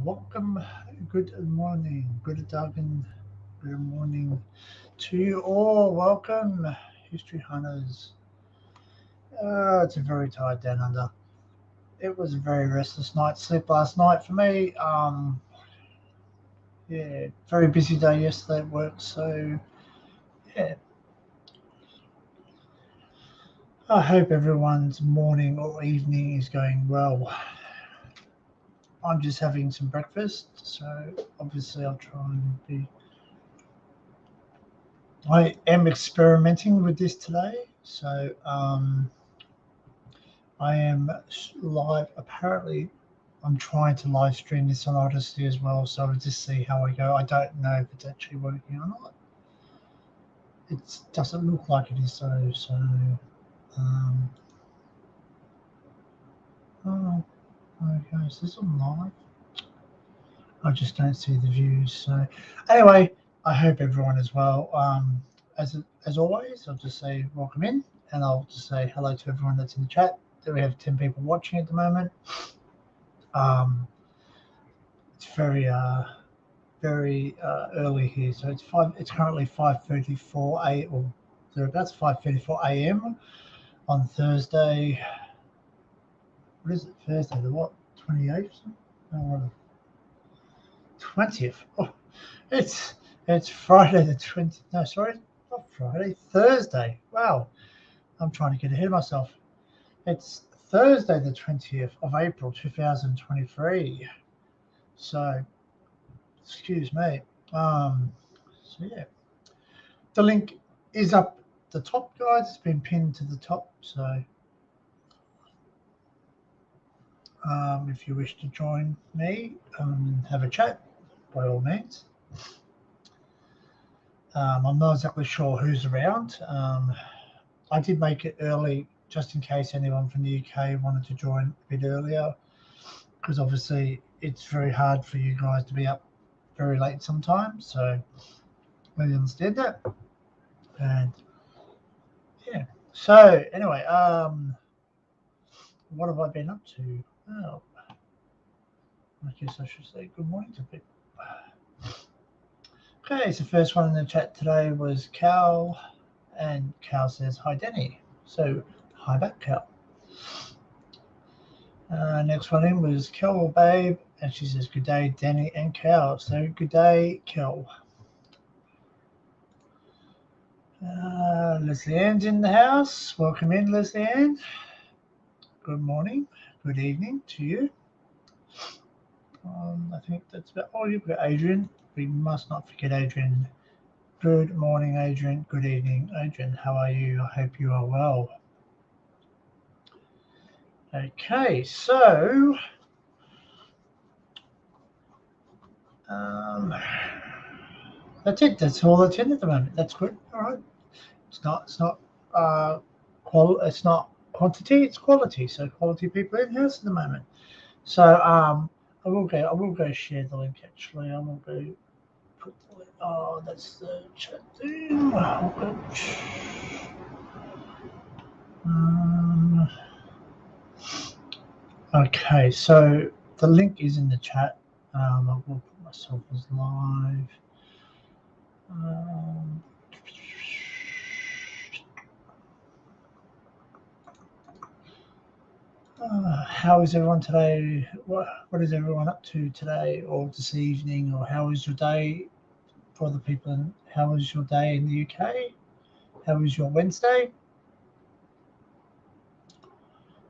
Welcome. Good morning. Good Dagen. Good morning to you all. Welcome, History Hunters. It's a very tired down under. It was a very restless night's sleep last night for me. Yeah, very busy day yesterday at work. So, yeah, I hope everyone's morning or evening is going well. I'm just having some breakfast, so obviously I'll try and be. I am experimenting with this today, so I am live. Apparently, I'm trying to live stream this on Odyssey as well, so I'll just see how I go. I don't know if it's actually working or not. It doesn't look like it is though, so oh, okay, is this on live? I just don't see the views. So anyway, I hope everyone is well. As always, I'll just say welcome in, and I'll just say hello to everyone that's in the chat. We have 10 people watching at the moment. It's very early here, so it's currently 5:34 a or thereabouts 5:34 a.m. on Thursday. What is it? Thursday the what? 28th? No, 20th. Oh, it's Friday the 20th. No, sorry, not Friday. Thursday. Wow, I'm trying to get ahead of myself. It's Thursday the 20th of April 2023. So, excuse me. So yeah, the link is up the top, guys. It's been pinned to the top. So, if you wish to join me and have a chat, by all means. I'm not exactly sure who's around. I did make it early just in case anyone from the UK wanted to join a bit earlier, because obviously it's very hard for you guys to be up very late sometimes. So I understand that. And yeah. So anyway, what have I been up to? Oh, I guess I should say good morning to people. Okay, so first one in the chat today was Cal, and Cal says, hi, Danny. So, hi back, Cal. Next one in was Cal Babe, and she says, good day, Danny and Cal. So, good day, Cal. Leslie Ann's in the house. Welcome in, Leslie Ann. Good morning, good evening to you. I think that's about all. You've got Adrian. We must not forget Adrian. Good morning, Adrian. Good evening, Adrian. How are you? I hope you are well. Okay, so that's it. That's all that's in at the moment. That's good. All right. It's not it's not quantity. It's quality. So quality people in house at the moment. So I will go share the link. Actually, I will go put the link. Oh, that's the chat thing. Okay, so the link is in the chat. I will put myself as live. How is everyone today? What is everyone up to today or this evening? Or how is your day for the people? How was your day in the UK? How was your Wednesday?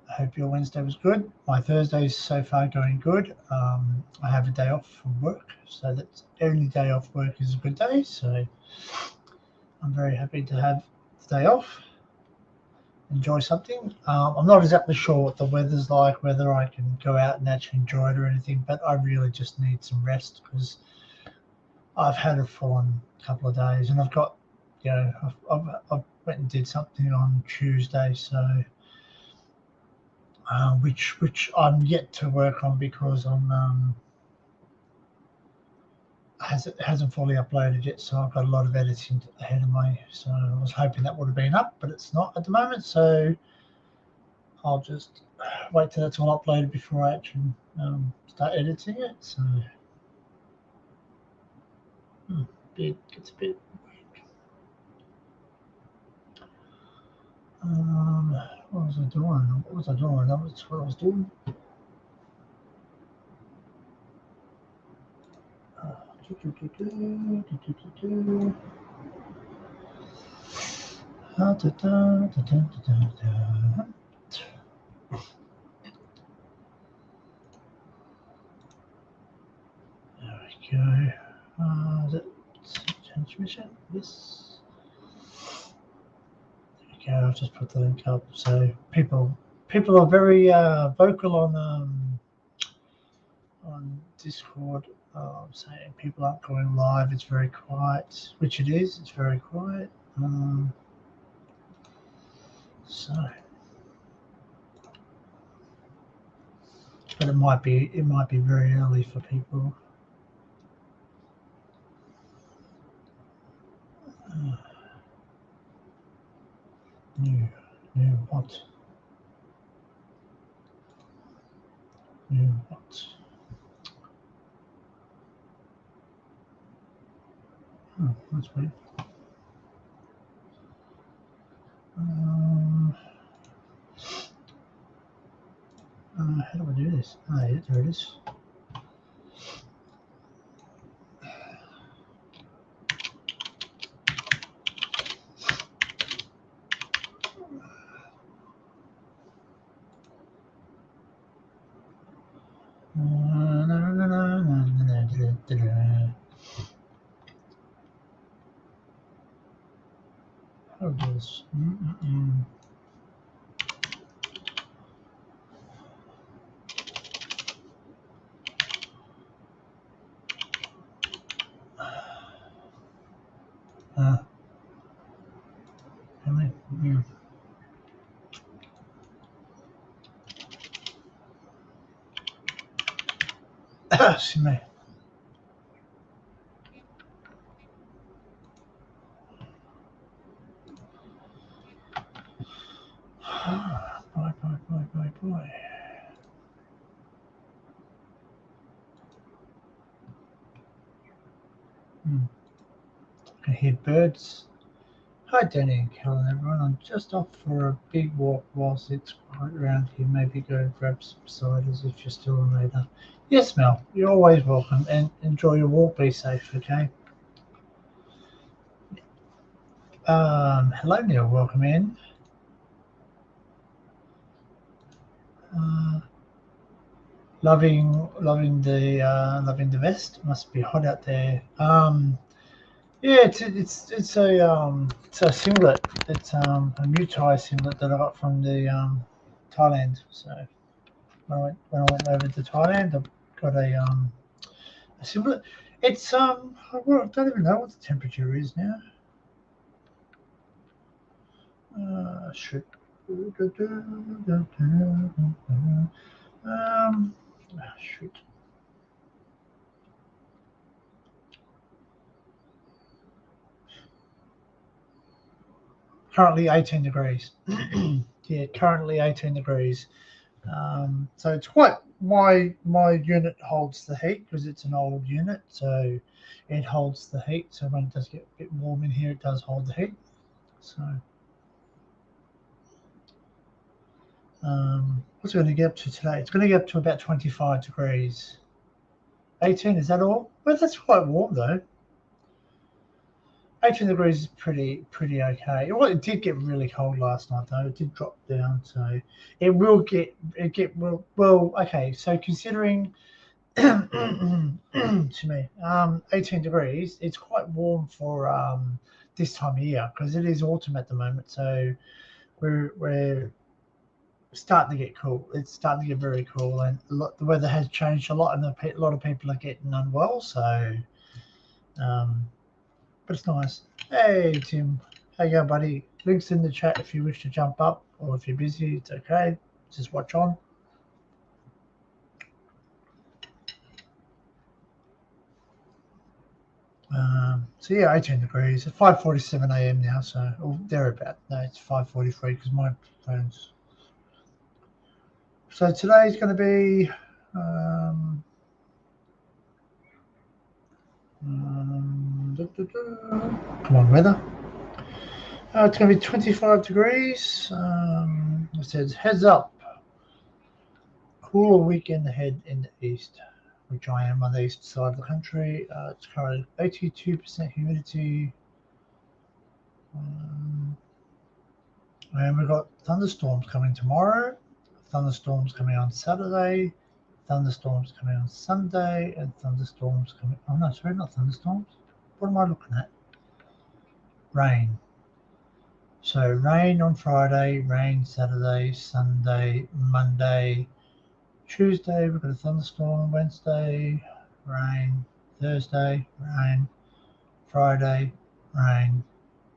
I hope your Wednesday was good. My Thursday is so far going good. I have a day off from work, so that every day off work is a good day. So I'm very happy to have the day off. Enjoy something. I'm not exactly sure what the weather's like, whether I can go out and actually enjoy it or anything, but I really just need some rest because I've had a full-on couple of days, and I've got, I've went and did something on Tuesday, so which I'm yet to work on because hasn't fully uploaded yet, so I've got a lot of editing ahead of me. So I was hoping that would have been up, but it's not at the moment. So I'll just wait till it's all uploaded before I actually start editing it. So it's a bit. What was I doing? What was I doing? That was what I was doing. There we go. Is it transmission? Yes. There we go. I've just put the link up. So people are very vocal on Discord, saying people aren't going live. It's very quiet, which it is. It's very quiet. So, but it might be very early for people. New what? New what? Oh, that's weird. How do I do this? Oh, yeah, there it is. How do this? See me. Boy. I can hear birds. Hi, Danny and Kellen, everyone. I'm just off for a big walk whilst it's quiet around here. Maybe go grab some ciders if you're still on later. Yes, Mel, you're always welcome, and enjoy your walk. Be safe, okay? Hello, Neil. Welcome in. Loving the vest. Must be hot out there. Yeah, it's a singlet. It's a Mutai singlet that I got from the Thailand. So when I went over to Thailand, I got a singlet. It's I don't even know what the temperature is now. Shoot. Shoot. Currently 18 degrees. Yeah, currently 18 degrees. So it's quite my unit holds the heat because it's an old unit, so it holds the heat. So when it does get a bit warm in here, it does hold the heat. So What's it going to get up to today? It's going to get up to about 25 degrees. 18, is that all? Well, that's quite warm though. 18 degrees is pretty okay. Well, it did get really cold last night though. It did drop down, so it will get well. Okay, so considering to me, 18 degrees, it's quite warm for this time of year because it is autumn at the moment. So we're starting to get cool. It's starting to get very cool, and the weather has changed a lot, and a lot of people are getting unwell. So, but it's nice. Hey Tim, how you going, buddy? Links in the chat if you wish to jump up, or if you're busy, it's okay. Just watch on. So yeah, 18 degrees. It's 5:47 a.m. now, so thereabout. No, it's 5:43 because my phone's. So today's going to be. Come on, weather. It's going to be 25 degrees. It says heads up. Cooler weekend ahead in the east, which I am on the east side of the country. It's currently 82% humidity. And we've got thunderstorms coming tomorrow, thunderstorms coming on Saturday, thunderstorms coming on Sunday, and thunderstorms coming. Oh no, sorry, not thunderstorms. What am I looking at? Rain. So rain on Friday, rain Saturday, Sunday, Monday, Tuesday. We've got a thunderstorm. Wednesday, rain. Thursday, rain. Friday, rain.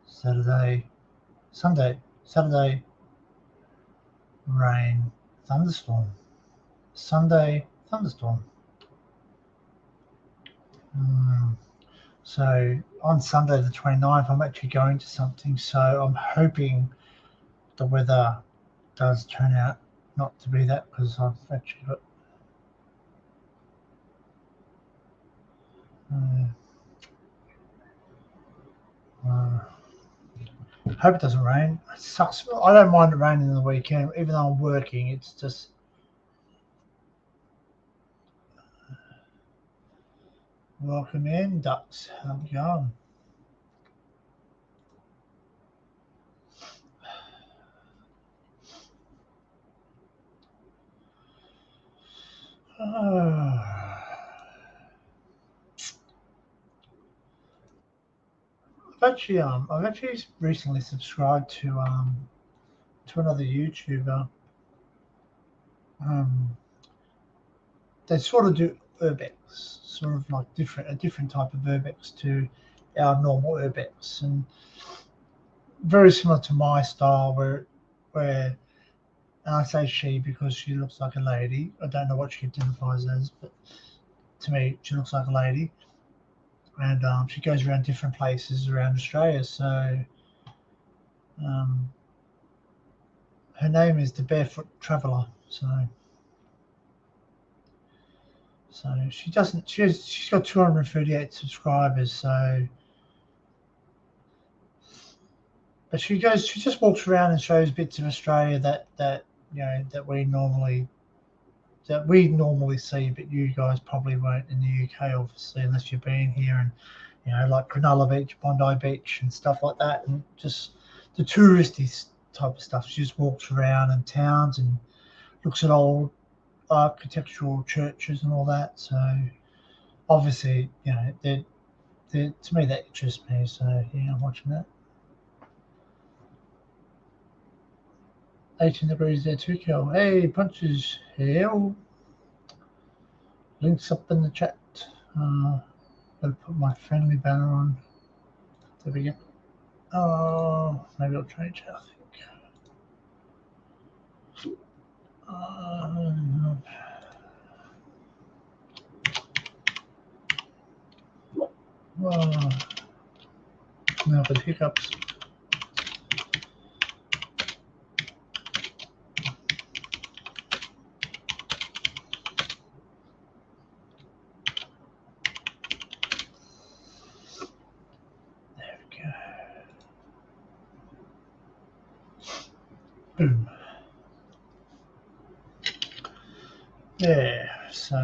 Saturday, Saturday, rain, thunderstorm. Sunday, thunderstorm. So on Sunday the 29th, I'm actually going to something. So I'm hoping the weather does turn out not to be that, because I've actually got. Hope it doesn't rain. It sucks. I don't mind it raining in the weekend, even though I'm working. It's just. Welcome in, ducks. How's it going? I've actually recently subscribed to another YouTuber. They sort of do urbex, sort of like a different type of urbex to our normal urbex, and very similar to my style, where and I say she because she looks like a lady. I don't know what she identifies as, but to me, she looks like a lady, and she goes around different places around Australia. So her name is the Barefoot Traveller. So she doesn't. She's got 238 subscribers. So, but she just walks around and shows bits of Australia that that we normally see, but you guys probably won't in the UK, obviously, unless you've been here, and like Cronulla Beach, Bondi Beach, and stuff like that, and just the touristy type of stuff. She just walks around in towns and looks at old architectural churches and all that. So obviously, to me that interests me. So yeah, I'm watching that. 18 degrees there too, Kel. Hey, Punches here. Links up in the chat. Gotta put my friendly banner on. There we go. Oh, maybe I'll change it, I think. Now the hiccups. There we go. Boom. Yeah, so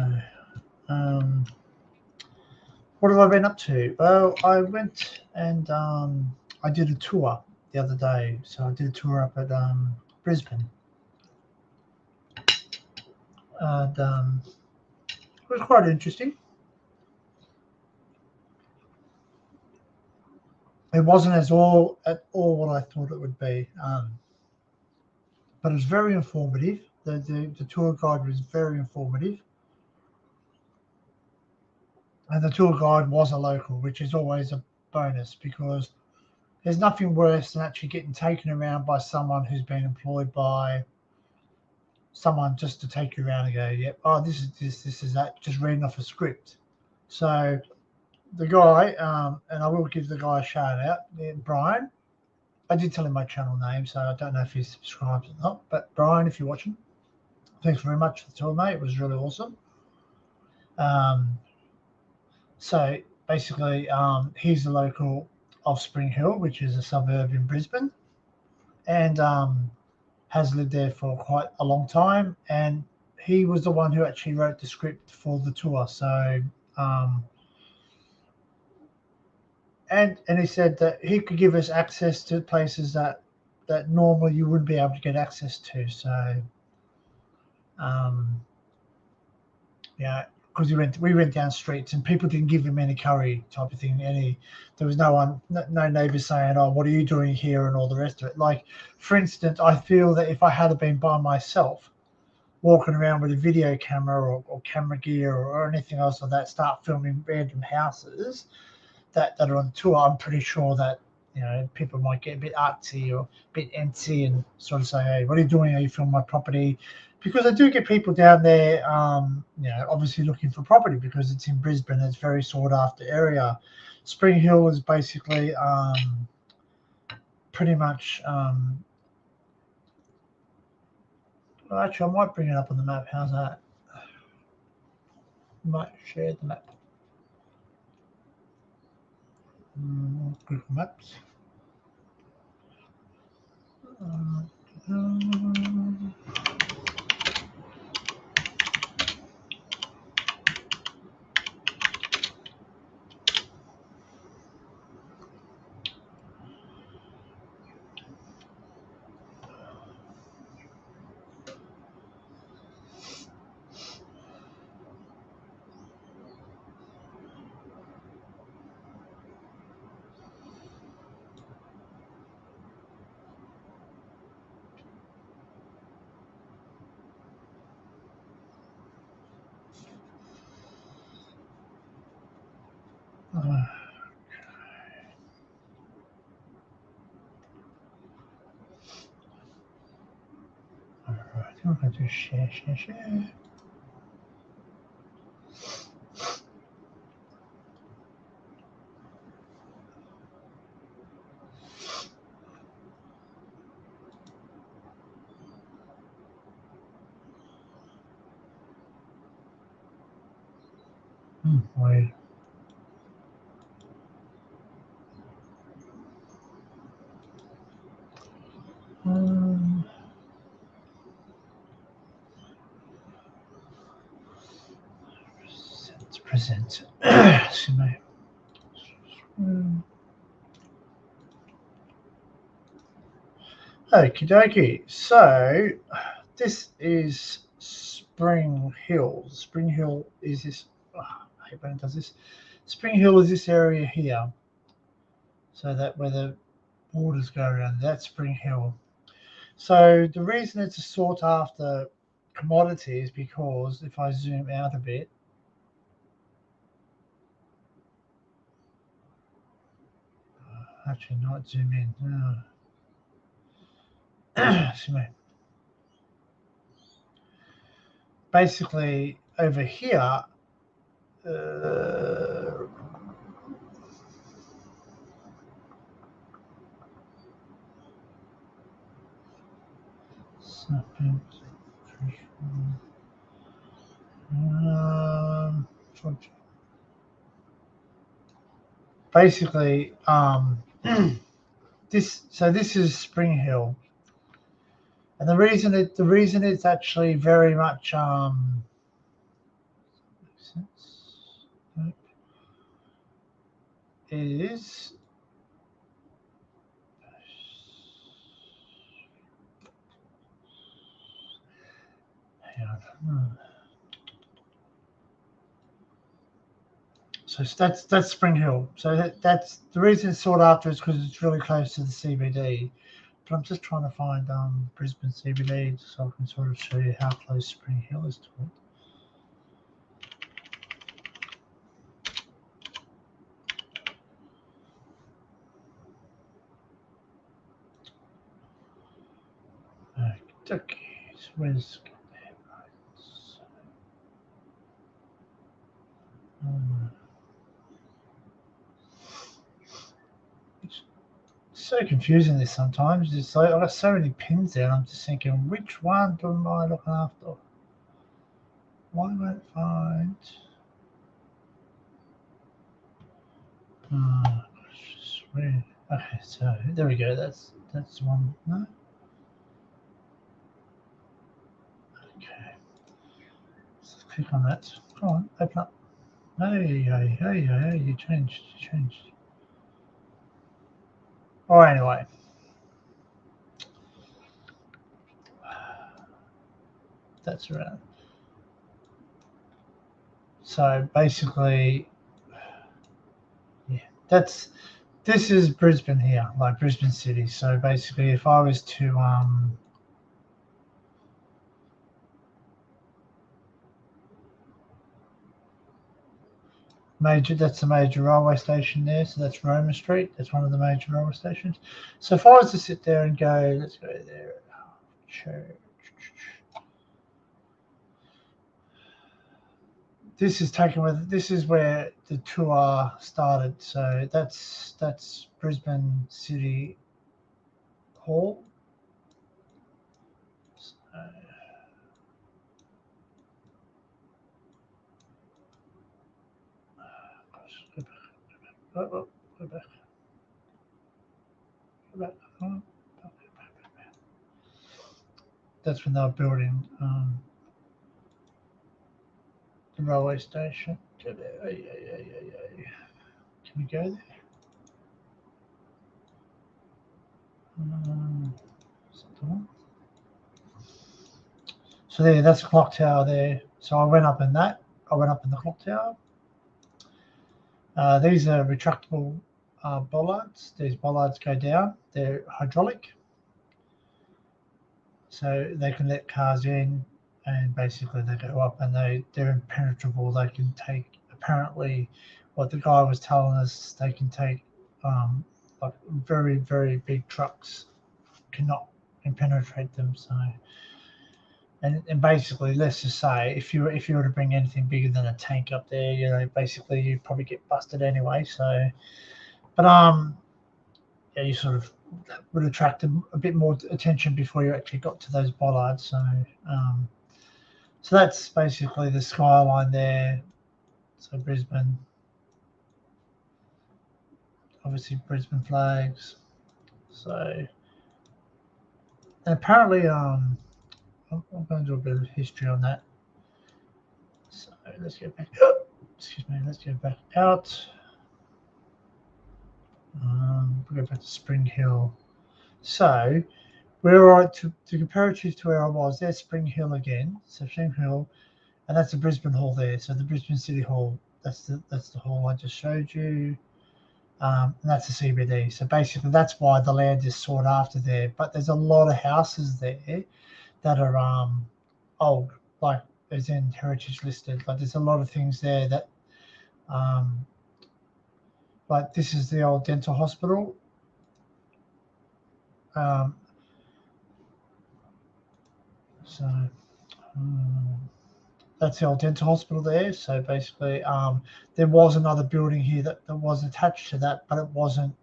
what have I been up to? Well, I went and I did a tour the other day. So I did a tour up at Brisbane, and it was quite interesting. It wasn't at all what I thought it would be, but it was very informative. The tour guide was very informative, and the tour guide was a local, which is always a bonus because there's nothing worse than actually getting taken around by someone who's been employed by someone just to take you around and go, yep, oh, this is this is that, just reading off a script. So the guy, and I will give the guy a shout out, Brian. I did tell him my channel name, so I don't know if he subscribes or not. But Brian, if you're watching, thanks very much for the tour, mate. It was really awesome. So basically, he's the local of Spring Hill, which is a suburb in Brisbane, and has lived there for quite a long time. And he was the one who actually wrote the script for the tour. So, and he said that he could give us access to places that normally you wouldn't be able to get access to. So, yeah, because we went down streets and people didn't give him any curry type of thing. There was no neighbors saying, "Oh, what are you doing here?" and all the rest of it. Like, for instance, I feel that if I had been by myself, walking around with a video camera or camera gear or anything else like that, start filming random houses that are on tour, I'm pretty sure that people might get a bit artsy or a bit antsy and sort of say, "Hey, what are you doing? Are you filming my property?" Because I do get people down there, obviously looking for property because it's in Brisbane. It's a very sought after area. Spring Hill is basically pretty much. Well, actually, I might bring it up on the map. How's that? Might share the map. Google Maps. Alright, I'm going to share. Wait. Present. Excuse me. Okie dokie. So this is Spring Hill. Spring Hill is this. I hate when it does this. Spring Hill is this area here. So that where the borders go around, that's Spring Hill. So the reason it's a sought after commodity is because if I zoom out a bit, actually not zoom in. Excuse me. Basically over here, basically, this is Spring Hill, and the reason it's actually very much sense. Nope. Is hang on. So that's Spring Hill. So that's the reason it's sought after is because it's really close to the CBD. But I'm just trying to find Brisbane CBD so I can sort of show you how close Spring Hill is to it. Okay, so where's it's so confusing this sometimes. It's like I've got so many pins there, and I'm just thinking, which one am I looking after? Why won't it find? Okay, so there we go. That's one. No. Okay. Let's click on that. Come on, open up. Hey, you changed. Oh, anyway. That's right. So basically, yeah, this is Brisbane here, like Brisbane City. So basically, if I was to that's a major railway station there. So that's Roma Street. That's one of the major railway stations. So if I was to sit there and go, let's go there. This is where the tour started. So that's Brisbane City Hall. So, go back. That's when they were building the railway station. Can we go there? So there, that's the clock tower there. So I went up in that. I went up in the clock tower. These are retractable bollards. These bollards go down. They're hydraulic. So they can let cars in and basically they go up and they're impenetrable. They can take, apparently, what the guy was telling us, they can take like very, very big trucks cannot impenetrate them. So, and basically, let's just say if you were to bring anything bigger than a tank up there, you know, basically you'd probably get busted anyway. So, but yeah, you sort of would attract a bit more attention before you actually got to those bollards. So, so that's basically the skyline there. So Brisbane, obviously Brisbane flags. So, and apparently, I'm going to do a bit of history on that. So let's get back. Excuse me. Let's get back out. We'll go back to Spring Hill. So we're right to comparative to where I was. There's Spring Hill again. So Spring Hill, and that's the Brisbane Hall there. So the Brisbane City Hall. That's the hall I just showed you. And that's the CBD. So basically, that's why the land is sought after there. But there's a lot of houses there that are old, like as in heritage listed. Like there's a lot of things there that, like this is the old dental hospital. So that's the old dental hospital there. So basically, there was another building here that was attached to that, but it wasn't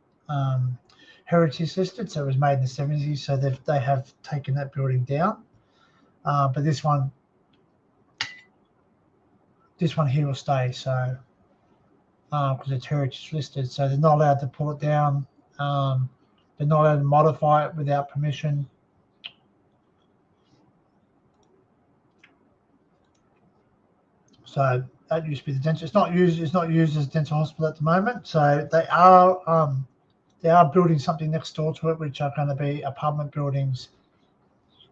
heritage listed. So it was made in the 70s. So they have taken that building down. But this one here will stay. So because it's heritage listed, so they're not allowed to pull it down. They're not allowed to modify it without permission. So that used to be the dental. It's not used as a dental hospital at the moment. So they are building something next door to it, which are going to be apartment buildings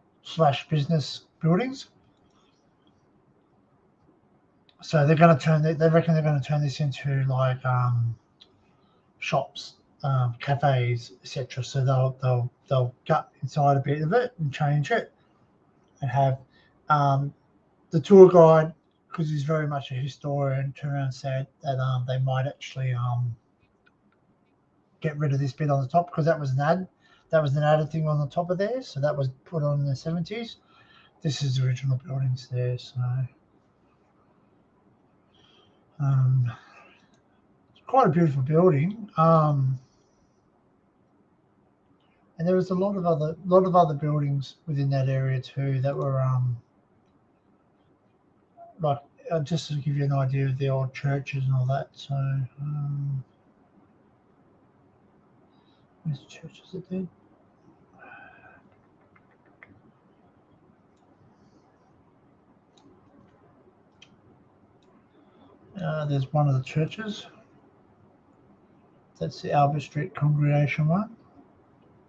/ business buildings. So they're going to turn. They reckon they're going to turn this into like shops, cafes, etc. So they'll gut inside a bit of it and change it, and have the tour guide, because he's very much a historian, turned around and said that they might actually get rid of this bit on the top, because that was an added thing on the top of there. So that was put on in the 70s. This is the original buildings there. So it's quite a beautiful building. And there was a lot of other buildings within that area too that were like just to give you an idea of the old churches and all that. So where's the churches that did? There's one of the churches. That's the Albert Street Congregation one.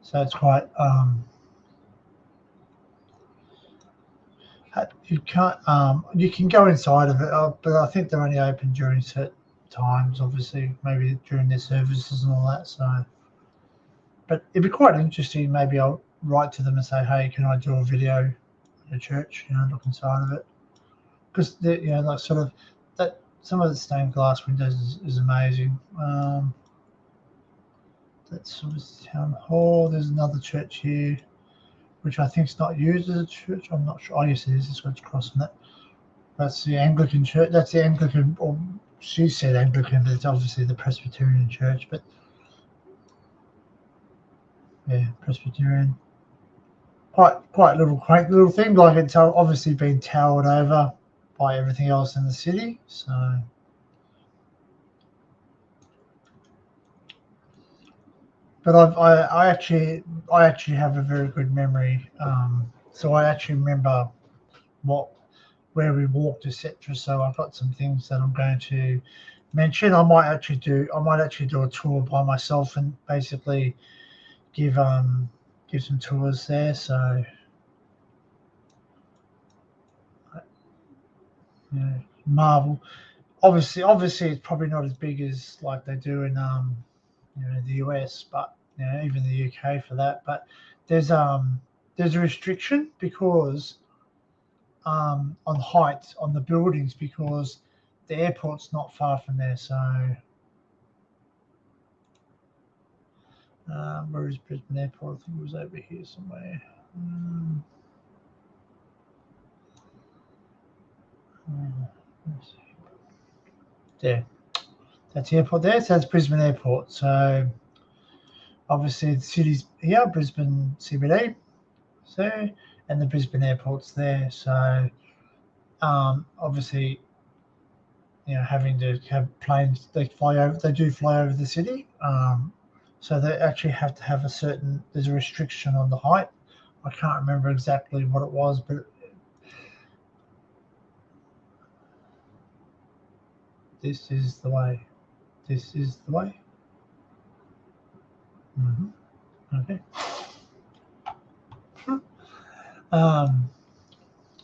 So it's quite you can't you can go inside of it, but I think they're only open during certain times, obviously, maybe during their services and all that. So, but it'd be quite interesting. Maybe I'll write to them and say, hey, can I do a video at the church? Look inside of it, because like sort of that. Some of the stained glass windows is amazing. That's sort of town hall. There's another church here, which I think is not used as a church. I'm not sure. Oh, yes, it is. This one's crossing that. That's the Anglican church. That's the Anglican, or she said Anglican, but it's obviously the Presbyterian church. But yeah, Presbyterian. Quite little quaint little thing. Like it's obviously been towered over by everything else in the city. So. But I actually have a very good memory. So I actually remember where we walked, etc. So I've got some things that I'm going to mention. I might actually do a tour by myself and basically give some tours there. So Marvel. Obviously it's probably not as big as like they do in the US, but even the UK for that. But there's a restriction because on height on the buildings, because the airport's not far from there. So where is Brisbane Airport? I think it was over here somewhere. There, that's the airport there. So that's Brisbane Airport. So obviously the city's here, Brisbane CBD. So, and the Brisbane Airport's there. So obviously, having to have planes, they do fly over the city. So they actually have to have there's a restriction on the height. I can't remember exactly what it was, but this is the way. This is the way. Okay.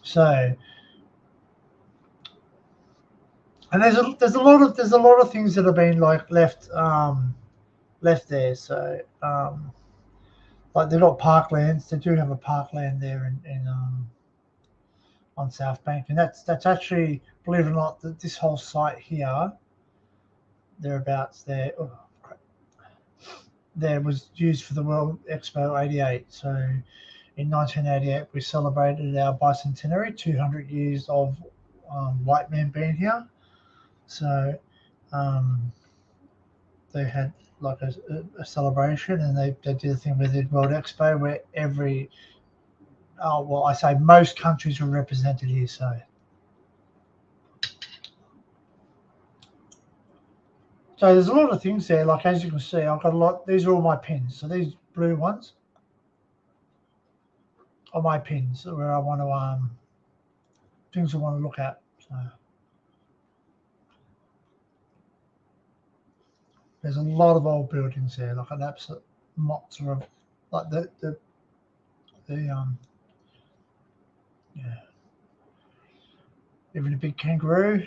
So, and there's a lot of things that have been like left there. So like they've got parklands. They do have a parkland there in on South Bank, and that's actually, believe it or not, this whole site here, thereabouts there, there was used for the World Expo '88. So in 1988 we celebrated our bicentenary, 200 years of white men being here. So they had like a celebration, and they did a thing with the World Expo where I say most countries were represented here. So there's a lot of things there. Like as you can see, I've got a lot. These are all my pins. So these blue ones are my pins where I want to things I want to look at. So There's a lot of old buildings there, like an absolute monster of like the yeah, even a big kangaroo,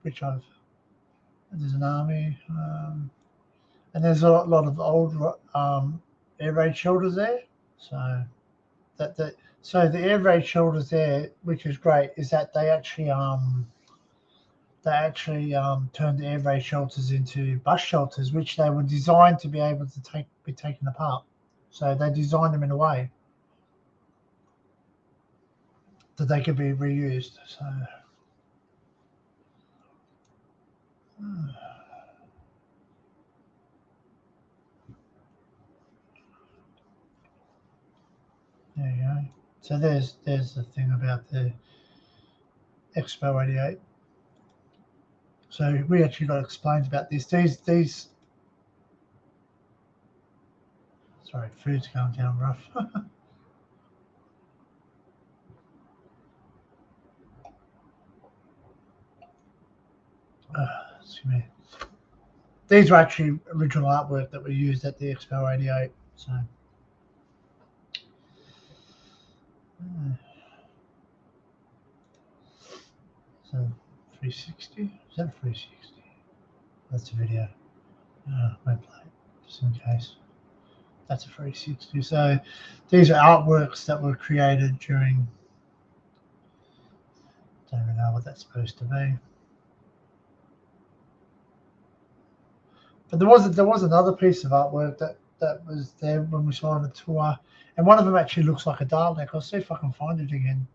which there's an army, and there's a lot of old air raid shelters there. So so the air raid shelters there, which is great, is that they actually turned the air raid shelters into bus shelters, which they were designed to be able to be taken apart. So they designed them in a way that they could be reused. So there you go. So there's the thing about the Expo 88. So we actually got explained about this. These sorry, food's going down rough. Excuse me. These were actually original artwork that we used at the Expo 88. So. So 360. Is that 360? That's a video. Won't play it, just in case. That's a 360. So these are artworks that were created during. Don't even know what that's supposed to be. But there was another piece of artwork that was there when we saw on the tour, and one of them actually looks like a Dalek. I'll see if I can find it again.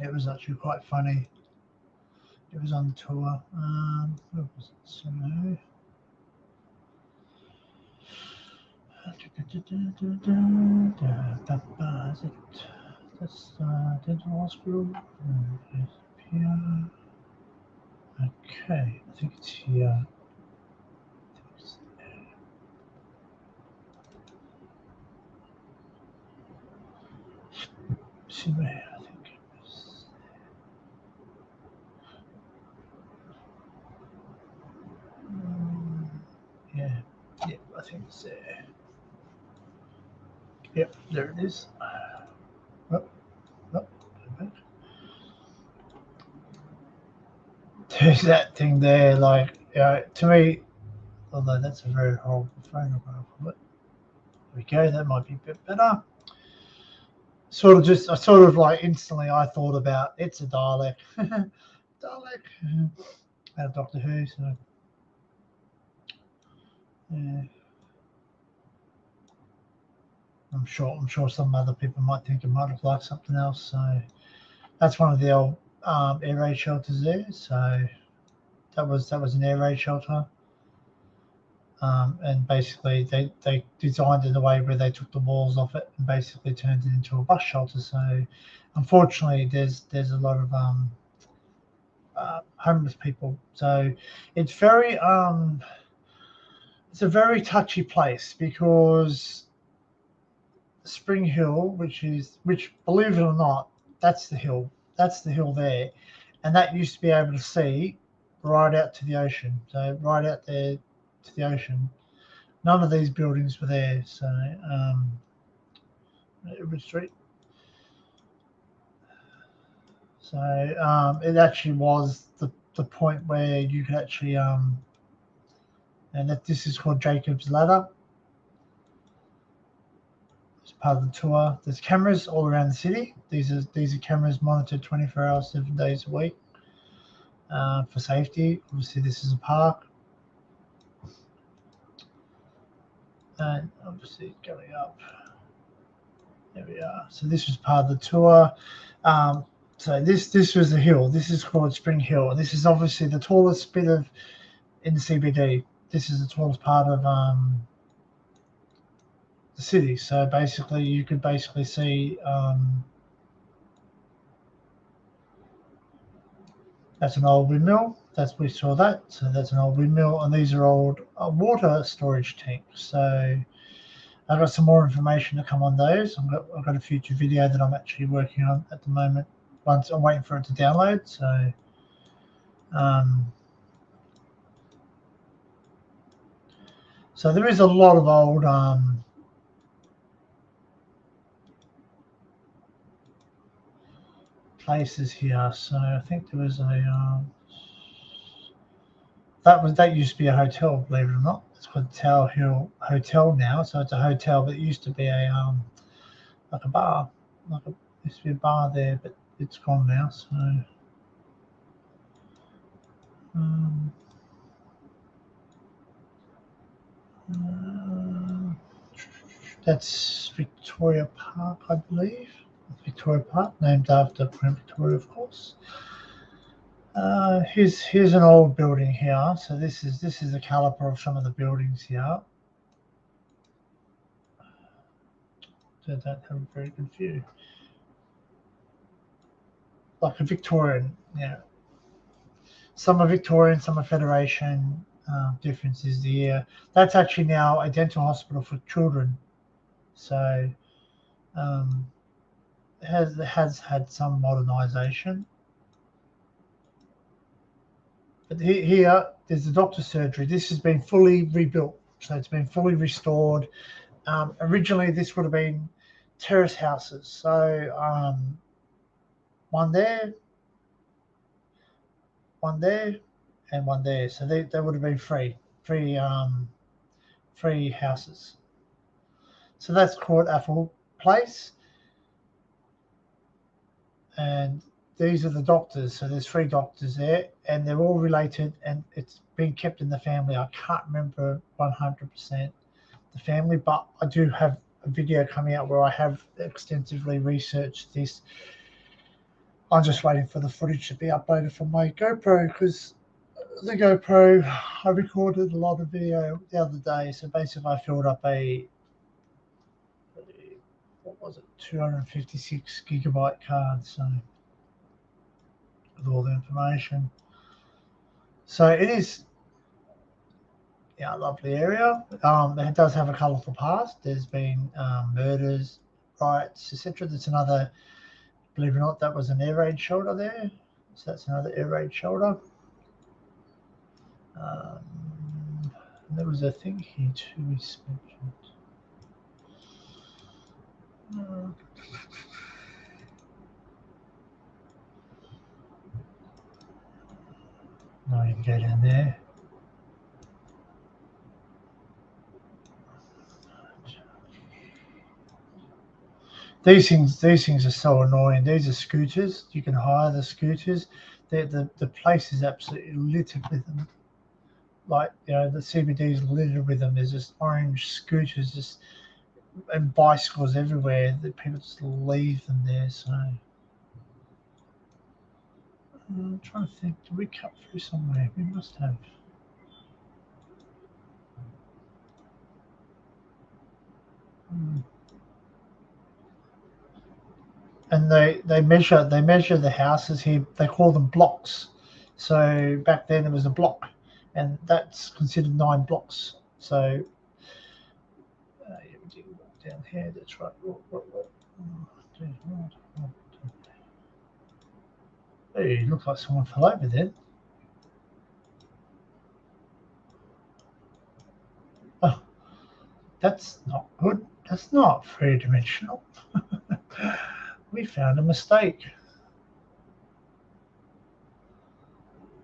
It was actually quite funny. It was on the tour. What was it? So, that's dental hospital. Here. Okay, I think it's here. Somewhere, I think it was. Yeah, I think it's there. Yep, there it is. There's that thing there, like, to me, although that's a very horrible photograph of it. There we go, that might be a bit better. I sort of like instantly I thought about it's a Dalek. Dalek. Out of Doctor Who, so yeah. I'm sure some other people might think it might look like something else. So that's one of the old air raid shelters there. So that was an air raid shelter. And basically they designed it in a way where they took the walls off it and basically turned it into a bus shelter. So unfortunately there's a lot of homeless people. So it's it's a very touchy place because Spring Hill, which believe it or not, that's the hill there, and that used to be able to see right out to the ocean. So right out there to the ocean. None of these buildings were there. So Edward Street. So it actually was the point where you could actually and this is called Jacob's Ladder. It's part of the tour. There's cameras all around the city. These are cameras monitored 24 hours, 7 days a week for safety. Obviously, this is a park, and obviously going up. There we are. So this was part of the tour. So this was the hill. This is called Spring Hill, and this is obviously the tallest bit in the CBD. This is the tallest part of the city. So basically, you could basically see. That's an old windmill. We saw that. So that's an old windmill, and these are old water storage tanks. So I've got some more information to come on those. I've got a future video that I'm actually working on at the moment. Once I'm waiting for it to download. So So there is a lot of old places here. So I think there was a that used to be a hotel, believe it or not. It's called Tower Hill Hotel now. So it's a hotel, but it used to be a like a bar, used to be a bar there, but it's gone now. So um, that's Victoria Park, I believe. Victoria Park, named after Queen Victoria, of course. Here's an old building here. So this is the caliber of some of the buildings here. They don't have a very good view. Like a Victorian, yeah. Some are Victorian, some are Federation. Difference is the year. That's actually now a dental hospital for children. So has had some modernisation. But here, there's the doctor's surgery. This has been fully rebuilt. So it's been fully restored. Originally, this would have been terrace houses. So one there, and one there. So they would have been free houses. So that's Court Apple Place. And these are the doctors. So there's 3 doctors there, and they're all related, and it's been kept in the family. I can't remember 100% the family, but I do have a video coming out where I have extensively researched this. I'm just waiting for the footage to be uploaded from my GoPro, because the GoPro, I recorded a lot of video the other day. So basically I filled up a, what was it, 256 gigabyte card, so with all the information. So it is, yeah, a lovely area. It does have a colourful past. There's been murders, riots, etc. There's another, believe it or not, that was an air raid shelter there. So that's another air raid shelter. There was a thing here too we mentioned. No, you can go down there. These things are so annoying. These are scooters. You can hire the scooters. The place is absolutely littered with them. Like, you know, the CBD is littered with them. There's just orange scooters, just and bicycles everywhere. That people just leave them there. So I'm trying to think. Did we cut through somewhere? We must have. And they measure the houses here. They call them blocks. So back then it was a block, and that's considered 9 blocks. So down here, that's right. Hey, looks like someone fell over there. Oh, that's not good. That's not 3-dimensional. We found a mistake.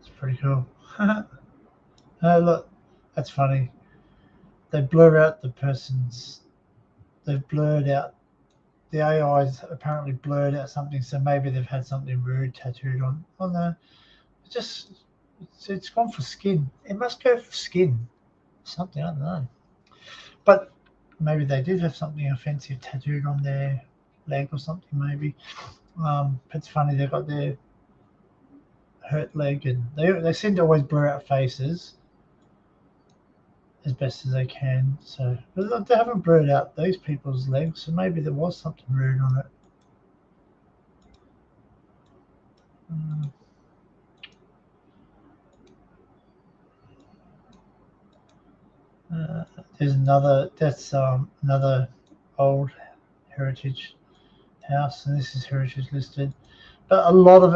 It's pretty cool. Oh, look, that's funny. They blur out the person's. They've blurred out. The AI's apparently blurred out something, so maybe they've had something rude tattooed on. Oh no, it's gone for skin. It must go for skin. Something, I don't know. But maybe they did have something offensive tattooed on their leg or something, maybe. It's funny, they've got their hurt leg, and they seem to always blur out faces as best as they can. So, but they haven't blurred out these people's legs, so maybe there was something rude on it. There's another old heritage house, and this is heritage listed. But a lot of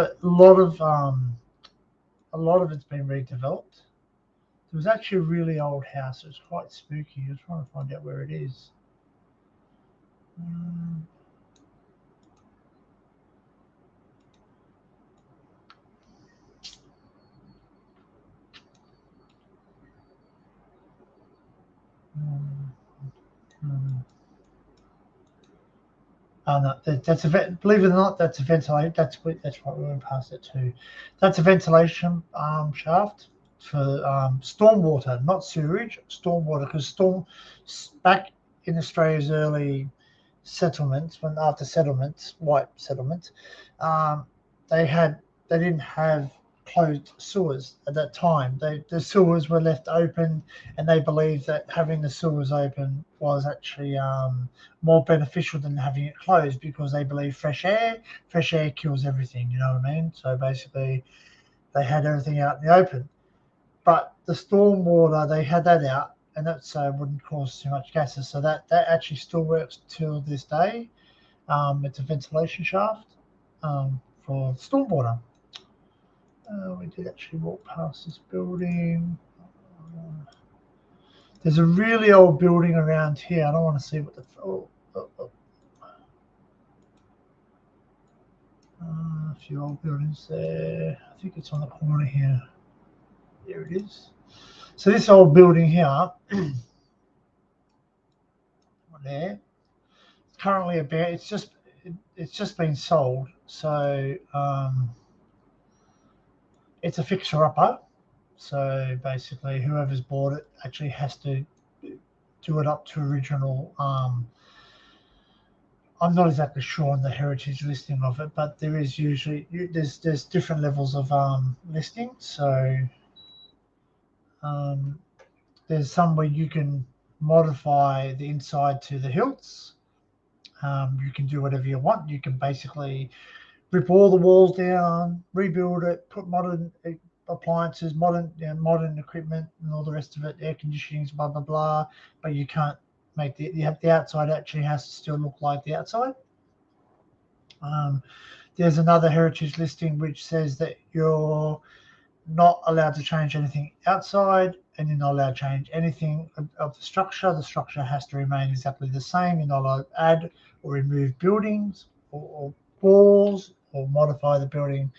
it's been redeveloped. was actually a really old house. It was quite spooky. I was trying to find out where it is. Oh no, that's a believe it or not, that's a ventilation. That's right. We went past it too. That's a ventilation shaft for stormwater, not sewage. Stormwater, because back in Australia's early settlements, when after settlements, white settlements, um, they didn't have closed sewers at that time. The sewers were left open, and they believed that having the sewers open was actually more beneficial than having it closed, because they believe fresh air kills everything. You know what I mean? So basically, they had everything out in the open. But the storm water, they had that out, and that so wouldn't cause too much gases. So that actually still works till this day. It's a ventilation shaft for stormwater. We did actually walk past this building. There's a really old building around here. I don't want to see what the a few old buildings there. I think it's on the corner here. There it is. So this old building here, there, currently it's just been sold. So it's a fixer upper. So basically, whoever's bought it actually has to do it up to original. I'm not exactly sure on the heritage listing of it, but there is usually there's different levels of listing. So there's some where you can modify the inside to the hilts. You can do whatever you want. You can basically rip all the walls down, rebuild it, put modern appliances, modern equipment, and all the rest of it, air conditionings, blah blah blah. But you can't make the outside actually has to still look like the outside. There's another heritage listing which says that you're not allowed to change anything outside, and you're not allowed to change anything of the structure. The structure has to remain exactly the same. You're not allowed to add or remove buildings or walls or modify the building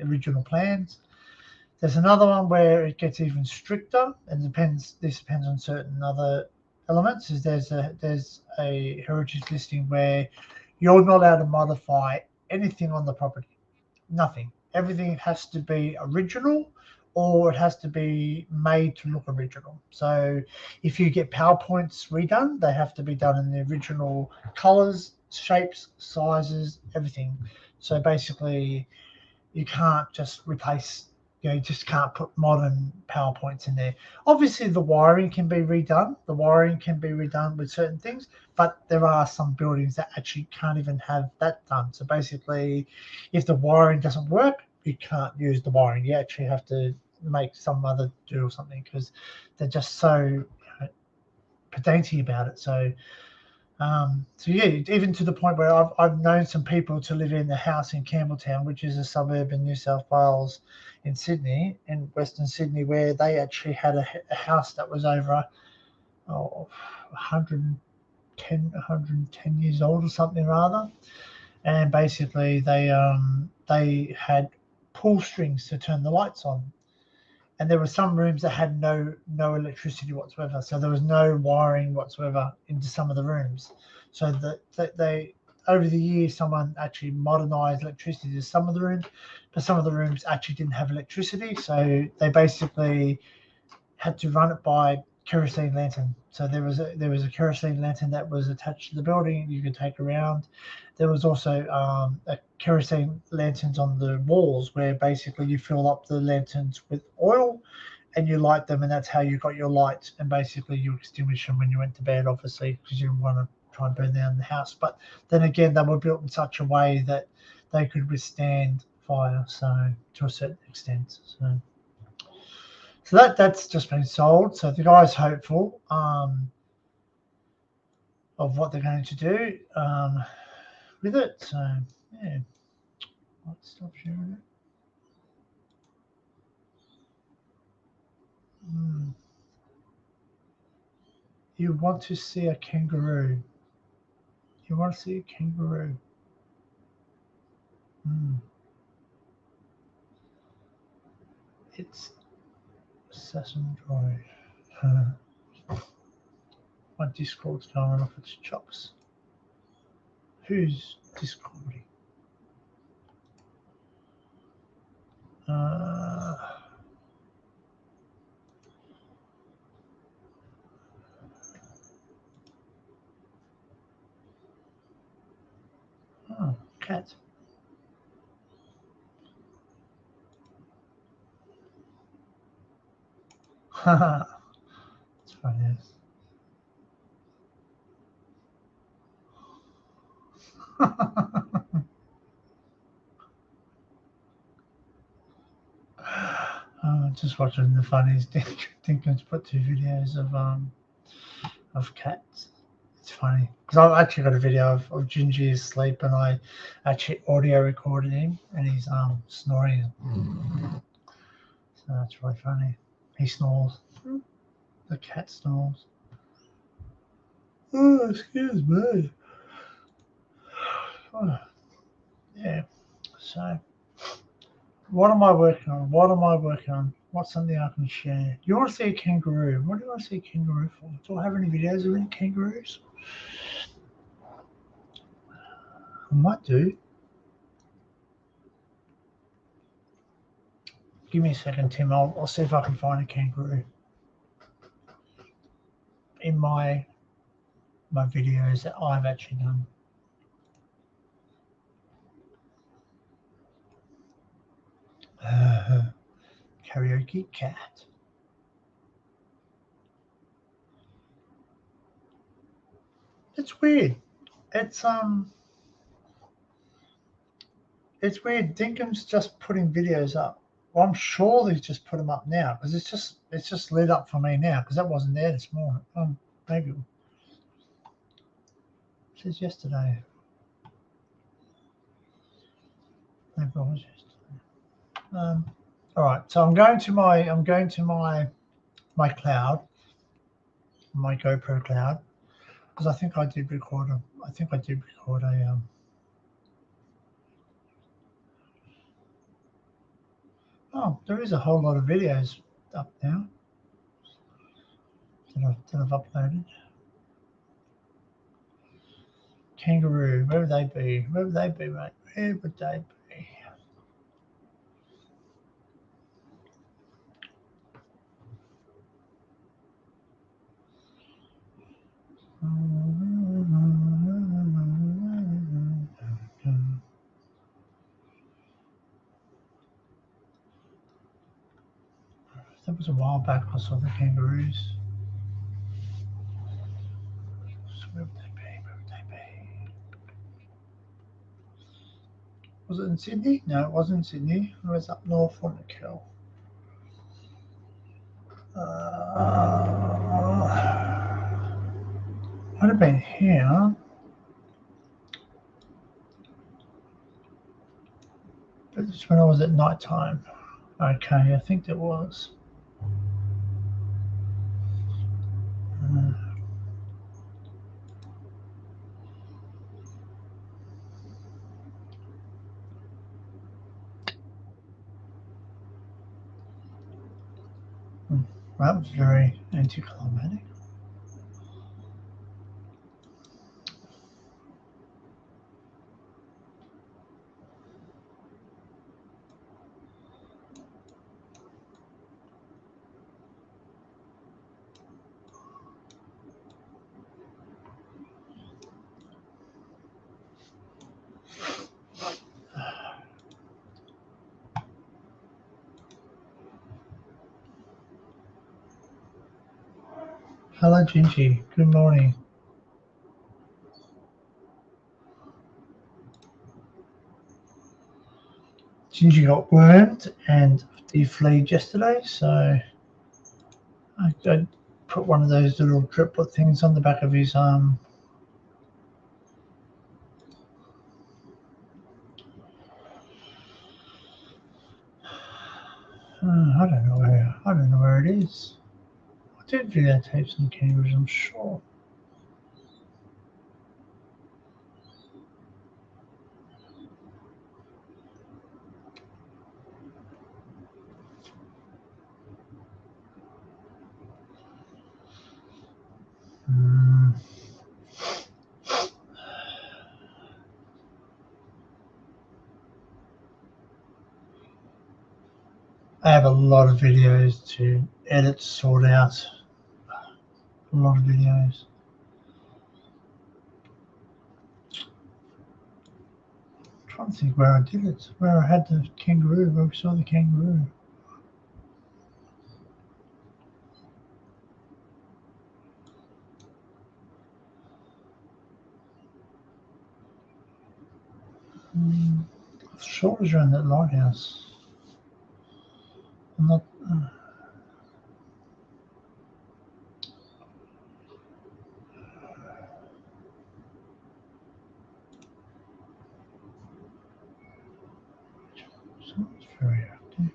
original plans. There's another one where it gets even stricter, and this depends on certain other elements. There's a heritage listing where you're not allowed to modify anything on the property. Nothing. Everything has to be original, or it has to be made to look original. So if you get PowerPoints redone, they have to be done in the original colors, shapes, sizes, everything. So basically, you can't just replace, you just can't put modern PowerPoints in there. Obviously, the wiring can be redone. The wiring can be redone with certain things, but there are some buildings that actually can't even have that done. So basically, if the wiring doesn't work, you can't use the wiring. You actually have to make some other do or something, because they're just so pedantic about it. So yeah, even to the point where I've known some people to live in the house in Campbelltown, which is a suburb in New South Wales, in Sydney, in Western Sydney, where they actually had a house that was over 110 years old or something rather, and basically they had pull strings to turn the lights on, and there were some rooms that had no electricity whatsoever, so there was no wiring whatsoever into some of the rooms. So that they over the years, someone actually modernized electricity to some of the rooms, but some of the rooms actually didn't have electricity, so they basically had to run it by kerosene lantern. So there was a kerosene lantern that was attached to the building you could take around. There was also a kerosene lanterns on the walls, where basically you fill up the lanterns with oil and you light them, and that's how you got your light. And basically you extinguish them when you went to bed, obviously, because you didn't want to try and burn down the house. But then again, they were built in such a way that they could withstand fire, so to a certain extent. So that's just been sold. So the guy's hopeful of what they're going to do with it. So yeah, let's stop sharing it. You want to see a kangaroo. You want to see a kangaroo. It's Sesame Drive. My Discord's going off its chops. Who's Discording? Oh, cat. Haha. It's funny. Just watching the funniest. Dinkins put 2 videos of cats. It's funny because I've actually got a video of Gingy asleep, and I actually audio recorded him, and he's snoring. So that's really funny. He snores. The cat snores. Oh, excuse me. Oh, yeah. So, what am I working on? What's something I can share? You want to see a kangaroo? What do you want to see a kangaroo for? Do I have any videos of any kangaroos? I might do. Give me a second, Tim. I'll see if I can find a kangaroo in my videos that I've actually done. Karaoke cat. It's weird. It's weird. Dinkum's just putting videos up. Well, I'm sure he's just put them up now because it's just lit up for me now because that wasn't there this morning. Maybe it says yesterday. Maybe it was yesterday. All right, so I'm going to my cloud, my GoPro cloud, because I think I did record a Oh, there is a whole lot of videos up now that I've uploaded. Kangaroo, where would they be? Where would they be, mate? Where would they be? That was a while back. I saw the kangaroos. So where would they be? Where would they be? Was it in Sydney? No, it wasn't in Sydney. It was up north on the Kill. Might have been here. But it's when I was at night time. Okay, I think there was. That was very anticlimactic. Hello, Gingy. Good morning. Gingy got wormed and defleed yesterday, so I put one of those little driplet things on the back of his arm. I don't know where it is. I did videotape some kangaroos, I'm sure. I have a lot of videos to edit, sort out. A lot of videos. I'm trying to think where I did it. Where I had the kangaroo, where we saw the kangaroo. I'm sure it was around that lighthouse. I'm not. Sounds very active.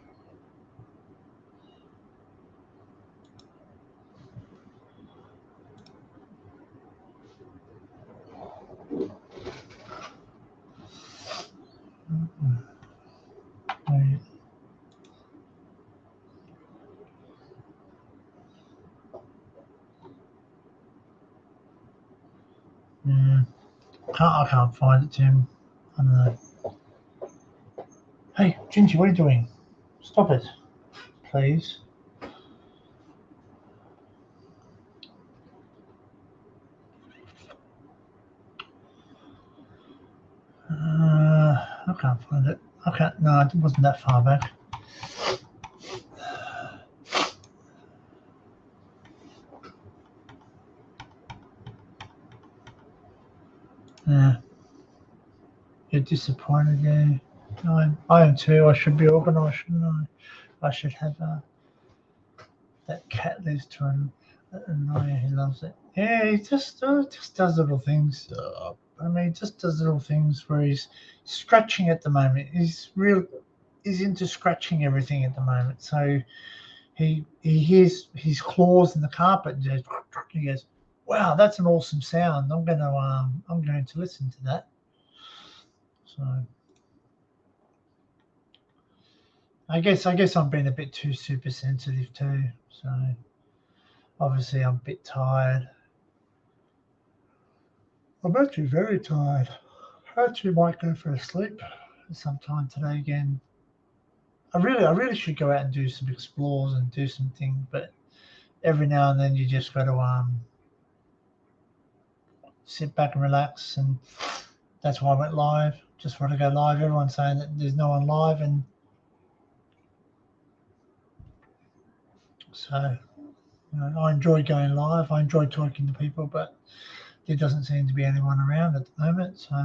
Wait. I can't find it, Tim. I don't know. Hey, Gingy, what are you doing? Stop it, please. I can't find it. I can't. No, it wasn't that far back. Yeah. You're disappointed, yeah. I am too. I should be organised, shouldn't I? I should have that cat lives to Naya. He loves it. Yeah, he just does little things. I mean, he just does little things where he's scratching at the moment. He's into scratching everything at the moment. So he hears his claws in the carpet and he goes, "Wow, that's an awesome sound. I'm going to listen to that." So I guess I'm being a bit too super sensitive too. So obviously I'm a bit tired. I'm actually very tired. I actually might go for a sleep sometime today again. I really should go out and do some explores and do some things, but every now and then you just got to sit back and relax, and that's why I went live. Just want to go live. Everyone's saying that there's no one live, and so I enjoy going live. I enjoy talking to people, but there doesn't seem to be anyone around at the moment. So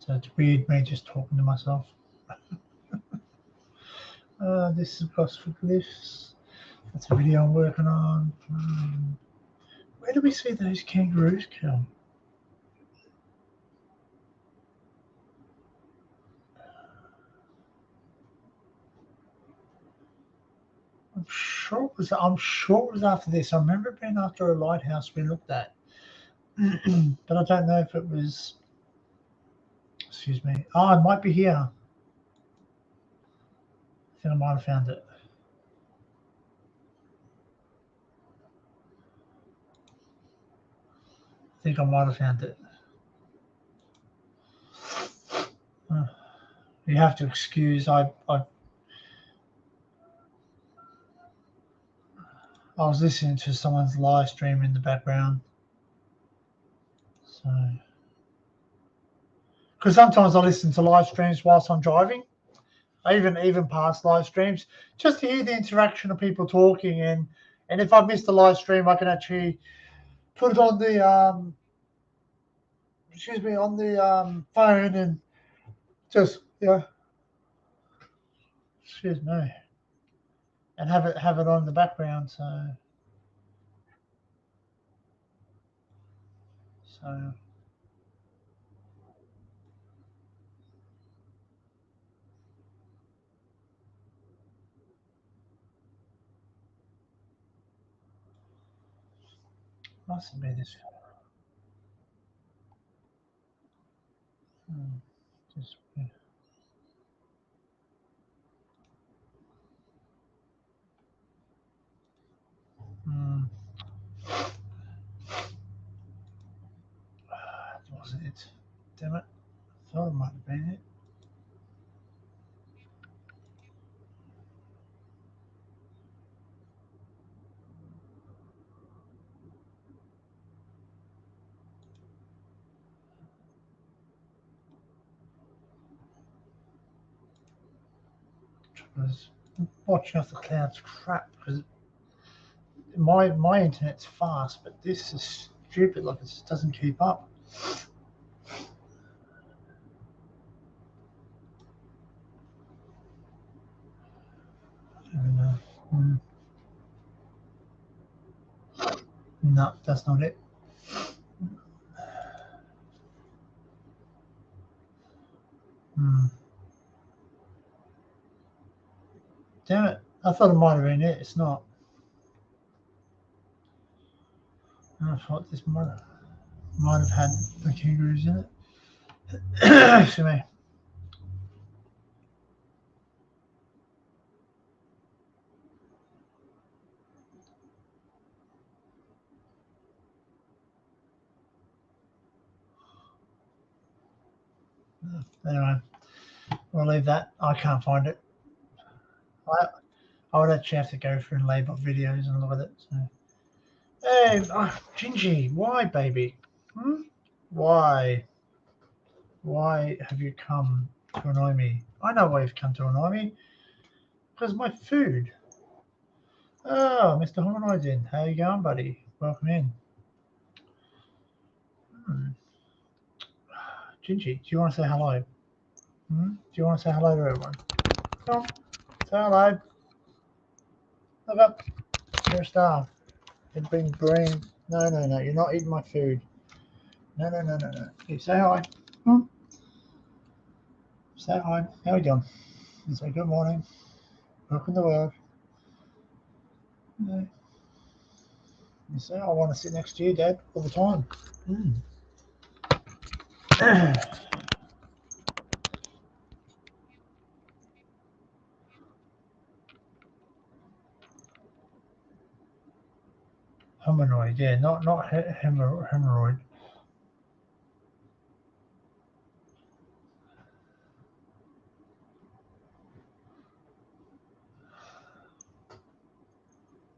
it's weird me just talking to myself. This is Gosford Glyphs. That's a video I'm working on. Where do we see those kangaroos come? I'm sure it was after this. I remember it being after a lighthouse we looked at. But I don't know if it was, excuse me. Oh, it might be here. I think I might have found it. I think I might have found it. You have to excuse. I was listening to someone's live stream in the background. So, because sometimes I listen to live streams whilst I'm driving. I even past live streams just to hear the interaction of people talking, and if I miss the live stream, I can actually put it on the on the phone and just excuse me, and have it on in the background. So Mustn't be this. Just. Wasn't it? Damn it. Thought it might have been it. I was watching off the clouds crap because my internet's fast, but this is stupid. Like it just doesn't keep up. And, no, that's not it. Damn it. I thought it might have been it. It's not. I thought this might have had the kangaroos in it. Excuse me. Anyway, we'll leave that. I can't find it. I would actually have to go through and label videos and look at it. So. Hey, Gingy, why, baby? Why? Why have you come to annoy me? I know why you've come to annoy me. Because my food. Oh, Mr. Hominoidin, how you going, buddy? Welcome in. Gingy, do you want to say hello? Do you want to say hello to everyone? Come on, say hello. Look up. You're a star. It'd been green. No, you're not eating my food. No. You say hi. Say hi. How are you doing? You say good morning. Welcome to the world. Yeah. You say I want to sit next to you, Dad, all the time. Hominoid, yeah, not hemorrhoid.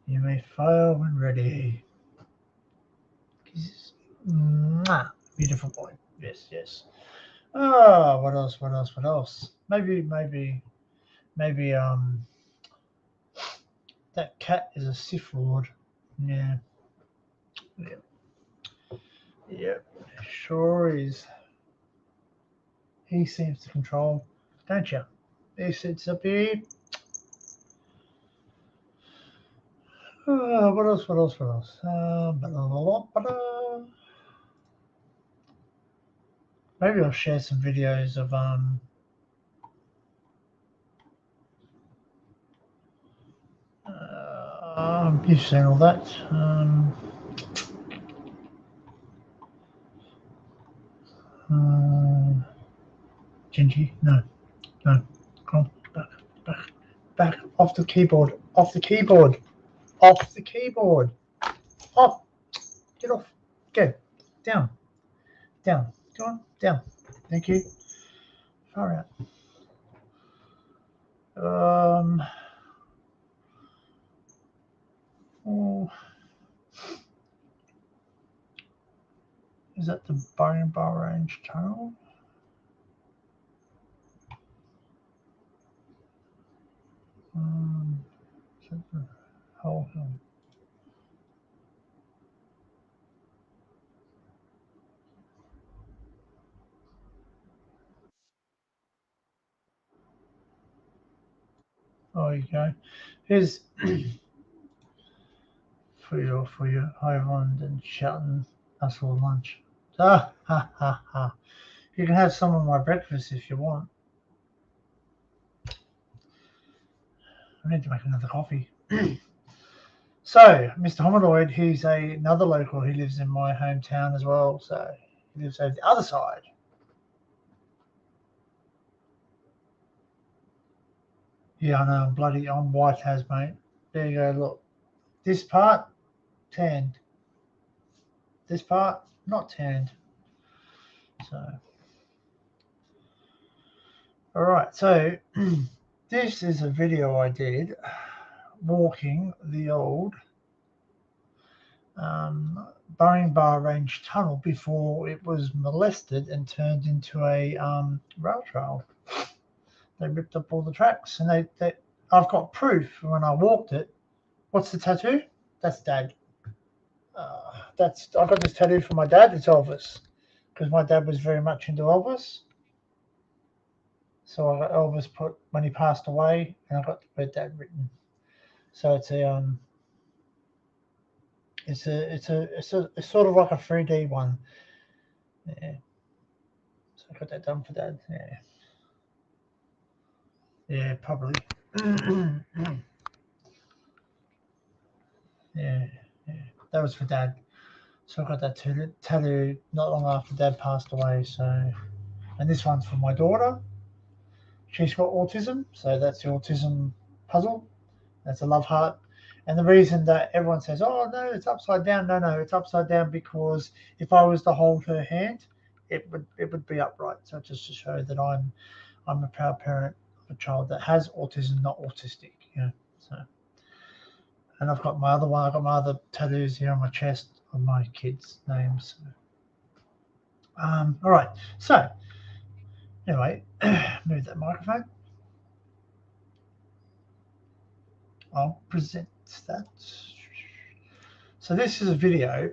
You may fire when ready. Beautiful boy. Yes. Oh, what else? Maybe that cat is a Sith Lord. Yeah. Sure is. He seems to control, don't you? He sits up here. What else? Maybe I'll share some videos of you've seen all that. Gingy, no. Come on, back, off the keyboard, off. Get off, go, down, go on, down. Thank you. Far out. Oh, is that the Bone Bar Range tunnel? Whole hill. Oh, you go. Here's for your Highland and Shelton. That's all lunch. Ha. You can have some of my breakfast if you want. I need to make another coffee. So, Mr. Hominoid, he's another local. He lives in my hometown as well. So, he lives over the other side. Yeah, I know. I'm white as, mate. There you go. Look, this part tanned. This part not tanned. So, all right. So, this is a video I did walking the old Burring Bar Range tunnel before it was molested and turned into a rail trail. They ripped up all the tracks, and I've got proof when I walked it. What's the tattoo? That's Dad. I got this tattoo from my dad. It's Elvis, because my dad was very much into Elvis. So I got Elvis put when he passed away, and I got the word Dad written. So it's sort of like a 3D one. Yeah. So I got that done for Dad. Yeah. Yeah, probably. yeah, that was for Dad. So I got that tattoo not long after Dad passed away. So, and this one's for my daughter. She's got autism, so that's the autism puzzle. That's a love heart. And the reason that everyone says, "Oh no, it's upside down," no, it's upside down because if I was to hold her hand, it would be upright. So just to show that I'm a proud parent of a child that has autism, not autistic. So, and I've got my other one. I've got my other tattoos here on my chest of my kids' names. All right. So anyway, move that microphone. I'll present that. So this is a video.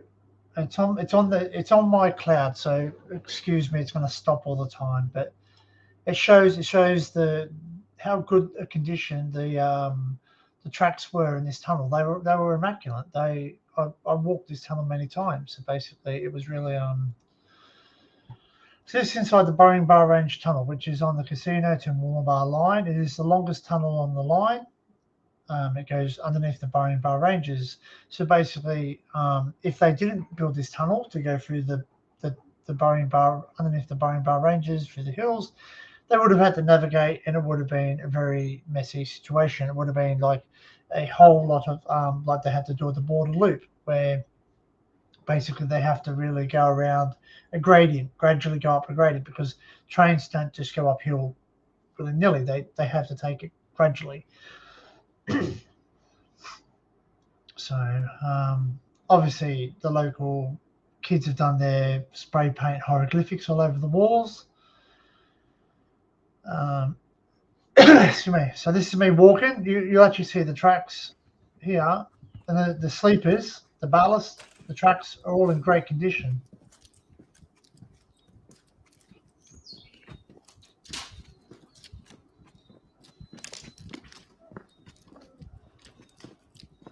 It's on my cloud. So excuse me, it's going to stop all the time, but it shows the how good a condition the tracks were in this tunnel. They were immaculate. I walked this tunnel many times. So basically, it was really So this is inside the Burring Bar Range tunnel, which is on the Casino to Mooloolaba line. It is the longest tunnel on the line. It goes underneath the Burring Bar Ranges. So basically, if they didn't build this tunnel to go through the Burring Bar, underneath the Burring Bar Ranges through the hills, they would have had to navigate, and it would have been a very messy situation. It would have been like a whole lot of like they had to do at the Border Loop, where basically they have to really go around a gradient, gradually go up a gradient, because trains don't just go uphill willy-nilly. They have to take it gradually. So obviously the local kids have done their spray paint hieroglyphics all over the walls. Excuse me. So this is me walking. You actually see the tracks here, and the sleepers, the ballast, the tracks are all in great condition.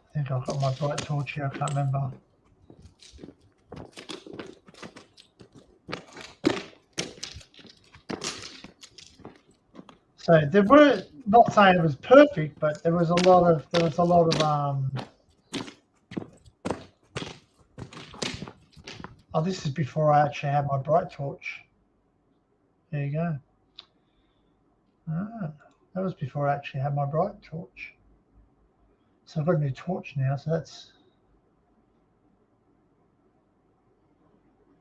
I think I've got my bright torch here. I can't remember. So there were, not saying it was perfect, but there was a lot of oh, this is before I actually had my bright torch. There you go. That was before I actually had my bright torch. So I've got a new torch now, so that's...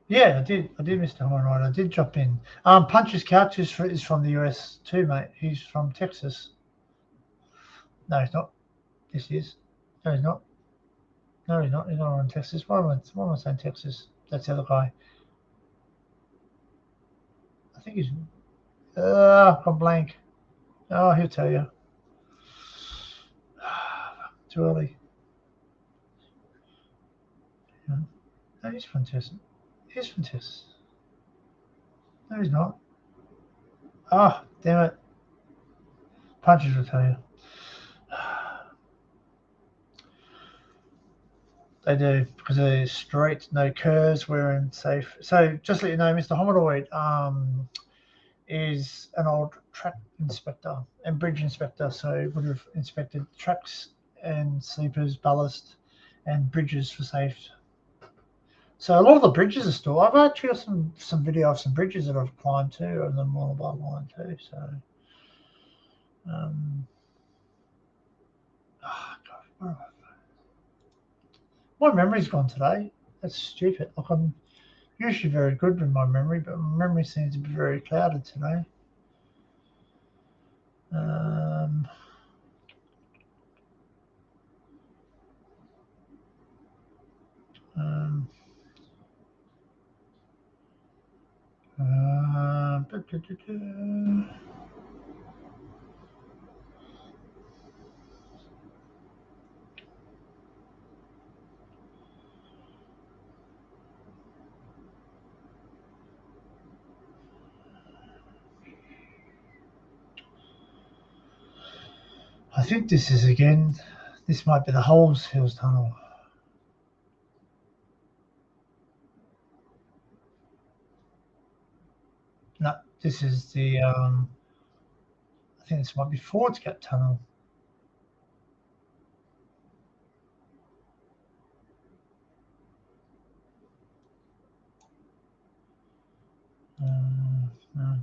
Yeah, I did, Mr. Hornwright. I did drop in. Punch's Couch is from the US too, mate. He's from Texas. No, he's not. Yes, he is. No, he's not. No, he's not. He's not from Texas. Why am I saying Texas? That's the other guy. I think he's... I'm blank. Oh, he'll tell you. Too early. No, he's from Texas. He's from Texas. No, he's not. Oh, damn it. Punches will tell you. They do, because they're straight, no curves, we're in safe. So just to let you know, Mr. Hominoid is an old track inspector and bridge inspector, so would have inspected tracks and sleepers, ballast, and bridges for safe. So a lot of the bridges are still. I've actually got some video of some bridges that I've climbed too on the Mooloolaba line too. So, God, where am I? My memory's gone today. That's stupid. Like I'm usually very good with my memory, but my memory seems to be very clouded today. I think this is again. This might be the Halls Hills Tunnel. No, this is the. I think this might be Ford's Gap Tunnel. No.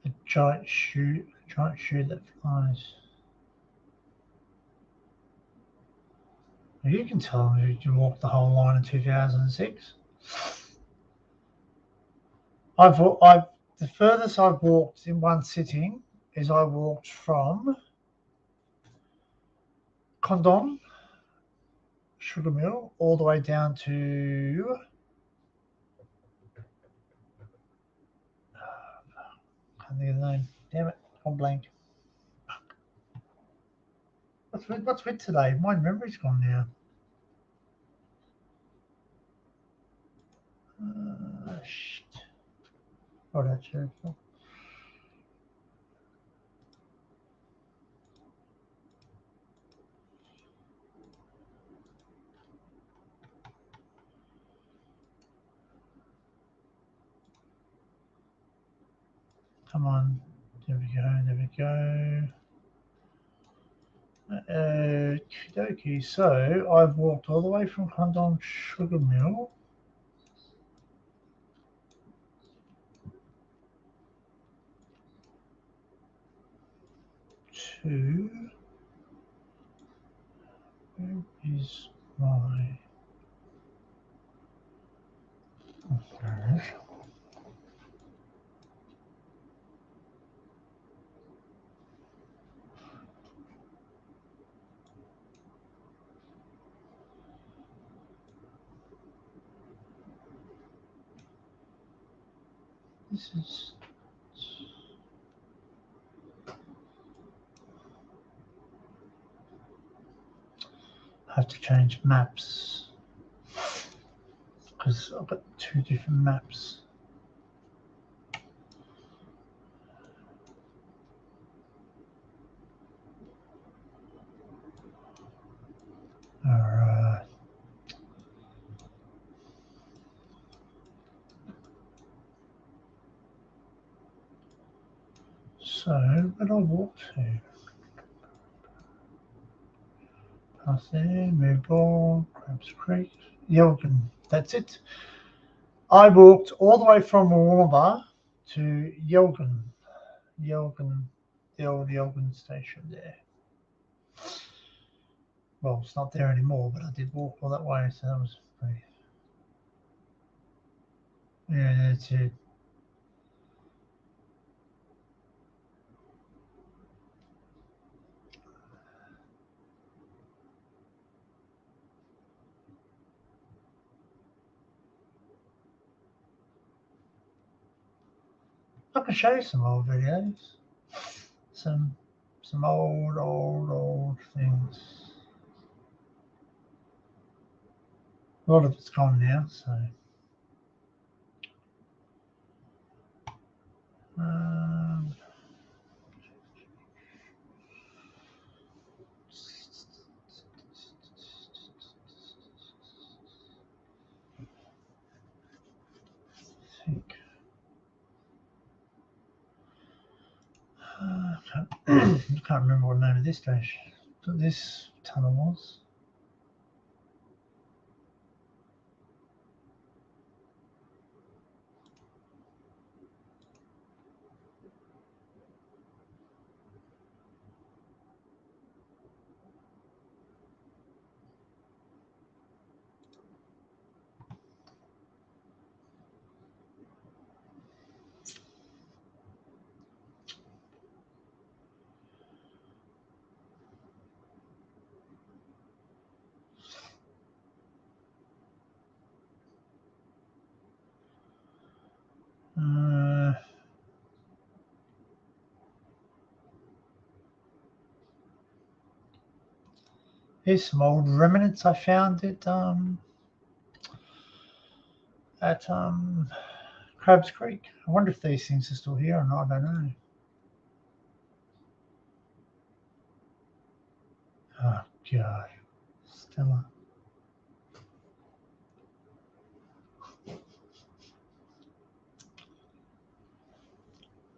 A giant shoe that flies. You can tell me you walked the whole line in 2006. The furthest I've walked in one sitting is I walked from Condom Sugar Mill all the way down to can't think of the name. Damn it, I'm blank. What's with today? My memory's gone now. Shit. Oh, that's it. Come on. There we go. Okey-dokey. So I've walked all the way from Condom Sugar Mill to where is my this is I have to change maps because I've got two different maps. Alright. So where do I walk to? Past there, Moorball, Crabs Creek, Yelgan. That's it. I walked all the way from Mooloolaba to Yelgan. Yelgan, the old Yelgan station there. Well, it's not there anymore, but I did walk all that way, so that was pretty. Yeah, that's it. I can show you some old videos. Some old things. A lot of it's gone now, so. can't remember what the name of this station, this tunnel was. Here's some old remnants I found at Crabs Creek. I wonder if these things are still here or not. I don't know. Oh God, Stella.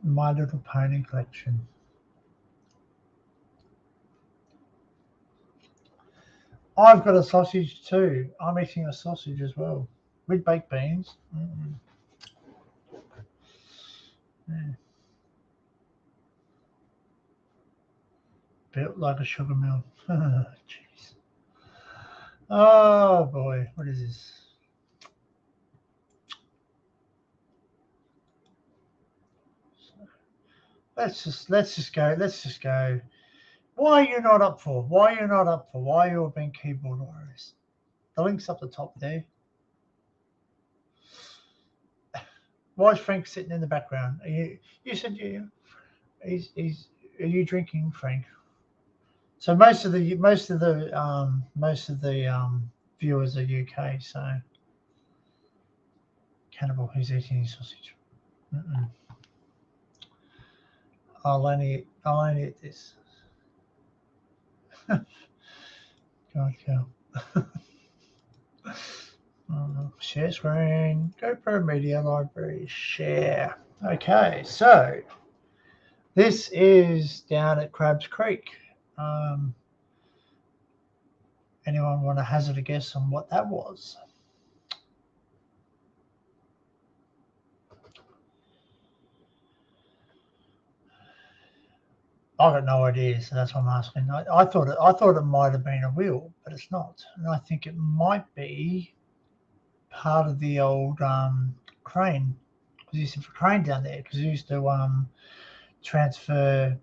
My Little Pony collection. I've got a sausage too. I'm eating a sausage as well with baked beans. Yeah. Built like a sugar mill. Jeez. Oh boy, what is this? Let's just go. Why are you not up for? Why are you not up for? Why are you being keyboard warriors? The link's up the top there. Why is Frank sitting in the background? You said are you drinking, Frank? So most of the viewers are UK. So cannibal, who's eating his sausage? I'll only eat this. God, cow. Share screen, GoPro Media Library, share. Okay, so this is down at Crabs Creek. Anyone want to hazard a guess on what that was? I've got no idea, so that's what I'm asking. I thought it might have been a wheel, but it's not, and I think it might be part of the old crane. Because you used to have a crane down there. Because you used to transfer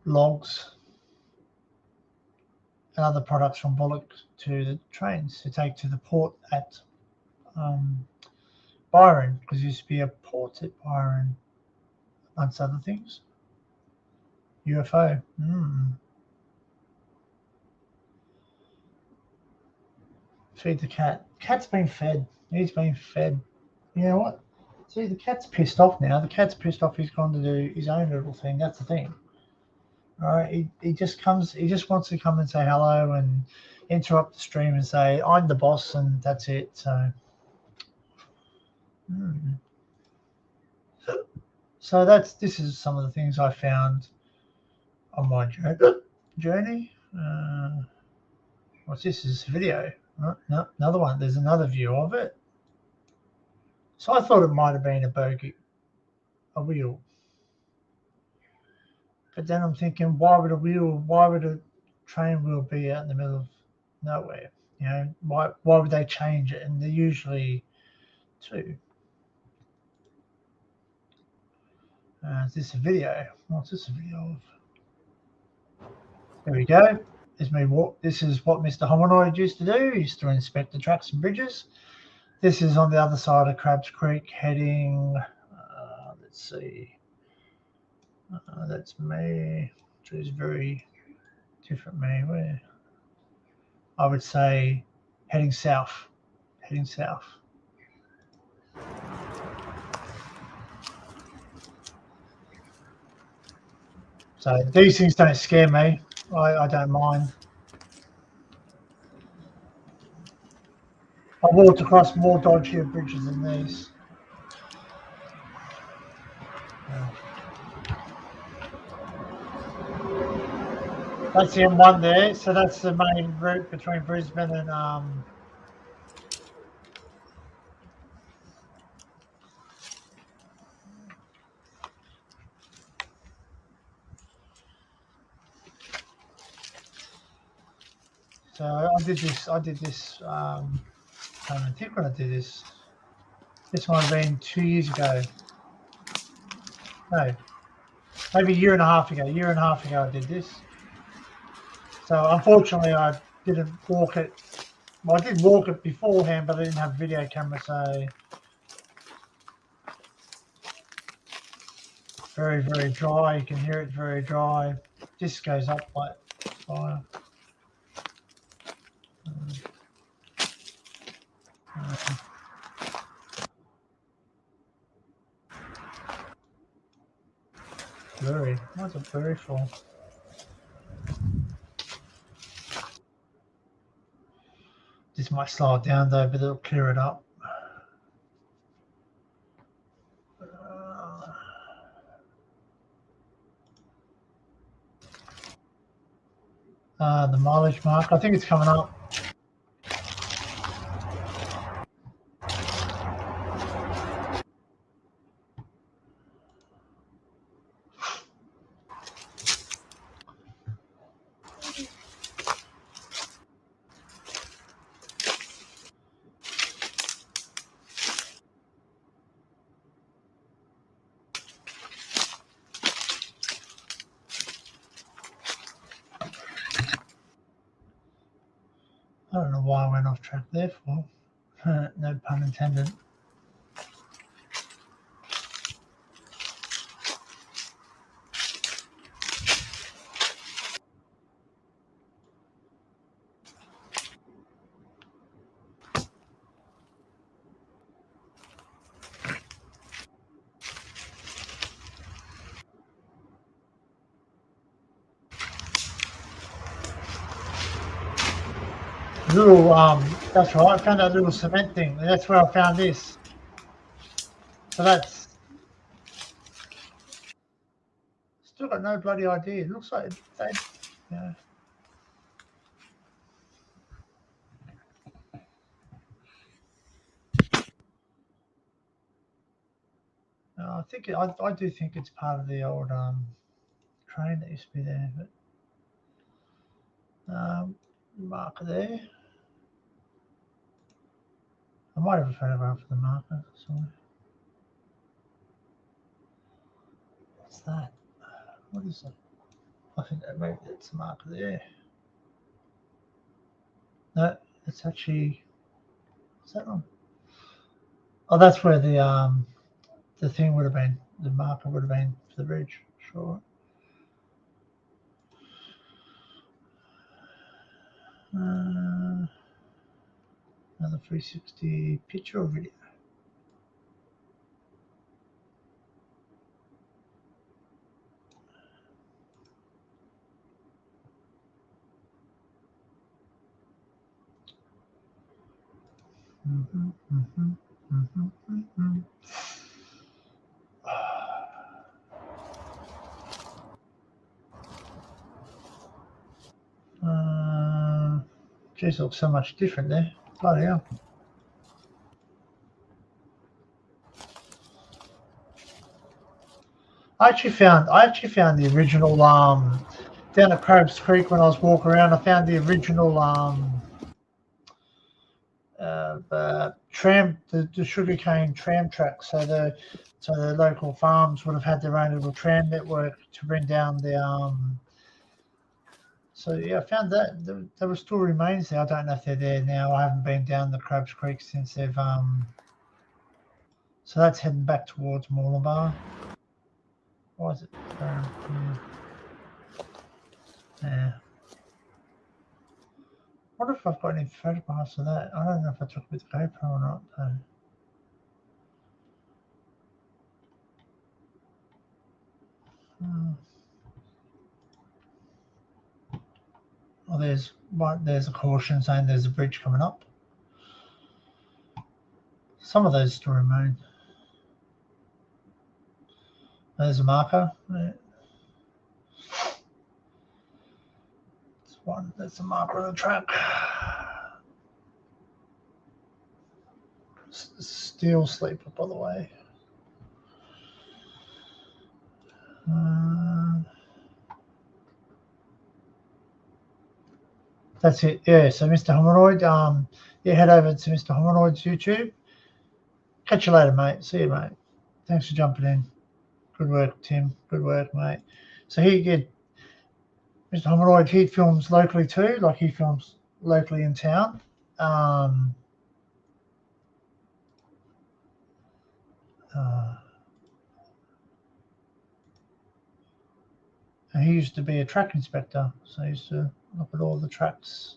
logs and other products from Bullock to the trains to take to the port at Byron, because there used to be a port at Byron, amongst other things. UFO. Feed the cat. Cat's been fed. He's been fed. You know what? See, the cat's pissed off now. The cat's pissed off. He's gone to do his own little thing. That's the thing. All right. He just comes. He just wants to come and say hello and interrupt the stream and say, "I'm the boss," and that's it. So. So this is some of the things I found on my journey. What's this? Is video? No, another one. There's another view of it. So I thought it might have been a wheel. But then I'm thinking, why would a train wheel be out in the middle of nowhere? You know, why would they change it? And they're usually two. Is this a video? What's this a video of? There we go. This is what Mr. Hominoid used to do. He used to inspect the tracks and bridges. This is on the other side of Crabs Creek, heading. Let's see. That's me. Which is very different me. Where? I would say heading south. Heading south. So these things don't scare me. I don't mind. I walked across more dodgier bridges than these. That's the M1 there. So that's the main route between Brisbane and so I did this I don't think when I did this might have been 2 years ago. No, maybe a year and a half ago. I did this. So unfortunately I didn't walk it. Well, I did walk it beforehand, but I didn't have a video camera, so very, very dry. You can hear it very dry. Just goes up like fire. Blurry. What's it blurry for? This might slow it down though, but it'll clear it up. The mileage mark. I think it's coming up. I don't know why I went off track there for. No pun intended. Little that's right, I found that little cement thing, and that's where I found this. So that's still got no bloody idea. It looks like they, you know. I think I do think it's part of the old train that used to be there, but marker there. I might have a photograph of the marker. Sorry. What's that? What is it? I think that maybe it's a marker there. No, it's actually. Is that one? Oh, that's where the thing would have been. The marker would have been for the bridge. Sure. Another 360 picture or video. Geez, it looks so much different there. Bloody hell. I actually found the original down at Crabs Creek when I was walking around. I found the original tram, the sugarcane tram track. So the local farms would have had their own little tram network to bring down the So yeah, I found that there were still remains there. I don't know if they're there now. I haven't been down the Crabs Creek since they've So that's heading back towards Mooloolaba. Why is it? Yeah. I wonder if I've got any photographs of that. I don't know if I took it with the GoPro or not. Oh, there's a caution saying there's a bridge coming up. Some of those still remain. There's a marker. one. That's the marker of the track. Steel sleeper, by the way. That's it. Yeah. So Mr. Hominoid, you head over to Mr. Hominoid's YouTube. Catch you later, mate. See you, mate. Thanks for jumping in. Good work, Tim. Good work, mate. So he did. Mr. Hominoid, he films locally too. Like he films locally in town. And he used to be a track inspector, so he used to look at all the tracks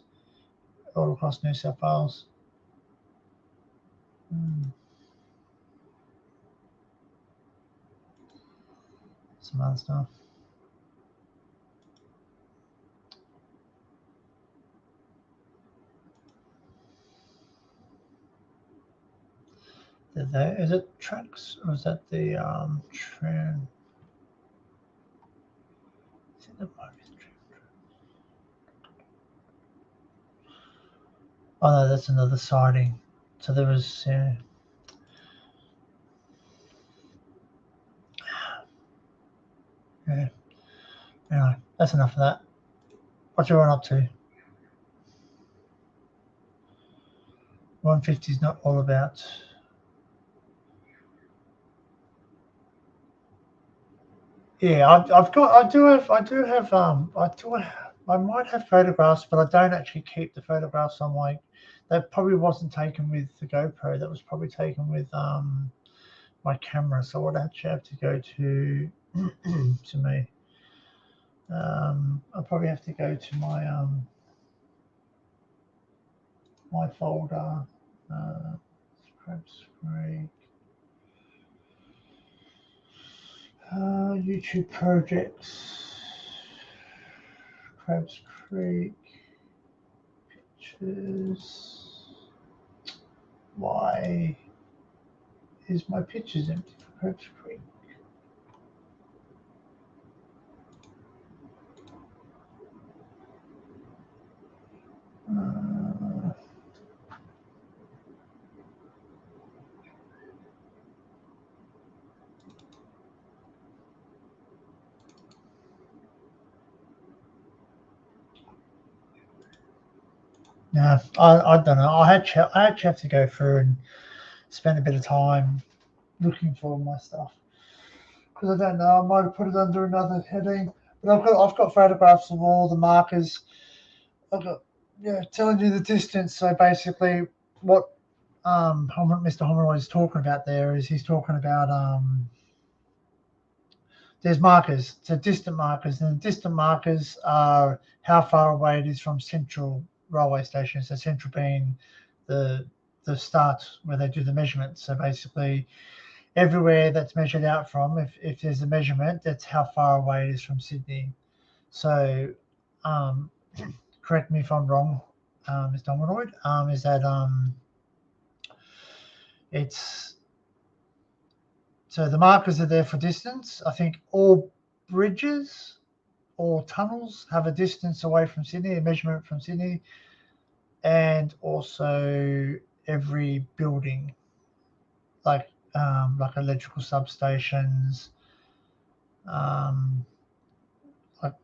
all across New South Wales. Some other stuff. Is it tracks or is that the trend? Oh no, that's another siding. So there was yeah. Anyway, that's enough of that. What you run up to? 150 is not all about. Yeah, I might have photographs, but I don't actually keep the photographs on my. That probably wasn't taken with the GoPro. That was probably taken with my camera. So I would actually have to go to to me. I'll probably have to go to my my folder. Crabs Creek. YouTube projects. Crabs Creek. Pictures. Why is my pictures empty for Crabs Creek? No, I don't know. I actually have to go through and spend a bit of time looking for my stuff because I don't know. I might have put it under another heading, but I've got photographs of all the markers. I've got telling you the distance. So basically, what Mr. Hominoid is talking about there is he's talking about there's markers, so distant markers, and distant markers are how far away it is from central railway station. So central being the start where they do the measurements. So basically, everywhere that's measured out from, if there's a measurement, that's how far away it is from Sydney. So, correct me if I'm wrong, Mr. Hominoid, is that it's so the markers are there for distance. I think all bridges or tunnels have a distance away from Sydney, a measurement from Sydney, and also every building, like electrical substations, like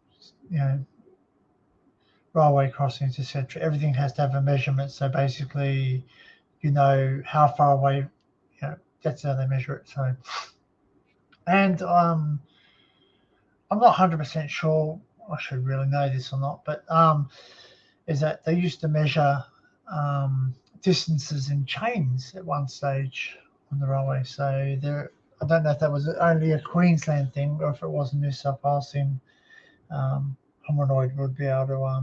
railway crossings, etc. Everything has to have a measurement. So basically, how far away. That's how they measure it. So, and I'm not 100% sure. I should really know this or not, but is that they used to measure distances in chains at one stage on the railway. So I don't know if that was only a Queensland thing or if it was a New South Wales thing. Hominoid would be able to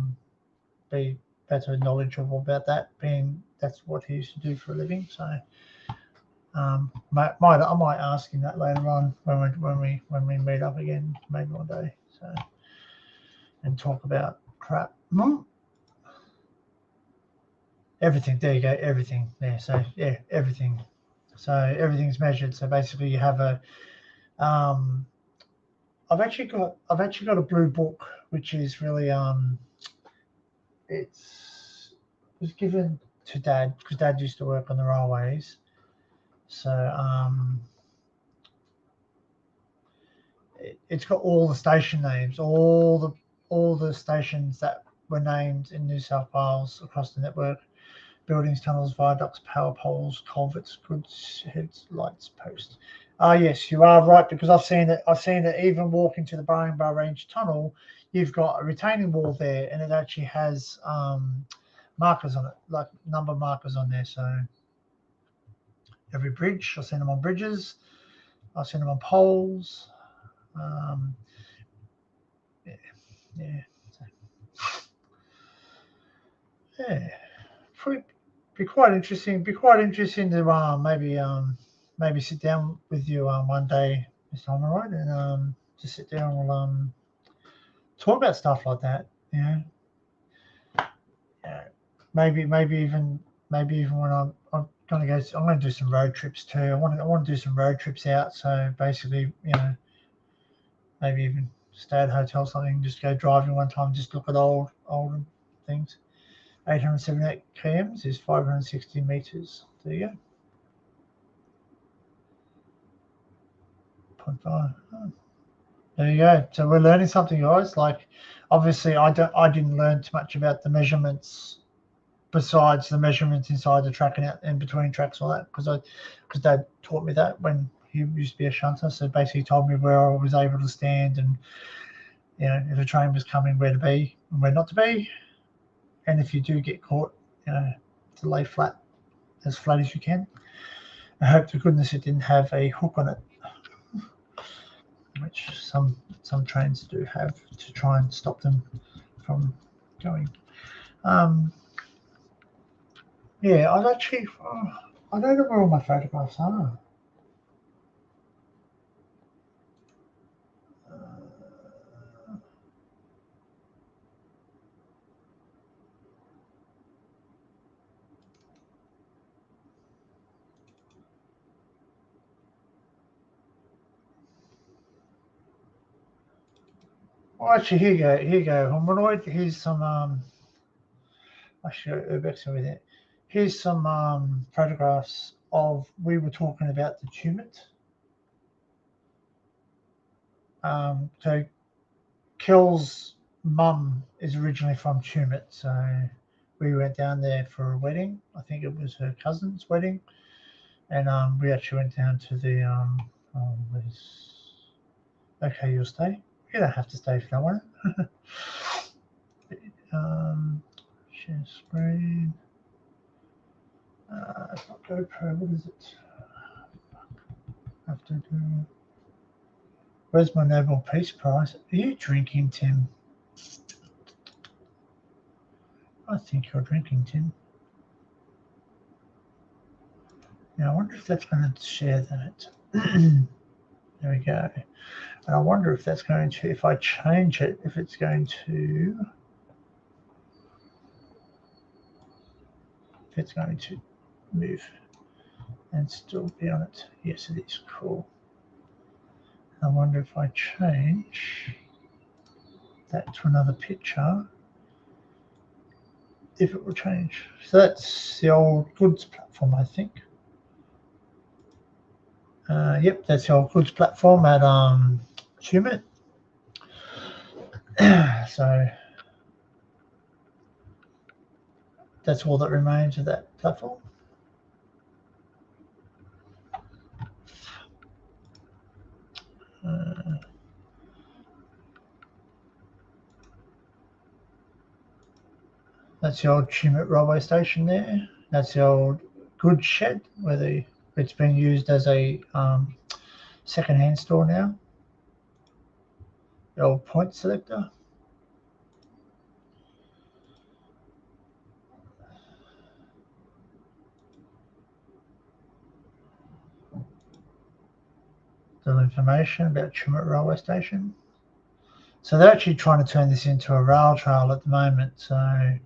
be better knowledgeable about that, being that's what he used to do for a living. So I might ask him that later on when we meet up again, maybe one day. So and talk about crap. Everything. There you go. Everything there. So yeah, everything. So everything's measured. So basically, you have a. I've actually got a blue book, which is really it was given to Dad because Dad used to work on the railways. So it's got all the station names, all the stations that were named in New South Wales across the network: buildings, tunnels, viaducts, power poles, culverts, goods heads, lights, posts. Yes, you are right, because I've seen it. Even walking to the Barringbar Range Tunnel, you've got a retaining wall there, and it actually has markers on it, like number markers on there. So every bridge, I've seen them on bridges. I've seen them on poles. Yeah. Yeah, be quite interesting. Be quite interesting to maybe sit down with you one day, Mr. Homeride, and just sit down and talk about stuff like that. You know, maybe even when I'm going to go, I'm going to do some road trips too. I want to do some road trips out. So basically, maybe even stay at a hotel, something, just go driving one time, just look at old things. 878 kms is 560 meters. There you go. 0.5. Oh. There you go. So we're learning something, guys. Like, obviously, I didn't learn too much about the measurements, besides the measurements inside the track and out in between tracks, all that, because Dad taught me that when he used to be a shunter. So basically, he told me where I was able to stand, and if a train was coming, where to be and where not to be, and if you do get caught, to lay flat as you can. I hope to goodness it didn't have a hook on it, which some trains do have, to try and stop them from going. Yeah, I don't know where all my photographs are. Oh, actually, here you go. Humanoid. Here's some actually urbex with it. Here's some photographs of, we were talking about the Tumut. So Kel's mum is originally from Tumut, so we went down there for a wedding. I think it was her cousin's wedding, and we actually went down to the okay, you'll stay. You don't have to stay if you don't want it. Share screen. It's not GoPro. What is it? Have to do. Where's my Nobel Peace Prize? Are you drinking, Tim? I think you're drinking, Tim. Now I wonder if that's going to share that. There we go. And I wonder if that's going to, if I change it, if it's going to move and still be on it. Yes, it is. Cool. I wonder if I change that to another picture, if it will change. So that's the old goods platform, I think. Yep, that's the old goods platform at Tumut. So that's all that remains of that platform. That's the old Tumut railway station there. That's the old goods shed where it's been used as a second-hand store now. The old point selector. Little information about Tumut railway station. So they're actually trying to turn this into a rail trail at the moment. So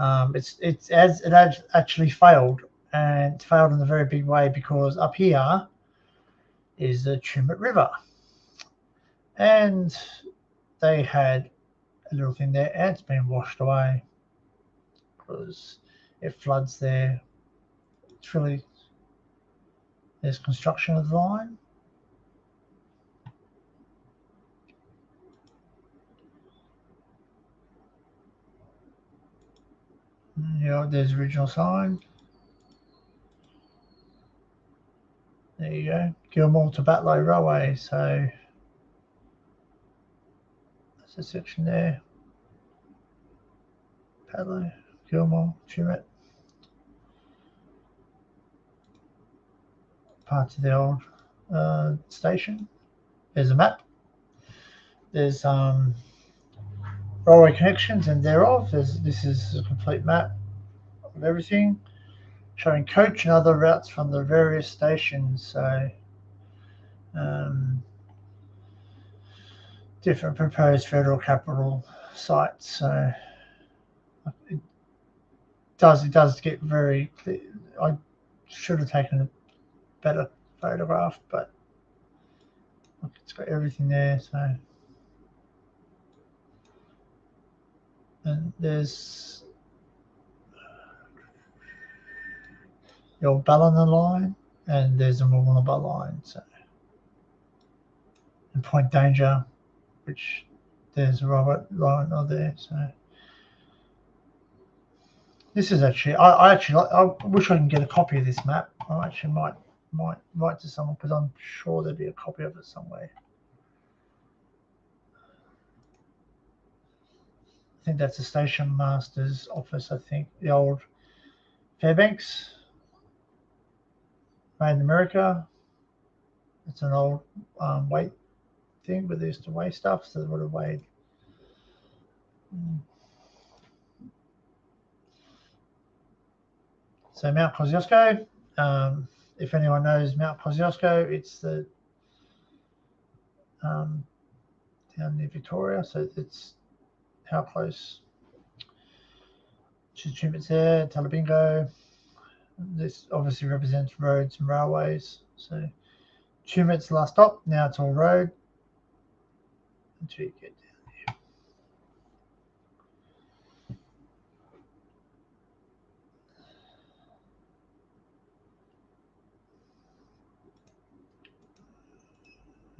it actually failed, and it failed in a very big way, because up here is the Tumut River, and they had a little thing there, and it's been washed away because it floods there. It's really, there's construction of the line. Yeah, there's original sign. There you go, Gilmore to Batlow Railway. So that's a section there. Batlow, Gilmore, Tumut. Parts of the old station. There's a map. There's railway connections and thereof. This is a complete map of everything, showing coach and other routes from the various stations. So different proposed federal capital sites. So it does get very clear. I should have taken a better photograph, but look, it's got everything there. So, and there's the old Ballina line, and there's the Mooloolaba line. So, and Point Danger, which there's a Robert line on there. So, this is actually, I wish I can get a copy of this map. I actually might write to someone because I'm sure there'd be a copy of it somewhere. I think that's the station master's office. I think the old Fairbanks, made in America. It's an old weight thing, but they used to weigh stuff, so they would have weighed. So Mount Kosciuszko, if anyone knows Mount Kosciuszko, it's the down near Victoria. So it's how close to Tumut's there, Talabingo. This obviously represents roads and railways. So Tumut's last stop. Now it's all road until you get down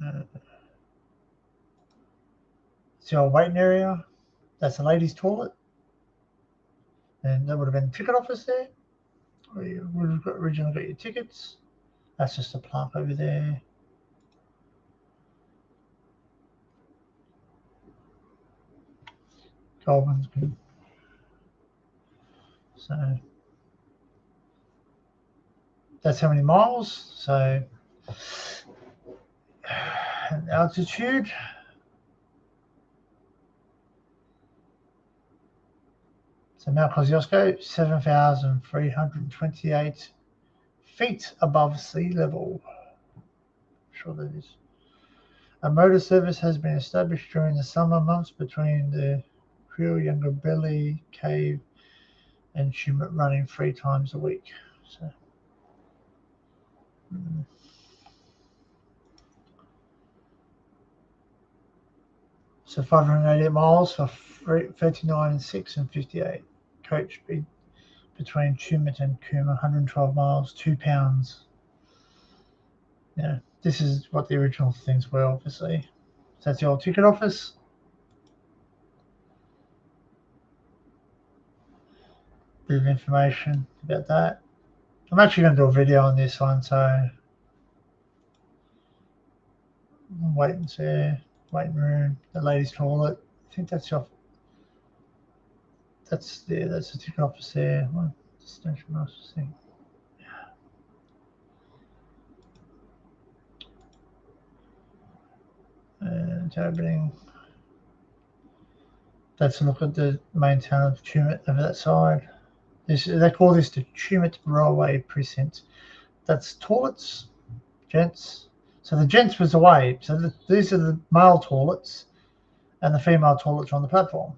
there. It's the old waiting area. That's the ladies' toilet. And that would have been the ticket office there, where you would have originally got your tickets. That's just a plaque over there. Goldman's good. So that's how many miles. So altitude. So Mount Kosciuszko, 7,328 feet above sea level. I'm sure that is. A motor service has been established during the summer months between the Kuyungabilly Cave and Tumut, running 3 times a week. So 588 miles for 39, 6 and 58. Coach speed between Tumut and Cooma, 112 miles, 2 pounds. Yeah, this is what the original things were, obviously. So that's the old ticket office. Bit of information about that. I'm actually going to do a video on this one, so wait and see. Waiting room, the ladies' toilet. I think that's off. That's there. That's the ticket office there. Station master's thing. And opening. Let's look at the main town of Tumut over that side. They call this the Tumut Railway Precinct. That's toilets, gents. So the gents was away. So these are the male toilets, and the female toilets are on the platform.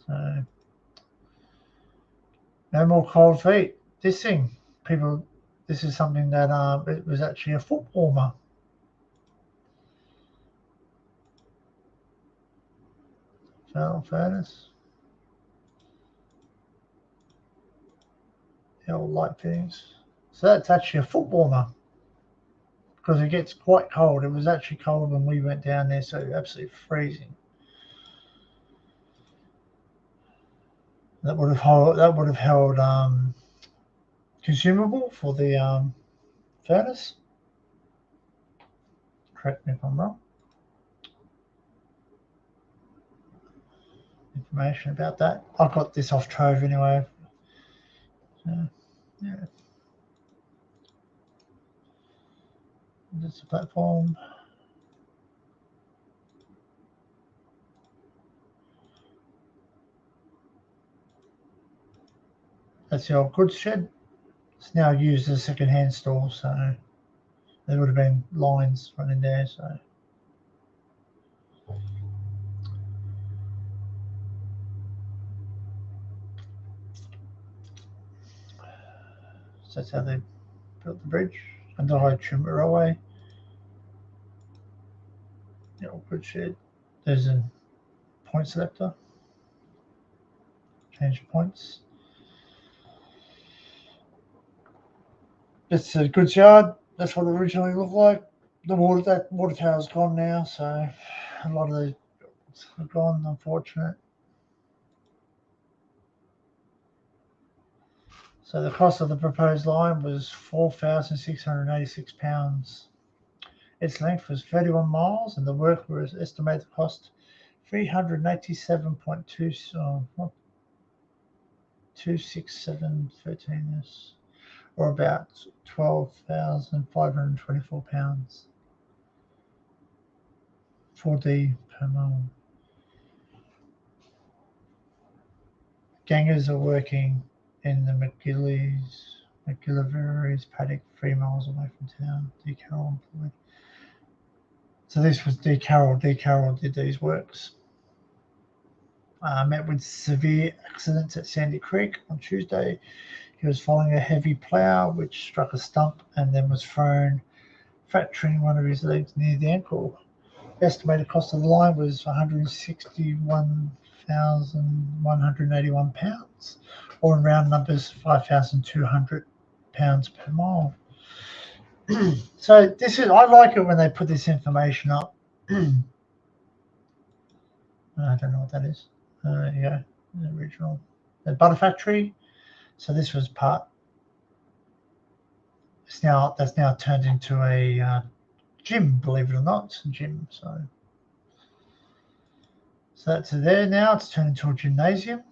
So no more cold feet. This thing, people. This is something that it was actually a foot warmer. furnace. The old light fittings. So that's actually a foot warmer because it gets quite cold. It was actually cold when we went down there, so absolutely freezing. That would have held consumable for the furnace. Correct me if I'm wrong. Information about that. I got this off Trove anyway. Yeah. This is the platform. That's the old goods shed. It's now used as a second-hand store, so there would have been lines running there. So that's how they built the bridge. And the High Trimmer Railway. The old goods shed. There's a point selector. Change points. It's a goods yard. That's what it originally looked like. That water tower's gone now, so a lot of those are gone, unfortunate. So the cost of the proposed line was £4,686. Its length was 31 miles, and the work was estimated to cost £387.26713, or about £12,524. 4D per mile. Gangers are working in the McGillivrays paddock 3 miles away from town. D. Carroll employed. So this was D. Carroll. D. Carroll did these works. Met with severe accidents at Sandy Creek on Tuesday. He was following a heavy plough which struck a stump and then was thrown, fracturing one of his legs near the ankle. Estimated cost of the line was £161,181, or in round numbers, £5,200 per mile. So this is, I like it when they put this information up. I don't know what that is. Yeah, the original. The butter factory. So this was part. That's now turned into a gym, believe it or not. It's a gym. So that's there now. It's turned into a gymnasium.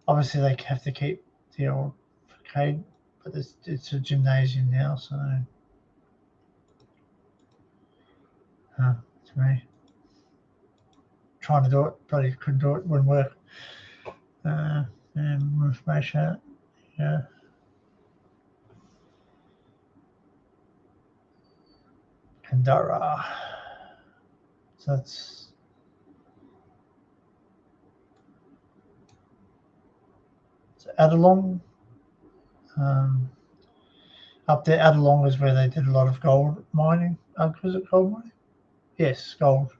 Obviously, they have to keep the old arcade, but it's a gymnasium now. So it's me trying to do it, probably couldn't do it, wouldn't work. And more information. Yeah. Kandara. So it's Adelong. Up there, Adelong is where they did a lot of gold mining. Was it gold mining? Yes, gold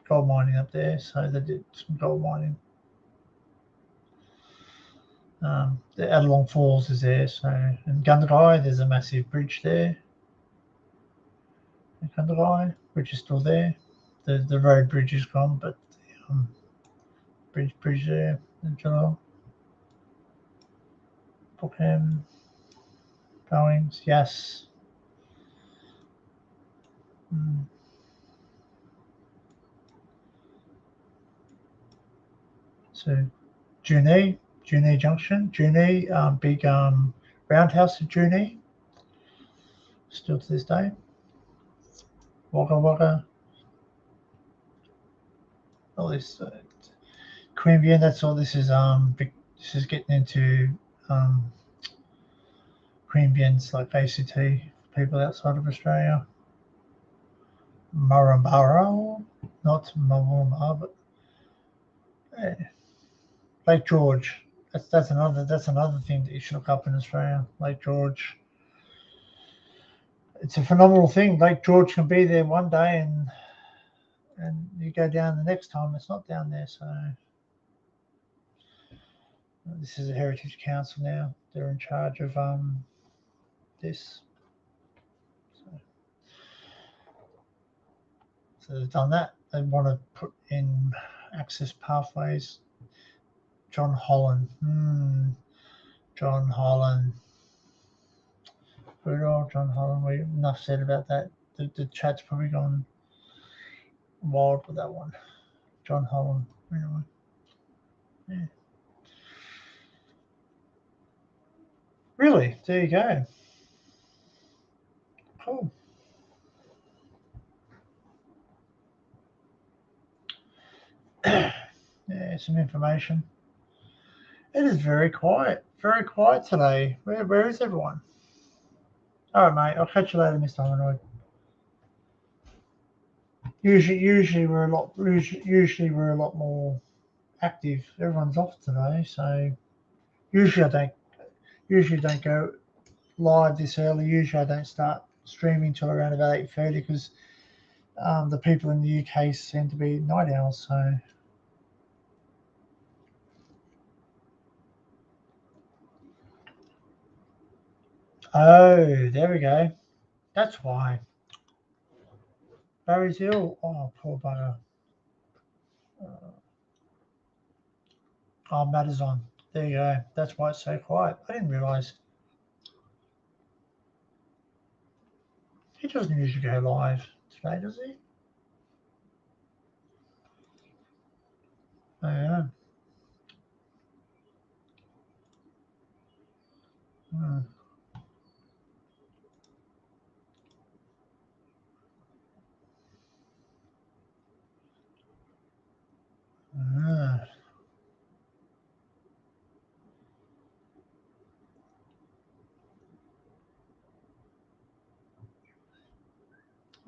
mining up there. So they did some gold mining. The Adelong Falls is there. So in Gundagai, there's a massive bridge there. In Gundagai, bridge is still there. The road bridge is gone, but the bridge there in Geelong. Bookham, Bowings, yes. So Junee Junction, Junee, big roundhouse at Junee, still to this day. Wagga Wagga, all this Queanbeyan. That's all. This is big. This is getting into Queanbeyans like ACT people outside of Australia. Murrumburra, not Murrumburra, but yeah. Lake George. That's another thing that you should look up in Australia. Lake George. It's a phenomenal thing. Lake George can be there one day and and you go down the next time, it's not down there. So this is a Heritage Council now. They're in charge of this. So they've done that. They want to put in access pathways. John Holland. John Holland. John Holland. Enough said about that. The chat's probably gone wild with that one. John Holland. Anyway. Yeah. Really? There you go. Cool. Yeah, some information. It is very quiet today. Where is everyone? All right, mate. I'll catch you later, Mr. Hominoid. Usually we're a lot more active. Everyone's off today, so usually I don't go live this early. Usually I don't start streaming till around about 8:30 because the people in the UK seem to be night owls. So. Oh, there we go. That's why. Barry's ill. Oh, poor bugger. Oh, Matt is on. There you go. That's why it's so quiet. I didn't realise. He doesn't usually go live today, does he? Oh, yeah. Hmm. Ah.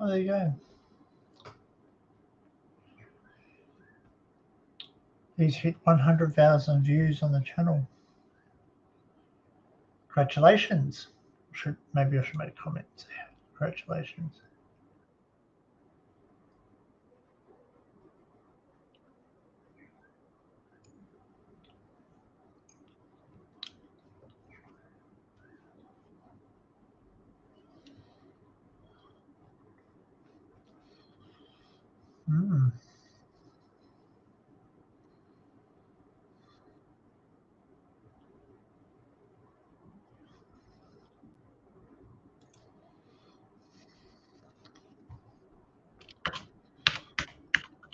Oh, there you go. He's hit 100,000 views on the channel. Congratulations. Maybe I should make a comment there. Congratulations. Mm.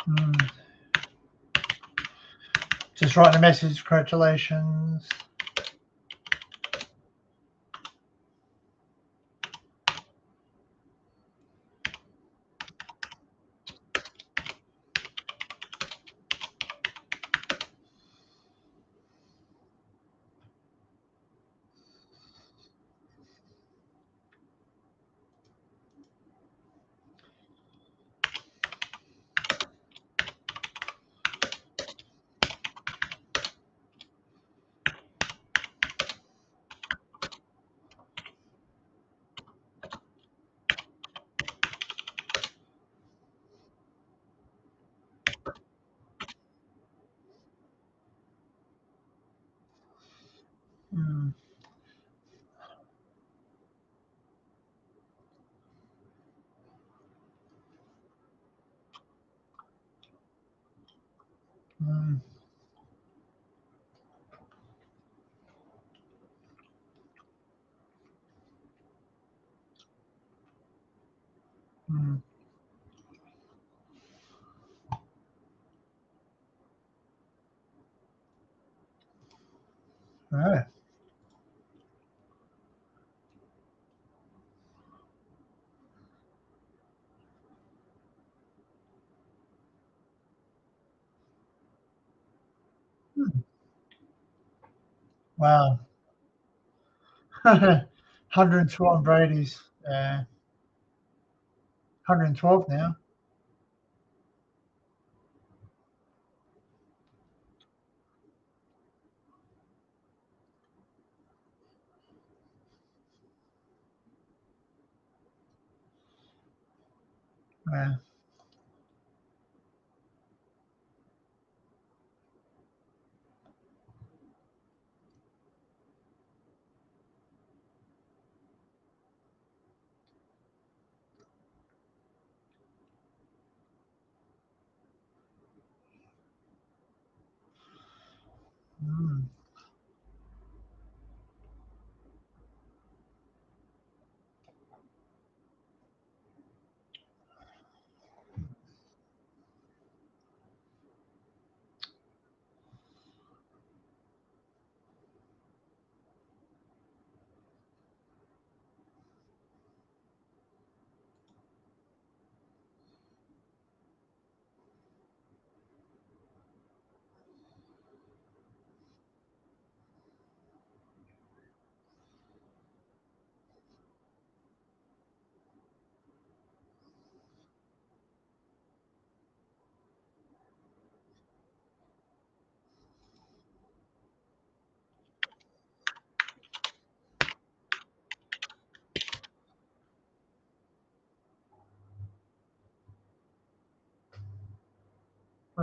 Mm. Just writing a message. Congratulations. Mm. Mm. Mm. Oh. Mm. Wow. 102 on Brady's. 112 now. Yeah.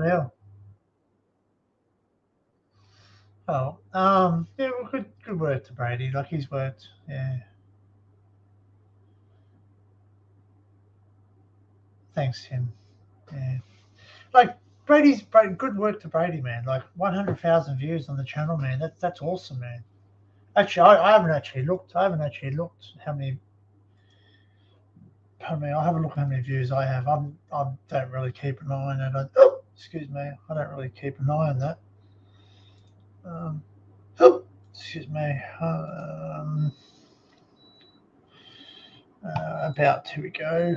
Yeah. Oh, yeah, well, good work to Brady. Like he's worked, yeah. Thanks, Tim. Yeah, like good work to Brady, man. Like 100,000 views on the channel, man. That's awesome, man. Actually, I haven't actually looked. I haven't actually looked how many. Pardon me. I haven't looked how many views I have. I don't really keep an eye on it. Excuse me. I don't really keep an eye on that. Um, excuse me. About here we go.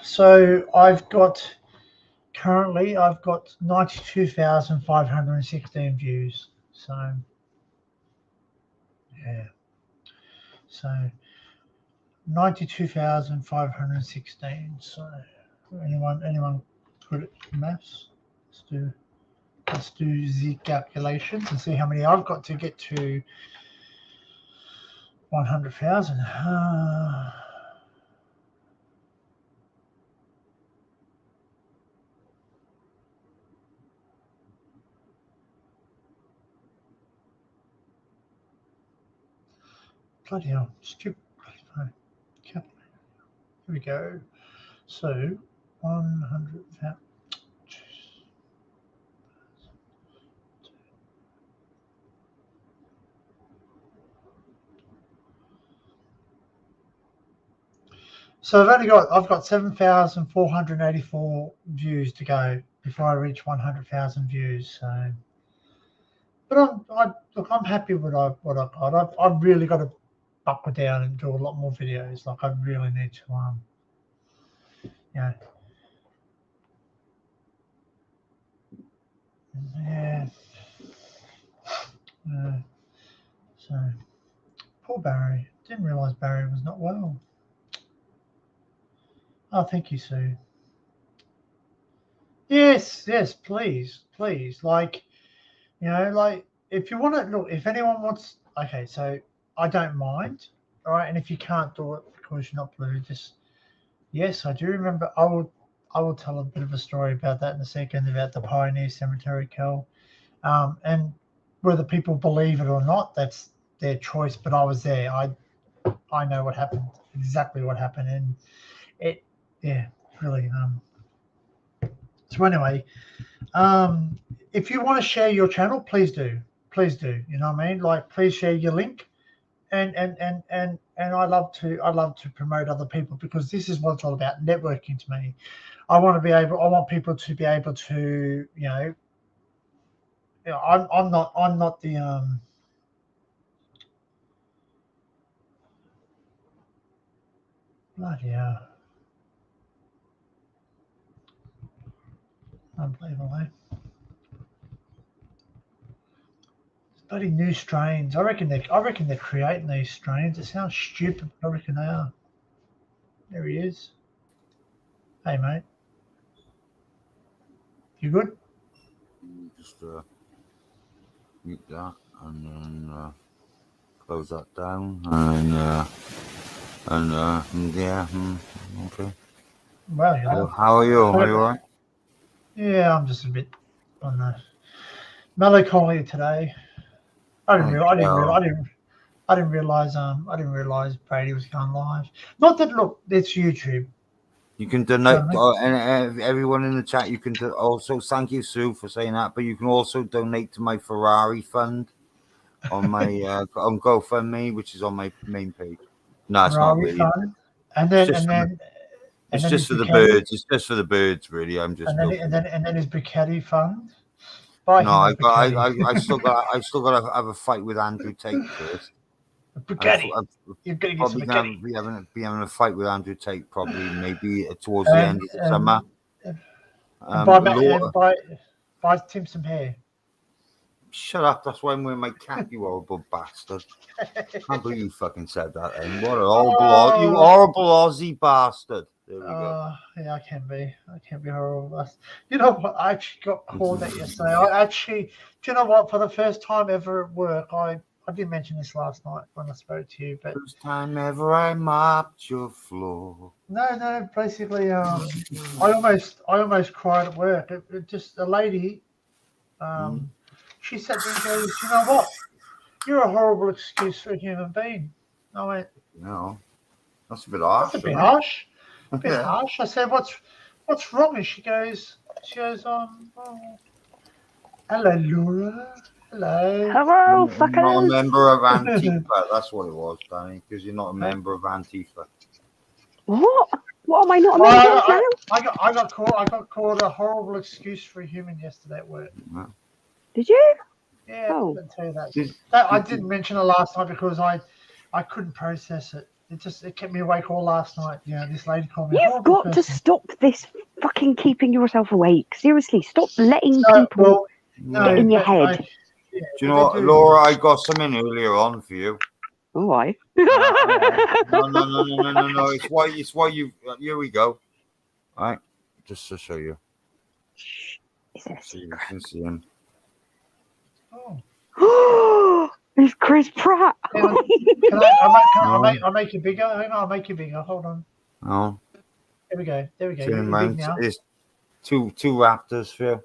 So I've got 92,516 views. So yeah. So 92,516. So anyone good at maths? Let's do the calculations and see how many I've got to get to 100,000. Bloody hell, stupid. Here we go. So 100,000. So I've got 7,484 views to go before I reach 100,000 views. So, but I'm happy with what I got. I've really got to buckle down and do a lot more videos. Like I really need to yeah. Yeah. So poor Barry. Didn't realise Barry was not well. Oh, thank you, Sue. Yes, please. Like, like if you want to look, if anyone wants, okay, so I don't mind, all right. And if you can't do it because you're not blue, just yes, I do remember. I will tell a bit of a story about that in a second about the Pioneer Cemetery, Kel. And whether people believe it or not, that's their choice. But I was there. I know what happened, exactly what happened, and it, yeah, really. So anyway, if you want to share your channel, please do. Please do. You know what I mean? Like, please share your link, and I love to promote other people because this is what it's all about, networking to me. I want people to be able to, I'm not the bloody hell. Unbelievable, eh? Bloody new strains. I reckon they're creating these strains. It sounds stupid, but I reckon they are. There he is. Hey mate. You good? Just mute that and then close that down and yeah. Okay. Well, how are you? Are you alright? Yeah, I'm just a bit on the melancholy today. I didn't realize Brady was going live. Not that look, it's YouTube. You can You know donate, what I mean? and everyone in the chat. You can also thank you, Sue, for saying that. But you can also donate to my Ferrari fund on my on GoFundMe, which is on my main page. No, it's not Ferrari really. fun, and It's then just and for the, then and it's then his just for the Bucati, birds. It's just for the birds, really. I'm just milking. and then his Bucati fund. Buy No, him a Bucati. I still got to have a fight with Andrew Tate first. A Bucati. I'm You're gonna get some probably gonna Bucati. be having a fight with Andrew Tate probably maybe towards the end of the summer. And Law, buy Tim some hair. shut up! That's why I'm wearing my cap, you horrible bastard. Can't believe you fucking said that. And what a horrible, you horrible Aussie bastard. There we go. Yeah, I can be horrible. You know what? I actually got called that yesterday. Do you know what? For the first time ever at work, I I did mention this last night when I spoke to you, but First time ever I mopped your floor. no. Basically, I almost cried at work. It just a lady. She said to me, goes, "You know what? You're a horrible excuse for a human being." I went, No, that's a bit harsh. "That's a bit isn't it? harsh. A bit Yeah. harsh." I said, "What's wrong?" And she goes, "Oh, hello, Laura. Hello." Hello, You're not a fuckers. member of Antifa. That's what it was, Danny, because you're not a member of Antifa. What? What am I not a member of now? I got called a horrible excuse for a human yesterday at work. Did you? Yeah, Oh. I didn't tell you that. I didn't mention it last night because I couldn't process it. It kept me awake all last night. Yeah, this lady called me. a You've horrible got to person. stop this fucking keeping yourself awake. Seriously, stop letting No, people well, no, get in your but head. Do you know what, Laura? I got something earlier on for you. Oh, I. No. It's why you. Here we go. All right, just to show you. Is it a So you secret? can see him. Oh. It's Chris Pratt. Can I make it bigger? Hang on, I'll make it bigger. Hold on. Oh, There we go. see him, You're man. big now. It's two raptors for you.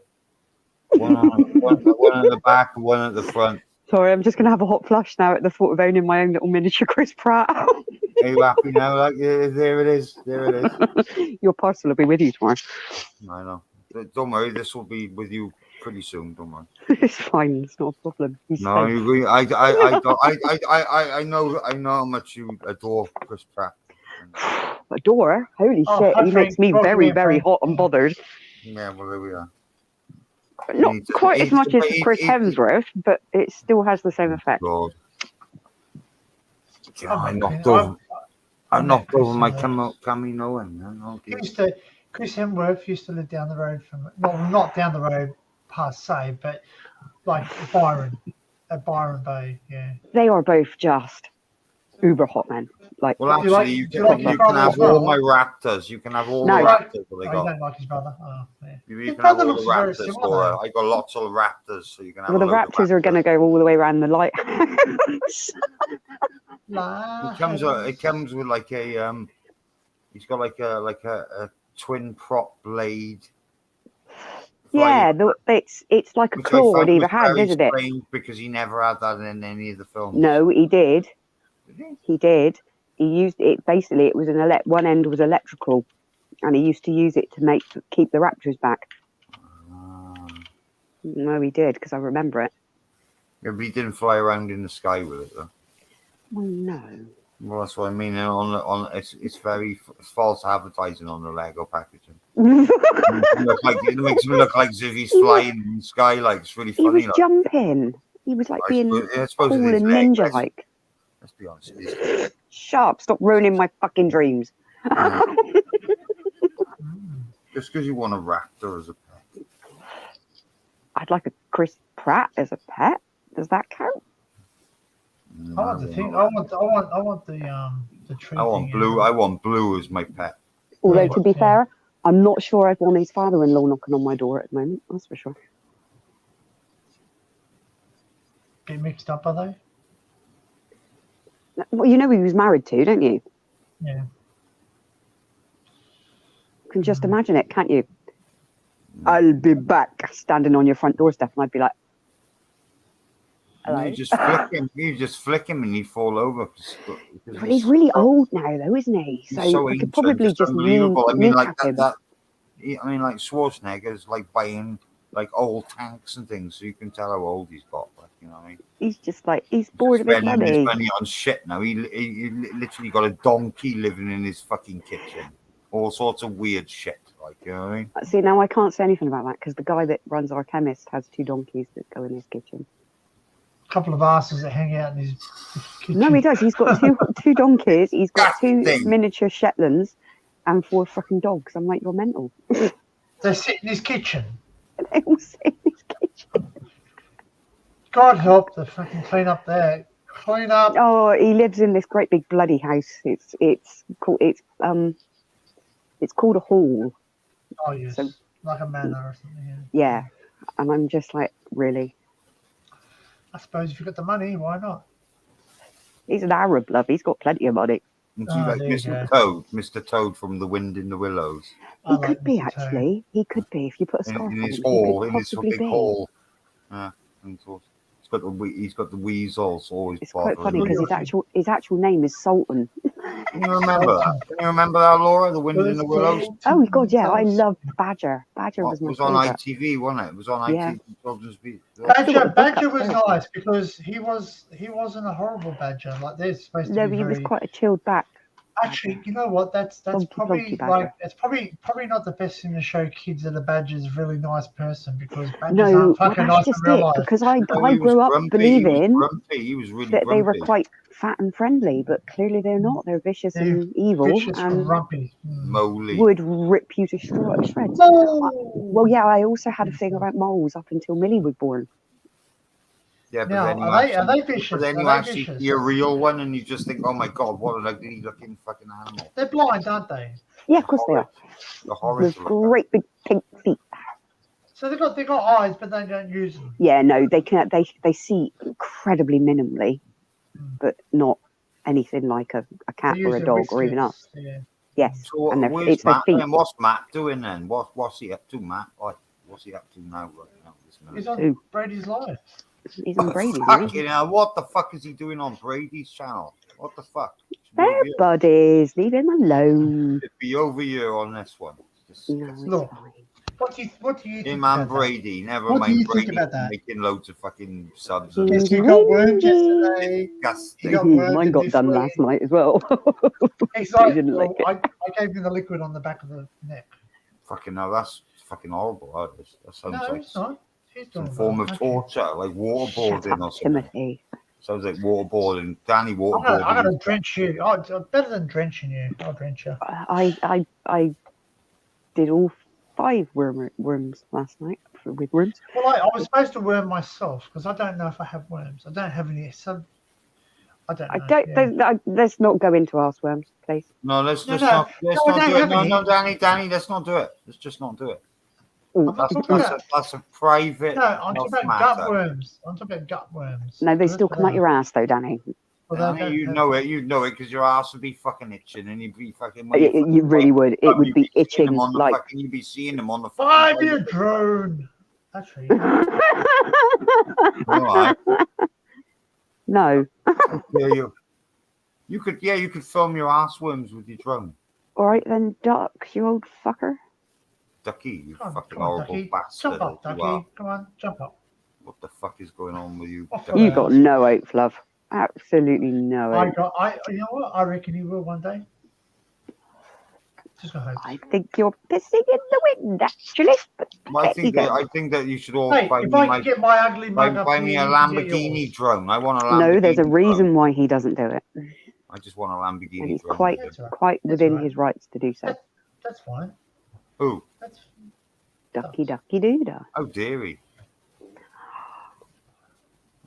One at the back and one at the front. Sorry, I'm just going to have a hot flush now at the thought of owning my own little miniature Chris Pratt. Are you happy now? Like, there it is. There it is. Your parcel will be with you tomorrow. I know. Don't worry. This will be with you pretty soon. Don't worry. It's fine. It's not a problem. He's No, safe. you agree. I know how much you adore Chris Pratt. Adore? Holy Oh, shit. hi, He Frank. makes me Welcome very, in, very Frank. hot and bothered. Yeah, well, there we are. Not quite as much as Chris he- Hemsworth, but it still has the same effect. God. Yeah, I I've knocked met over. I knocked Chris over my Hemsworth. Camino man. Chris Hemsworth used to live down the road from, well, not down the road per se, but like Byron, at Byron Bay. Yeah. They are both just uber hot men. Like, Well, Do you like- actually, you do you can, like you your can brother have as well? all my raptors. You can have all No. the raptors that Oh, I you got. don't like his brother? Oh, yeah. You His can have brother all the looks very raptors, similar, Laura. though. I got lots of raptors, so you can have well, a the load of Raptors are going to go all the way around the lighthouse. It comes with like a he's got like a twin prop blade. Yeah, it's like a Which I claw found in was either hand, very isn't it? strange because he never had that in any of the films. No, he did. Did he? He did. He used it. Basically, it was one end was electrical, and he used to use it to keep the Raptors back. Ah. No, he did because I remember it. Yeah, but he didn't fly around in the sky with it though. Well, no. Well, that's what I mean. It's very false advertising on the Lego packaging. It makes him look like as if he's flying in the sky. Like it's really He funny. was jumping. He was like being I suppose cool it is. and ninja like. Let's be honest. It is. Sharp, stop ruining my fucking dreams. Just because you want a raptor as a pet. I'd like a Chris Pratt as a pet. Does that count? I want the thing. I want the tree. I want thing, blue. I want blue as my pet. Although, Right, to be yeah. fair, I'm not sure I'd want his father-in-law knocking on my door at the moment. That's for sure. Get mixed up, are they? Well, you know who he was married to, don't you? Yeah. You can just imagine it, can't you? I'll be back, standing on your front doorstep, and I'd be like, hello. You just flick him and he'd fall over. Well, he's really old now, though, isn't he? He's So, so I could ancient, probably it's just unbelievable. I mean, like kneecap him. like Schwarzenegger's like buying like old tanks and things, so you can tell how old he's got. Like, you know what I mean? He's just like, he's bored of his He's money. spending on shit now. He literally got a donkey living in his fucking kitchen. All sorts of weird shit. Like, you know what I mean? See, now I can't say anything about that because the guy that runs our chemist has 2 donkeys that go in his kitchen. A couple of asses that hang out in his kitchen. No, he does. He's got two donkeys. He's got God 2 damn. miniature Shetlands and 4 fucking dogs. I'm like, you're mental. They sit in his kitchen. They all sit in his kitchen. God help the fucking clean up there. Clean up. Oh, he lives in this great big bloody house. It's called a hall. Oh yes, So- like a manor or something. Yeah. Yeah, and I'm just like, really? I suppose if you've got the money, why not? He's an Arab, love. He's got plenty of money. And do you like there you Mr. Toad from The Wind in the Willows? He I like could be, Mr. Toad. actually. He could be. If you put a scarf In on his him, hall, he in could his possibly big be. hall. Yeah, and so he's got the weasels always. It's quite funny bothering him. because his actual name is Sultan. Can you remember that? Can you remember that, Laura? The Wind in the Willows. Oh God, yeah, I loved Badger. Badger was It my was on favorite. ITV, wasn't it? It was on Yeah. ITV. Children's Beat. Badger was nice because he wasn't a horrible badger like this. Supposed No, to be he was very... quite a chilled back. Actually, you know what? That's Funky, probably funky badger. like it's probably not the best thing to show kids that a badger's a really nice person because badgers No, aren't well, fucking that's nice in just real it. life. Because I He was grew up grumpy, believing He was really that they were grumpy. quite fat and friendly, but clearly they're not. They're vicious They're and evil Vicious, and grumpy. Moly. would rip you to shreds. No. Well, yeah, I also had a thing about moles up until Millie was born. Yeah, but Now, then you are they actually, vicious? but then Are you they actually vicious? see a real one and you just think, oh my god, what an ugly looking fucking animal. They're blind, aren't they? Yeah, of course they are. The horror. With great big pink feet. So they got eyes, but they don't use them. Yeah, no, they see incredibly minimally, but not anything like a cat They or use a their dog or even us. whiskers, Yeah. Yes, So and where's it's their Matt? feet. Then what's Matt doing then? What's he up to, Matt? Like, what's he up to now? Right now, this minute? He's on Who? Brady's life. He's on Brady, isn't Fucking hell, what the fuck is he doing on Brady's channel? What the fuck? Fair buddies, leave him alone. It'd be over here on this one. Just No, it's Look. fine. What do you think him about and that? Brady. Never What do mind you think Brady about that? making loads of fucking subs. Yeah. Yes, you got wormed yesterday. Disgusting. He got wormed Mine got this done week. last night as well. He's like, didn't well, like it. I gave him the liquid on the back of the neck. Fucking hell, that's fucking horrible. That sounds No, like it's not. He's doing some form well. of Okay. torture, like Shut waterboarding or up, something. Timothy. Sounds like waterboarding. Danny I'm waterboarding. gonna drench you. Oh, better than drenching you. I'll drench you. I did all 5 worms last night with worms. Well, I was supposed to worm myself because I don't know if I have worms. I don't have any. So I don't know. Let's not go into ass worms, please. No, let's No, just no. not. Let's No, I not don't do it. have No, any. no, Danny, let's not do it. Let's just not do it. I'm not talking about. That's a private. No, I'm talking health about gut matter. worms. I'm talking about gut worms. No, they still come out your ass though, Danny. Well, Danny, you'd know it because your ass would be fucking itching and you'd be fucking. You really would. It would be itching like. You'd be seeing them on the. Buy me a drone. Actually, All right. No. Yeah, you could film your ass worms with your drone. All right then, duck, you old fucker. Ducky, you come fucking on, horrible Ducky. bastard. Jump up, that you Ducky. are. Come on, jump up. What the fuck is going on with you? Off the Ducky? You got no hope, love. Absolutely no hope. You know what? I reckon he will one day. Just gonna hope. I think you're pissing in the wind, actually. But Well, I there you think go. that you should all Hey, buy if me I can get my ugly mug up buy here, me a you can get Lamborghini yours. drone. I want a Lamborghini. No, there's a drone. reason why he doesn't do it, I just want a Lamborghini and he's drone. quite That's all right. quite That's within all right. his rights to do so. That's fine. Who? That's Ducky, ducky, doo-da. Oh, dearie.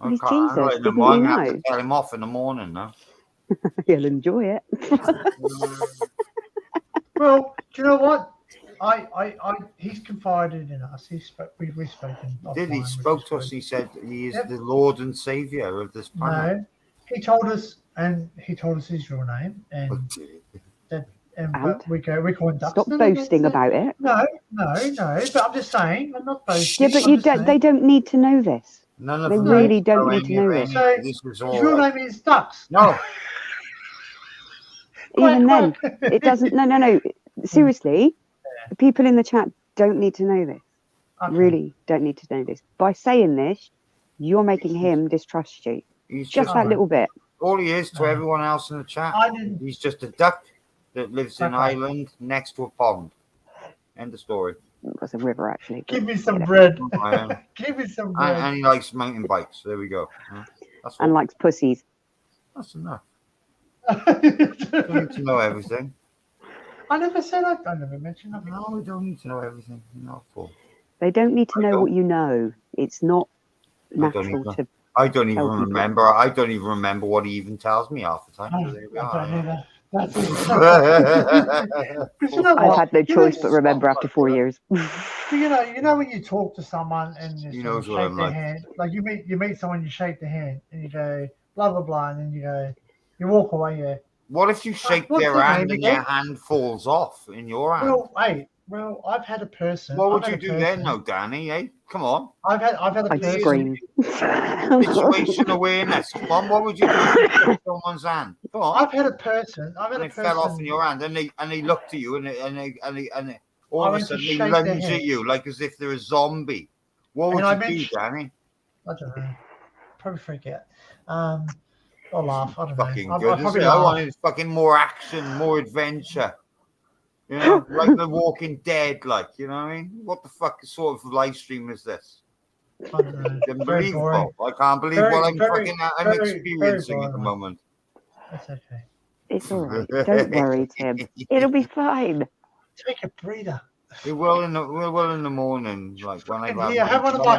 He's Okay, I'm Jesus, letting him didn't on. you I have to know? tell him off in the morning now. He'll enjoy it. well. Do you know what? He's confided in us. We've spoken. Did he offline, spoke which to is us? He said he is Yep. the Lord and Savior of this good. planet. No, he told us his real name, and but we call him Ducks. Stop No, boasting about it. No. But I'm just saying, I'm not boasting. Yeah, but I'm you just don't. saying. They don't need to know this. None of They them really know don't need to any know of this. any- So, This was His all real like- name is Ducks. No, Even then, Quack. it doesn't. No. Seriously, the people in the chat don't need to know this. Okay. Really don't need to know this. By saying this, you're making him distrust you. he's Just just that little bit. all he is to everyone else in the chat. I didn't. He's just a duck that lives in Okay. Ireland next to a pond. End of story. It was a river, actually. but, Give me some you know, bread. And, Give me some bread. and he likes mountain bikes. There we go. That's and all. likes pussies. That's enough. You don't need to know everything. I never said I never mentioned nothing. No, we don't need to know everything. Not for. They don't need to I know don't. what you know. It's not I don't natural either. to. I don't even Tell people. remember. I don't even remember what he even tells me half the time. Oh, So there we I are. don't either. That's it. Well, Because you know I've what? had no You know, choice but remember after 4 years. You know when you talk to someone and you He sort of knows what shake I'm their like. hand, like you meet someone, you shake their hand, and you go blah blah blah, and then you go, You walk away, yeah. What if you shake What's their their hand name and your again? hand falls off in your hand? Well, I've had a person. What I've would had you a do person- then, no, Danny? Eh? Come on. I've had a I'd person. scream. Situation awareness. Come on. What would you do if you shook someone's hand? Come on. I've had a person. I've had And a it person. fell off in your hand, and they looked at you, and all I of a went to sudden they shake their lunge at hand. you like as if they're a zombie. What And would I you meant- do, Danny? I don't know. Probably freak out. Or laugh. I don't Fucking know. good, I'll isn't probably it? I laugh. wanted fucking more action, more adventure. You know, like The Walking Dead, like, you know what I mean? What the fuck sort of live stream is this? I don't know. Very boring. Unbelievable. I can't believe Very- what I'm very- fucking I'm very- experiencing very at the boring. moment. That's okay. It's all right. Don't worry, Tim. It'll be fine. Take a breather. We will in the morning, like when I've Yeah, have one of my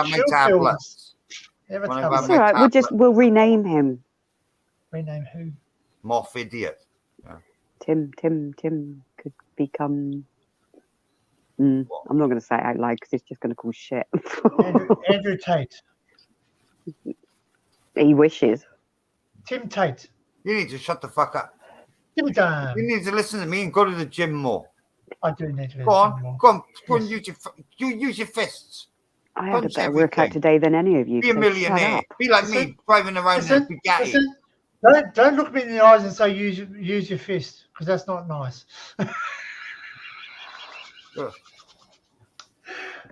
chill tablets. Have a When I've tablet. It's all right. We'll rename him. Rename who? Moth idiot. Tim could become. I'm not going to say it out loud because it's just going to cause shit. Andrew Tate. He wishes. Tim Tate. You need to shut the fuck up. Give me time. You need to listen to me and go to the gym more. I do need to. Go on, go and Yes. use your fists. I had a Punch better workout everything. today than any of you. Be a so millionaire. shut up. Be like Listen, me, driving around in a Bugatti. Listen, don't look me in the eyes and say use your fist because that's not nice.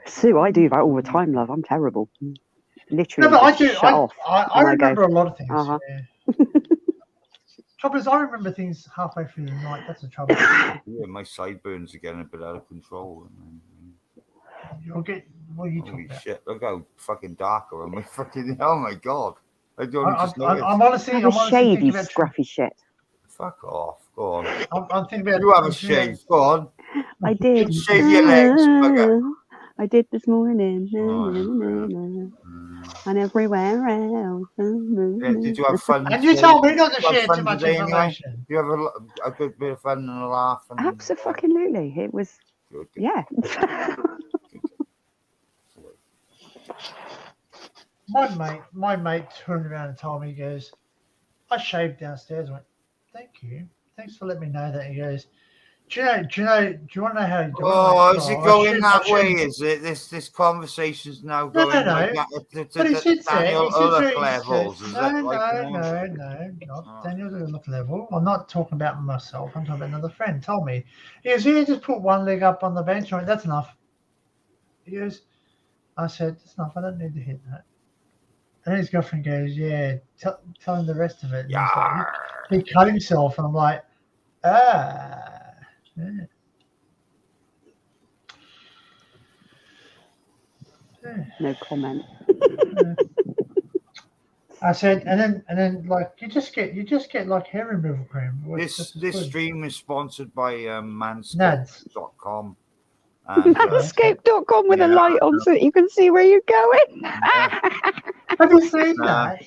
Sue, I do that all the time, love. I'm terrible. Literally, No, but I just do. shut I off. I and I go, remember a lot of things. uh-huh. Yeah. Trouble is, I remember things halfway through the night. That's the trouble. Yeah, my sideburns are getting a bit out of control. You'll get. What are you Holy talking about? shit! Look how fucking dark I am. My fucking oh my god! I don't just know. I'm honestly. Have I'm a honestly shave, thinking you about. scruffy shit. Fuck off! Go on. I'm thinking about. You have a I'm thinking about- shave. Go on. I did. Shave your legs, bugger. I did this morning. Oh, And everywhere else. Yeah, did you have fun? And you told me not to Have share fun too much today anyway? information. You have a good bit of fun and a laugh. And Absolutely. It was, Good. yeah. My mate turned around and told me, he goes, I shaved downstairs. I went, thank you. Thanks for letting me know that. He goes, do you want to know how you do it? Oh, is it going that way? Is Is it? This conversation's now No, going no, like no. that But he sits there. Daniel He sits there. Ulrich levels. Is that like, No, Oh. not Daniel Ulrich level. I'm not talking about myself. I'm talking about another friend. Told me. He goes, yeah, just put one leg up on the bench. I went, that's enough. He goes, I said, that's enough. I don't need to hit that. And his girlfriend goes, yeah, tell him the rest of it. And he's like, Yarr. he cut himself, and I'm like, yeah. No comment. I said, and then like you just get like hair removal cream. which This is good. stream is sponsored by Nads. manscaped.com. And, Manscaped.com with a yeah. light on so that you can see where you're going. Have you seen that?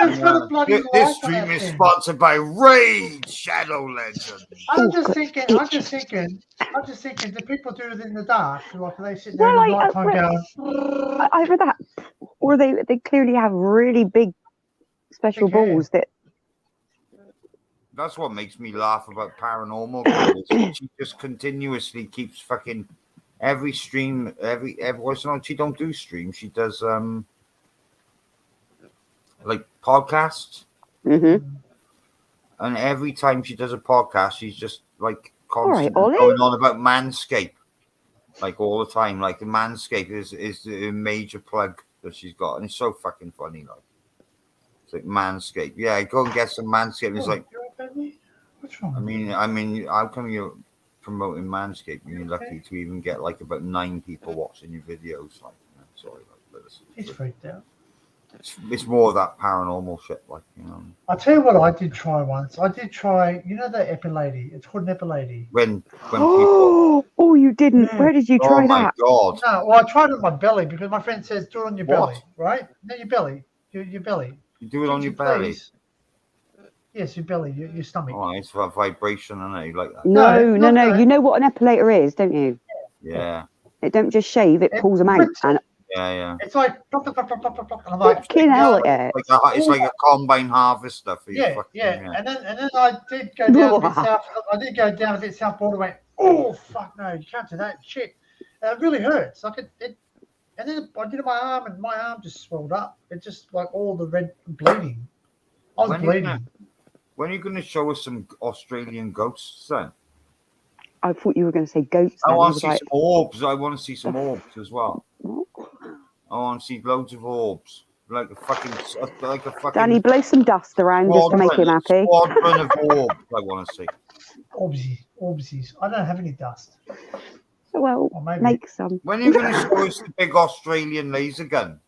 It's got a bloody this light on stream that is thing. sponsored by Raid Shadow Legend. I'm Oh, just good thinking. Do people do it in the dark? Like are they sitting there Well, in the night time well, going? Either that, or they clearly have really big special Big hair. balls that. That's what makes me laugh about Paranormal Girl. She just continuously keeps fucking every stream, every what's on. She don't do streams. She does like podcasts, Mm-hmm. and every time she does a podcast, she's just like right, constantly Ollie. going on about Manscaped, like all the time. Like the Manscaped is the major plug that she's got, and it's so fucking funny. Like it's like Manscaped. Yeah, go and get some Manscaped. And it's like. You all right, baby? What's wrong? I mean, how come you're promoting Manscaped and you're lucky to even get like about 9 people watching your videos? Like, sorry, like, He's freaked out. it's more of that paranormal shit, like, you know. I'll tell you what I did try once. I did try, you know that Epilady? It's called an Epilady. When people, Oh, you didn't. Yeah. Where did you oh try my that? god, No, well, I tried it on my belly because my friend says do it on your What? belly, right? No, your belly. Your belly. you do it on Could your you belly. please? Yes, your belly, your stomach. Oh, it's for vibration, and you like that. No. no. You know what an epilator is, don't you? Yeah, It don't just shave; it pulls them out. Whips- And Yeah. It's like, plop, plop, plop, plop, plop, plop, and I'm like, Fucking hell, yeah. It's like a combine harvester for you. yeah, Fucking, yeah. And then I did go down a bit south. I did go down a bit south border. Went, oh fuck no, you can't do that shit. And it really hurts. Like it. And then I did it my arm, and my arm just swelled up. It just like all the red bleeding. I was When bleeding. When are you going to show us some Australian ghosts then? I thought you were going to say goats. I Then. want was to see like, some orbs. I want to see some orbs as well. what? I want to see loads of orbs. Like a fucking. Danny, blow some dust around just to make him happy. Squadron of orbs I want to see. Orbsies. I don't have any dust. Well, Or maybe. make some. When are you going to show us the big Australian laser gun?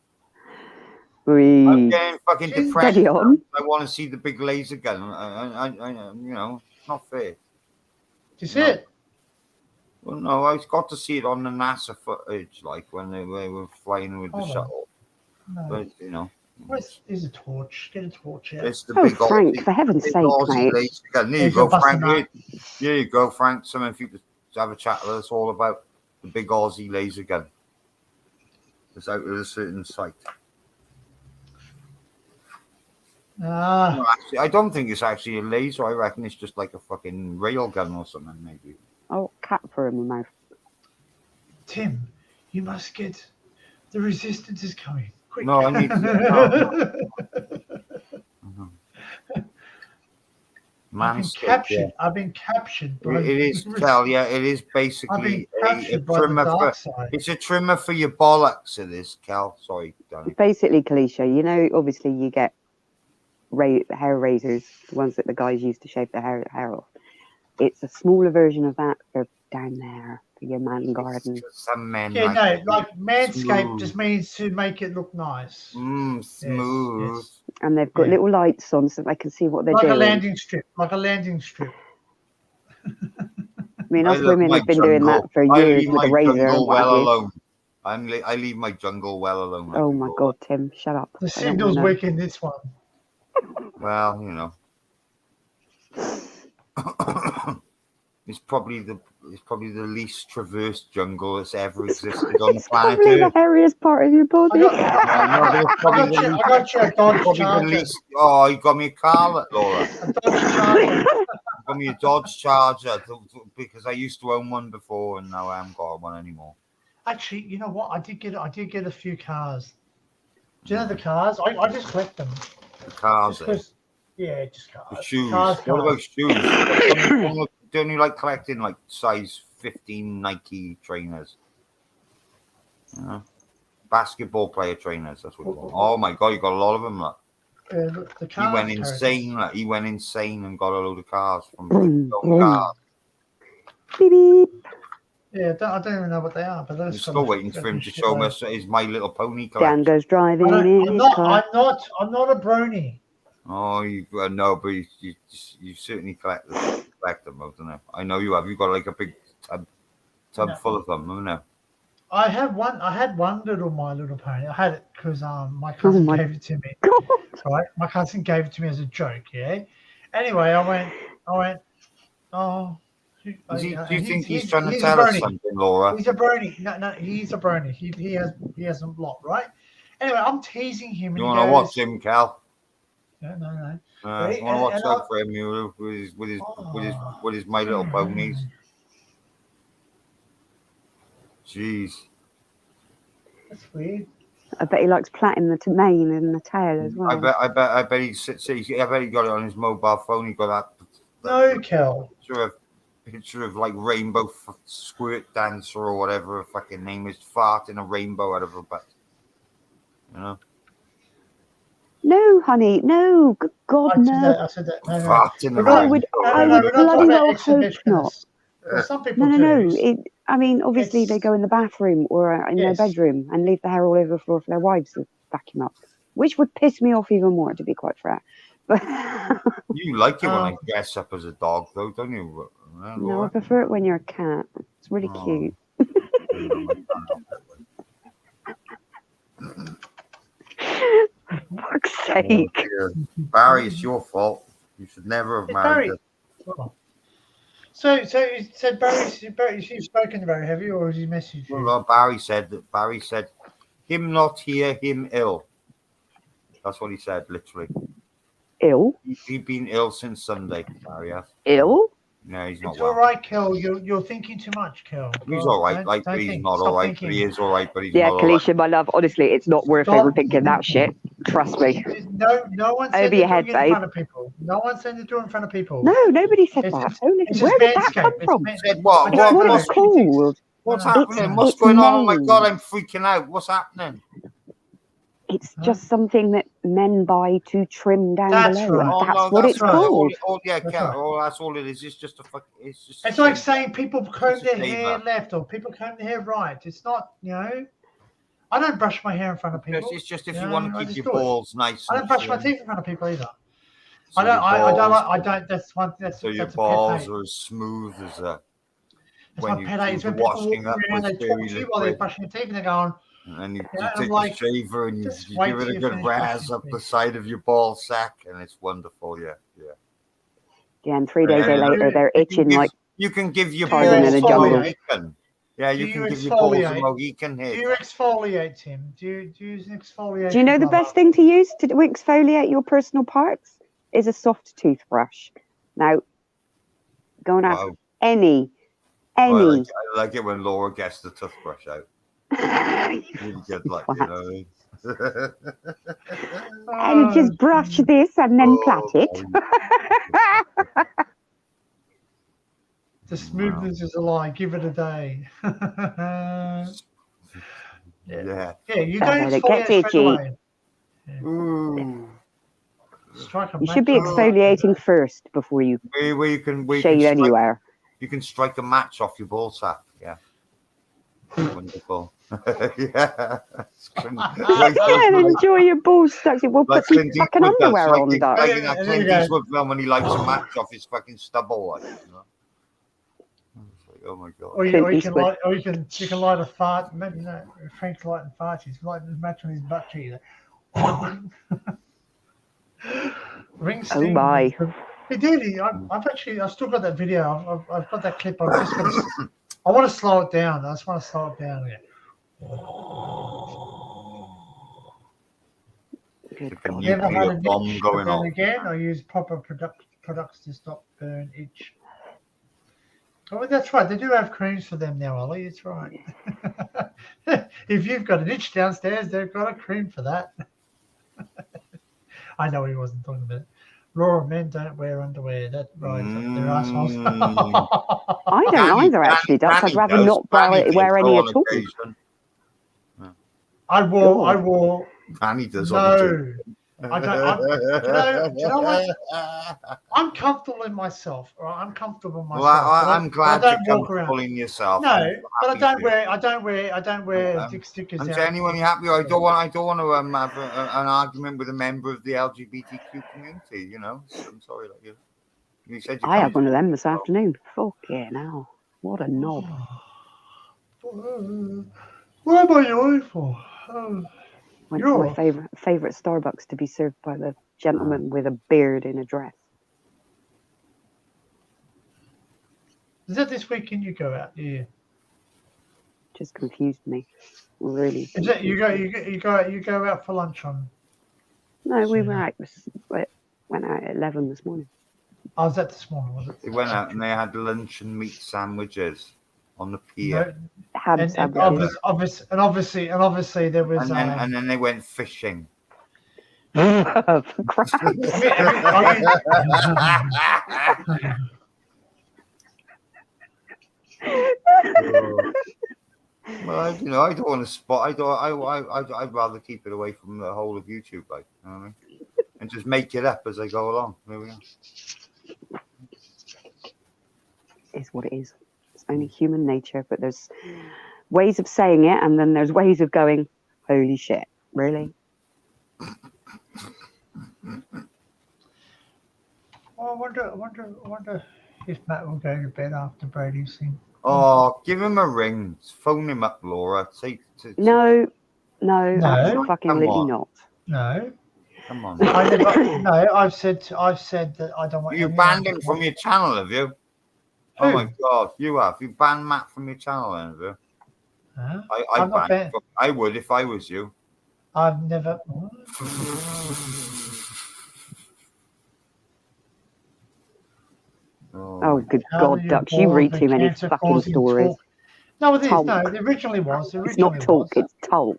I'm Wee. getting fucking Steady depressed. on. I want to see the big laser gun. I you know, it's not fair. Do you see No. it? Well, no, I got to see it on the NASA footage, like when they were flying with the Hold on. shuttle. No. But you know, Where's a torch? Get a torch out. it's the Oh, big Frank, Aussie- for heaven's big sake, Aussie mate. laser gun. There you Here's go, your busting Frank. Here you go, Frank. Something if you could have a chat with us all about the big Aussie laser gun. It's out at a certain site. Ah, No, actually, I don't think it's actually a laser. I reckon it's just like a fucking rail gun or something, maybe. Oh, cat fur in my mouth. Tim, you must get. The resistance is coming. Quick. No, I need I've been captured. By It is, Cal, yeah, it is I've been basically a captured by the trimmer for. dark side. It's a trimmer for your bollocks. It is, Cal. Sorry, Danny. Basically, Kalisha, you know, obviously you get hair razors, the ones that the guys use to shave their hair off. It's a smaller version of that for down there for your man garden. Some men Yeah, no, it like Manscaped smooth. just means to make it look nice. smooth. Yes. And they've got Yeah. little lights on so they can see what they're Like a doing. landing strip. Like a landing strip. I mean, us I love women my have been doing jungle. that for I years leave with my a razor jungle and what well have you. alone. I leave my jungle well alone. Oh my God, Tim, shut up. The I don't wanna signal's know. weak in this one. Well, you know. It's probably the least traversed jungle that's ever existed on the It's planet probably the Earth. hairiest part of your body. No, but it's I probably got you a Dodge probably the Charger. least. Oh, you got me a car, Laura. A Dodge Charger. You got me a Dodge Charger because I used to own one before and now I haven't got one anymore. Actually, you know what? I did get a few cars. Do you know the cars? I just collect them. The cars, Just 'cause- yeah, just cars. the shoes. Cars, What about cars. shoes? Don't you like collecting like size 15 Nike trainers? You know? Basketball player trainers. That's what you want. Oh my God, you got a lot of them. Look. The He cars went carry- insane. Like, he went insane and got a load of cars from Boom, his own boom. cars. Beep, beep. Yeah, I don't even know what they are, but I'm those. still waiting for him to show me his My Little Pony collection. Dan goes driving in I'm his not. car. I'm not a brony. Oh, you no, but you certainly collect them, don't you? I know you have. You've got like a big tub No. full of them, haven't you? I had one little My Little Pony. I had it because my cousin my gave it to me. God. Right, my cousin gave it to me as a joke. Yeah. Anyway, I went. Oh. Do you think he's trying to tell us something, Laura? He's a brony. No, he's a brony. He has a lot, right? Anyway, I'm teasing him. You and want to he watch goes, him, Cal? No. You Right, want to watch and that for him with his My Little Ponies? Jeez. That's weird. I bet he likes plaiting the mane and the tail as well. I bet he got it on his mobile phone. He got that No, Kel. picture of like rainbow squirt dancer or whatever her fucking name is, farting a rainbow out of her butt. You know, No, honey, no. Good God, no. I said that. No. farting a We're not- I would- rainbow. I no, would we're not bloody talking well about hope exhibitionists. not. Well, some people No. do. I mean, obviously It's- they go in the bathroom or in Yes. their bedroom and leave the hair all over the floor for their wives to vacuum up, which would piss me off even more, to be quite fair. But You like it when I dress up as a dog, though, don't you? no, I prefer it when you're a cat. It's really Oh. cute. For fuck's sake. Barry, it's your fault. You should never have It's married Barry. her. So Barry, you've spoken to Barry, have you, or has he messaged you? Well, Barry said Him not here, him ill. That's what he said, literally. Ill? He'd been ill since Sunday, Darius. Ill? No, he's not It's well. all right, Kel. You're thinking too much, Kel. He's God, all right, don't- like, don't but he's think. not Stop all right. But thinking. he is all right, but he's Yeah, not all right. Kalisha, my love. Honestly, it's not worth Stop overthinking that shit. Trust me. No one said Over your they're head, doing it in babe. front of people. No one said they're doing it in front of people. No, nobody said It's that. just- Holy, it's where just did that Manscaped. come It's from? Man- Said what? I It's don't what know. it's called. What's No, happening? What's it's going on? Oh my men. God, I'm freaking out. What's happening? It's just something that men buy to trim down That's below. right. And Oh, that's no, what that's it's right. called. Yeah, That's Kat, right. oh, that's all it is. It's just a fuck. It's just. It's a like shame. saying people comb It's a their saver. hair left or people comb their hair right. It's not, I don't brush my hair in front of people. It's just if You you know, want I to keep just your do it. balls nice. I don't and brush my trim, teeth in front of people either. so I don't. your I balls- don't. That's one. That's So your that's a pet balls hate. are as smooth as That's when my you pet hate. do It's the when people walk washing up around, with they talk fairy to you while they're liquid. brushing your teeth, and they're going, And then you Yeah, I'm take like, the shaver and you just give wait it a till you good finish razz brushing up your the teeth. side of your ball sack, and it's wonderful. Yeah. Yeah, and 3 days Yeah. later, they're itching like You can give your Tarzan balls in a a jungle. Mohican. Yeah, Do you you can give your balls a exfoliate? Mohican Do here. you exfoliate him? Do you use an exfoliation? Do you know the glove? best thing to use to exfoliate your personal parts is a soft toothbrush. Now, go and ask Wow. any. I like it when Laura gets the toothbrush out. Really good, like, you know. And you just brush this and then plait it. The smoothness is a lie. Give it a day. Yeah. Yeah, you But don't then it gets exfoliate straight itchy. away. Ooh. Strike a You should be match on exfoliating first before you Where you can shave strike, anywhere. you can strike a match off your ball sack. Yeah. Wonderful. Yeah. And enjoy your balls stuck. We'll Like put some Clint fucking Eastwood does, underwear like on, in- Doc. like in that There Clint you go. Eastwood film when he lights a match off his fucking stubble, like, you know. It's like, oh my God. Or you Clint can Eastwood. light, or you can light a fart. Maybe Frank's lighting farts. He's lighting a match on his butt cheek. Ring Oh sting. my. He did. I've still got that video. I've got that clip. I'm just gonna. I want to slow it down. I just want to slow it down again. Good Like a God. Never had nuclear an bomb itch, going but then off. again, I use proper products to stop burn itch. Oh, that's right. They do have creams for them now, Ollie. It's right. If you've got an itch downstairs, they've got a cream for that. I know he wasn't talking about it. Laura, men don't wear underwear. That rides up their assholes. I don't either, actually, Doc. I'd rather not wear any at all. I wore. Danny does on occasion. No, I don't. Do you know what? I'm comfortable in myself. All right? I'm comfortable in myself. Well, I'm glad I you're don't walk comfortable around. in yourself. No, I'm but I happy don't for you. wear. I don't wear dick stickers. I'm out. genuinely happy. I don't want to have an argument with a member of the LGBTQ community. You know, I'm sorry, like you. You said you I had can't- one of them this afternoon. Fuck yeah, now. What a knob. What am I yawning for? Oh. Went to my favourite Starbucks to be served by the gentleman with a beard in a dress. Is that this weekend you go out? Yeah. Just confused me. Really. Is that you go out for lunch on? No, we were out. Went out at 11 this morning. Oh, was that this morning? Was it? They went out and they had lunch and meat sandwiches on the pier, Ham And sandwiches. obviously there was. and then they went fishing. For crap. Well, you know, I don't want to spot. I'd rather keep it away from the whole of YouTube, like, you know what I mean? And just make it up as I go along. There we go. Is what it is. It's only human nature, but there's ways of saying it, and then there's ways of going, holy shit, really? I wonder if Matt will go to bed after Brady's thing. Oh, give him a ring. Phone him up, Laura. No, absolutely on. not. No, Come on. I've said that I don't want. You anyone banned to him watch- from your channel, have you? Oh Who? my God, you have. You banned Matt from your channel, then, have you? Huh? I I'm not bang. fan. I would if I was you. I've never. Oh, good How do God, you Ducks, you boil read the too many cancer fucking causing stories. talk? No, it is. Talk. No, it originally was. It It's not originally talk, was. it's talk.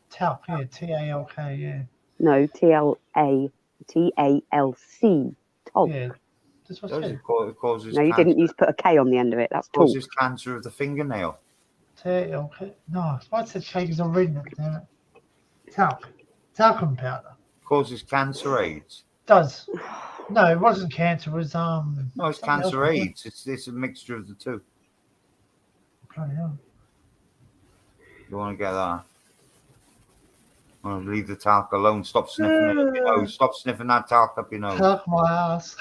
Talc, yeah, Talk, yeah. No, TLC. Talk. Yeah, that's what I Does said. it causes No, you cancer? didn't. You put a K on the end of it. That's talk. Causes cancer of the fingernail. Talc. No, what's it take? Because I'm reading it. Damn it. Talc. Talcum powder. Causes cancer AIDS. Does. No, it wasn't cancer. It was No, it's something else, cancer wasn't it? AIDS. It's a mixture of the two. Bloody hell. You want to get that? Leave the talc alone. Stop sniffing it up your nose. Stop sniffing that talc up your nose. Talc my ass.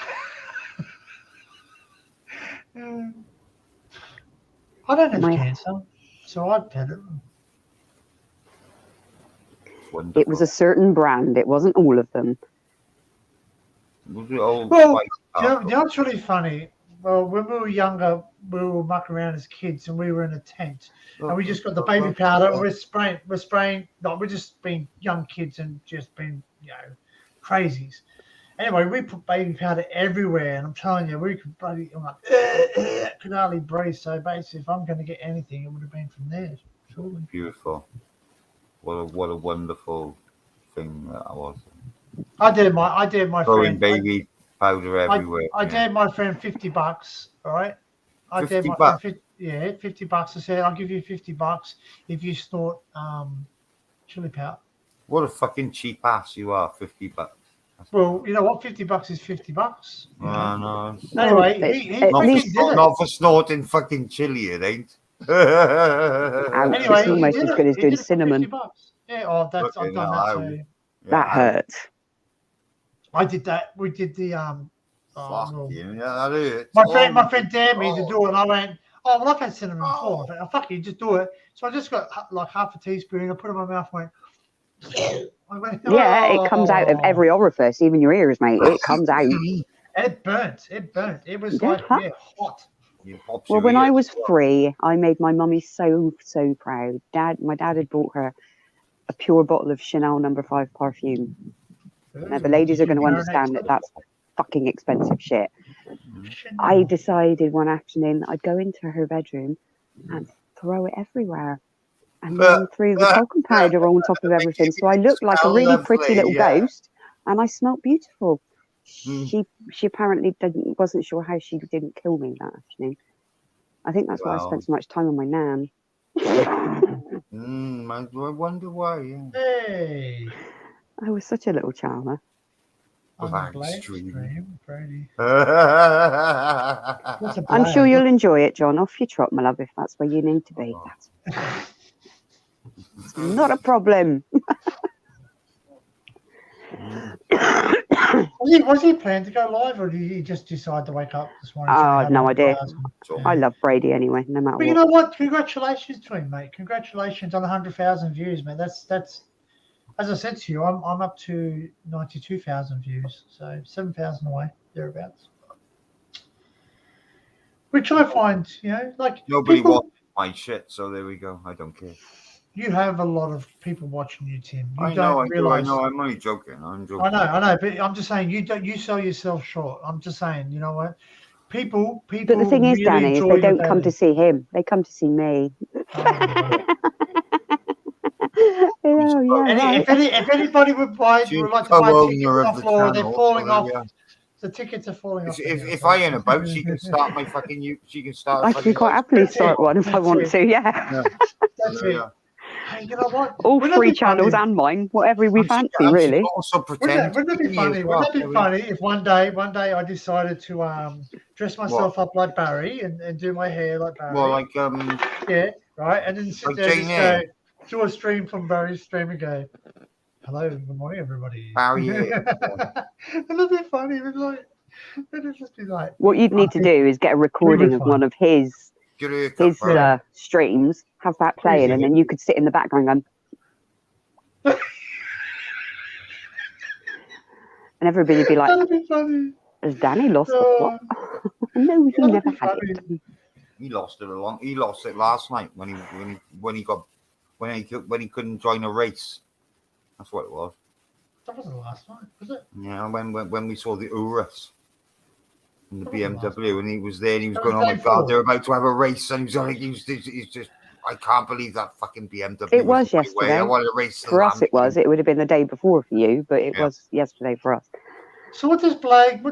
Yeah. I don't have cancer, so I'd pet it. It was a certain brand. It wasn't all of them. Well, you know what's really funny? Well, when we were younger, we were mucking around as kids, and we were in a tent, and we just got the baby powder, and we're spraying. Like we're just being young kids and just being, crazies. Anyway, we put baby powder everywhere, and I'm telling you, we could bloody, I'm like, could hardly breathe. So basically, if I'm going to get anything, it would have been from there, surely. Beautiful. What a wonderful thing that was. I did my Throwing friend baby powder everywhere. I dared my friend $50, all right? I dared my $50? friend $50. I said, I'll give you $50 if you snort chili powder. What a fucking cheap ass you are, $50. Well, you know what? $50 is $50. No. Anyway, he Not for snorting fucking chili, it ain't. Anyway, it's almost as good as doing cinnamon. $50. Yeah, I've done that too. That hurts. I did that. We did the Fuck you. Yeah, that hurts. My friend dared me to do it, and I went, oh, well, I've had cinnamon before. I went, fuck you, just do it. So I just got like half a teaspoon. I put it in my mouth, went. Yeah, it comes out of every orifice, even your ears, mate. It comes out. It burnt. It was like hot. Well, when I was 3, I made my mummy so proud. My dad had bought her a pure bottle of Chanel No. 5 perfume. Now, the ladies are going to understand that that's fucking expensive shit. I decided one afternoon I'd go into her bedroom and throw it everywhere. And then threw the talcum powder on top of everything. So I looked like a really pretty little ghost, and I smelled beautiful. She apparently wasn't sure how she didn't kill me that afternoon. I think that's why I spent so much time on my nan. I wonder why. Yeah. Hey, I was such a little charmer. I'm sure you'll enjoy it, John. Off your trot, my love, if that's where you need to be. It's not a problem. Was he planning to go live, or did he just decide to wake up this morning? No idea. I love Brady anyway, no matter what. You know what? Congratulations to him, mate. Congratulations on 100,000 views, man. That's as I said to you, I'm up to 92,000 views, so 7,000 away, thereabouts. Which I find, like nobody watches my shit, so there we go. I don't care. You have a lot of people watching you, Tim. I know. I'm only joking. I know, but I'm just saying you sell yourself short. I'm just saying, you know what? People. But the thing is, Danny, is they don't come to see him. They come to see me. If anybody would like to buy tickets off the floor, they're falling off. Yeah. The tickets are falling off. If I ain't about, she can start my fucking. She can start. I can quite happily start one if I want to. Yeah. That's it. Hey, you know what? All 3 channels and mine, whatever we fancy, really. Also pretend. Wouldn't it be funny? Wouldn't it be funny if one day I decided to dress myself up like Barry and do my hair like Barry? Well, like yeah, right, and then sit there and just go do a stream from Barry's stream and go, hello, good morning, everybody. Barry. It'd be funny. It'd just be like. What you'd need to do is get a recording of one of his streams, have that playing, and then you could sit in the background going, and everybody would be like, that'd be funny. Has Danny lost the plot? No, he never had it. He lost it He lost it last night when he couldn't join a race. That's what it was. That wasn't the last night, was it? Yeah, when we saw the Urus in the That wasn't last BMW, and he was there, and he was That going, was "Oh my day god, four. they're about to have a race," and he's just, I can't believe that fucking BMW. It was the way. yesterday. I want to race For us, it was. It would have been the day before for you, but it Yeah. was yesterday for us. So what does Blag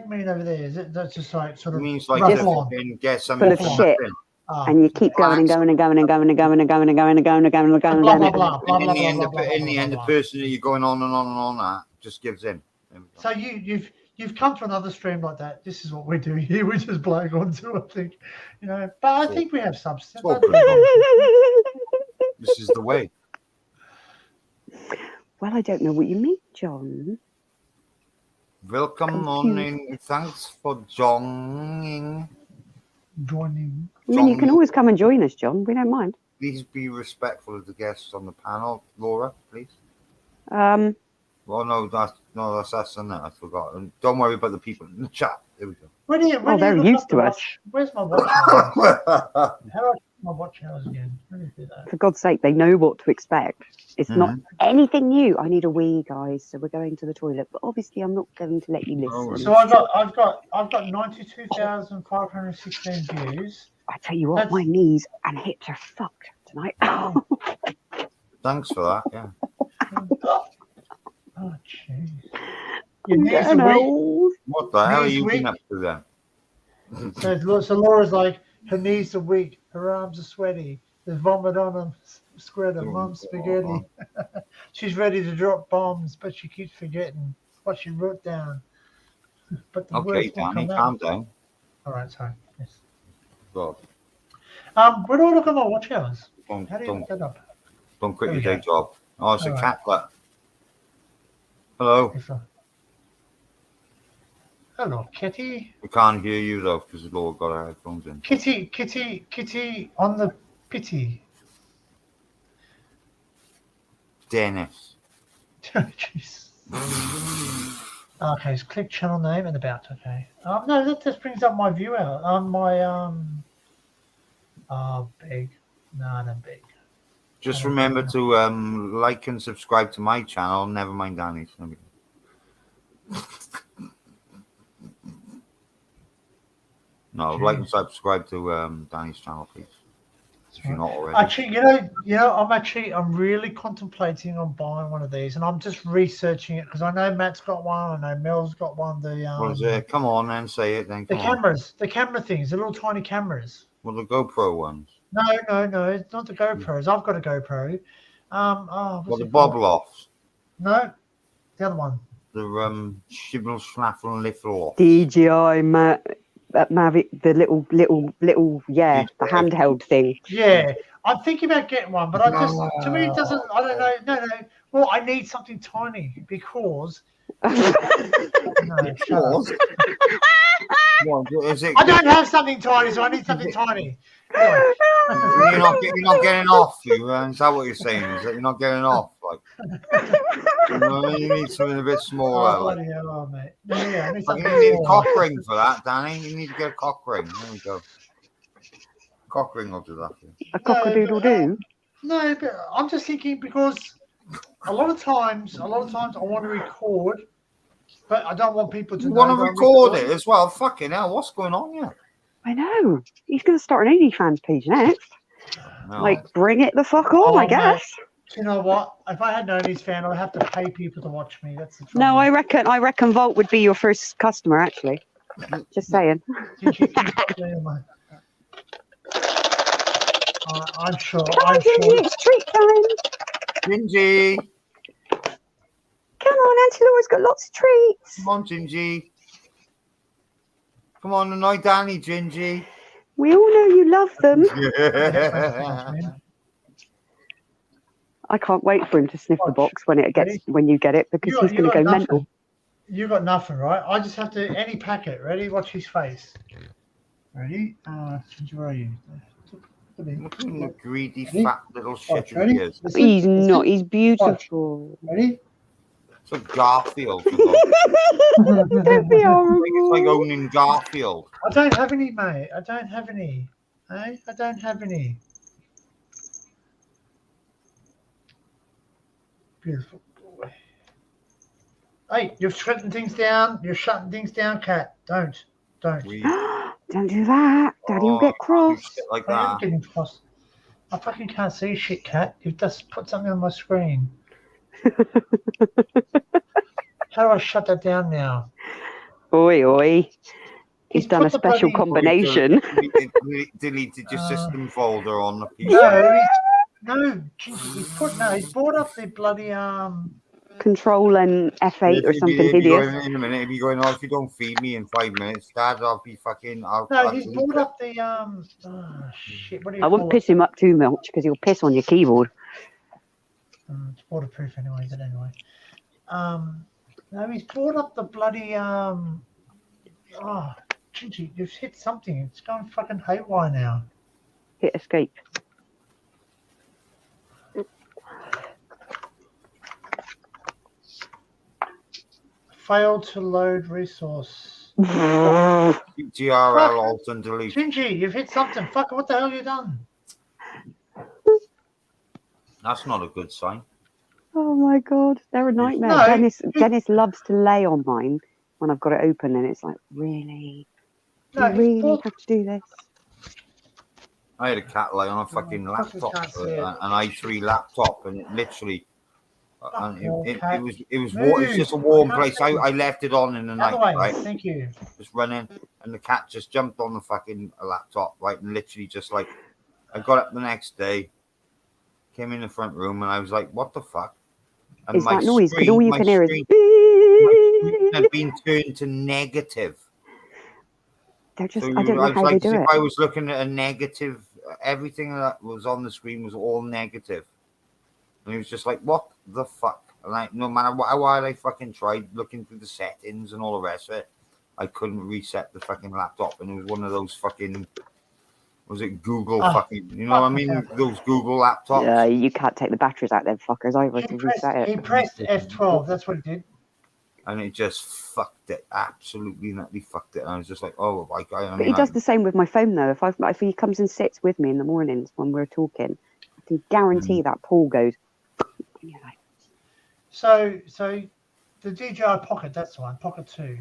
mean over there? Is it that's just like sort It of means like rough to on? fucking get Full something of for shit. nothing. Ah, And you keep going and going and going and going and going and going and going and going and going and going and blah going. blah blah blah And blah in the end, blah blah in the blah, end, the blah. person that you're going on and on and on at just gives in. There we go. So you've come to another stream like that. This is what we do here. We just blag onto, I think, But I think we have substance. Well, this is the way. Well, I don't know what you mean, John. Welcome morning. Thanks for joining. Joining. I mean, you can always come and join us, John. We don't mind. Please be respectful of the guests on the panel, Laura. Please. Well, no, that's us, isn't it? I forgot. And don't worry about the people in the chat. There we go. When do you they're look used up to the us. watch? Where's my watch hours? How do I check my watch hours again? Let me do that. For God's sake, they know what to expect. It's not Mhm. anything new. I need a wee, guys, so we're going to the toilet. But obviously, I'm not going to let you listen. So I've got 92,516 views. I tell you what, That's- my knees and hips are fucked tonight. Thanks for that. Yeah. Oh jeez. Your I'm knees are getting weak. old. What the hell are Knees you been weak. up to then? So Laura's like, her knees are weak, her arms are sweaty, there's vomit on them, squirter, mum's spaghetti. She's ready to drop bombs, but she keeps forgetting what she wrote down. But the Okay, words won't Danny, come calm out. down. All right, sorry. Yes. God, Where do I look at my watch hours? don't How do you look that up? quit There your we day go. job. Oh, it's a All cat. Look. Hello. Yes, sir. Hello, Kitty. We can't hear you though because Laura got her headphones in. Kitty on the pity. Dennis. Jeez. Okay, so click channel name and about. Okay. No, that just brings up my view out. Big. No, not big. Just remember to like and subscribe to my channel. Never mind Danny's. There we go. No, like and subscribe to Danny's channel, please. If you're not already. Actually, I'm really contemplating on buying one of these, and I'm just researching it because I know Matt's got one, I know Mel's got one. What is it? Come on then, say it then. The Come on. cameras, the camera things, the little tiny cameras. Well, the GoPro ones. No, it's not the GoPros. I've got a GoPro. Well, What's the it called? Boblofts. No, the other one. The Shibble Schnaffle and Liffle. DJI Mavic, the little, yeah, the handheld thing. Yeah, I'm thinking about getting one, but I just, to me, it doesn't. I don't know. No. Well, I need something tiny because. No, shut up. What, is it? I don't have something tiny, so I need something tiny. Anyway. You're not getting off. Is that what you're saying? Is that you're not getting off? Like, you need something a bit smaller. Oh, Like, bloody hell, mate. Yeah, I need you something need a small. cock ring for that, Danny. You need to get a cock ring. There we go. Cock ring will do that. For you. A cock-a-doodle-doo. No, but I'm just thinking because a lot of times I want to record, but I don't want people to You know want to that I'm record it recording. as well? Fucking hell, what's going on here? I know. He's going to start an OnlyFans page next. No. Like, bring it the fuck on, I mate. guess. Do you know what? If I had known his fan, I'd have to pay people to watch me. That's the trouble. No, I reckon Volt would be your first customer, actually. Just saying. I'm sure. Come on, I'm Gingy, sure. it's treat time. Gingy. Come on, Auntie Laura's got lots of treats. Come on, Gingy. Come on, annoy Danny, Gingy. We all know you love them. I can't wait for him to sniff the box when you get it, because he's going to go mental. You got nothing, right? I just have to any packet. Ready? Watch his face. Ready? Where are you? Look at the greedy, Ready? fat little shit Watch, he ready? is. Listen, He's listen. not. He's beautiful. Ready? It's like Garfield. For God's sake. Don't be It's like horrible. owning Garfield. I don't have any, mate. I don't have any. I don't have any. Beautiful boy. Hey, you're shutting things down. You're shutting things down, Cat. Don't. We Don't do that. Daddy will get do cross. shit like I am that. getting cross. I fucking can't see shit, Cat. You've just put something on my screen. How do I shut that down now? Oi, oi. He's He's done a put the special bloody- combination. Deleted your system folder on the PC. No, he's brought up the bloody Control and F8 or something If you go hideous. in a minute, if you're going, oh, if you don't feed me in 5 minutes, Dad, I'll be fucking. No, he's brought up the shit. What do you I call wouldn't it? piss him up too much because he'll piss on your keyboard. It's waterproof anyway. But anyway, no, he's brought up the bloody Gingy, you've hit something. It's going fucking haywire now. Hit escape. Failed to load resource. GRL alt and delete. Gingy, you've hit something. Fuck, what the hell have you done? That's not a good sign. Oh my god, they're a nightmare. No, Dennis loves to lay on mine when I've got it open, and it's like, really? Do No, you he's really brought- have to do this? I had a cat lay on a fucking laptop, an i3 laptop, and it literally, and it was just a warm place. I left it on in the night, Other way, right? thank you. Just running, and the cat just jumped on the fucking laptop, right, and literally just like, I got up the next day, came in the front room, and I was like, what the fuck? And It's that noise, because all you can hear is had been turned to negative. they're just, So I don't know was how like, they do if it. I was looking at a negative, everything that was on the screen was all negative. And he was just like, what the fuck? And like, no matter how hard I fucking tried looking through the settings and all the rest of it, I couldn't reset the fucking laptop. And it was one of those fucking, was it Google fucking, you know what I mean? Those Google laptops. Yeah, you can't take the batteries out them fuckers either to reset He it. pressed F12. That's what he did. And it just fucked it. Absolutely nutty fucked it. And I was just like, oh, I But mean, he does the same with my phone though. If he comes and sits with me in the mornings when we're talking, I can guarantee that Paul goes. And you're like, So the DJI Pocket, that's the one, Pocket 2.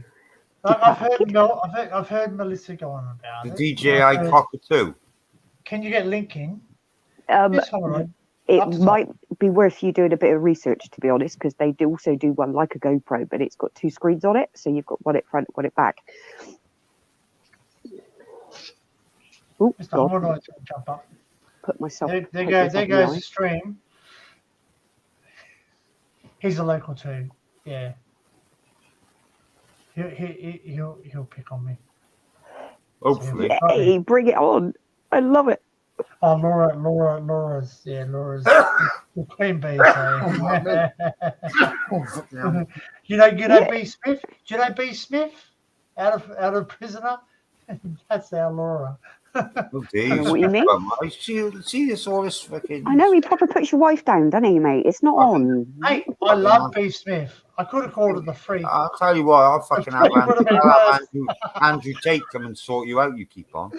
I've heard Melissa go on about the it. DJI Cockatoo. Can you get link in? um, Yes, all right. it Up to top. might be worth you doing a bit of research, to be honest, because they do also do one like a GoPro, but it's got two screens on it, so you've got one at front, one at back. Oh, Mr. God, Hominoid will jump up. put myself. There put myself goes in the line. stream. He's a local too. Yeah. He'll pick on me. Hopefully. Yay, bring it on. I love it. Oh, Laura's the queen bee. So. you know B Smith. Do you know B Smith? Out of Prisoner. That's our Laura. Oh, I know what you mean. I see this all this fucking. I know he proper puts your wife down, doesn't he, mate? It's not on. Hey, I love B Smith. I could have called her the freak. I'll tell you what, I'll fucking have Andrew Tate come and sort you out. You keep on.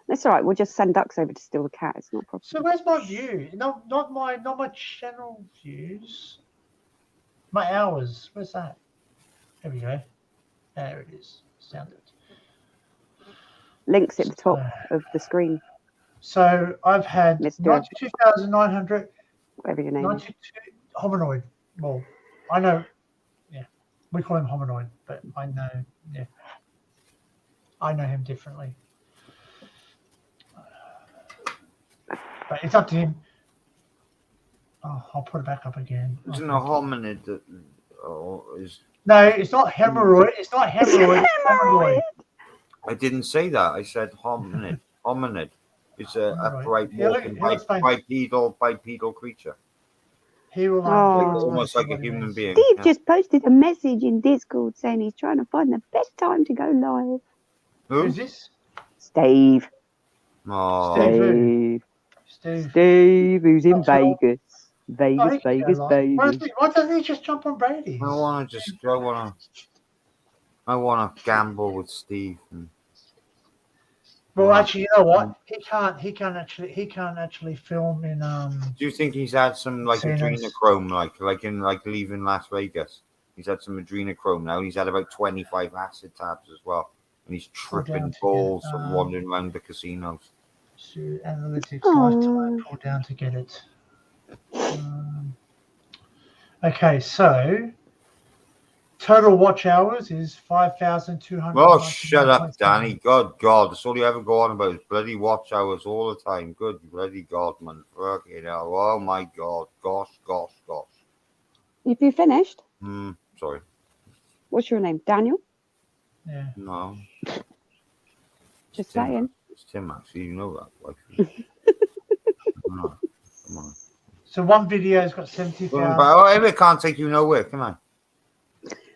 That's all right. We'll just send ducks over to steal the cat. It's not a problem. So where's my view? Not my channel views. My hours. Where's that? There we go. There it is. Sound it. Links at the top of the screen, So I've had Let's do 92,900, whatever your name is. 92 hominoid. Well, I know. Yeah, we call him hominoid, but I know. Yeah, I know him differently. But it's up to him. Oh, I'll put it back up again. Isn't a hominid that is? No, it's not hemorrhoid. It's not hemorrhoid. It's hominoid. I didn't say that. I said hominid. Hominid. It's a upright walking bipedal creature. He will. Oh. Almost like a human being. Steve Yeah. just posted a message in Discord saying he's trying to find the best time to go live. Who's Who? this? Steve. Oh, Steve. Steve. Steve. Steve, who's in That's all. Vegas. Oh, Vegas, he can Vegas, go live. Vegas. Why doesn't he just jump on Brady's? I wanna gamble with Steve. And Well, Wow. actually, you know what? He can't actually film in Do you think he's had some like casinos. adrenochrome, like in like leaving Las Vegas? He's had some adrenochrome now. He's had about 25 acid tabs as well, and he's Pull down tripping to get, balls from wandering around the casinos. to analytics, Oh. lifetime, pull down to get it. Okay, so total watch hours is 5,200. Oh, shut up, Danny. God, that's all you ever go on about is bloody watch hours all the time. Good bloody God, man. Fucking hell. Oh, my God. Gosh. Have you finished? Sorry. What's your name? Daniel? Yeah. No. Just Tim, saying. It's Tim, actually. You know that. Like, no, come on. So one video's got 70,000. Oh, it can't take you nowhere. Come on.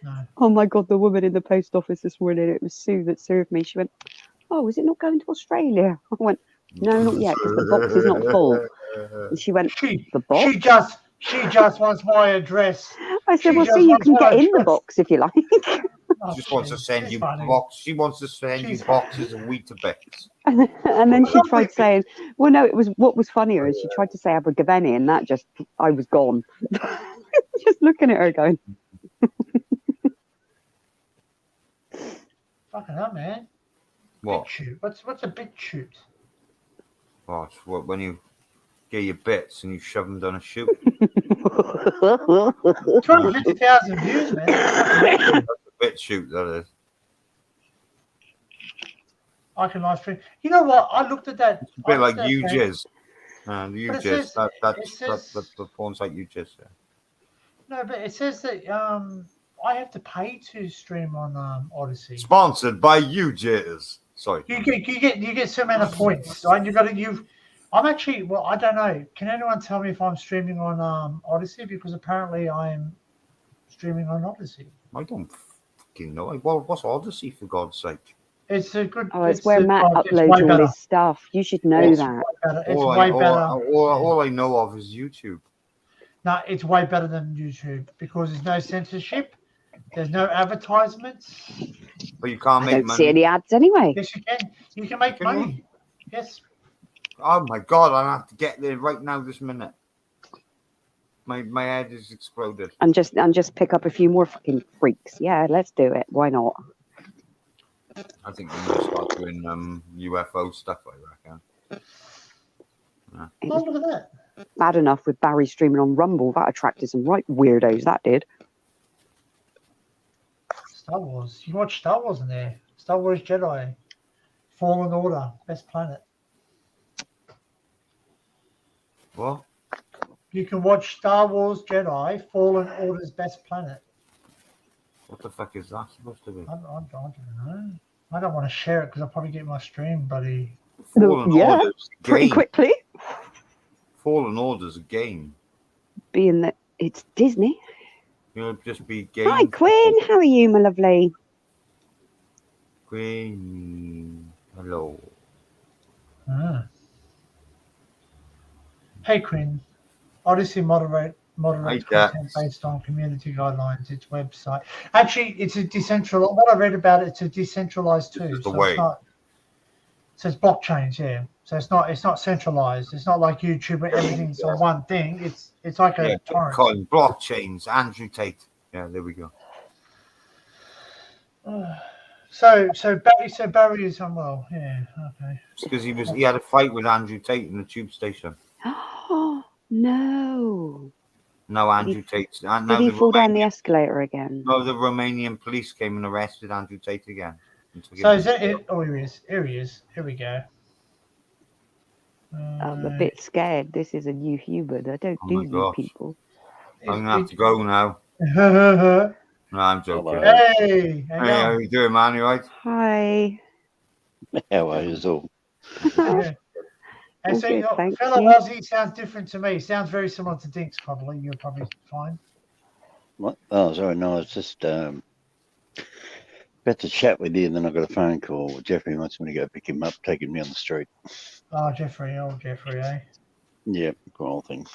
No. Oh my God, the woman in the post office this morning, it was Sue that served me. She went, "Oh, is it not going to Australia?" I went, "No, not yet, because the box is not full." And she went, "The box?" She just wants my address. I said, she "Well, just see, you wants can my get in the address." box if you like." Oh, She just wants to send she's you funny. box. She wants to send you She's- boxes of Weetabix. And then she tried saying, well, no, it was what was funnier is she tried to say Abergavenny, and that just, I was gone. Just looking at her going, Fucking hell, man. What? Bit shoot. What's a bit shoot? Oh, it's what, when you get your bits and you shove them down a chute. 250,000 views, man. That's a bit shoot, that is. I can live stream. You know what? I looked at that. It's a bit like UJizz. But it UJizz. says- That's it says- the porn site UJizz. Yeah. No, but it says that I have to pay to stream on Odyssey. Sponsored by UJizz. Sorry. You get so many points, right? I'm actually, well, I don't know. Can anyone tell me if I'm streaming on Odyssey? Because apparently I'm streaming on Odyssey. I don't fucking know. Well, what's Odyssey, for God's sake? It's a good. oh, it's where Matt it's way uploads all better. his stuff. You should know It's that. way better. It's All way better. all I know of is YouTube. No, it's way better than YouTube because there's no censorship. There's no advertisements. But you can't I make don't money. see any ads anyway. Yes, you can. You can make Can you? money. Yes. Oh my God, I have to get there right now this minute. My head is exploded. And just pick up a few more fucking freaks. Yeah, let's do it. Why not? I think I'm going to start doing UFO stuff, I reckon. It Oh, was look at that. bad enough with Barry streaming on Rumble. That attracted some right weirdos. That did. Star Wars. You can watch Star Wars in there. Star Wars Jedi. Fallen Order. Best Planet. What? You can watch Star Wars Jedi. Fallen Order's Best Planet. What the fuck is that supposed to be? I don't know. I don't want to share it because I'll probably get my stream, buddy. Fallen Yeah, Order's a Pretty game. quickly, Fallen Order's a game. being that it's Disney. You'll just be game. Hi, Quinn. How are you, my lovely? Queen. Hello. Ah. Hey, Quinn. Odyssey moderates Hey, content based on community guidelines. Its website. Actually, it's a decentralized. What I read about it, it's a decentralized too. This is the So way. it's not. So it's blockchains, yeah. So it's not centralized. It's not like YouTube where everything's on one thing. It's like a Yeah, torrent. Bitcoin, blockchains, Andrew Tate. Yeah, there we go. So Barry is unwell. Yeah. Okay. It's because he had a fight with Andrew Tate in the tube station. Oh no! No, Andrew Tate. Did Now he the fall down the Romanian- escalator again? No, the Romanian police came and arrested Andrew Tate again. and took So him- is it? Oh, here he is. Here he is. Here we go. I'm a bit scared. This is a new human. I don't Oh do my new gosh. people. I'm gonna have to go now. Hey, No, I'm joking. Hello. Hey, how you doing, man? You right? Hi. How are you all? And All so good, your thank fellow you. Aussie sounds different to me. Sounds very similar to Dinks, probably. You're probably fine. What? Oh, sorry, no, it's just about to chat with you, and then I got a phone call. Jeffrey wants me to go pick him up, taking me on the street. Oh, Jeffrey, eh? Yeah, cool whole thing.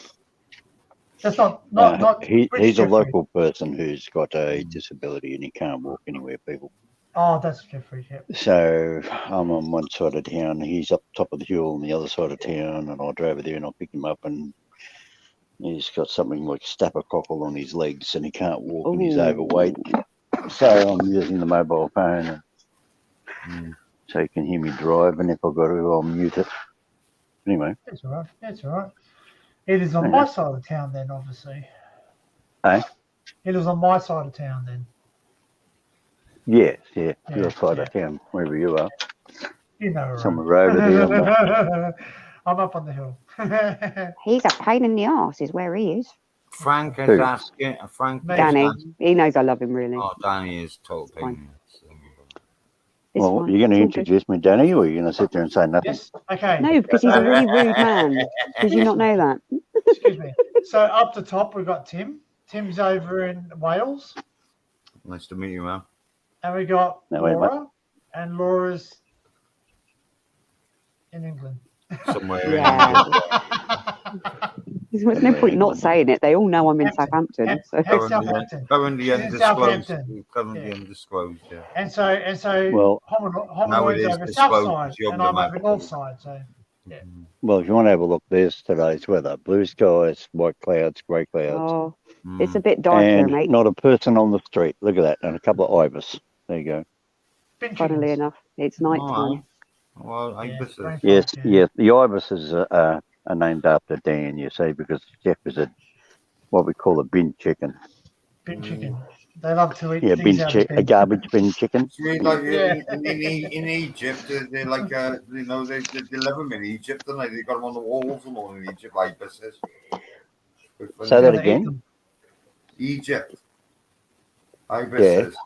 That's not He's rich a Jeffrey. local person who's got a disability and he can't walk anywhere, people. Oh, that's Jeffrey. Yep. So I'm on one side of town, he's up top of the hill on the other side of town, and I'll drive over there and I'll pick him up, and he's got something like staphylococcal on his legs and he can't walk and he's Ooh. overweight. So I'm using the mobile phone so you can hear me drive, and if I've got to, I'll mute it. Anyway. It's all right. It's all right. He lives on my side of town then, obviously. Eh? He lives on my side of town then. Yes, yeah, your Yeah, side yeah. of town, wherever you are. You know, right? Somewhere over there. I'm up on the hill. He's a pain in the arse, is where he is. Frank is Who? asking. Frank. Mate. Danny, asking- he knows I love him really. Oh, Danny is total It's fine. pain. It's Well, fine. you're going to It's all good. introduce me, Danny, or you're going to sit there and say nothing? Yes. Okay. No, because he's a really rude man. Did you not know that? Excuse me. So up the top we've got Tim. Tim's over in Wales, Nice to meet you, man. and we got No, wait, Laura, and Laura's in England. Somewhere Yeah. in There's no point not saying it. They all know I'm in Hampton. Southampton. So. Hey, Southampton. currently She's in undisclosed. Southampton. Currently Yeah. undisclosed, yeah. And so Well, Now it Hominoid's is over south disclosed, side, you're and I'm the over map. north side. So well, if you want to have a look, there's today's weather. Blue skies, white clouds, grey clouds. Oh, Mm. it's a bit dark here, and mate. not a person on the street. Look at that. And a couple of ibis. There you go. bin Funnily chickens. enough, it's night time. Alright. Well, I Yeah, guess very it's Yes, fun, yes. The ibises are named after Dan, you see, because Jeff is what we call a bin chicken. Bin chicken. They love to eat Yeah, things out of a bin. garbage bin chicken. It's really like Yeah. in Egypt, they're like, you know, they love them in Egypt, and they got them on the walls and all in Egypt, ibises. Say that They eat again? them. Egypt. Ibises.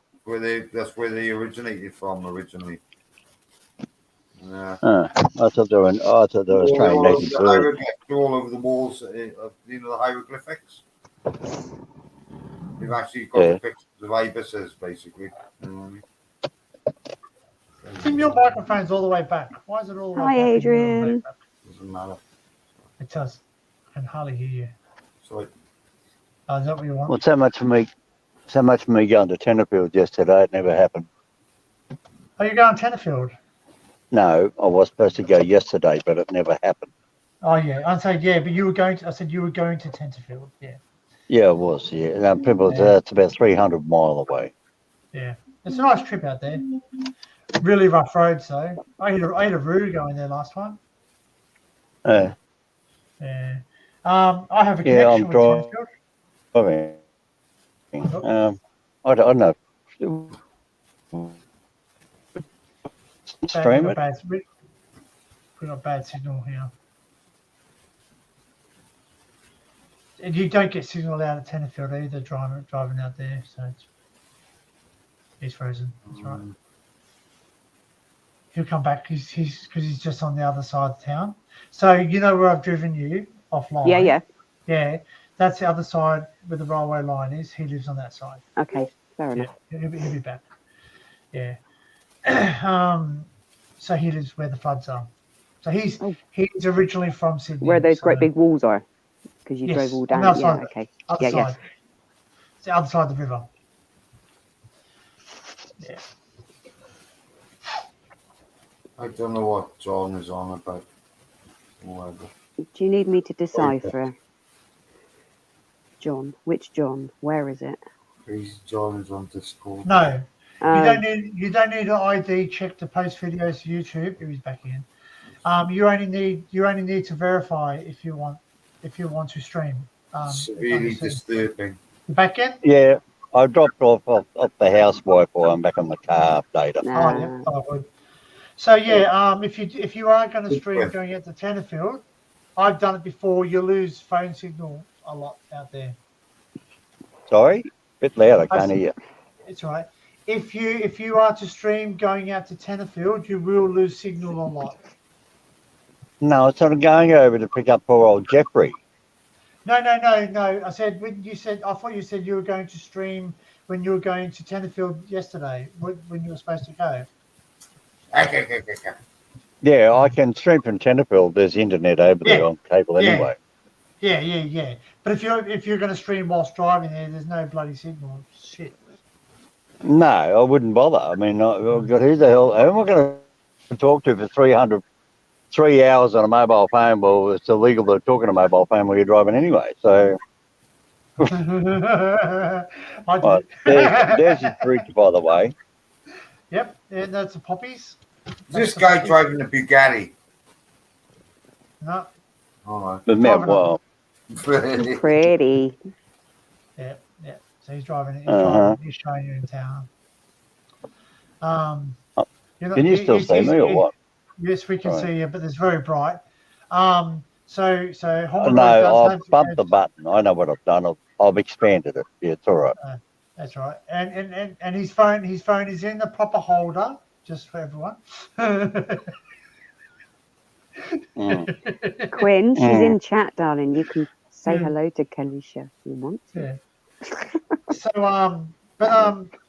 That's where they originated from originally. Yeah. I thought they were Australian native birds. Hieroglyphs all over the walls, you know, the hieroglyphics. They've actually got Yeah. the pictures of ibises, basically. You know what I mean? Tim, your microphone's all the way back. Why is it all the way Hi, back? and you're all the way Adrian. back? Doesn't matter. It does. I can hardly hear you. So Is that what you want? Well, so much for me going to Tenterfield yesterday. It never happened. Oh, you're going Tenterfield? No, I was supposed to go yesterday, but it never happened. Oh, yeah. I said, yeah, but you were going to, I said you were going to Tenterfield. Yeah. Yeah, it was. Yeah, now, people, Yeah. it's about 300 mile away. Yeah. It's a nice trip out there. Really rough roads, though. I hit a roo going there last time. Yeah, Yeah. I have a Yeah, connection I'm with Tenterfield. I don't know. Stream it. We got bad signal here. And you don't get signal out of Tenterfield either, driving out there. So he's frozen. That's right. He'll come back. He's just on the other side of town. So you know where I've driven you offline. Yeah. Yeah, that's the other side where the railway line is. He lives on that side. Okay, fair Yeah, enough. he'll be back. Yeah. So he lives where the floods are. So he's originally from Sydney. Where those so great big walls are, because you Yes, drove all on down. the other Yeah, side. okay. Other Yeah, side. yeah. It's the other side of the river. Yeah. I don't know what John is on about. Whatever. Do you need me to decipher? John, which John? Where is it? John is on Discord. No, Um, you don't need an ID check to post videos to YouTube. He's back in. You only need to verify if you want to stream. Severely disturbing. You back in? Yeah, I dropped off the house Wi-Fi. I'm back on the car data. Nah. Oh, yeah. Oh, good. So yeah, if you are going to stream going out to Tenterfield, I've done it before. You lose phone signal a lot out there. Sorry, bit loud. I can't hear you. It's all right. If you are to stream going out to Tenterfield, you will lose signal a lot. No, it's not going over to pick up poor old Jeffrey. No. I said I thought you said you were going to stream when you were going to Tenterfield yesterday. When you were supposed to go. Yeah, I can stream from Tenterfield. There's internet over there on cable Yeah. anyway. Yeah. But if you're going to stream whilst driving there's no bloody signal. Shit. No, I wouldn't bother. I mean, who the hell? Who am I going to talk to for 3 hours on a mobile phone? Well, it's illegal to talk on a mobile phone while you're driving anyway. So, I right, do. there's his bridge, by the way. Yep, yeah, that's the poppies. This guy driving a Bugatti. No, Oh, The Driving well, Pretty. yeah. So he's driving. He's showing you in town. can you still see me or what? Yes, we can Right. see you, but it's very bright. So Hornroy No, does I've have- bumped the button. I know what I've done. I've expanded it. Yeah, it's all right. That's right. And his phone is in the proper holder, just for everyone. Mm. Quinn, she's Mm. in chat, darling. You can say Yeah. hello to Kenisha if you want to. Yeah. So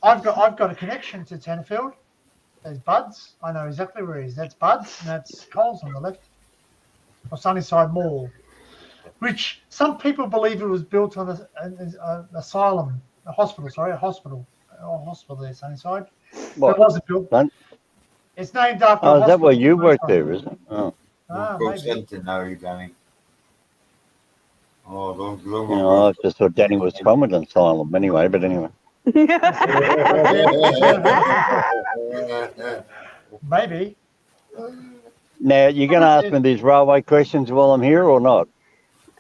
I've got a connection to Tenterfield. There's Buds. I know exactly where he is. That's Buds, and that's Coles on the left. Or Sunnyside Mall, which some people believe it was built on an asylum, a hospital there, Sunnyside. But What? it wasn't built. Don't- It's named after. Oh, a is that where hospital. you work there, is it? Oh. Ah, Go maybe. something now, you Danny. Oh, don't look. You know, I just thought Danny was from an asylum anyway, but anyway. Maybe. Now, you're going to ask me these railway questions while I'm here or not?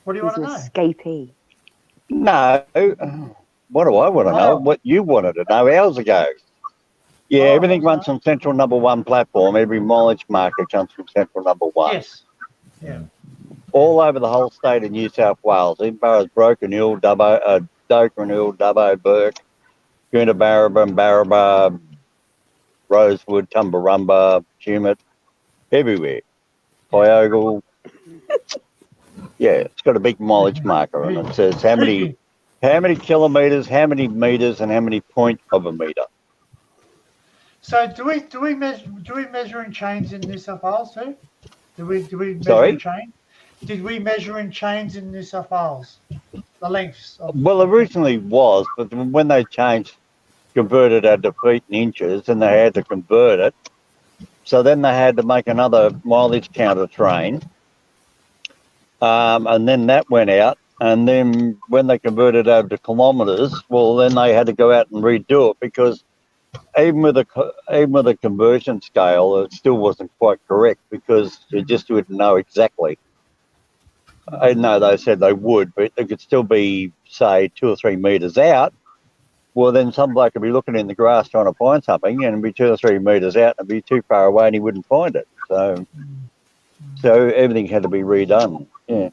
What do you He's want an to know? escapee. No. What do I want to know? Oh. What you wanted to know hours ago. Yeah, Oh, everything okay. runs from Central Number 1 platform. Every mileage marker comes from Central Number 1. Yes. Yeah. All over the whole state of New South Wales, in boroughs Broken Hill, Dokeran Hill, Dubbo, Burke, Goonabarabra, Barraba, Rosewood, Tumbarumba, Tumut, everywhere. Kyogle. Yeah, it's got a big mileage marker and it says how many kilometres, how many metres, and how many point of a metre. So do we measure in chains in New South Wales too? Do we measure Sorry? in chain? Did we measure in chains in New South Wales? The lengths of Well, originally was, but when they changed, converted it to feet and inches, and they had to convert it. So then they had to make another mileage counter train. And then that went out. And then when they converted over to kilometres, well, then they had to go out and redo it because even with a conversion scale, it still wasn't quite correct because you just wouldn't know exactly. I know they said they would, but it could still be, say, 2 or 3 metres out. Well, then some bloke could be looking in the grass trying to find something and be 2 or 3 metres out and be too far away and he wouldn't find it. So everything had to be redone. Yeah.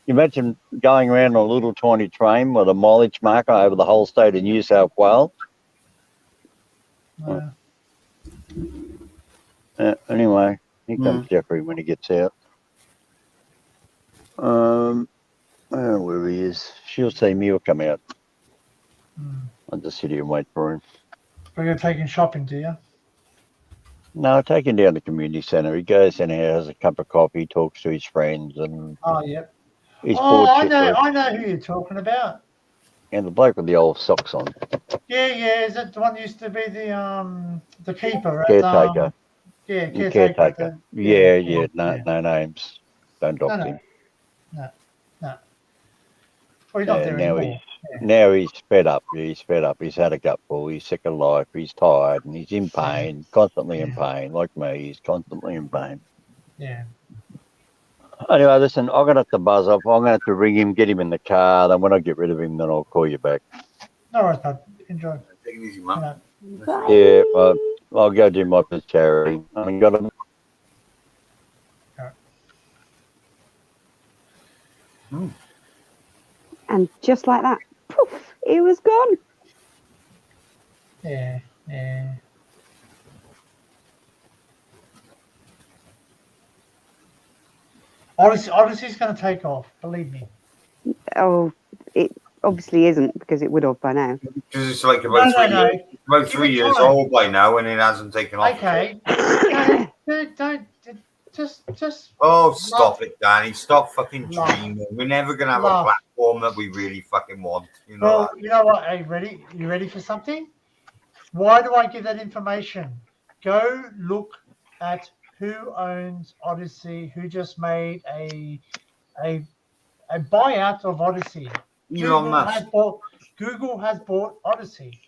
You imagine going around on a little tiny train with a mileage marker over the whole state of New South Wales. Anyway, here comes Jeffrey when he gets out. I don't know where he is. She'll see me or come out. I'll just sit here and wait for him. We're going to take him shopping, do you? No, take him down to the community centre. He goes in there, has a cup of coffee, talks to his friends, and Oh, yep. he's Oh, bored I know who you're talking about. And the bloke with the old socks on, Yeah. Is that the one who used to be the keeper? caretaker. Caretaker. Caretaker. Yeah. No names. Don't dox him. No. Well, he's not there anymore. Now he's fed up. He's fed up. He's had a gutful. He's sick of life. He's tired and he's in pain, constantly in pain. Like me, he's constantly in pain. Yeah. Anyway, listen, I'm going to have to buzz off. I'm going to have to ring him, get him in the car. Then when I get rid of him, then I'll call you back. No worries, bud. Enjoy. Take it easy, man. Yeah, I'll go do my charity. I mean, got him. And just like that, poof, he was gone. Yeah. Odyssey's going to take off, believe me. Oh, it obviously isn't because it would have by now. Because it's like about No. three years old by now, and it hasn't taken off. Okay. Don't just Oh, stop it, Danny. Stop fucking Laugh. dreaming. We're never going to have Laugh. a platform that we really fucking want. You know well, that? you know what? Hey, ready? You ready for something? Why do I give that information? Go look at who owns Odyssey, who just made a buyout of Odyssey. Elon Musk. Google has bought Odyssey.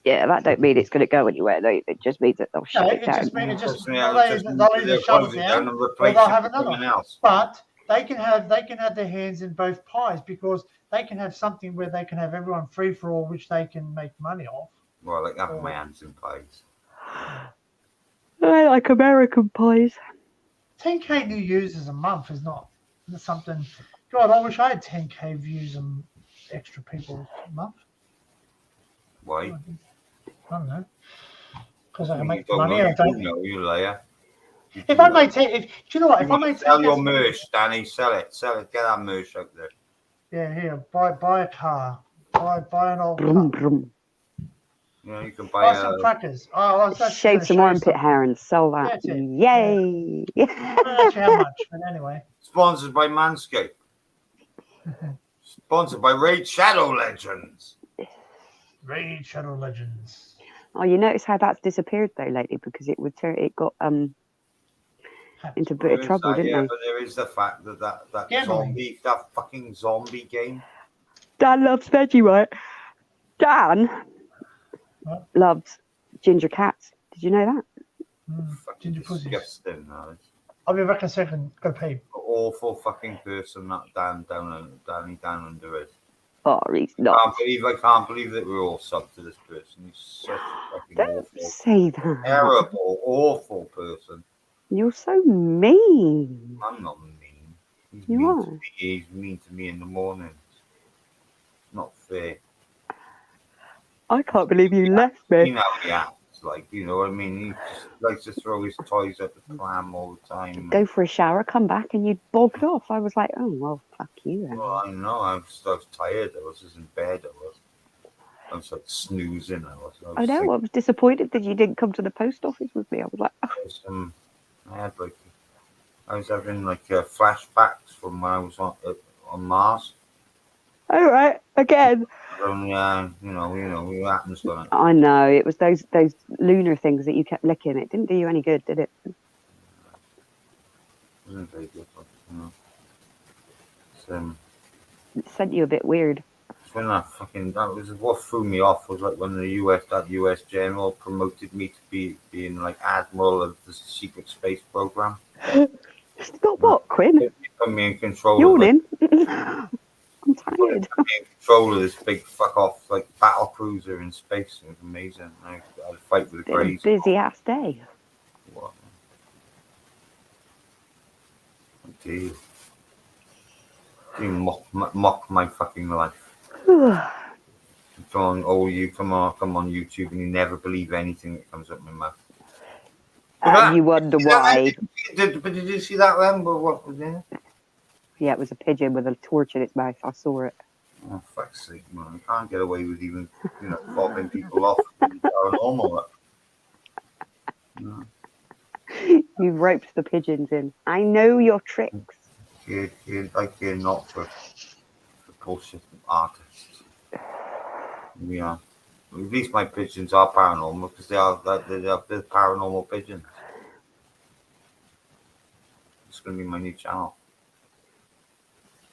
Yeah, that don't mean it's going to go anywhere. Though. It just means that they'll No, shut it it down. just means Yeah, they'll just either shut close it down and or replace they'll it have with another something one. else. But they can have their hands in both pies because they can have something where they can have everyone free for all, which they can make money off. Well, like having my hands in pies. I like American pies. 10k new users a month is not something. God, I wish I had 10k views and extra people a month. Why? I don't know. Because I can You make don't money. know, I you don't. know, you liar. You If do I lie. made 10, do you know what? If I made Sell your 10,000 merch, Danny. Sell it. Get that merch out there. Yeah, here, buy a car, buy an old Brum, car, brum. You know, you can buy buy some crackers. Oh, I was actually Shave gonna some show you armpit something. hair and sell that. That's it. Yay! I don't actually have much, but anyway. Sponsored by Manscaped. Sponsored by Raid Shadow Legends. Raid Shadow Legends. Oh, you notice how that's disappeared though lately because it got into a bit of trouble, didn't yeah, they? but there is the fact that Gambling. that fucking zombie game. Dan loves Vegemite. Dan What? loves ginger cats. Did you know that? Fucking Ginger pussies. disgusting. That is. I'll be back in a second. Go pay. Awful fucking person that down under is. Oh, he's not. I can't believe that we're all sub to this person. He's such a fucking Don't awful, say that. terrible, awful person. You're so mean. I'm not mean. He's You mean are. to me. He's mean to me in the mornings. Not fair. I can't believe you left You me. know how he acts, like, you know what I mean? He just likes to throw his toys at the pram all the time. Go for a shower, come back, and you'd bogged off. I was like, oh, well, fuck you then. Well, I know. I was tired. I was just in bed. I was like snoozing. I know. I was disappointed that you didn't come to the post office with me. I was like, oh. I was having like flashbacks from when I was on Mars. All right, again. From you know, what happens to it. I know. It was those lunar things that you kept licking. It didn't do you any good, did it? Wasn't very good, but, you know. It sent you a bit weird. It's when that was what threw me off was like when that US general promoted me to being like admiral of the secret space program. Stop what, Quinn? Put me in control. Yawning. I'm tired. Put me in control of this big fuck off like battle cruiser in space. It was amazing. I fight with the Been a Greys. busy ass day. What? Do you mock my fucking life? Come on, you come on YouTube and you never believe anything that comes up my mouth. And you wonder why. But did you see that then? What was in it? Yeah, it was a pigeon with a torch in its mouth. I saw it. Oh, fuck's sake, man. I can't get away with even, fobbing people off. Paranormal. No. You've roped the pigeons in. I know your tricks. I care not for bullshit artists. Yeah. At least my pigeons are paranormal because they're paranormal pigeons. It's going to be my new channel.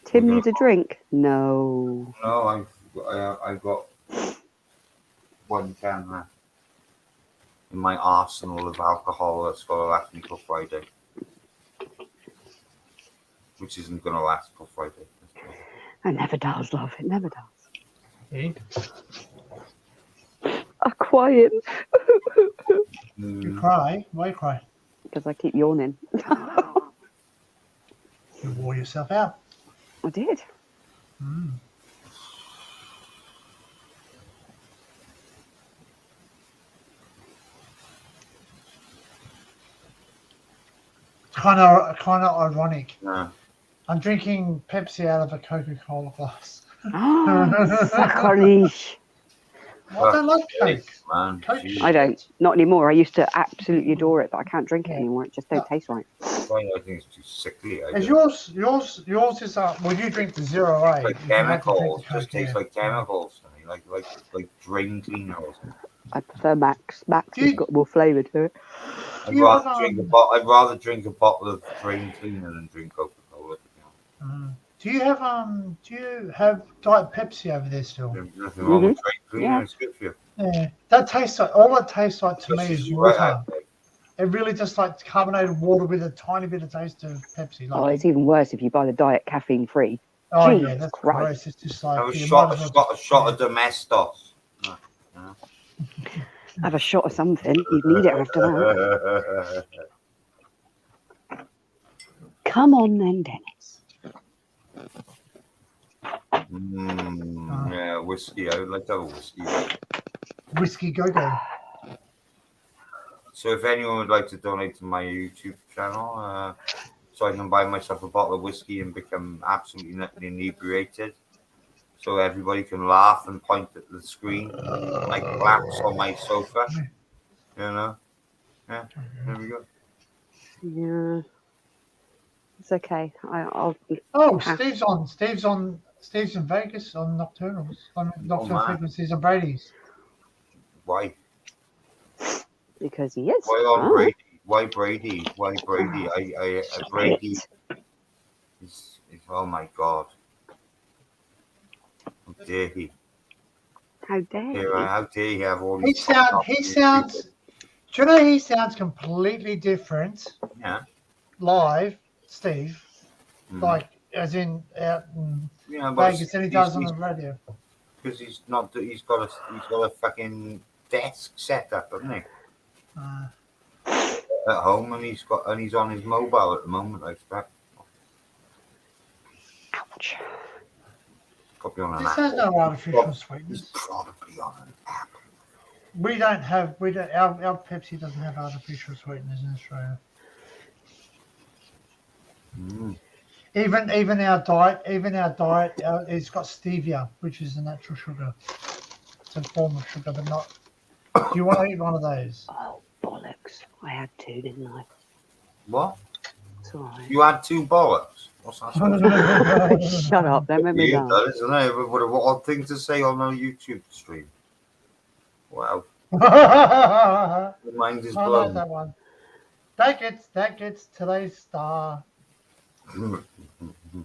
Tim needs a drink. No. No, I've got one can left in my arsenal of alcohol that's got to last me till Friday, which isn't going to last till Friday. It never does, love. It never does. Eh? I'm quiet You cry? Why you cry? because I keep yawning. You wore yourself out. I did. Kind of ironic. Yeah. I'm drinking Pepsi out of a Coca-Cola glass. Oh, sacrilege. I don't like Coke. Man, Coke. jeez. I don't. Not anymore. I used to absolutely adore it, but I can't drink it Yeah. anymore. It just don't taste right. Why, I think it's too sickly. I Is don't- yours is well, you drink the 0A. like if you like to drink chemicals, the just Coke, tastes yeah. like chemicals to me, like drain cleaner or something. I prefer Max. Max Do has you- got more flavour to it. I'd You rather have, drink I'd rather drink a bottle of drain cleaner than drink Coca-Cola. Do you have Diet Pepsi over there still? There's nothing wrong with drain cleaner. Yeah. It's good for you. Yeah, that tastes like all it tastes like to me is Right water. out there. It really just like carbonated water with a tiny bit of taste of Pepsi. Oh, Like, it's even worse if you buy the diet caffeine free. oh yeah, Jesus that's Christ. gross. It's just like Have a you shot, might as a well shot just- of Domestos. Have a shot of something. You'd need it after that. Come on then, Dennis. Yeah, whiskey. I would like to have a whiskey. whiskey go-go. So if anyone would like to donate to my YouTube channel, so I can buy myself a bottle of whiskey and become absolutely inebriated, so everybody can laugh and point at the screen like claps on my sofa, you know? Yeah, there we go. Yeah. It's okay. I'll Oh, Ah. Steve's in Vegas on Nocturnals, on Nocturnal man. Frequencies and Brady's. Why? because he is. Why on Oh, Brady? Why Brady? Why Brady? stop Brady it. is, oh my God. How dare he? How dare you? How dare he have all He these sounds. Do you know he sounds completely different Yeah. live, Steve? Mm. Like as in out in Yeah, but Vegas than he does on the radio. because he's got a fucking desk set up, hasn't he? Uh, At home, and he's on his mobile at the moment, I expect. Ouch. Probably on an this has Apple. no artificial He's sweetness. probably on an Apple. Our Pepsi doesn't have artificial sweeteners in Australia. Mm. Even our diet, it's got stevia, which is a natural sugar. It's a form of sugar, but not. Do you want to eat one of those? Oh, bollocks. I had two, didn't I? What? It's all right. You had two bollocks? What's that? supposed to be? Shut up. Don't make me Weird, laugh. that, isn't it? What an odd thing to say on a YouTube stream. Wow. I The mind is like blown. that one. That gets today's star.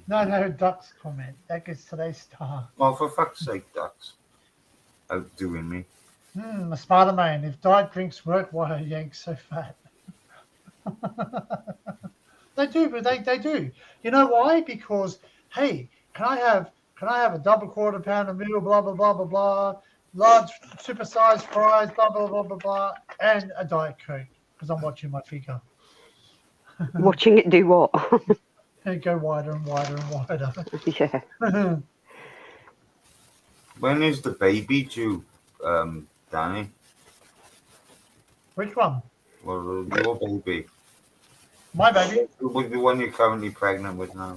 No, Duck's comment. That gets today's star. Well, for fuck's sake, ducks. Outdoing me. A smarter man. If diet drinks work, why are Yanks so fat? They do, but they do. You know why? Because hey, can I have a double quarter pounder meal, blah blah blah blah blah, large supersized fries, blah blah blah blah blah, and a Diet Coke because I'm watching my figure. Watching it do what? And go wider and wider and wider. Yeah. When is the baby due, Danny? Which one? Well, your baby. My baby. The one you're currently pregnant with now.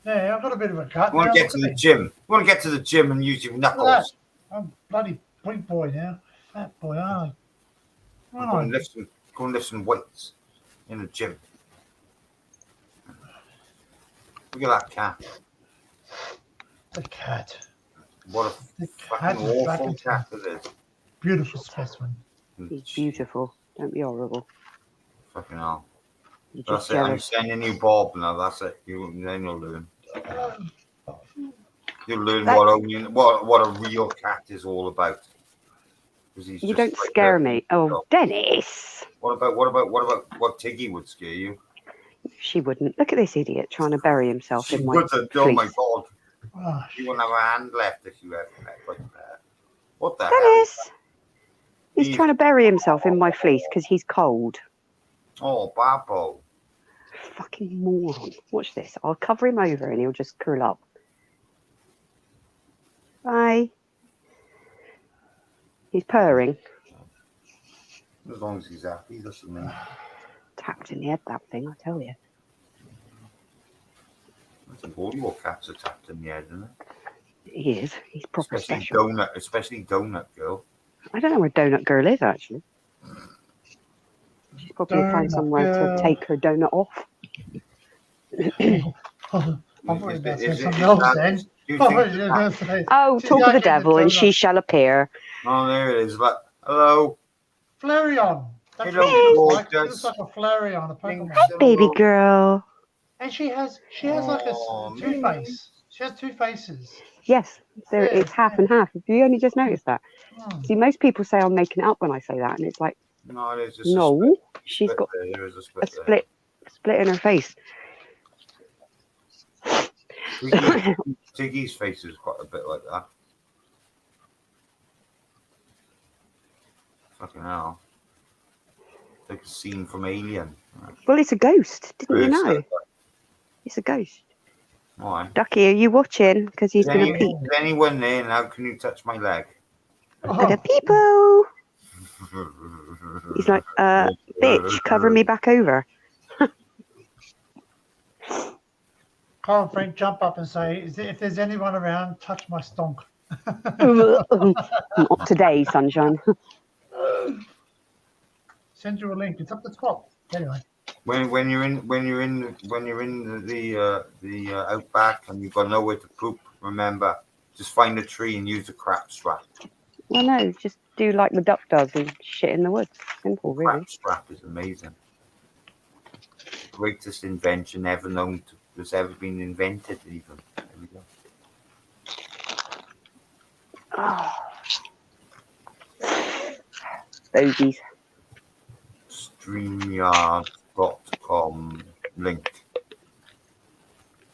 Yeah, I've got a bit of a cut. You want now, to get to look the at me. gym. You want to get to the gym and use your Look at knuckles. I'm bloody big boy now. Fat boy, aren't I? Go and lift some weights in the gym. Look at that cat. The cat. What a The fucking cat is back awful in cat it is. Beautiful specimen. He's beautiful. Don't be horrible. Fucking hell. You're That's just it. I'm jealous. sending you Bob now. That's it. Then you'll learn. You'll learn That- what a real cat is all about. 'Cause he's You just don't like scare a- me. Oh, Dennis. What about what Tiggy would scare you? She wouldn't. Look at this idiot trying to bury himself She in my wouldn't. Oh my fleece. God. Oh, You wouldn't have a hand left if you had like that. What the hell? Dennis. He's He- trying to bury himself in my fleece because he's cold. Oh, Babo. Fucking moron. Watch this. I'll cover him over and he'll just curl up. Bye. He's purring. As long as he's happy, doesn't mean. Tapped in the head, that thing, I tell you. I think all your cats are tapped in the head, isn't it? He is. He's proper Especially special. Donut, girl. I don't know where Donut Girl is actually. She's probably found Donut somewhere Girl. to take her donut off. I'm worried about saying Is it- something is else that- then. do you What think was you that- going to say? Oh, She's talk of not the getting devil, and donut. she shall appear. Oh, there it is. Like, hello. Flareon. That's Hello, what she looks like. She gorgeous. looks like a Flareon, a Pokemon. Thanks. Baby girl. And she has like a Oh, two face. She has two faces. Yes, there Yeah, it's half and half. Have you only just noticed that? Hmm. See, most people say I'm making it up when I say that, and it's like, No, there's just no, a she's split got there. There is a a split there. split in her face. Tiggy's face is quite a bit like that. Fucking hell. Like a scene from Alien. Well, it's a ghost, didn't you Really know? sad. It's a ghost. Why? Ducky, are you watching? Because he's Is going to peek. anyone there now? Can you touch my leg? At a Oh, peepo. He's like, bitch, cover me back over. Carl and Frank jump up and say, if there's anyone around, touch my stonk. Not today, sunshine. Send you a link. It's up the top. Anyway. When you're in the outback and you've got nowhere to poop, remember, just find a tree and use a crap strap. Well, no, just do like the duck does and shit in the woods. Simple, really. Crap strap is amazing. Greatest invention ever known to that's ever been invented, even. There we go. Oh. Bogies. StreamYard.com link.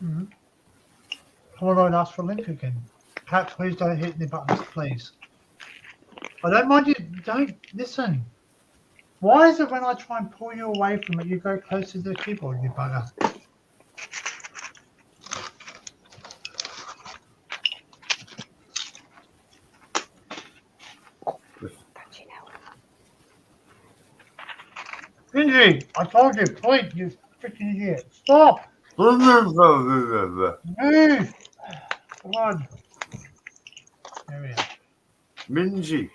Mm-hmm. Hold on, ask for a link again. Pat, please don't hit the buttons, please. I don't mind you. Don't listen. Why is it when I try and pull you away from it, you go closer to the keyboard, you bugger? Indy, I told you, please, you freaking idiot. Stop! Move! Come on. There we are. Minji.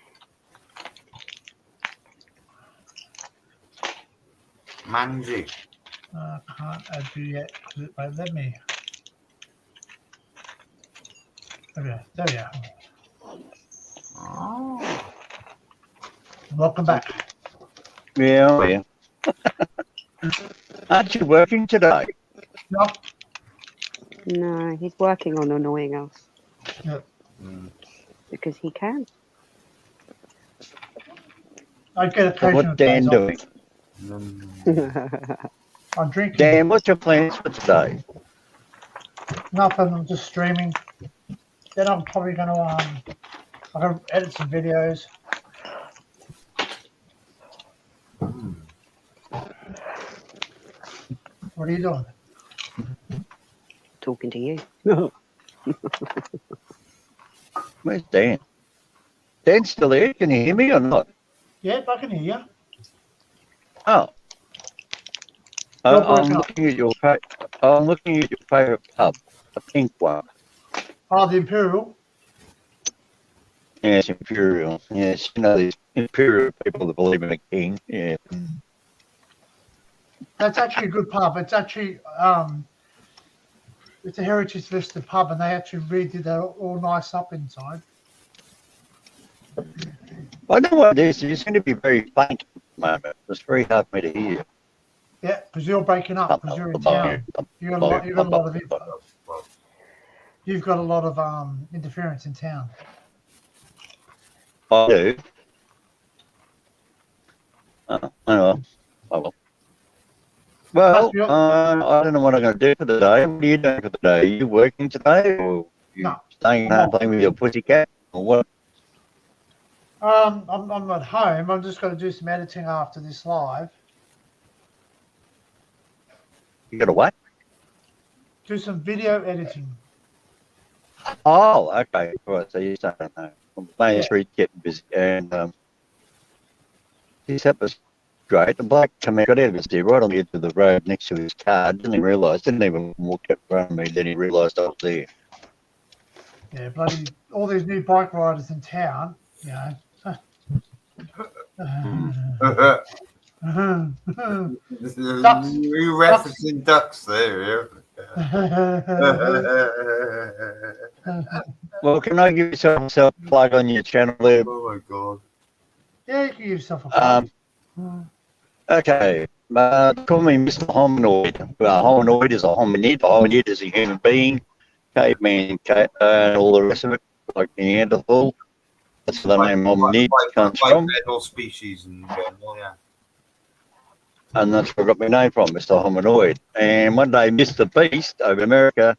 Manji. Can't add you yet. Wait, let me. There we are. Oh. Welcome back. Yeah. Aren't you working today? No. No, he's working on annoying us Mm. because he can. I get occasional What's Dan days off. doing? I'm drinking. Dan, what's your plans for today? Nothing. I'm just streaming. Then I'm probably going to I'm going to edit some videos. What are you doing? Talking to you. Where's Dan? Dan's still there. Can you hear me or not? Yeah, I can hear you. Oh. You're I'm breaking up. looking at your I'm looking at your favourite pub, a pink one. Oh, the Imperial. Yes, Imperial. Yes, you know these Imperial people that believe in a king. Yeah. That's actually a good pub. It's actually it's a heritage listed pub, and they actually redid it all nice up inside. I know what it is. You seem to be very faint at the moment. It's very hard for me to hear you. Yeah, because you're breaking up because you're in town. You've got a lot of you've got a lot of interference in town. I do. Oh, well. Well, I don't know what I'm going to do for the day. What are you doing for the day? Are you working today, or you No. staying home playing with your pussycat, or what? I'm at home. I'm just going to do some editing after this live. You got to what? Do some video editing. Oh, okay. Right. So you're starting home. Main Yeah. Street getting busy, and this was great. The bloke got out of his there right on the edge of the road next to his car. Didn't even walk up in front of me. Then he realised I was there. Yeah, bloody all these new bike riders in town. You know, You referencing ducks there, Well, can I give yourself a self plug on your channel there? Oh my god. Yeah, you can give yourself a plug. Okay. Call me Mr. Hominoid. Well, hominoid is a hominid. A hominid is a human being. Caveman, and all the rest of it, like Neanderthal. That's where the name hominid comes from. Bipedal species in general, yeah. And that's where I got my name from, Mr. Hominoid. And one day, Mr. Beast over America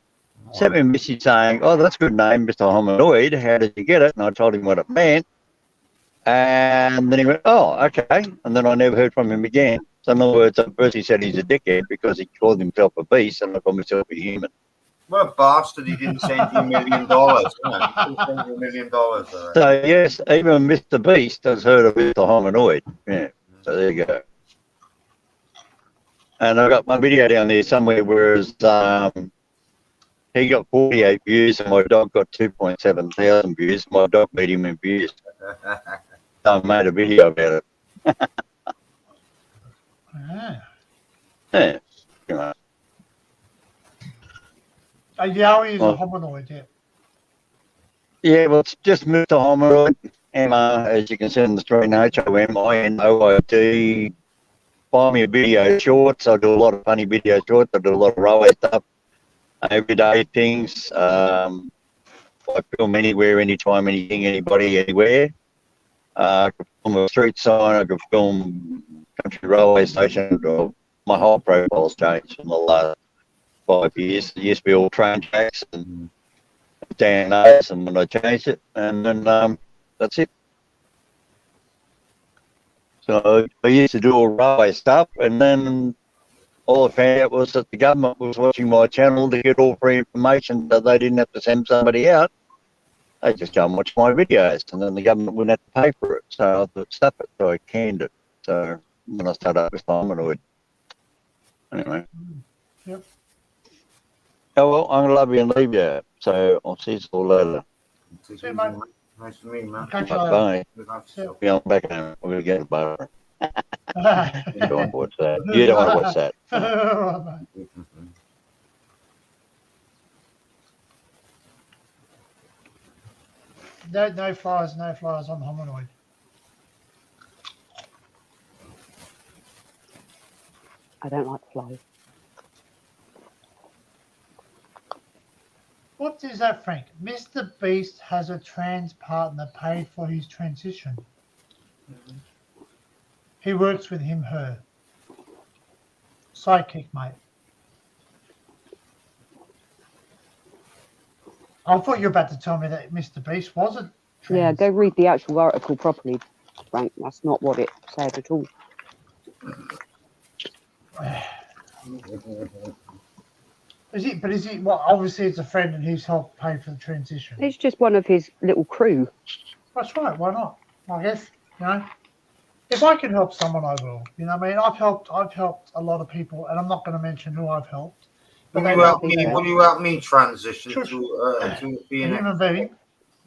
sent me a message saying, "Oh, that's a good name, Mr. Hominoid. How did you get it?" And I told him what it meant. And then he went, "Oh, okay." And then I never heard from him again. So in other words, at first he said he's a dickhead because he called himself a beast, and I called myself a human. What a bastard! He didn't send you $1 million. He didn't send you $1 million. So yes, even Mr. Beast has heard of Mr. Hominoid. Yeah. So there you go. And I got my video down there somewhere, whereas he got 48 views and my dog got 2.7 thousand views. My dog beat him in views. So I made a video about it. Yeah. You know. A Yowie is Well, a hominoid, yeah. Yeah, well, it's just Mr. Hominoid. Emma, as you can see on the screen, HOMINOID. Find me a video shorts. I do a lot of funny video shorts. I do a lot of railway stuff, everyday things. I film anywhere, anytime, anything, anybody, anywhere. I could film a street sign. I could film country railway station. My whole profile's changed in the last 5 years. It used to be all train tracks and DNAs, and then I changed it, and then that's it. So I used to do all railway stuff, and then all I found out was that the government was watching my channel to get all free information, that they didn't have to send somebody out. They just go and watch my videos, and then the government wouldn't have to pay for it. So I thought, stuff it, so I canned it. So when I started up with Hominoid. Anyway. Yep. Oh, well, I'm going to love you and leave you. So I'll see you all later. See you, mate. Nice to meet you, man. Catch you later. Bye. Look after Yeah. yourself. Be on back home. We're going to get a butter. You don't want to watch that. You don't want to watch that. Right, mate. No flyers on hominoid. I don't like flies. What is that, Frank? Mr. Beast has a trans partner paid for his transition. He works with him, her. Sidekick, mate. I thought you were about to tell me that Mr. Beast wasn't trans. Yeah, go read the actual article properly, Frank. That's not what it said at all. Is it, well, obviously it's a friend and he's helped pay for the transition. It's just one of his little crew. That's right, why not? I guess, you know, if I can help someone, I will. You know what I mean? I've helped a lot of people, and I'm not going to mention who I've helped. Will they you don't help think me? that. Will you help me transition Sure. to A being human being.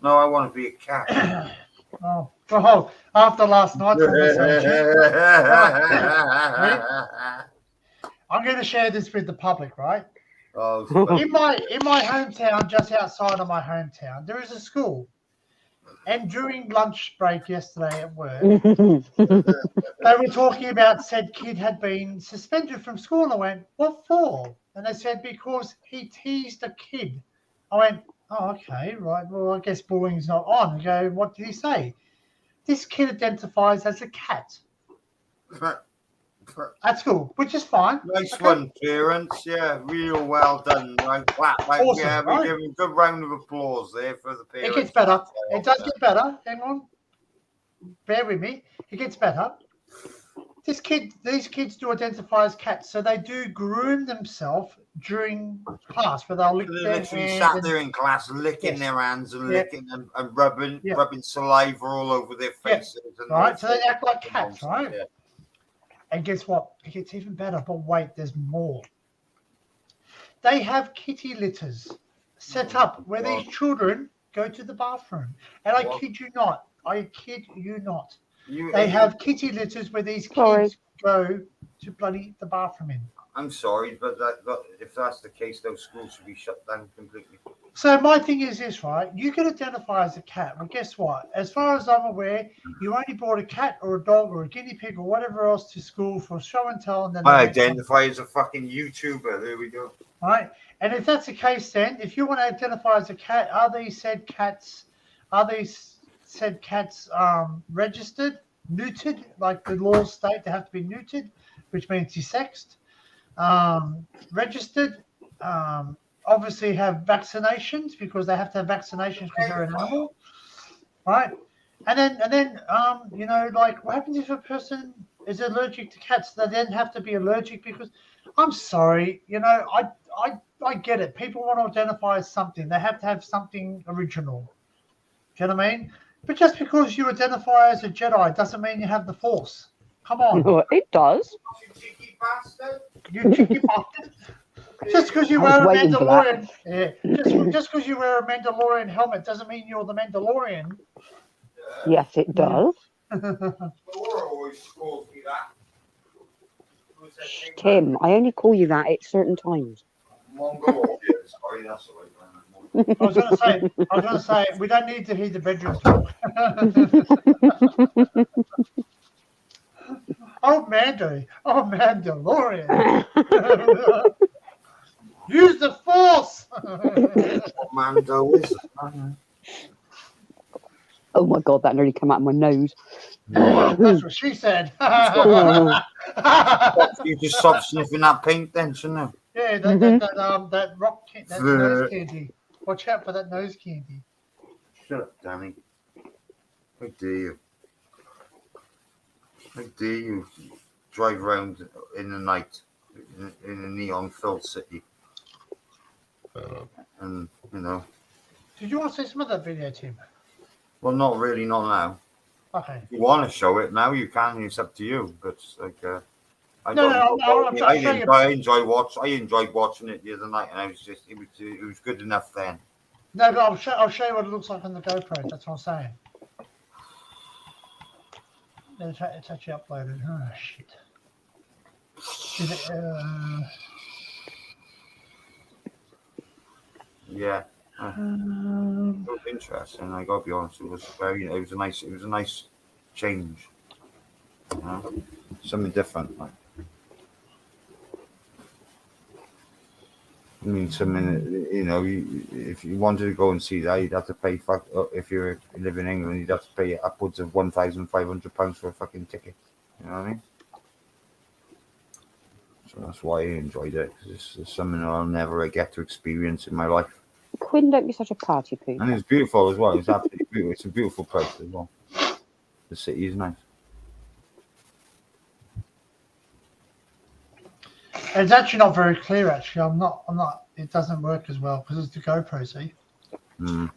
No, I want to be a cat. Oh, well, after last night's conversation, I'm going to share this with the public, right? Oh, In my hometown, just outside of my hometown, there is a school. And during lunch break yesterday at work, they were talking about said kid had been suspended from school. I went, what for? And they said, because he teased a kid. I went, oh, okay, right. Well, I guess bullying's not on. I go, what did he say? This kid identifies as a cat at school, which is fine. nice Okay. one, parents. Yeah, real well done. Right, clap. Like, Awesome, yeah, right? we're giving a good round of applause there for the parents. It gets better. It does get better. Hang on. Bear with me. It gets better. These kids do identify as cats, so they do groom themselves during class, where they'll lick They their literally hands. sat and- there in class, licking Yes. their hands and Yeah. licking and rubbing, Yeah. rubbing saliva all over their Yeah. faces. And Right, so they act like cats, right? Yeah. And guess what? It gets even better. But wait, there's more. They have kitty litters set up where these children go to the bathroom. And I What? kid you not. They have kitty litters where these Sorry. kids go to bloody the bathroom in. I'm sorry, but if that's the case, those schools should be shut down completely. So my thing is this, right? You can identify as a cat. Well, guess what? As far as I'm aware, you only brought a cat or a dog or a guinea pig or whatever else to school for show and tell, and then I identify as a fucking YouTuber. There we go. right. And if that's the case, then if you want to identify as a cat, are these said cats registered, neutered, like the laws state they have to be neutered, which means desexed, registered, obviously have vaccinations because they have to have vaccinations because they're an animal, right? And then you know, like what happens if a person is allergic to cats? They then have to be allergic because I'm sorry, you know, I get it. People want to identify as something. They have to have something original. Do you know what I mean? But just because you identify as a Jedi doesn't mean you have the Force. Come on. No, it does. You cheeky bastard. You cheeky bastard. Just because you I was wear a waiting for that. Mandalorian, just because you wear a Mandalorian helmet doesn't mean you're the Mandalorian. Yes, it does. Laura always calls me that. Who's that Shh, thing? Tim, I only call you that at certain times. Mongol. Sorry, that's the right one. I was gonna say, we don't need to hear the bedroom talk. Oh, Mandalorian. Use the Force. Mando is. Oh my god, that nearly came out of my nose. That's what she said. You just stop sniffing that paint then, shouldn't you? Yeah, that nose candy. Watch out for that nose candy. Shut up, Danny. How dare you? How dare you drive around in the night in a neon-filled city? And, you know, Did you want to see some of that video, Tim? well, not really, not now. Okay. If you want to show it now, you can. It's up to you. But like, I enjoyed watching it the other night, and it was good enough then. No, but I'll show you what it looks like on the GoPro. That's what I'm saying. It's actually uploaded. Oh shit. Is it, Yeah. It was interesting. I gotta be honest. It was a nice change. You know? Something different. Like. I mean, something. You know, if you wanted to go and see that, you'd have to pay. If you live in England, you'd have to pay upwards of £1,500 for a fucking ticket. You know what I mean? So that's why I enjoyed it. Cause it's something I'll never get to experience in my life. Quinn, don't be such a party pooper. And it's beautiful as well. It's absolutely beautiful. It's a beautiful place as well. The city is nice. it's actually not very clear. Actually, I'm not. It doesn't work as well because it's the GoPro. See. Mm.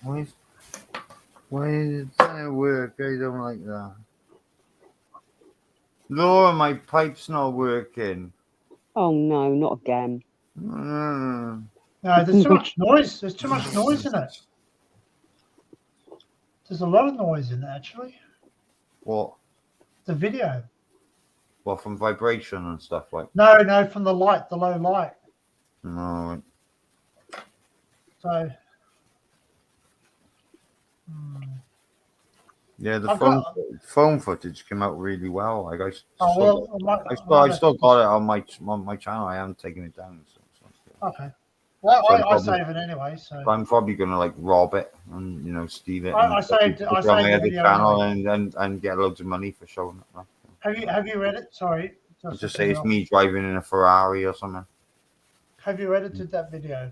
Why does that work? I don't like that. Laura, my pipe's not working. Oh no, not again. Mm. No, there's too much noise. There's too much noise in it. There's a lot of noise in it, actually. What? The video. Well, from vibration and stuff like. No, from the light, the low light. No. So. Yeah, the I've phone footage came out really well. Like I still got it on my channel. I haven't taken it down. So. Okay. Well, I save it anyway. So I'm probably gonna like rob it and steal it. I saved it on my the other video channel anyway. and get loads of money for showing it. Like. Have you read it? Sorry. Just say it's me driving in a Ferrari or something. Have you edited that video?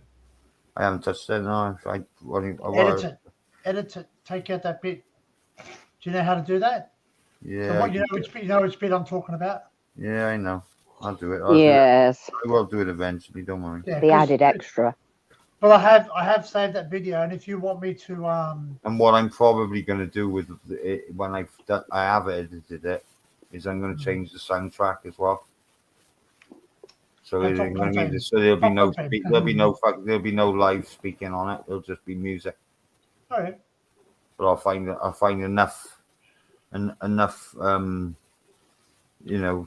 I haven't touched it. No, Edit it. Take out that bit. Do you know how to do that? Yeah. So you know which bit I'm talking about? Yeah, I know. I'll do it. Yes. I will do it eventually. Don't worry. Yeah, The added extra. But I have saved that video, and if you want me to And what I'm probably going to do with it when I have edited it is I'm going to change the soundtrack as well. So That's there'll what I'm be, so there'll be no saying. there'll be no live speaking on it. It'll just be music. All right. But I'll find enough you know,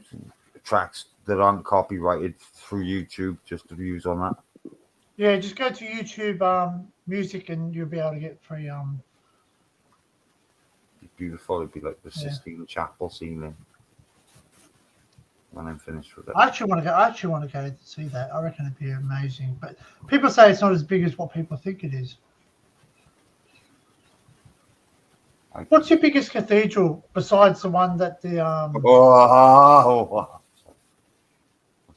tracks that aren't copyrighted through YouTube just to use on that. Yeah, just go to YouTube music and you'll be able to get free It's beautiful. It'd be like the Yeah. Sistine Chapel ceiling when I'm finished with it. I actually want to go to see that. I reckon it'd be amazing. But people say it's not as big as what people think it is. What's your biggest cathedral besides the one that the Oh,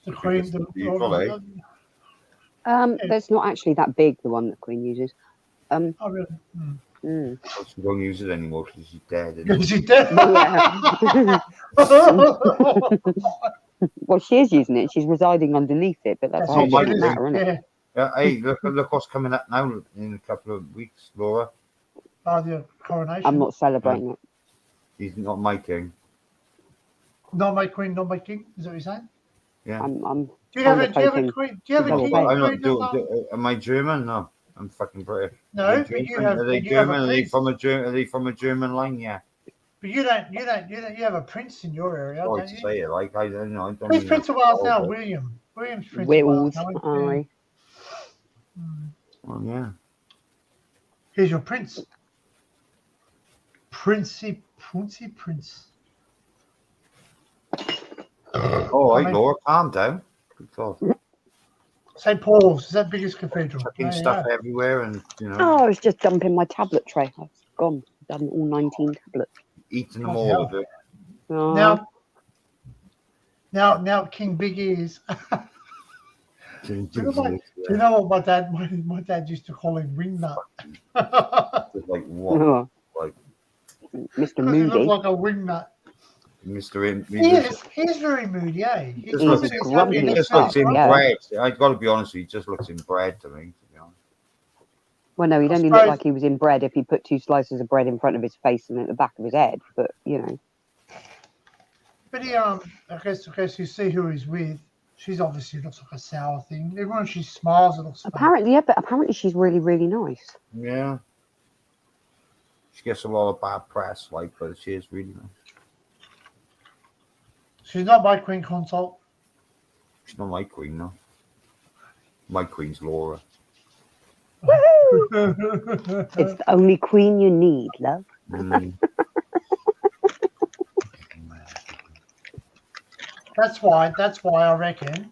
the Queen cathedral, eh? That's not actually that big, the one that Queen uses. Oh, really? She don't use it anymore because she's dead. Isn't Because she's dead. Yeah. Well, she is using it. She's residing underneath it, but that's That's how all it my doesn't thing. matter, isn't it? Yeah. Hey, look what's coming up now in a couple of weeks, Laura. Oh, the coronation. I'm not celebrating it. He's not my king. Not my queen, not my king. Is that what you're saying? Yeah. I'm Do you have kind a of hoping. queen? Do you have a Double king? pay. I'm not Queen, doing. Am I German? No, I'm fucking British. No, Are but you German? have. Are they but you have a German? Are they prince. from a German? Are they from a German line? Yeah. But you don't. You have a prince in your area, Sorry don't to you? say it. Like I don't know. I don't Who's mean Prince of Wales now? but- William. William's Prince Wills, of Wales. now, aye. Well, yeah. Here's your prince. Prince. Oh, I right, mean- Laura, calm down. Good God. St. Paul's. Is that the biggest cathedral? Chucking There you stuff go. everywhere and, you know, Oh, I was just dumping my tablet tray. I've gone. Done all 19 tablets. eating them Bloody all hell. of it. Oh, Now, King Big Ears. Do you know what my dad used to call him Wingnut? Like what? oh. Like Mr. Because he looked Moody. like a wingnut. Mr. In. He's very moody, eh? He Just He's looks, just grumpy he as just fuck, looks inbred. I got to be honest, he just looks inbred to me. To be honest. Well, no, he'd I only look suppose- like he was in bread if he put 2 slices of bread in front of his face and at the back of his head. But, you know. But he I guess you see who he's with. She's obviously looks like a sour thing. Even when she smiles, it looks funny. Apparently, yeah, but apparently she's really, really nice. Yeah. She gets a lot of bad press, like, but she is really nice. She's not my queen consort. She's not my queen, no. My queen's Laura. It's the only queen you need, love. Mm. That's why I reckon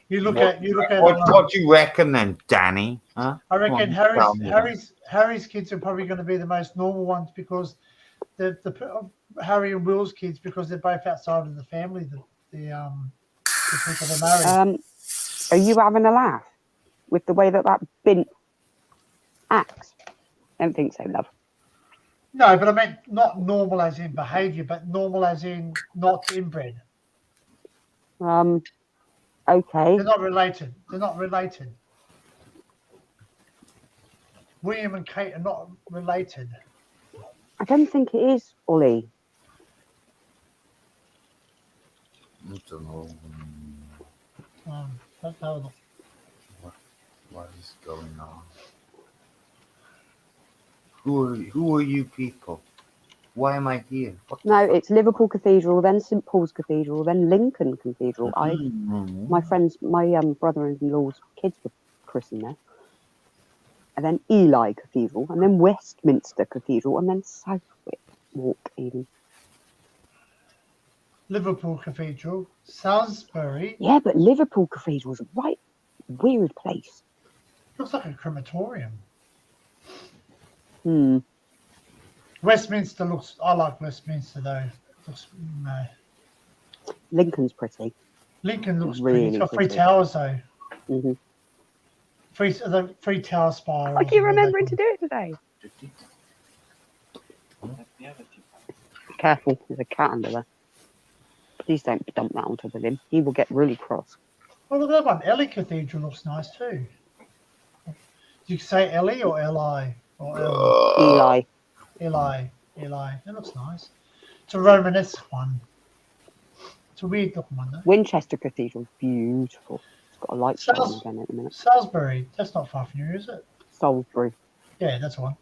you look at What do you reckon then, Danny? Huh? I reckon Come on, tell me. Harry's kids are probably going to be the most normal ones because the Harry and Will's kids, because they're both outside of the family, the people they're married. Are you having a laugh with the way that bint acts? I don't think so, love. No, but I meant not normal as in behaviour, but normal as in not inbred. Okay. They're not related. William and Kate are not related. I don't think it is, Ollie. I don't know. Don't know. What is going on? Who are you people? Why am I here? What No, it's Liverpool Cathedral, then St Paul's Cathedral, then Lincoln Cathedral. My brother-in-law's kids were christened there. And then Ely Cathedral, and then Westminster Cathedral, and then Southwick Walk, even. Liverpool Cathedral, Salisbury. Yeah, but Liverpool Cathedral's a right weird place. Looks like a crematorium. Westminster looks. I like Westminster though. Looks, no. Lincoln's pretty. Lincoln looks Really pretty. It's got 3 pretty. towers though. Mm-hmm. The 3 tower spirals. Like you're remembering to do it today. Careful, there's a cat under there. Please don't dump that onto the limb. He will get really cross. Oh, look at that one. Ely Cathedral looks nice too. Did you say Ellie or Eli? Or Eli. Eli. That looks nice. It's a Romanesque one. It's a weird looking one though. Winchester Cathedral's beautiful. It's got a light show Sales- again at the minute. Salisbury, that's not far from you, is it? Salisbury. Yeah, that's the one.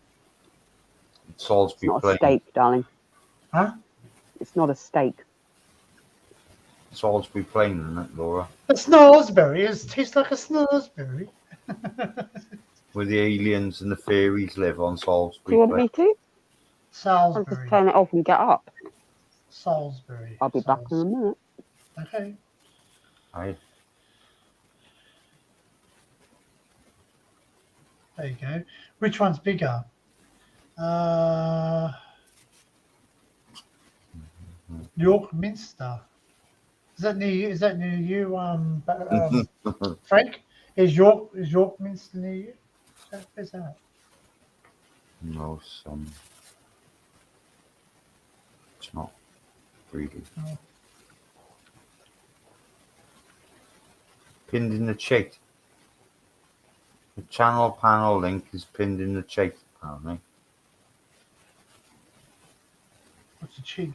It's Salisbury not a Plain. steak, darling. Huh? It's not a steak. Salisbury Plain, isn't it, Laura? A snoresberry. It tastes like a snoresberry. Where the aliens and the fairies live on Do Salisbury you want Plain. me to? I'll just Salisbury. turn it off and get up. Salisbury. I'll be back in a minute. Okay. Aye. There you go. Which one's bigger? York Minster. Is that near you? Is that near you, Frank? Is York Minster near you? Where's that? No, it's not really. Oh. Pinned in the chat. The channel panel link is pinned in the chat, apparently. What's a chig?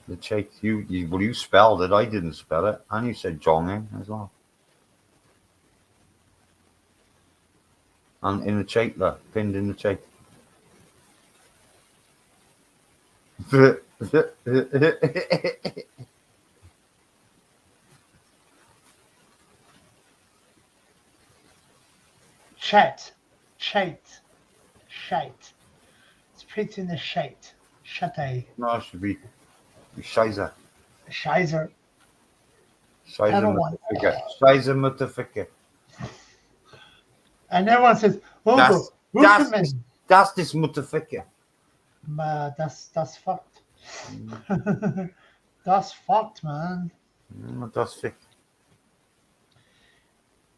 The chat, you spelled it, I didn't spell it, and you said Jongin as well. And in the chat there, pinned in the chat. Chat. It's put in the shite. Shate. No, it should be Scheiße. Scheiser. Scheiße Panel one. Mutterficker. Scheiße Mutterficker. And everyone says, oh, Das Ruckelman. Das ist Mutterficker. Das fucked. That's fucked, man. Das fick.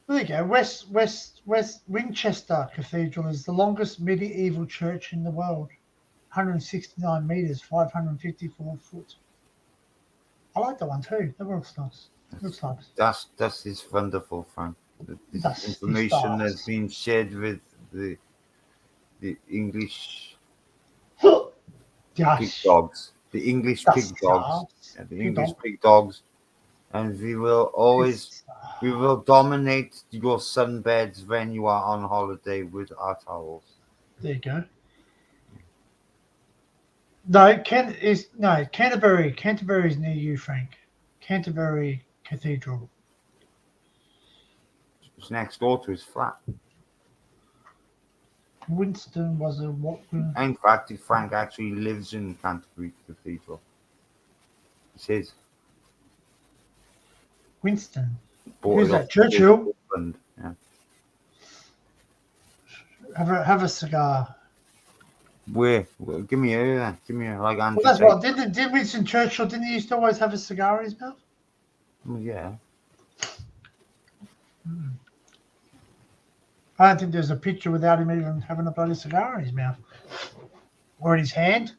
There you go. West Winchester Cathedral is the longest medieval church in the world. 169 meters, 554 foot. I like that one too. That looks nice. Looks nice. Das ist wonderful, Frank. The Das ist information nice. has been shared with the English pig Yes. dogs. The English Das pig dogs. ist Yeah, the Pig English dog. pig dogs. And we will always we will dominate your sunbeds when you are on holiday with our towels. There you go. No, Canterbury. Canterbury is near you, Frank. Canterbury Cathedral. It's next door to his flat. Winston was a what? In fact, Frank actually lives in Canterbury Cathedral. It's his. Winston. Bought Who's it that? off Churchill? his husband. Yeah. Have a cigar. Where? Give me a then. Give me a like Andrew. Well, that's said. what didn't Winston Churchill didn't he used to always have a cigar in his mouth? Well, yeah. I don't think there's a picture without him even having a bloody cigar in his mouth or in his hand.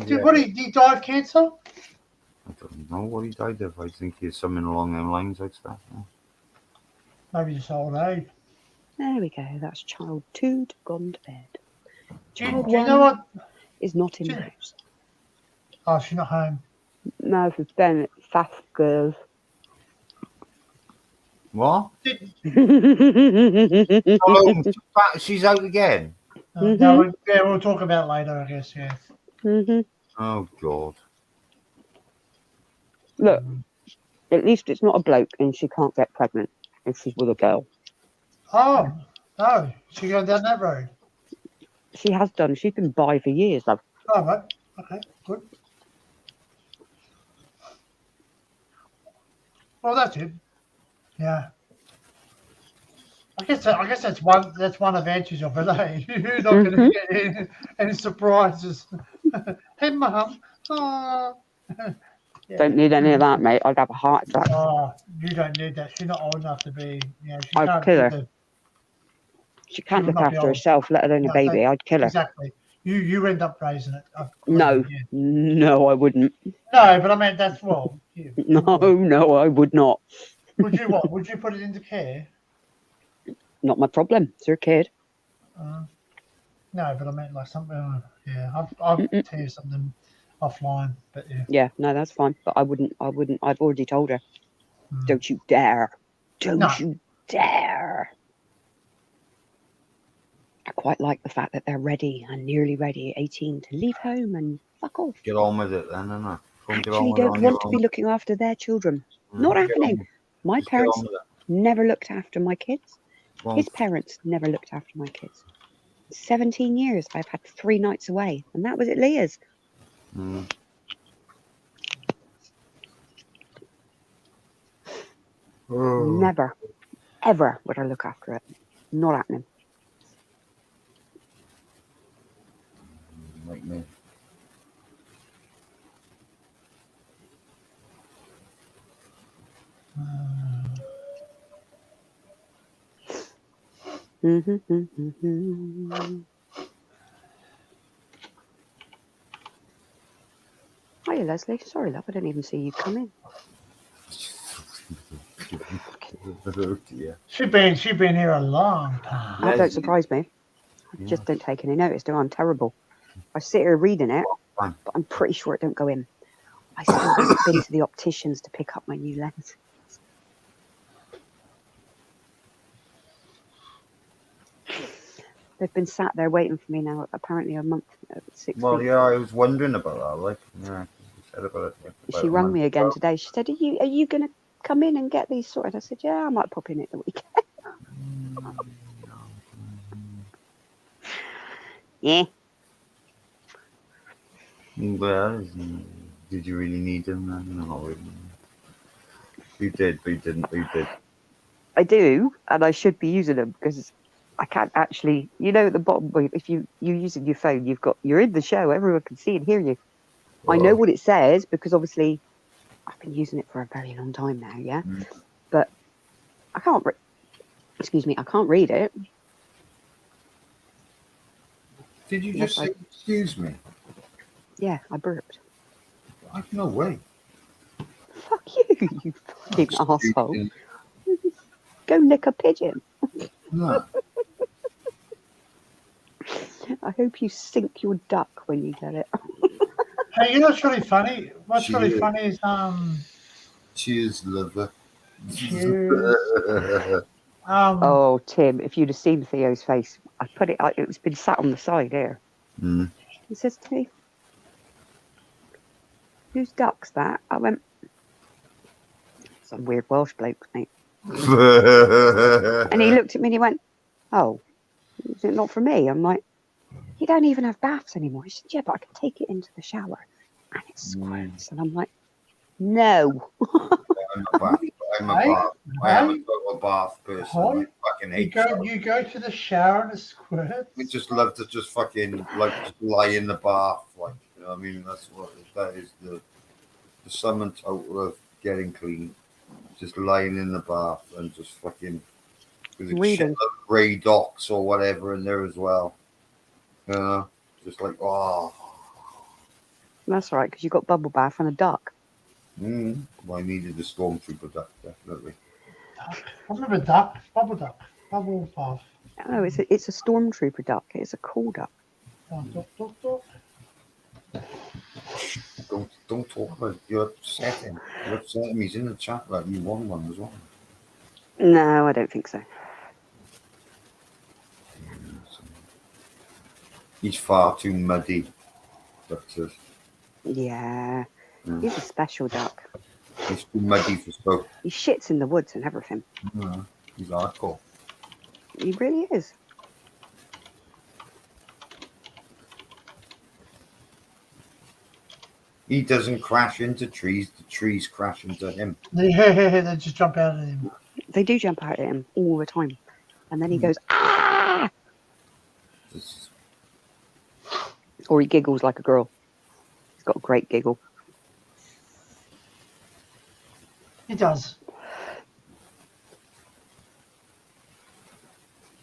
Yeah. What he died of cancer? I don't know what he died of. I think he's something along them lines, I'd say. Yeah. Maybe just old age. There we go. That's child 2 gone to bed. Do Child you know what? is not in the Do- house. Oh, she's not home. No, for Ben, it's fast girls. What? Mhm. Oh, she's out again. No, yeah, we'll talk about it later, I guess. Yeah. Oh God. Look, at least it's not a bloke and she can't get pregnant if she's with a girl. Oh, she going down that road. She has done. She's been bi for years, love. Oh, right. Okay, good. Well, that's it. Yeah. I guess that's one advantage of it. Eh? You're not going to get any surprises. Hey, Mum. Oh. Yeah. Don't need any of that, mate. I'd have a heart attack. Oh, you don't need that. She's not old enough to be. You know, she I'd can't kill do her. the- She can't She look would not be after old. herself, let alone a No, baby. I'd kill her. Exactly. You end up raising it. No, Yeah. no, I wouldn't. No, but I mean that's well. You. No, I would not. Would you what? Would you put it into care? Not my problem. It's her kid. No, but I meant like something. Yeah, I'll tell you something. offline. But yeah. Yeah, no, that's fine. But I wouldn't. I've already told her. Mm. Don't you dare. Don't No. you dare. I quite like the fact that they're ready and nearly ready at 18 to leave home and fuck off. Get on with it then, innit? Go and get on Actually with it don't on your want to be own. looking after their children. Mm, Not get happening. on- My just get parents on with it. never looked after my kids. Go on. His parents never looked after my kids. 17 years I've had 3 nights away, and that was at Leah's. Mm. Oh, Never, ever would I look after it. Not happening. like me. Hiya, Leslie. Sorry, love, I didn't even see you come in. Oh dear. She's been here a long time. That don't Leslie. surprise me. I just don't take any notice, do I? I'm terrible. I sit here reading it, Fine. but I'm pretty sure it don't go in. I still haven't been to the opticians to pick up my new lens. They've been sat there waiting for me now, apparently a month, 6 Well, weeks. yeah, I was wondering about that. Like, yeah, you said about it. She rang me again today. She said, are you going to come in and get these sorted? I said, yeah, I might pop in at the weekend. Yeah. Well, did you really need them? No. You did, but you didn't. But you did. I do, and I should be using them because I can't actually, at the bottom, if you're using your phone, you're in the show, everyone can see and hear you. I know what it says because obviously I've been using it for a very long time now, yeah? Mm. But I can't, I can't read it. Did you Yes, just say, excuse me? Yeah, I burped. I've no way. Fuck you, you fucking asshole. You- Go nick a pigeon. No. I hope you sink your duck when you get it. Hey, you know what's really funny? What's She really is. funny is Cheers, lover. cheers. Oh, Tim, if you'd have seen Theo's face, it's been sat on the side here. Mm. He says to me, whose duck's that? I went, some weird Welsh bloke, mate. And he looked at me and he went, oh, is it not for me? I'm like, you don't even have baths anymore. He said, yeah, but I can take it into the shower and it squirts. And I'm like, no. I'm a bath. I am a total bath person. Hi. I fucking You hate go, showers. you go to the shower and it squirts. I just love to just fucking just lie in the bath, like, you know what I mean? That is the sum and total of getting clean. Just lying in the bath and just fucking with a Reading. shit of grey docks or whatever in there as well. You know, just like That's right, because you've got bubble bath and a duck. Well, I needed the stormtrooper duck, definitely. I remember duck, bubble bath. No, it's a stormtrooper duck. It's a cool duck. Duck, duck, duck. Don't talk about it. You're upsetting. You're upsetting. He's in the chat like you want one as well. No, I don't think so. He's far too muddy. Doctor. Yeah, Mm. he's a special duck. He's too muddy for soap. He shits in the woods and everything. He's hardcore. He really is. He doesn't crash into trees. The trees crash into him. They just jump out at him. They do jump out at him all the time. And then he goes, ah! This- Or he giggles like a girl. He's got a great giggle. He does.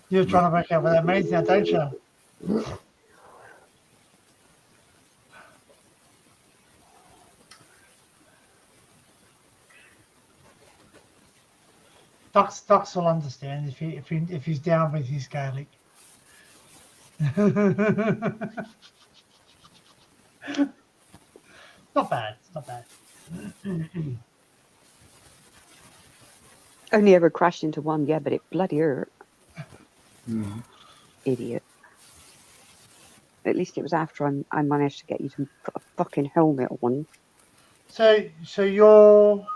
You're trying to work out what that means now, don't you? Ducks will understand if he's down with his Gaelic. Not bad. It's not bad. Only ever crashed into one, yeah, but it bloody hurt. Mm. Idiot. At least it was after I managed to get you to put a fucking helmet on. So your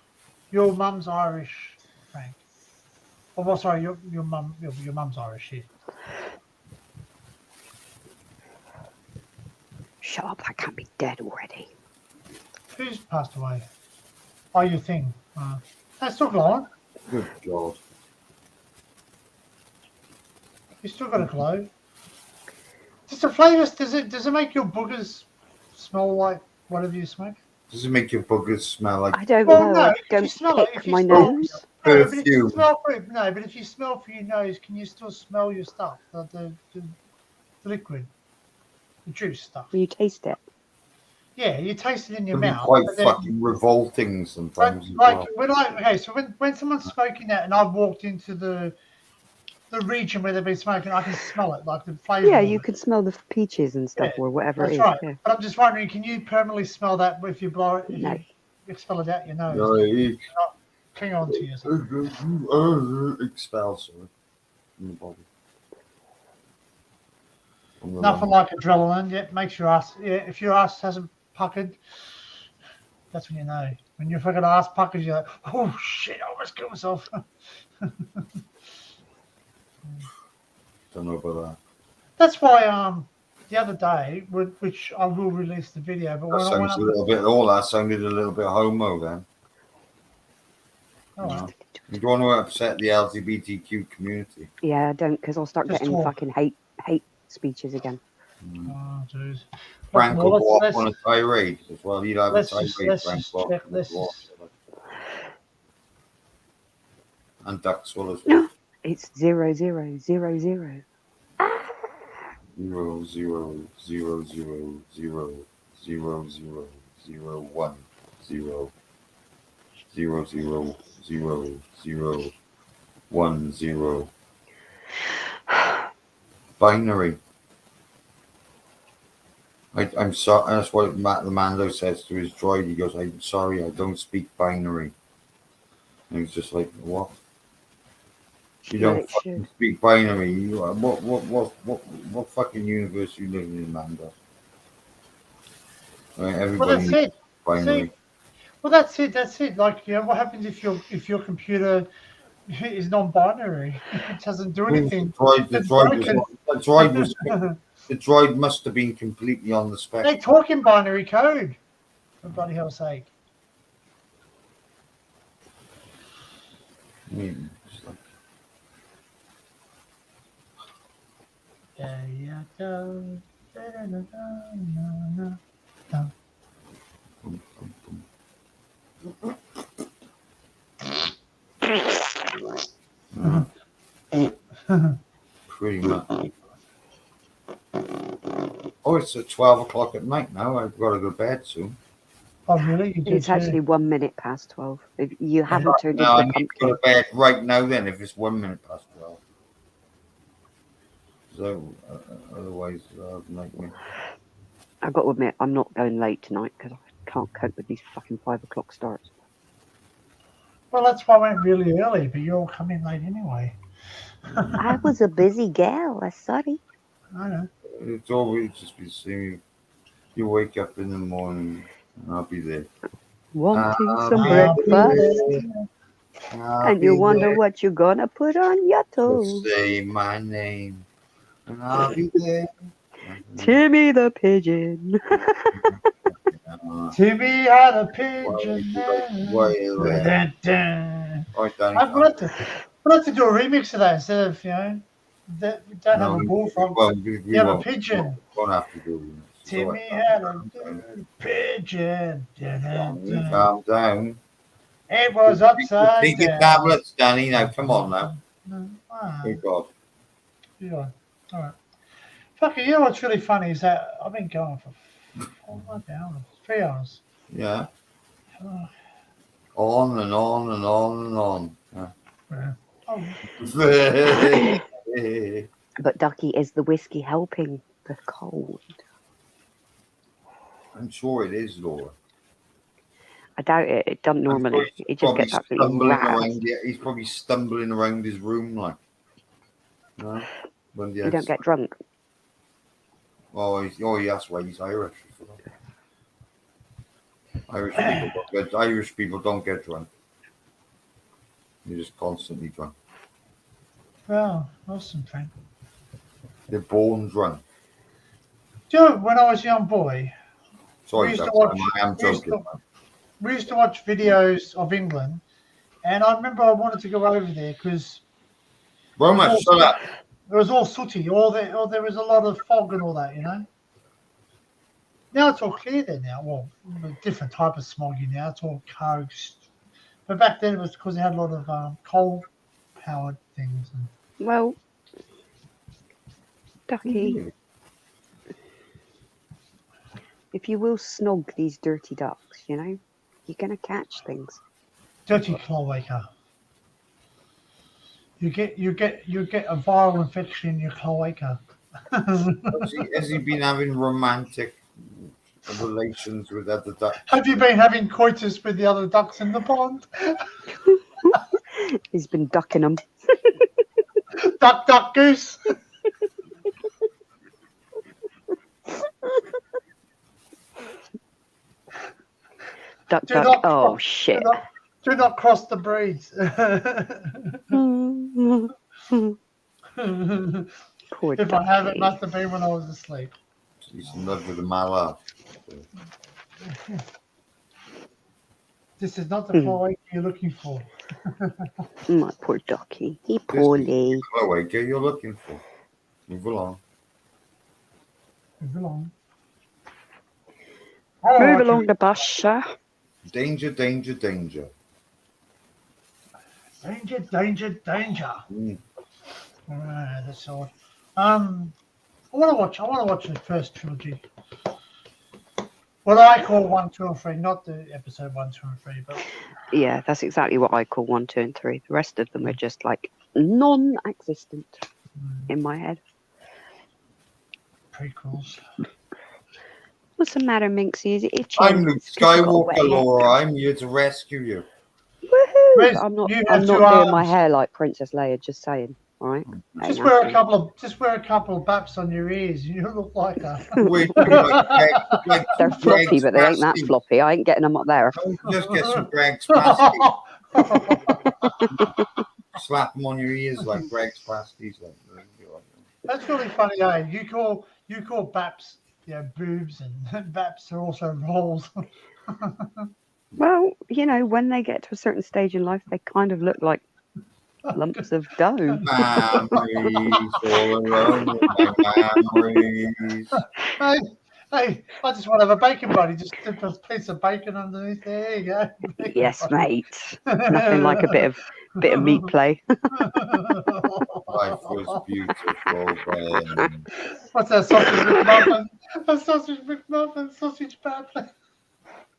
mum's Irish, Frank. Oh, well, sorry, your mum's Irish. Yeah. Shut up, I can't be dead already. Who's passed away? Oh, your thing. That's still glowing. Good God. You still got a glow. Does the flavour? Does it make your boogers smell like whatever you smoke? Does it make your boogers smell like I don't Well, know. no, I if you don't smell it, pick if you my smell it, nose. No, but if you perfume? smell for no, but if you smell for your nose, can you still smell your stuff? The liquid, the juice stuff. When you taste it. Yeah, you taste it in your Can be mouth. quite but then- fucking revolting sometimes. as like well. so when someone's smoking that and I've walked into the region where they've been smoking, I can smell it, like the flavour. Yeah, of you it. can smell the peaches and stuff Yeah, or whatever That's it is. right. Yeah. But I'm just wondering, can you permanently smell that if you blow it? If No. you expel it out your nose, No, cling on to yourself. expel, sorry, from the body. From the Nothing lung. like adrenaline. Yeah, makes your ass. Yeah, if your ass hasn't puckered, that's when you know. When your fucking ass puckers, you're like, oh shit, I almost killed myself. Don't know about that. That's why the other day, which I will release the video, but That when I went sounds up, a little bit. All that sounded a little bit homo then. oh, well. You don't want to upset the LGBTQ community. Yeah, I don't, because I'll start Just getting talk. fucking hate speeches again. Oh, jeez. Frank Well, will go off let's- on a tirade as well. He'll have a let's just- tirade. let's Frank just will check- go let's off. just- And ducks will as well. It's 0, 0, 0, 0. 0 0 0 0 0 0 0 0 1 0 0 0 0 0 1 0 binary. I'm sorry. That's what Matt Lamando says to his droid. He goes, "I'm sorry, I don't speak binary." And he's just like, "What? You Well, don't it fucking should. speak binary? You are, what fucking universe you living in, Mando?" Right, Well, everybody that's knows it. binary. See, well, that's it. That's it. Like, you know, what happens if your computer is non-binary? It doesn't do anything. The It's droid broken. the droid must have been completely on the They spectrum. talk in binary code. For bloody hell's sake. I mean, it's like, Yeah, yeah, go. Da-da-da-da-da-da. pretty much. Oh, it's at 12 o'clock at night now. I've got to go to bed soon. Oh, really? You did It's actually 1 minute past 12. If you haven't turned Now I into a need to go pumpkin. to bed right now then if it's 1 minute past 12. So, otherwise, nightmare. I've got to admit, I'm not going late tonight because I can't cope with these fucking 5 o'clock starts. Well, that's why I went really early, but you all come in late anyway. I was a busy gal. I'm sorry. I know. It's always just be seeing you wake up in the morning and I'll be there. Wanting some I'll be breakfast. I'll And you be wonder there. what you're gonna put on your Just toes. say my name and I'll be there. Timmy the pigeon. Timmy had a pigeon. Why you like- Dun-dun-dun. Right, Danny. We'll have to do a remix of that instead of, you know, that we don't have a bullfrog. We You have a won't. pigeon. Won't have to do it. Timmy had a pigeon. Dun-dun-dun. Calm down. It was upside Take your down. tablets, Danny. Now, come on now. Ah, Good God. yeah. All right. Fuck it. You know what's really funny is that I've been going for 4 hours, 3 hours. Yeah. Oh, On and on and on and on. yeah. Oh, Yeah. But Ducky, is the whiskey helping the cold? I'm sure it is, Laura. I doubt it. It doesn't normally. It just gets absolutely razzed. He's probably stumbling around his room like. No, when You don't get drunk. Oh, that's why he's Irish. Irish people don't get drunk. You're just constantly drunk. Well, awesome, Frank. They're born drunk. Do you know, when I was a young boy, Sorry, we used to that's watch- I am we used joking. we used to watch videos of England, and I remember I wanted to go over there because Roma, shut up. it was all sooty, or there was a lot of fog and all that, you know. Now it's all clear there now. Well, a different type of smoggy now. It's all coast. But back then it was because they had a lot of coal-powered things. And Well, Ducky, if you will snog these dirty ducks, you know, you're going to catch things. dirty cloaca. You get a viral infection in your cloaca. Has he been having romantic relations with other ducks? Have you been having coitus with the other ducks in the pond? He's been ducking them. Duck, duck, goose. Duck, Do duck. not Oh, cross- shit. Do not cross the breeds. Poor If I have, it ducky. must have been when I was asleep. He's in love with a mala. This is not the cloaca you're looking for. My poor ducky. He poorly. Cloaca you're looking for. Move along. Move along. Move along the bus, sir. Danger, danger, danger. Danger, danger, danger. Mm. Alright, that's all. I want to watch the first trilogy. What I call 1, 2, and 3, not the episode 1, 2, and 3, but Yeah, that's exactly what I call 1, 2, and 3. The rest of them are just like non-existent in my head. prequels. What's the matter, Minxie? Is it itchy? I'm Luke It's 'cause you've got a wet Skywalker, head. Laura. I'm here to rescue you. Woohoo! Liz, I'm not. you I'm have not two doing my arms. hair like Princess Leia. Just saying. All right. Just Ain't wear a happening. couple of baps on your ears. You look like a. Wait, like They're floppy, Greg's but they ain't that pasty. floppy. I ain't getting them up there. Just get some Greg's pasties. Slap them on your ears like Greg's pasties. That's really funny, eh? You call baps, boobs, and baps are also rolls. Well, you know, when they get to a certain stage in life, they kind of look like lumps of dough. Memories all alone with my memories. Hey, I just want to have a bacon buddy. Just dip a piece of bacon underneath. There you go. Bacon Yes, buddy. mate. Nothing like a bit of meat play. Life was beautiful then. What's that sausage McMuffin? A sausage McMuffin, sausage batter.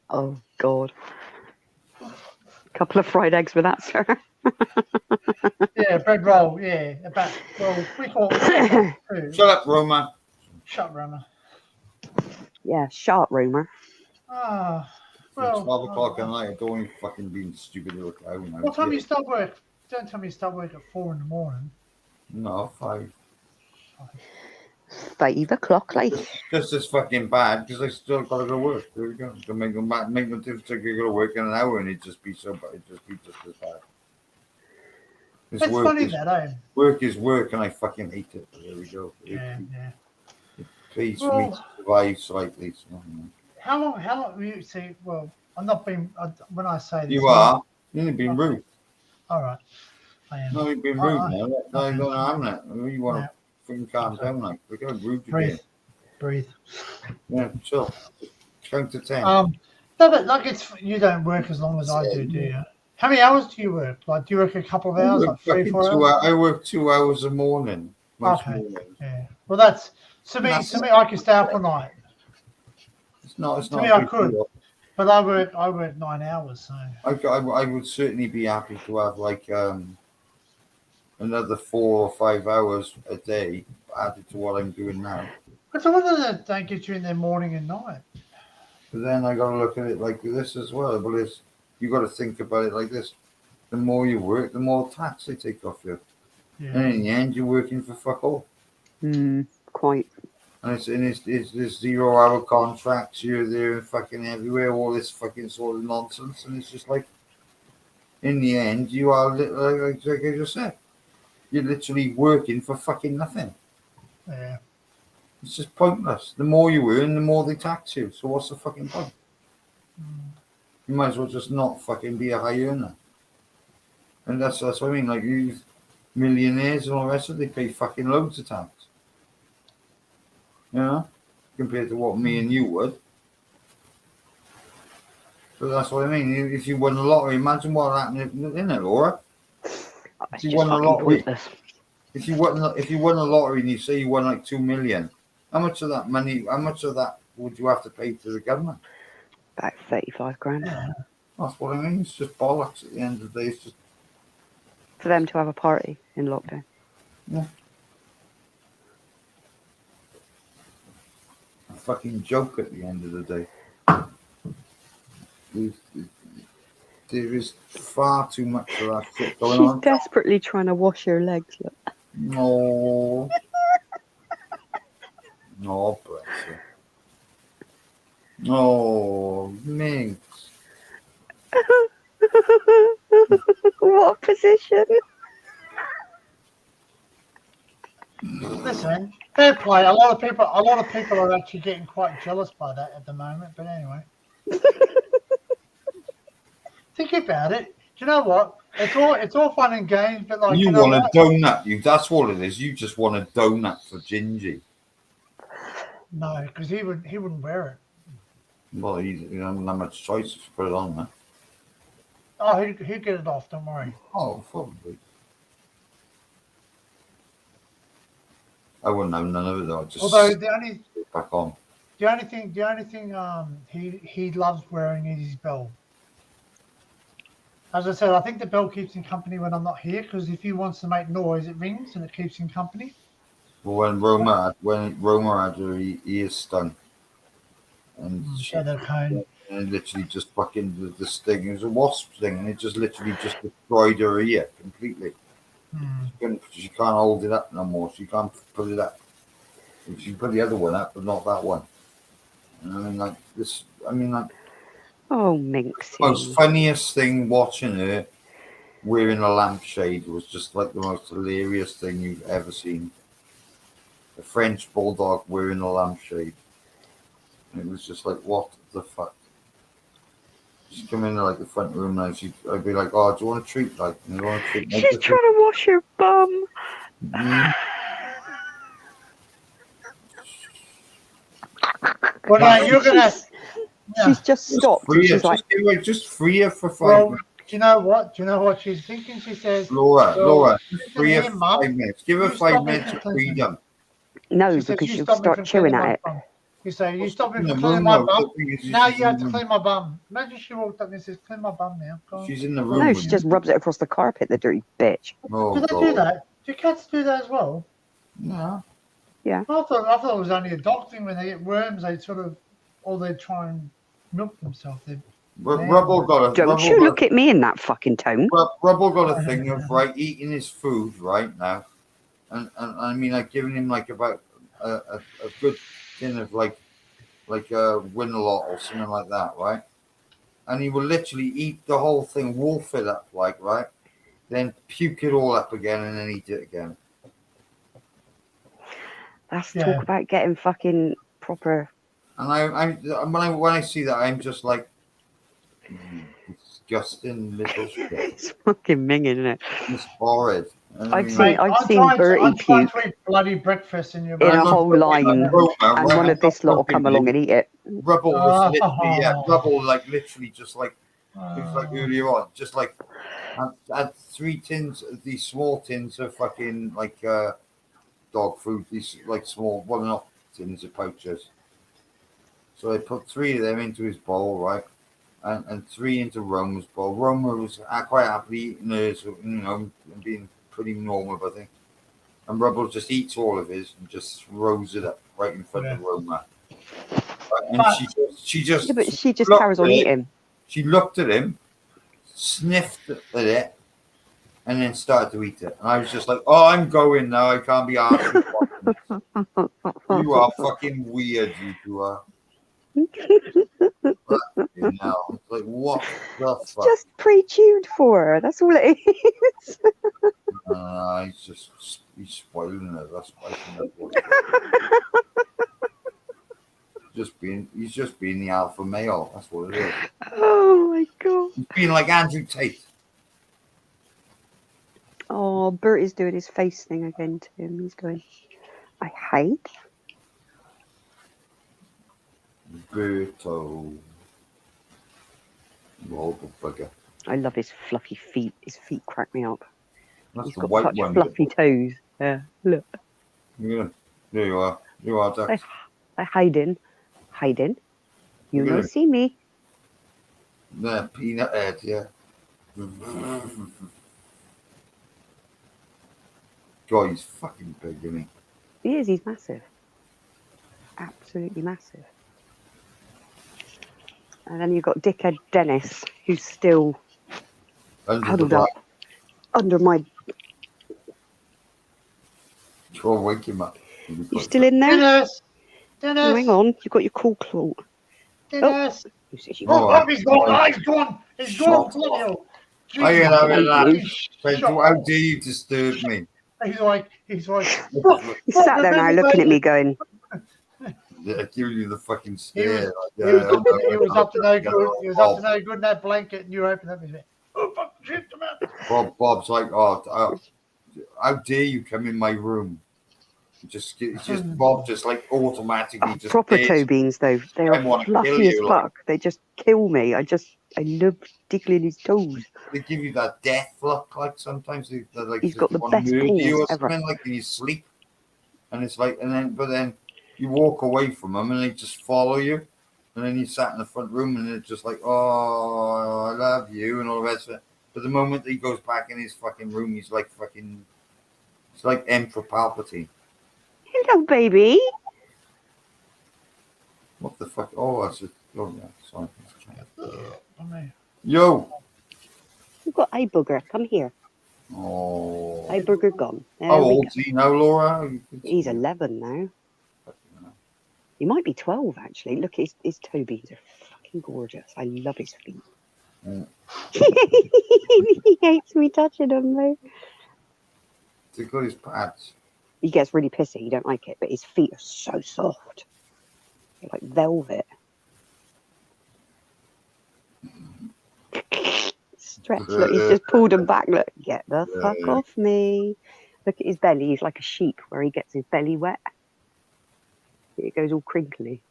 Oh God. Couple of fried eggs with that, sir. Yeah, bread roll. Yeah, about we call it two. Shut up, Roma. Shut Rama. Yeah, sharp rumour. Ah, It's well. 12 o'clock at night. I don't want to fucking be stupid little cow. What time you start work? Don't tell me you start work at 4 in the morning. No, 5. 5 o'clock, like. Just as fucking bad because I still gotta go work. There we go. To make no difference. I could go to work in an hour and it'd just be so bad. It'd just be just as bad. It's funny that, eh? Work is work, and I fucking hate it. There we go. Yeah. It pays for me to survive slightly. So, How long you see? Well, I'm not being. When I say this, you are. You've been rude. All right, I am. No, you've been rude Oh, now. No, you're going to have that. You want Yeah. to fucking calm down, like. We're going to rude Breathe, again. breathe. Yeah, chill. Count to 10. No, but like you don't work as long as I do you? How many hours do you work? Like, do you work a couple of hours, like 3, 4 hours? I work 2 hours a morning. Most Okay. mornings. Yeah. Well, that's to me. I can stay up all night, It's not. To me, I big could. deal. but I work 9 hours. So I would certainly be happy to have like another 4 or 5 hours a day added to what I'm doing now. but I wonder that don't get you in there morning and night. But then I got to look at it like this as well. But it's, you got to think about it like this. The more you work, the more tax they take off you. Yeah. And in the end, you're working for fuck all. Quite. And it's this 0 hour contracts here, there, and fucking everywhere, all this fucking sort of nonsense. And it's just like, in the end, you are, like I just said, you're literally working for fucking nothing. Yeah. It's just pointless. The more you earn, the more they tax you. So what's the fucking point? You might as well just not fucking be a high earner. And that's what I mean. Like, you millionaires and all the rest of it, they pay fucking loads of tax. You know? Compared to what me and you would. But that's what I mean. If you won the lottery, imagine what happened in it, Laura. It's you just won the fucking lottery- pointless. If you won the lottery and you say you won like 2 million, how much of that money? How much of that would you have to pay to the government? About 35 grand. That's what I mean. It's just bollocks. At the end of the day, it's just For them to have a party in lockdown. a fucking joke. At the end of the day, there is far too much of that shit going She's on. desperately trying to wash her legs. Look. No. No, bless her. No, Minx. What position? Listen, fair play. A lot of people are actually getting quite jealous by that at the moment. But anyway, think about it. Do you know what? It's all fun and games, but like You know want a what? donut? That's what it is. You just want a donut for Gingy. No, because he wouldn't wear it. Well, he doesn't have much choice to put it on there. Oh, he'd get it off. Don't worry. Oh, probably. I wouldn't have none of it though. I'd just Although stick the only it back on. thing he loves wearing is his bell. As I said, I think the bell keeps him company when I'm not here because if he wants to make noise, it rings and it keeps him company. Well, when Roma had her ear stung, and she, Shadow cone. and literally just fucking the sting. It was a wasp sting, and it just literally just destroyed her ear completely. She can't hold it up no more. She can't put it up. She can put the other one up, but not that one. And I mean, like this. I mean, like Oh, Minxie. most funniest thing watching her wearing a lampshade was just like the most hilarious thing you've ever seen. A French bulldog wearing a lampshade. And it was just like, what the fuck? She'd come in like the front room and I'd be like, oh, do you want a treat? Like, you want a treat? She's trying to wash her bum. Well, now you're gonna. She's just stopped. Free her, She's like, just free her for 5 Well, minutes. do you know what? Do you know what she's thinking? She says, Laura, just listen free her here, for Mum. 5 minutes. Give her You 5 stop minutes me of from freedom. no, She said, because "You she'll stop me start from chewing cleaning at my it. bum." You say, "You stop me In from the cleaning room, my though, bum." the thing is, Now she's you have in to the- clean my bum. Imagine she walked up and says, "Clean my bum now." Go on. She's in the room. No, with she me. just rubs it across the carpet, the dirty bitch. Oh, Do they God. do that? Do cats do that as well? No. I thought it was only a dog thing. When they get worms, they sort of, or they try and milk themselves. But Rubble got a Don't you look at me in that fucking tone. Rubble got a thing of eating his food right now, and I mean like giving him like about a good tin of like a Winalot or something like that, right? And he will literally eat the whole thing, wolf it up right, then puke it all up again and then eat it again. That's talk about getting fucking proper. And when I see that, I'm just like, disgusting little shit. It's fucking minging, isn't it? It's horrid. I've mean, seen I'm Bertie trying puke to eat bloody breakfast in your in a mouth. whole line, and one of this lot will come along and eat it. Rubble was literally, Rubble like literally just like it was like earlier on, just like had 3 tins, these small tins of fucking like dog food, these like small, well not tins of pouches. So I put 3 of them into his bowl, right, and 3 into Roma's bowl. Roma was quite happily eating hers, you know, and being pretty normal, I think. And Rubble just eats all of his and just throws it up right in front of Roma. And But- she just Yeah, but she just looked carries on at it. eating. She looked at him, sniffed at it, and then started to eat it. And I was just like, "Oh, I'm going now. I can't be asked." You are fucking weird. You two are. Fucking hell. It's like, what the It's fuck? just pre-chewed for her. That's all it is. He's spoiling it. That's spiking it. He's just being the alpha male. That's what it is. Oh my god. He's being like Andrew Tate. Oh, Bert is doing his face thing again to him. He's going, I hate. Berto. Horrible bugger. I love his fluffy feet. His feet crack me up. That's He's the got white such one. fluffy toes. Yeah, look. Yeah. There you are. You are, Dax. I hiding. Hiding. You Look at don't him. see me. The peanut head, yeah. God, he's fucking big, isn't he? He is. He's massive. Absolutely massive. And then you've got dickhead Dennis, who's still Under the huddled up under my. Go and wake him up. You still in there? Dennis! Oh, Dennis! hang on. You've got your cool claw. Dennis! Who says you Oh, Oh, he's gone! Oh, he's gone! He's gone! Shut up. Daniel. I ain't having that. Shut How up. dare you disturb me? He's like, He's sat there now looking at me going, Yeah, giving you the fucking He was- stare. he was up to no good. He was up to no good in that blanket, and you opened up his head. Oh, fuck, shit, come out. Bob's like, how dare you come in my room? It's just Bob just like automatically just proper dares- toe beans though. They I are wanna kill fluffy as you, like- fuck. They just kill me. I love tickling his toes. They give you that death look, like sometimes they're like He's they got the wanna best murder you paws or ever. something, like in your sleep, and it's like, but then you walk away from them and they just follow you, and then you sat in the front room and it's just like, oh, I love you and all the rest of it. But the moment he goes back in his fucking room, he's like fucking, it's like Emperor Palpatine. Hello, baby. What the fuck? Oh, that's just, oh yeah, sorry. I mean, Yo. We've got eye booger. Come here. Oh. Eye booger gone. There How we go. old's he now, Laura? He's 11 now. He might be 12 actually. Look, his toe beans are fucking gorgeous. I love his feet. Mm. He hates me touching him though. He's got his pads. He gets really pissy. He don't like it, but his feet are so soft. They're like velvet. Stretch. Look, he's just pulled him back. Look, get the fuck off me. Look at his belly. He's like a sheep where he gets his belly wet. It goes all crinkly.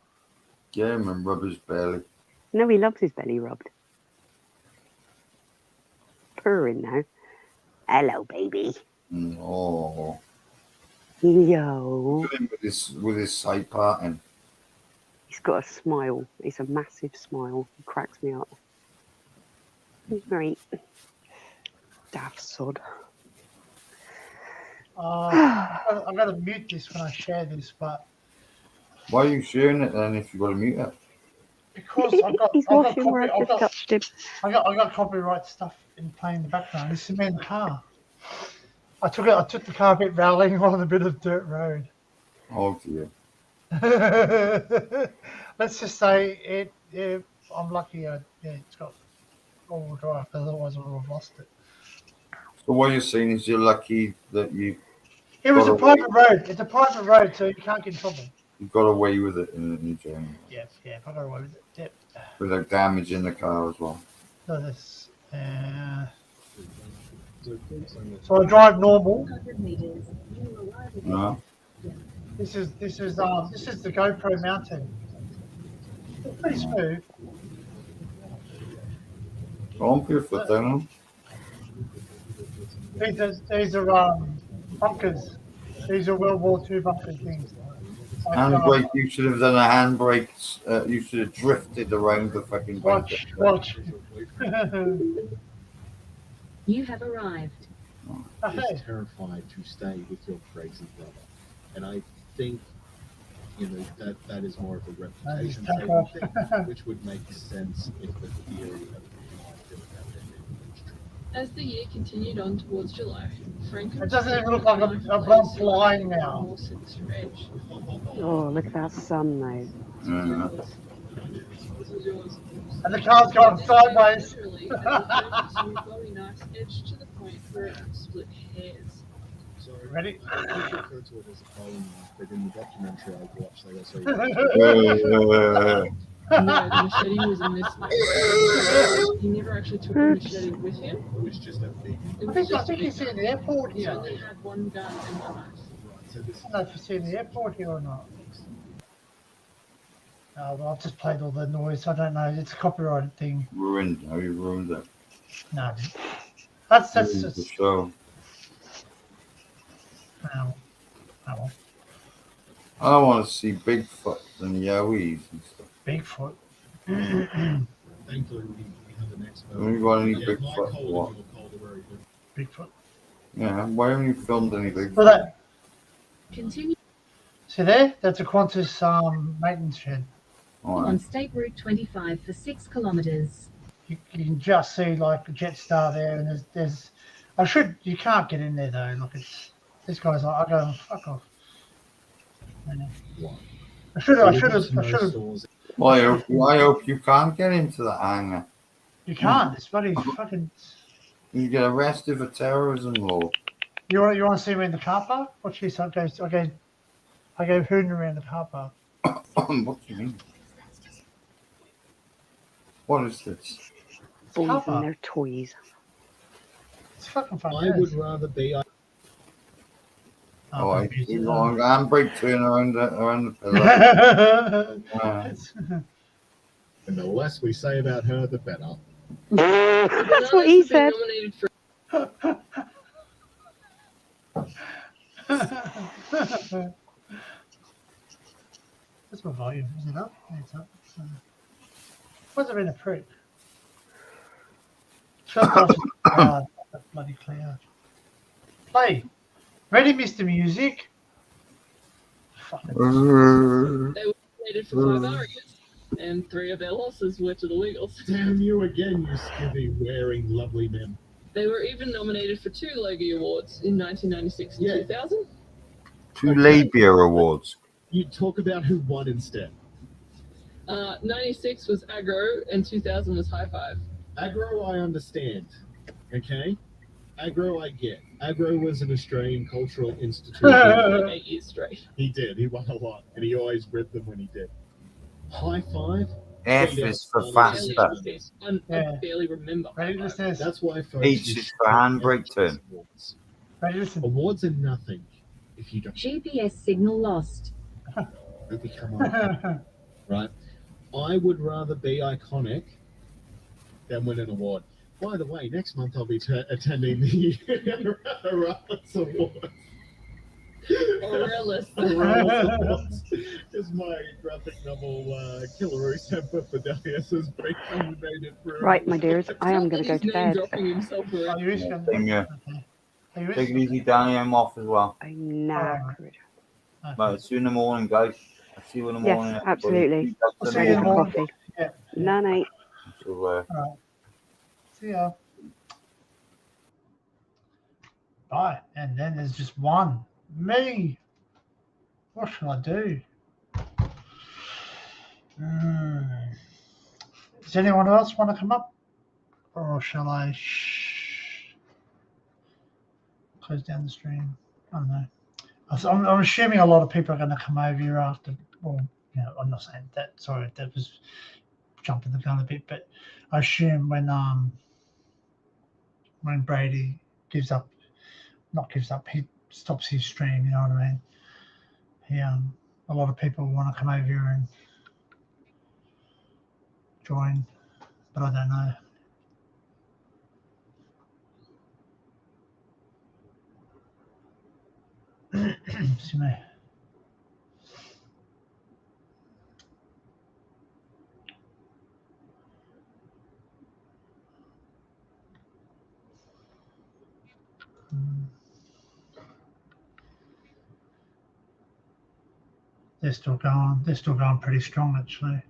Get him and rub his belly. No, he loves his belly rubbed. Purring now. Hello, baby. Oh. Yo. Look at him with his side parting. He's got a smile. It's a massive smile. He cracks me up. He's great. Daft sod. I'm going to mute this when I share this, but Why are you sharing it then if you've got to mute it? because I've got, He's I've got, washing where copy, I've just touched him. I got copyright stuff in playing the background. This is me in the car. I took the car a bit rallying on a bit of dirt road. Oh dear. Let's just say I'm lucky. It's got all-wheel drive. Otherwise, I would have lost it. So what you're saying is you're lucky that you It was a Got private road. It's a private road, so you can't get in trouble. got away with it in general Yeah, I got away with it. Yep. without damaging the car as well. So this. So I drive normal. No? This is the GoPro mounted. It's pretty smooth. Go on, put your foot down. These are bunkers. These are World War II bunker things. Like, Handbrake, you should have done a handbrake. You should have drifted around the fucking bunker. watch. You have arrived. Hey. Is terrified to stay with your crazy brother. And I think you know, that is more of a That is reputation tack saving off. thing, which would make sense if the theory of the true. As the year continued on towards July, Franken It doesn't even look like a blood flying now. more sinister edge. Oh, look at that sun though. Yeah. This was yours. And the car's going sideways. Literally, as the focus new Bowie knife edged to the point where it would split hairs. So Ready? I would refer to it as a bowling knife, but in the documentary I watched, they also No, the machete was in this knife. He never actually took the machete with him. it was just a big. It I was think just a he's big in the airport He here. only had one gun and one knife. Right, so this I don't know if he's in the airport here or not. Oh, well, I've just played all the noise. I don't know. It's a copyrighted thing. Ruined. How you ruined it? No. That's Ruined the just. show. Oh, well. I don't want to see Bigfoot and Yowies and stuff. Bigfoot. thankfully we have an expert. Have you got any Yeah, Bigfoot? my or cold what? and your cold are very good. Bigfoot. Yeah. Why haven't you filmed any Bigfoot? Well, that, Continue see there? That's a Qantas maintenance shed. All on right. State Route 25 for 6 kilometres. You can just see like a Jetstar there, and there's. You can't get in there though. Look, it's this guy's like, I go fuck off. And, I should have. Stores. Well, I hope you can't get into the hangar. You can't. It's bloody fucking. You get arrested for terrorism law. You want to see me in the car park? Watch this. I go hooning around the car park. What do you mean? What is this? Boys Papa. and their toys. It's fucking fun. I would rather be. Oh, I see long handbrake turn around the pillar. And the less we say about her, the better. That's what he said. Nominated for What's my volume? Is it up? Yeah, it's up. What's it been approved? Cloud. Bloody cloud. Play. Ready, Mr. Music? Fucking they were nominated for 5 arias, and 3 of their losses were to the Wiggles. Damn you again, you skivvy wearing lovely men. They were even nominated for 2 Logie Awards in 1996 and Yeah. 2000. 2 Labia awards. You talk about who won instead. 96 was Aggro, and 2000 was High Five. Aggro, I understand. Okay? Aggro, I get. Aggro was an Australian cultural institution. Like 8 years straight. He did. He won a lot. And he always ripped them when he did. High Five? F is for Barely faster. understand. I Yeah. barely remember. Ready, High Five. listeners? That's why folks. H you is should for handbrake never turn. awards. Ready, listen. Awards are nothing if you don't GPS signal lost. become iconic, right? I would rather be iconic than win an award. By the way, next month I'll be attending the Aurelius Awards. Aurelius. Aurelius Awards. Is my graphic novel Killer Semper Fidelis has been nominated for. Right, my dears, I am going to go to bed. Dropping himself Are around. you issuing? Thing, Okay. Are you Take it issuing? easy, Danny. I'm off as well. I'm knackered. But see you in the morning, guys. I'll see you in the Yes, morning. absolutely. I'll see you in the morning. Coffee. Yeah. Night night. So, See ya. Right, and then there's just one. Me. What shall I do? Does anyone else want to come up? Or shall I close down the stream? I don't know. I'm assuming a lot of people are going to come over here after. Well, you know, I'm not saying that. Sorry, that was jumping the gun a bit, but I assume when Brady he stops his stream. You know what I mean? A lot of people want to come over here and join, but I don't know. Excuse me. They're still going. They're still going pretty strong, actually.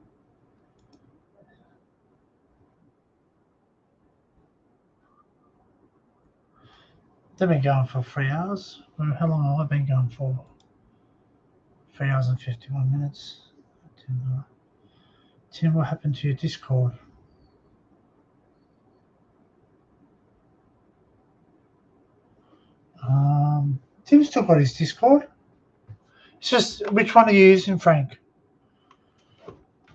They've been going for 3 hours. Well, how long have I been going for? 3 hours and 51 minutes. Tim, what happened to your Discord? Tim's still got his Discord. It's just, which one are you using, Frank?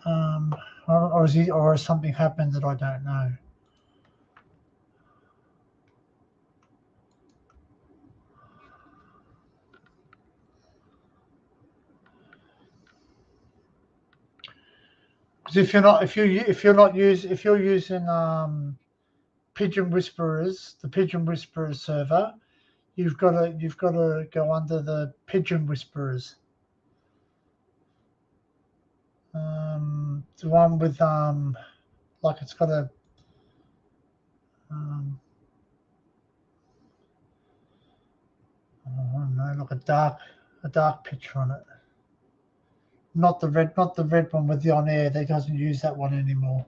Or has something happened that I don't know? Because if you're using Pigeon Whisperers, the Pigeon Whisperers server, you've got to go under the Pigeon Whisperers. The one with like it's got a I don't know, like a dark picture on it. Not the red one with the on air. They doesn't use that one anymore.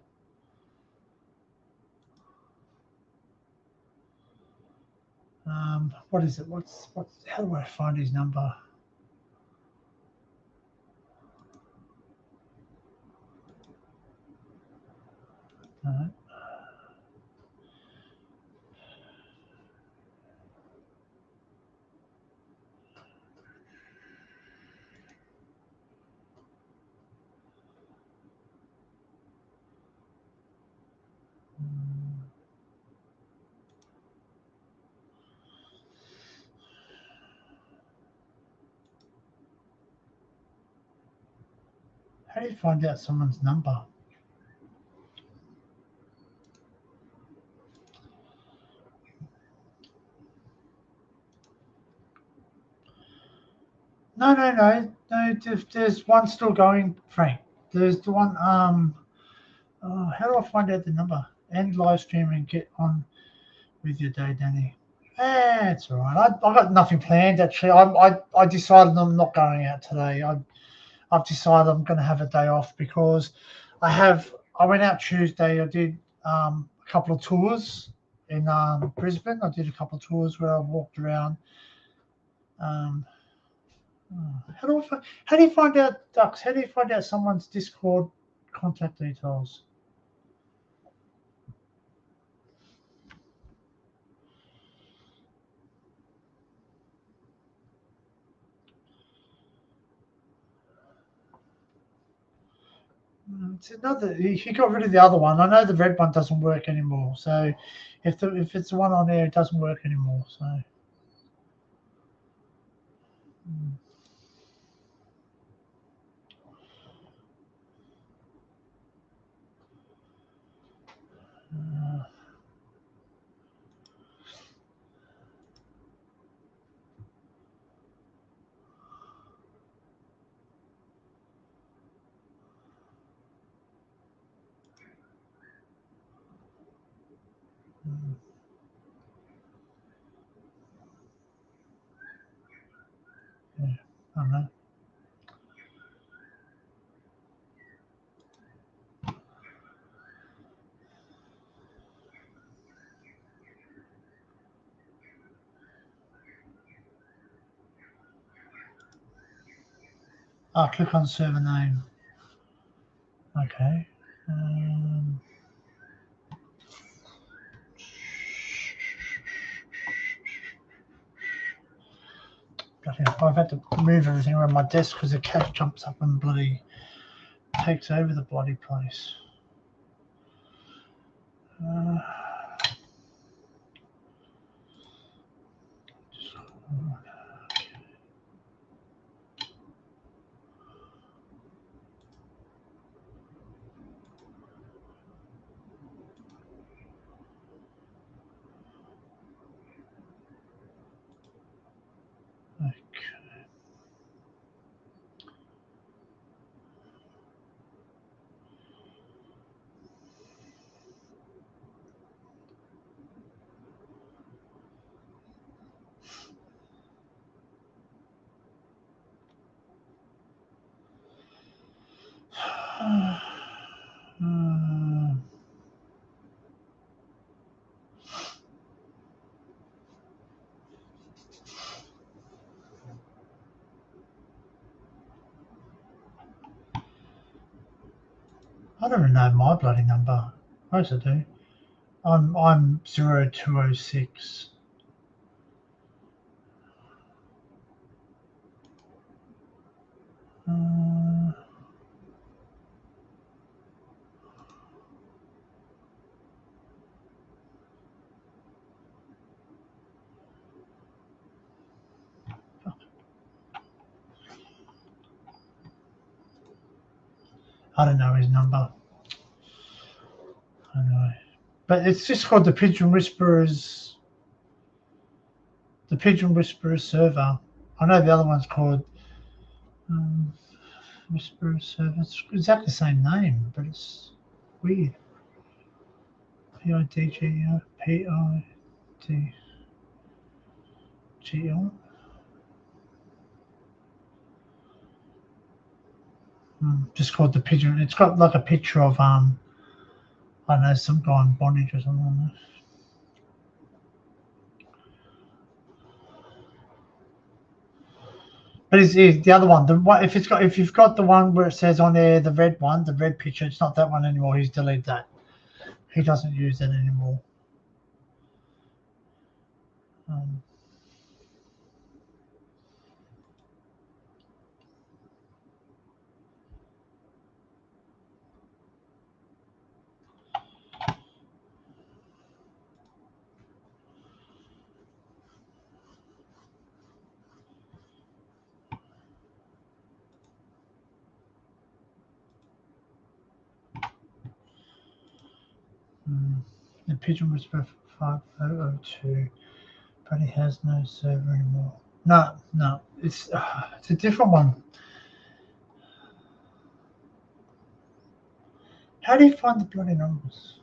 What is it? What's how do I find his number? No. How do you find out someone's number? No. There's one still going, Frank. There's the one. How do I find out the number? End live stream and get on with your day, Danny. It's all right. I got nothing planned actually. I decided I'm not going out today. I've decided I'm going to have a day off because I went out Tuesday. I did a couple of tours in Brisbane. I did a couple of tours where I walked around. How do you find out, Ducks? How do you find out someone's Discord contact details? It's another. He got rid of the other one. I know the red one doesn't work anymore. So, if it's the one on there, it doesn't work anymore. So. Yeah, I don't know. Click on server name. Okay. I've had to move everything around my desk because the cat jumps up and bloody takes over the bloody place. I don't even know my bloody number. Most I do. I'm 0206. I don't know his number. I don't know. But it's just called the Pigeon Whisperers. The Pigeon Whisperers server. I know the other one's called Whisperers server. It's exactly the same name, but it's weird. PIDGO PIDGL. Just called the Pigeon. It's got like a picture of I don't know, some guy in bondage or something on there. But it's the other one. The one if you've got the one where it says on there the red one, the red picture, it's not that one anymore. He's deleted that. He doesn't use that anymore. The Pigeon Whisperer 5002, but he has no server anymore. No, it's a different one. How do you find the bloody numbers?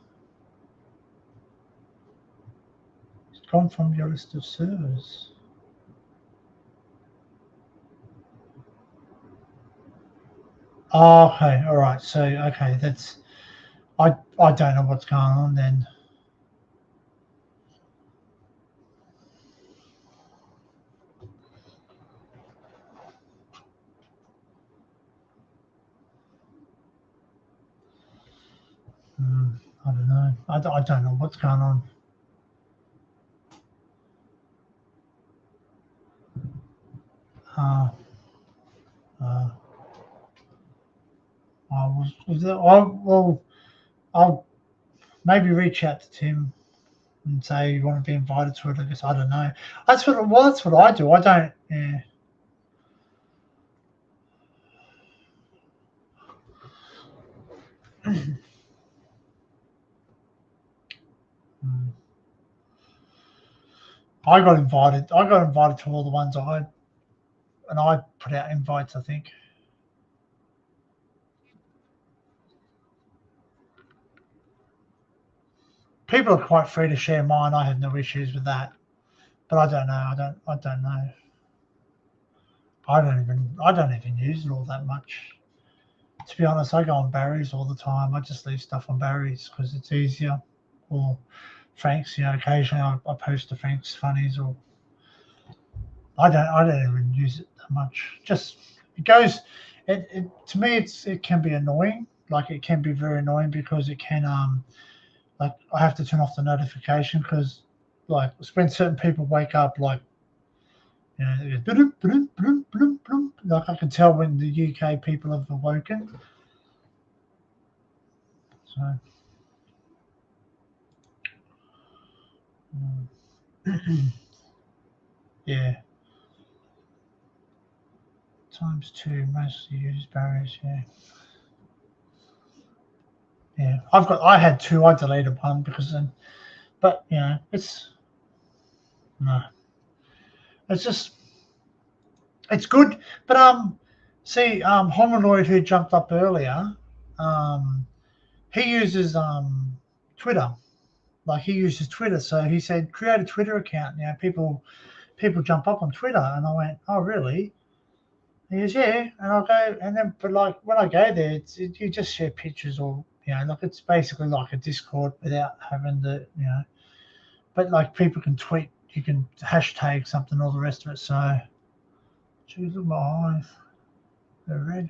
It's gone from your list of servers. Oh, okay, all right. So, okay, that's I don't know what's going on then. I don't know. I don't know what's going on. I'll maybe reach out to Tim and say you want to be invited to it. I guess I don't know. That's what I do. I don't. Yeah. I got invited to all the ones I put out invites, I think. People are quite free to share mine. I have no issues with that. But I don't know. I don't know. I don't even use it all that much. To be honest, I go on Barry's all the time. I just leave stuff on Barry's because it's easier. Or Frank's, occasionally I post to Frank's funnies, or I don't even use it that much. Just it goes. It to me it can be annoying. Like it can be very annoying because it can like I have to turn off the notification because like when certain people wake up, like it goes, like I can tell when the UK people have awoken. So yeah. ×2 mostly use Barry's, yeah. I had two. I deleted one because then, but it's just it's good. But see, Hominoid who jumped up earlier, he uses Twitter. Like he uses Twitter, so he said create a Twitter account. People jump up on Twitter, and I went, oh really? He goes, yeah, and I'll go, and then, but like when I go there, you just share pictures or, like it's basically like a Discord without having the, but like people can tweet, you can hashtag something, all the rest of it. So, geez, look at my eyes, they're red.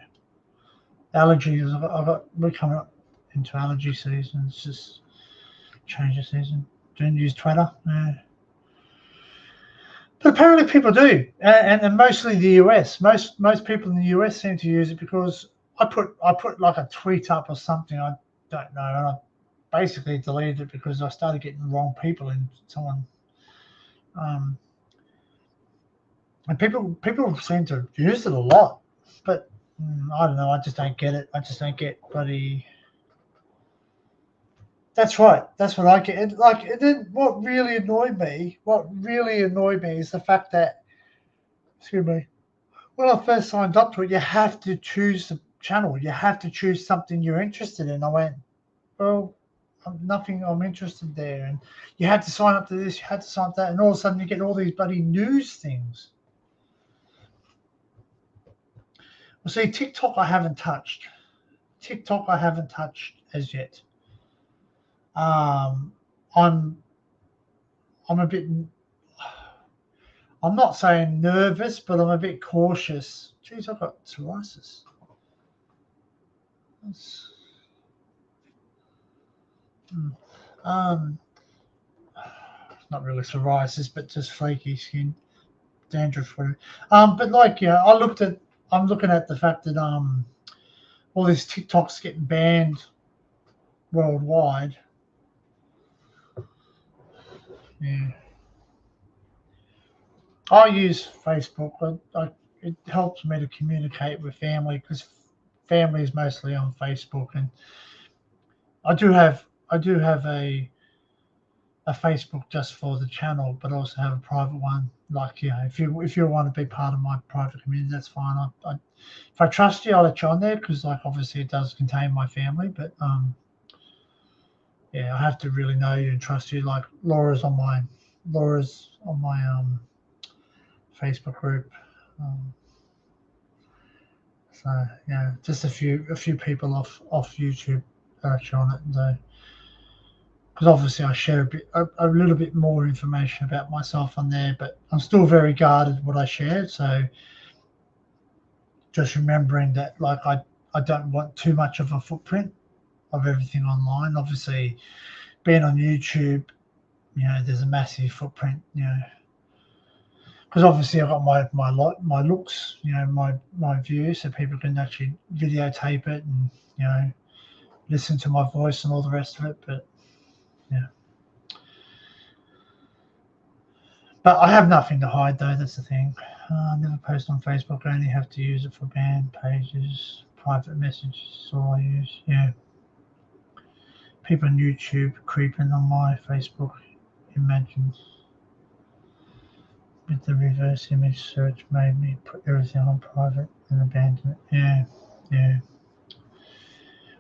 Allergies, we're coming up. into allergy season. It's just change of season. Don't use Twitter. Yeah. But apparently people do, and mostly the US. Most people in the US seem to use it because I put like a tweet up or something. I don't know, and I basically deleted it because I started getting the wrong people in someone. And people seem to use it a lot, but I don't know. I just don't get it. I just don't get bloody. That's right. That's what I get. What really annoyed me is the fact that, excuse me, when I first signed up to it, you have to choose the channel. You have to choose something you're interested in. I went, well, nothing I'm interested there. And you had to sign up to this, you had to sign up to that, and all of a sudden you get all these bloody news things. Well, see, TikTok I haven't touched. As yet. I'm a bit. I'm not saying nervous, but I'm a bit cautious. Geez, I've got psoriasis. Not really psoriasis, but just flaky skin, dandruff. But like, yeah, I'm looking at the fact that all these TikToks getting banned worldwide. Yeah. I use Facebook. It helps me to communicate with family because family is mostly on Facebook, and I do have a Facebook just for the channel, but I also have a private one. Like, you know, if you want to be part of my private community, that's fine. If I trust you, I'll let you on there because, like, obviously it does contain my family, but yeah, I have to really know you and trust you. Like Laura's on my Facebook group. So yeah, just a few people off YouTube are actually on it, because obviously I share a little bit more information about myself on there, but I'm still very guarded what I share. So just remembering that, like, I don't want too much of a footprint of everything online. Obviously, being on YouTube, you know, there's a massive footprint, you know, because obviously I've got my looks, you know, my view, so people can actually videotape it and, you know, listen to my voice and all the rest of it. But yeah, but I have nothing to hide though. That's the thing. I never post on Facebook. I only have to use it for banned pages, private messages. All I use. Yeah. People on YouTube creeping on my Facebook images. With the reverse image search made me put everything on private and abandon it. Yeah.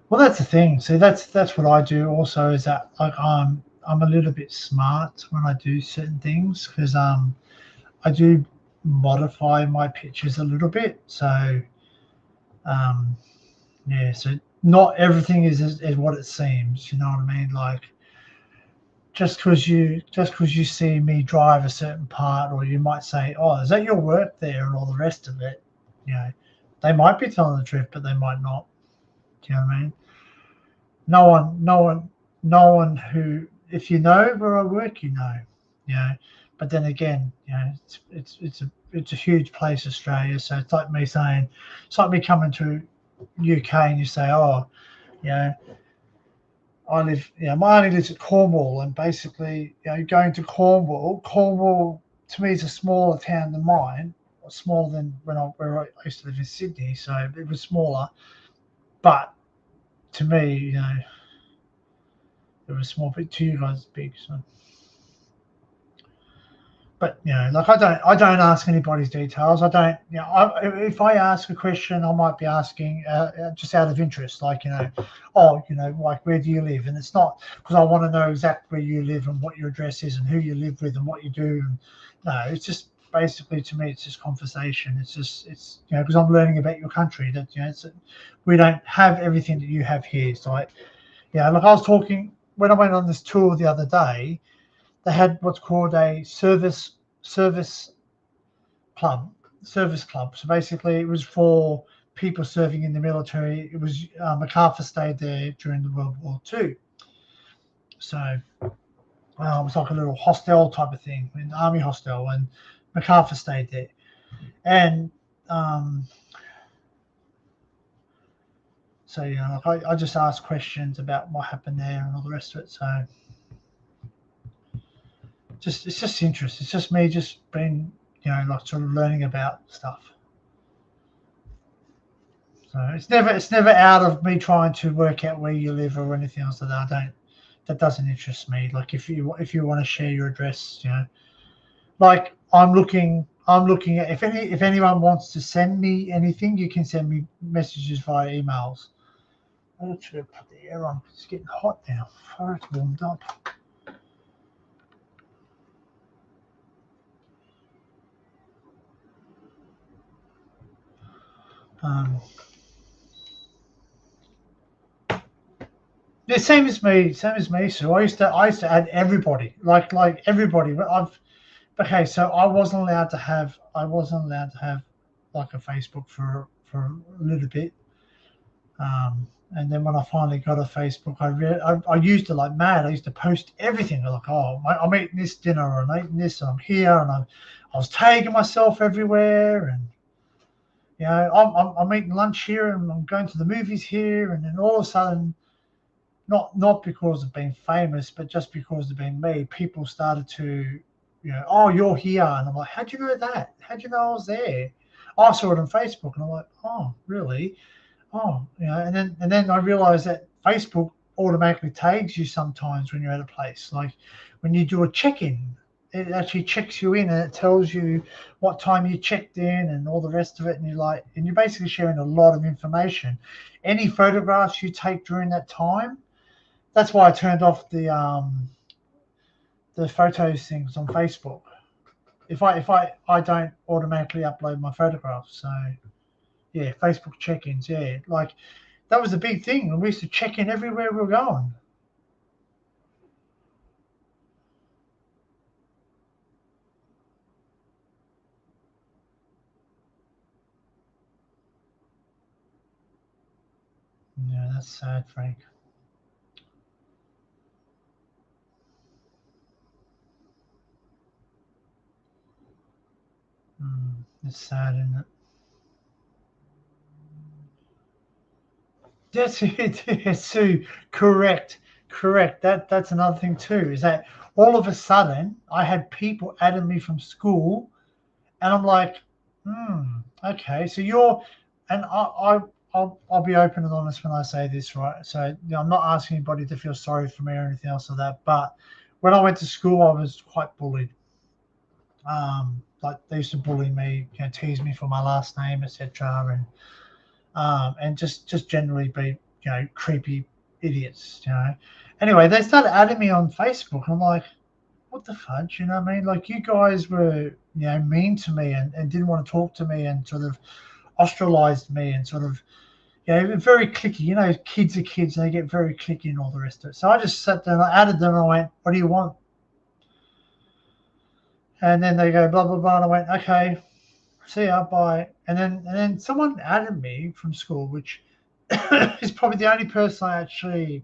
Well, that's the thing. See, that's what I do also, is that, like, I'm a little bit smart when I do certain things, because I do modify my pictures a little bit. So yeah, so not everything is what it seems, you know what I mean? Like, just because you see me drive a certain part, or you might say, oh, is that your work there, and all the rest of it, you know, they might be telling the truth, but they might not. Do you know what I mean? No one who, if you know where I work, you know. But then again, you know, it's a huge place, Australia. So it's like me saying, it's like me coming to UK and you say, oh, you know, I live, you know, my auntie lives at Cornwall, and basically, you know, going to Cornwall to me is a smaller town than mine, or smaller than where I used to live in Sydney. So it was smaller, but to me, you know, it was small. But to you guys, it's big. So, but you know, like, I don't ask anybody's details. I don't, you know, if I ask a question, I might be asking just out of interest, like, you know, oh, you know, like, where do you live? And it's not because I want to know exactly where you live and what your address is and who you live with and what you do. And no, it's just basically, to me, it's just conversation. It's you know, because I'm learning about your country. That, you know, we don't have everything that you have here. So, like, yeah, like, I was talking when I went on this tour the other day. They had what's called a service club. So basically, it was for people serving in the military. It was MacArthur stayed there during the World War II. So it was like a little hostel type of thing, an army hostel, and MacArthur stayed there. And so, like I just asked questions about what happened there and all the rest of it. So it's just interest. It's just me just being, like sort of learning about stuff. So it's never out of me trying to work out where you live or anything else like that. That doesn't interest me. Like if you want to share your address, like I'm looking at if anyone wants to send me anything, you can send me messages via emails. I should have put the air on. It's getting hot now. Far it's warmed up. Yeah, same as me. So I used to add everybody, like everybody. Okay, so I wasn't allowed to have like a Facebook for a little bit. And then when I finally got a Facebook, I used it like mad. I used to post everything. Like, oh, I'm eating this dinner, or I'm eating this, and I'm here, and I was tagging myself everywhere, and I'm eating lunch here, and I'm going to the movies here, and then all of a sudden, not because of being famous, but just because of being me, people started to, oh, you're here, and I'm like, how'd you know that? How'd you know I was there? I saw it on Facebook, and I'm like, oh, really? Oh, and then I realized that Facebook automatically tags you sometimes when you're at a place. Like when you do a check-in, it actually checks you in and it tells you what time you checked in and all the rest of it. And you're basically sharing a lot of information. Any photographs you take during that time, that's why I turned off the photos things on Facebook. If I don't automatically upload my photographs, so. Yeah, Facebook check-ins. Yeah, like that was a big thing. We used to check in everywhere we were going. Yeah, that's sad, Frank. It's sad, isn't it? That's it, Sue. Correct. That's another thing too. Is that all of a sudden I had people adding me from school, and I'm like, okay. So you're, and I'll be open and honest when I say this, right? So I'm not asking anybody to feel sorry for me or anything else like that. But when I went to school, I was quite bullied. Like they used to bully me, tease me for my last name, etc. And just generally be, creepy idiots, Anyway, they started adding me on Facebook. And I'm like, what the fudge, you know what I mean? Like you guys were, mean to me and didn't want to talk to me and sort of ostracized me and sort of, very cliquey. Kids are kids and they get very cliquey and all the rest of it. So I just sat there and I added them and I went, what do you want? And then they go, blah, blah, blah. And I went, okay, see ya, bye. And then someone added me from school, which is probably the only person I actually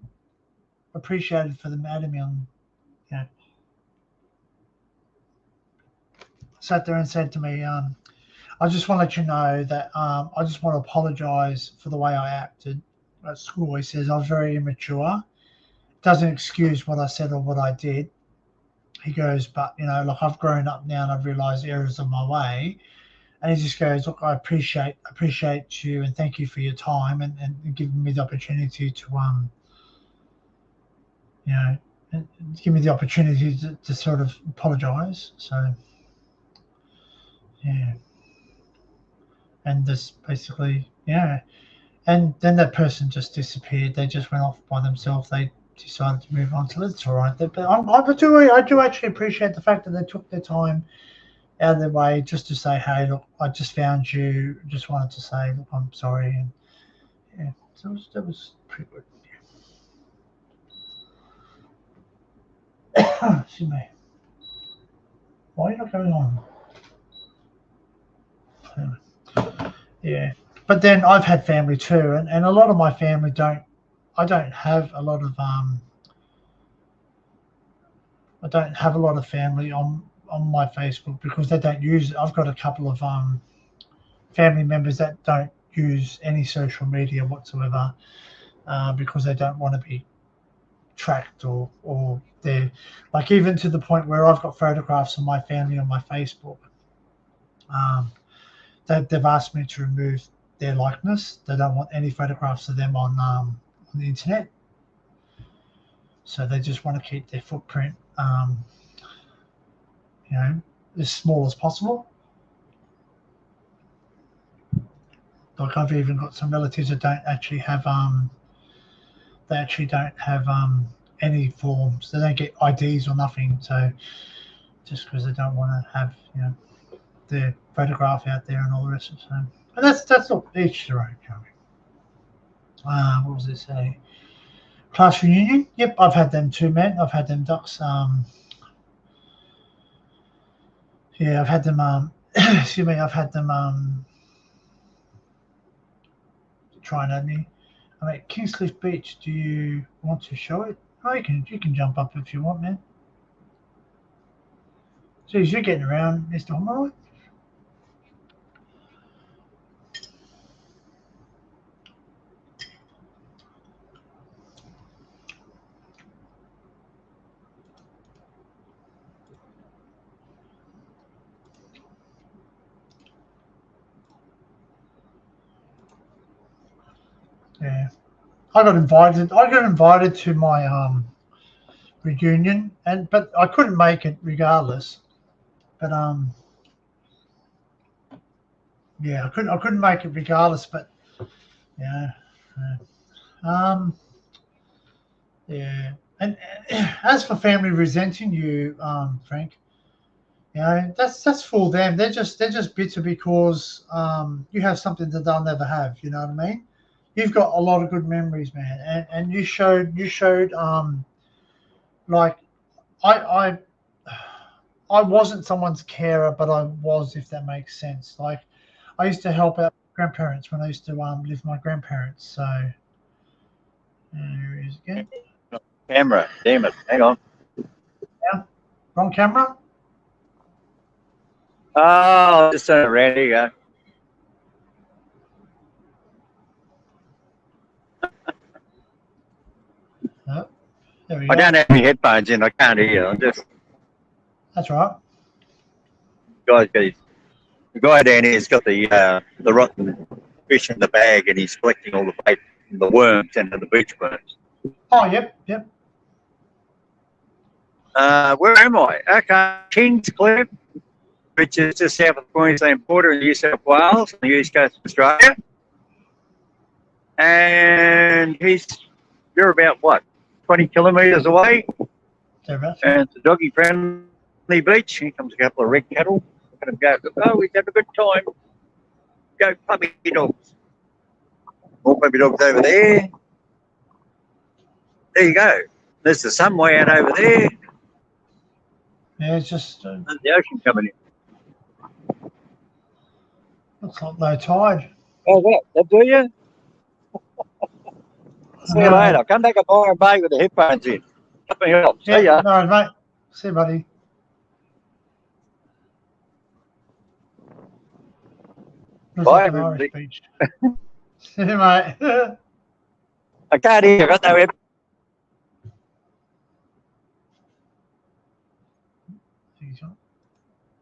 appreciated for them adding me on. Sat there and said to me, I just want to let you know that I just want to apologize for the way I acted at school. He says I was very immature. It doesn't excuse what I said or what I did. He goes, but look, I've grown up now and I've realized errors of my way. And he just goes, look, I appreciate you and thank you for your time and giving me the opportunity to give me the opportunity to sort of apologize. So yeah. And this basically, and then that person just disappeared. They just went off by themselves. They decided to move on. So that's all right. But I do actually appreciate the fact that they took their time out of their way just to say, hey, look, I just found you. Just wanted to say, look, I'm sorry. And so that was pretty good. Yeah. Excuse me. Why are you not going on? Yeah. but then I've had family too, and a lot of my family I don't have a lot of family on my Facebook because they don't use it. I've got a couple of family members that don't use any social media whatsoever because they don't want to be tracked or they're like, even to the point where I've got photographs of my family on my Facebook. They've asked me to remove their likeness. They don't want any photographs of them on the internet. So they just want to keep their footprint, as small as possible. Like, I've even got some relatives that don't actually have any forms. They don't get IDs or nothing. So just because they don't want to have their photograph out there and all the rest of it. So, and that's all, each their own. What was it say? Class reunion. Yep, I've had them too, man. I've had them ducks. Yeah, I've had them. Excuse me. I've had them. Trying at me. I'm at Kingscliff Beach. Do you want to show it? Oh, you can jump up if you want, man. Geez, you're getting around, Mr. Homeroy. Yeah, I got invited to my reunion, but I couldn't make it regardless. But yeah, I couldn't make it regardless. But yeah, yeah. And as for family resenting you, Frank, that's for them. They're just bitter because you have something that they'll never have. You know what I mean? You've got a lot of good memories, man, and you showed like I wasn't someone's carer, but I was, if that makes sense. Like, I used to help out grandparents when I used to live with my grandparents. So here he is again. Camera, damn it. Hang on. Wrong camera. Oh, just turn it around. Here you go. Oh, there we I go. don't have any headphones in. I can't hear you. I'm just, That's right. the guy down here's got the rotten fish in the bag, and he's collecting all the bait, the worms and the beach worms. Oh, yep. Where am I? Okay, Kingscliff, which is just south of the Queensland border in New South Wales, on the east coast of Australia. And you're about what, 20 kilometres away? Thereabouts. And it's a doggy friendly beach. Here comes a couple of red cattle. Look at them go. Oh, we have a good time. Go puppy dogs. More puppy dogs over there. There you go. There's the sun way out over there. Yeah, it's just There's the ocean coming in. looks like low tide. Oh, what? That do you? See you later. Come back at Byron Bay with the headphones in. Nothing else. Yeah, See ya. no, mate. See you, buddy. Looks Bye, like an Irish everybody. beach. See you, mate. I can't hear you. Got no headphones.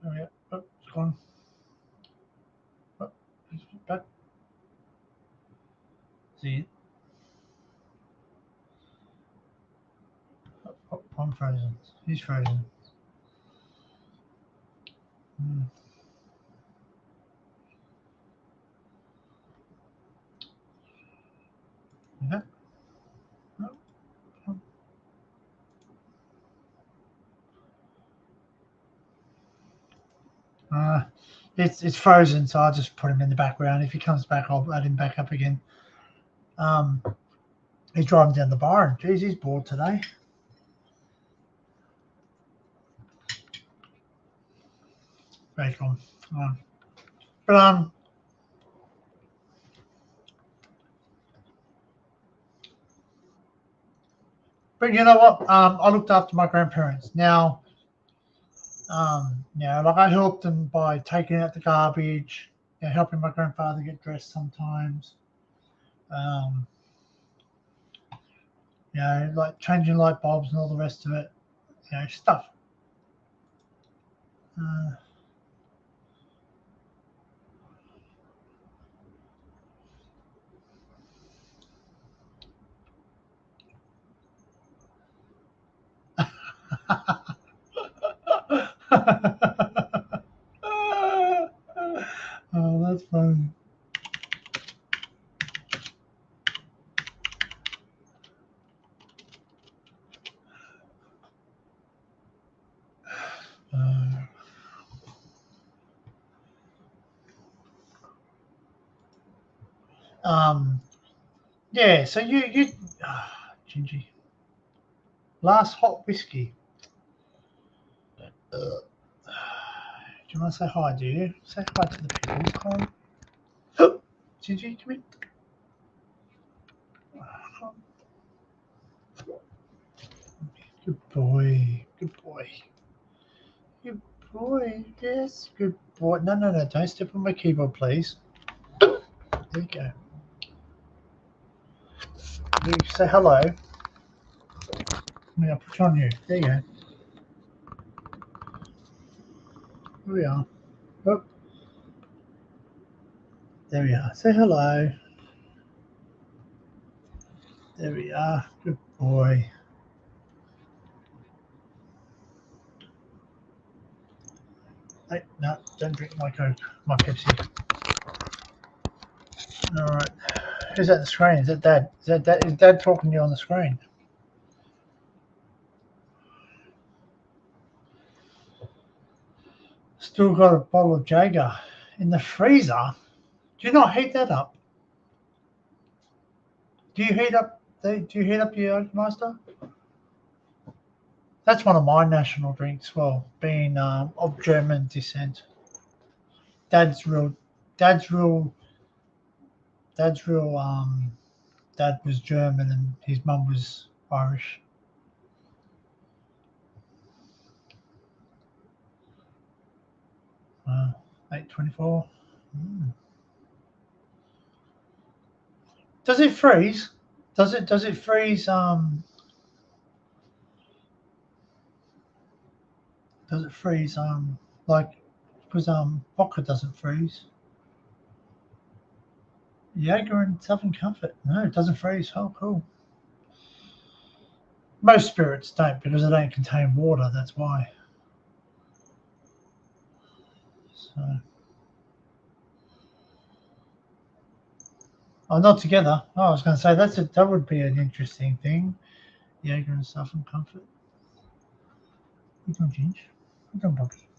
Oh, yeah. Oh, it's gone. Oh, it's back. See. Oh, I'm frozen. He's frozen. Yeah. It's frozen, so I'll just put him in the background. If he comes back, I'll add him back up again. He's driving down the bar, and geez, he's bored today. Very cool. But But you know what? I looked after my grandparents. Now, like I helped them by taking out the garbage, helping my grandfather get dressed sometimes. Like changing light bulbs and all the rest of it. Stuff. Oh, that's funny. Yeah. So Gingy, last hot whiskey. Do you want to say hi? Do you say hi to the people? Come. Gingy, come in. Good boy. Good boy. Good boy. Yes. Good boy. No. Don't step on my keyboard, please. There you go. You say hello. I'll put you on you. There you go. Here we are. Oh. There we are. Say hello. There we are. Good boy. Hey, no, don't drink my Coke, my Pepsi. All right. Who's at the screen? Is that Dad? Is Dad talking to you on the screen? Still got a bottle of Jaeger in the freezer. Do you not heat that up? Do you heat up your Master? That's one of my national drinks. Well, being of German descent. Dad was German and his mum was Irish. Wow, 8:24. Does it freeze? Does it freeze? Does it freeze? Like, because vodka doesn't freeze. Jaeger and Southern Comfort. No, it doesn't freeze. Oh, cool. Most spirits don't because they don't contain water. That's why. So, not together. Oh, I was going to say that would be an interesting thing. Jaeger and Southern Comfort. What are you doing, Ginge? What are you doing, Bobby?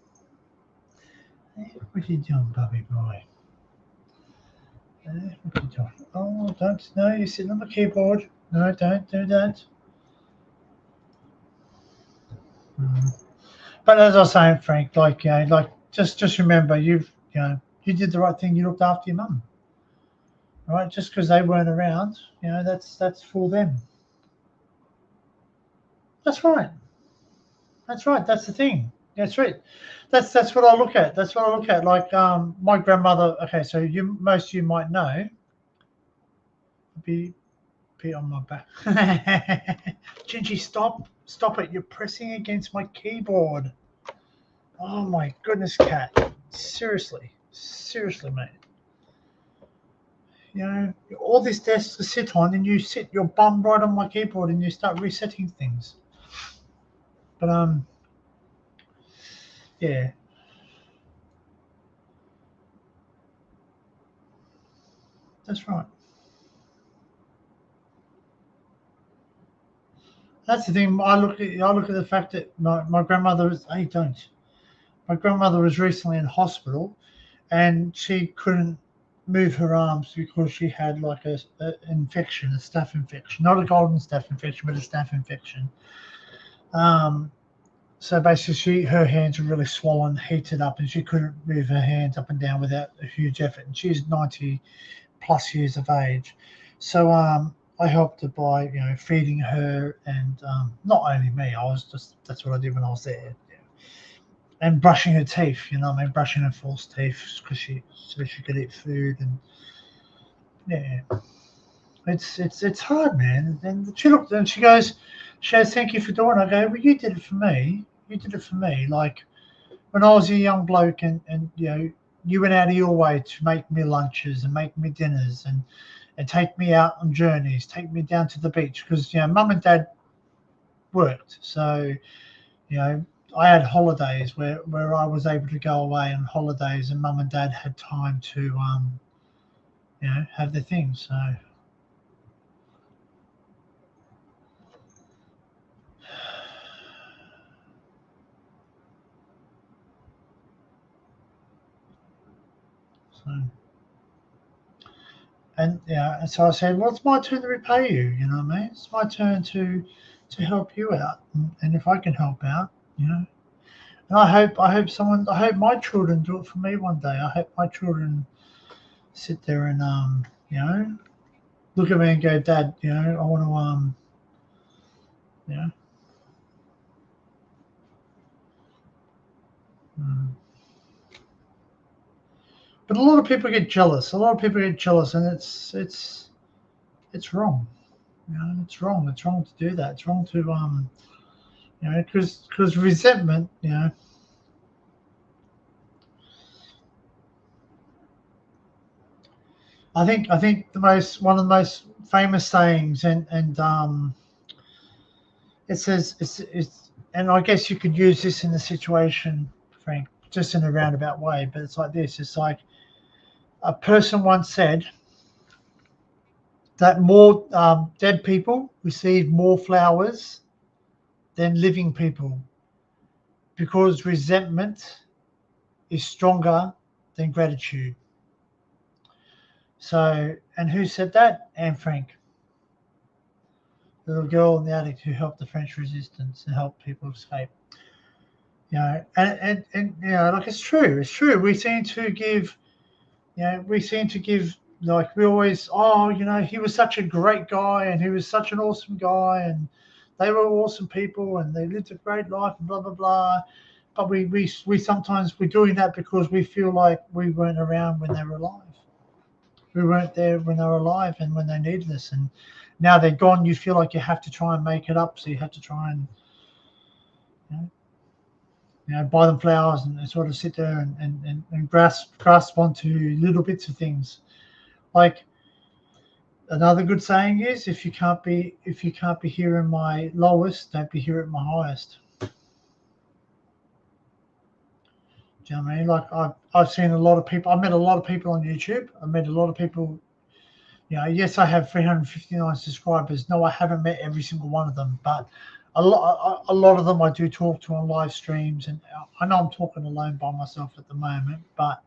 What are you doing, Bobby boy? What are you doing? Oh, don't. No, you're sitting on the keyboard. No, don't do that. But as I was saying, Frank, just remember, you did the right thing. You looked after your mum, right? Just because they weren't around, that's for them. That's right. That's right. That's the thing. That's right. That's what I look at. That's what I look at. Like my grandmother. Okay, so most of you might know. Be on my back. Gingy, stop it. You're pressing against my keyboard. Oh my goodness, cat. Seriously, mate. All this desk to sit on, and you sit your bum right on my keyboard, and you start resetting things. But yeah. That's right. That's the thing. I look at the fact that my grandmother is. Hey, don't. My grandmother was recently in hospital, and she couldn't move her arms because she had like a infection, a staph infection, not a golden staph infection, but a staph infection. So basically, her hands were really swollen, heated up, and she couldn't move her hands up and down without a huge effort. And she's 90 plus years of age. So I helped her by feeding her, and not only me. That's what I did when I was there. And brushing her teeth, brushing her false teeth because so she could eat food, and yeah, it's hard, man. And she looked and she goes, thank you for doing it. I go, well, you did it for me. You did it for me. Like when I was a young bloke, and you went out of your way to make me lunches and make me dinners and take me out on journeys, take me down to the beach because mum and dad worked, so I had holidays where I was able to go away on holidays, and mum and dad had time to have their things. So and so I said, well, it's my turn to repay you. You know what I mean? It's my turn to help you out, and if I can help out, and I hope my children do it for me one day. I hope my children sit there and look at me and go, Dad, I want to mm. But a lot of people get jealous. A lot of people get jealous, and it's wrong. It's wrong. It's wrong to do that. It's wrong to because resentment. I think one of the most famous sayings, and it says it's and I guess you could use this in the situation, Frank, just in a roundabout way. But it's like this. It's like a person once said that more dead people receive more flowers than living people because resentment is stronger than gratitude. So, and who said that? Anne Frank, the little girl in the attic who helped the French resistance and helped people escape. And like it's true. It's true. We seem to give like we always. Oh, he was such a great guy, and he was such an awesome guy, and they were awesome people, and they lived a great life, and blah blah blah. But we sometimes we're doing that because we feel like we weren't around when they were alive. We weren't there when they were alive and when they needed us, and now they're gone. You feel like you have to try and make it up, so you have to try and buy them flowers and sort of sit there and grasp onto little bits of things. Like another good saying is, if you can't be hearing my lowest, don't be hearing my highest. Do you know what I mean? Like I've seen a lot of people. I met a lot of people on YouTube. I met a lot of people. Yes, I have 359 subscribers. No, I haven't met every single one of them, but a lot of them I do talk to on live streams, and I know I'm talking alone by myself at the moment, but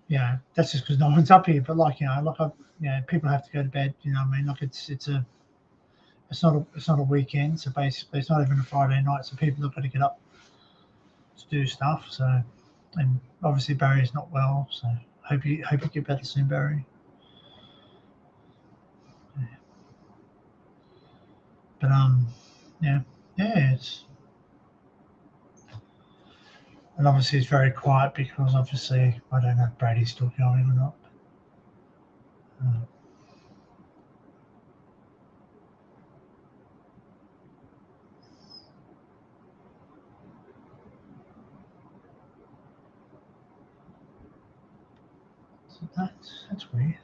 that's just because no one's up here. But people have to go to bed. You know what I mean? Like it's not a weekend, so basically it's not even a Friday night, so people are going to get up to do stuff. So, and obviously Barry's not well, so hope you get better soon, Barry. But it's and obviously it's very quiet because obviously I don't know if Brady's still going or not. So that's weird.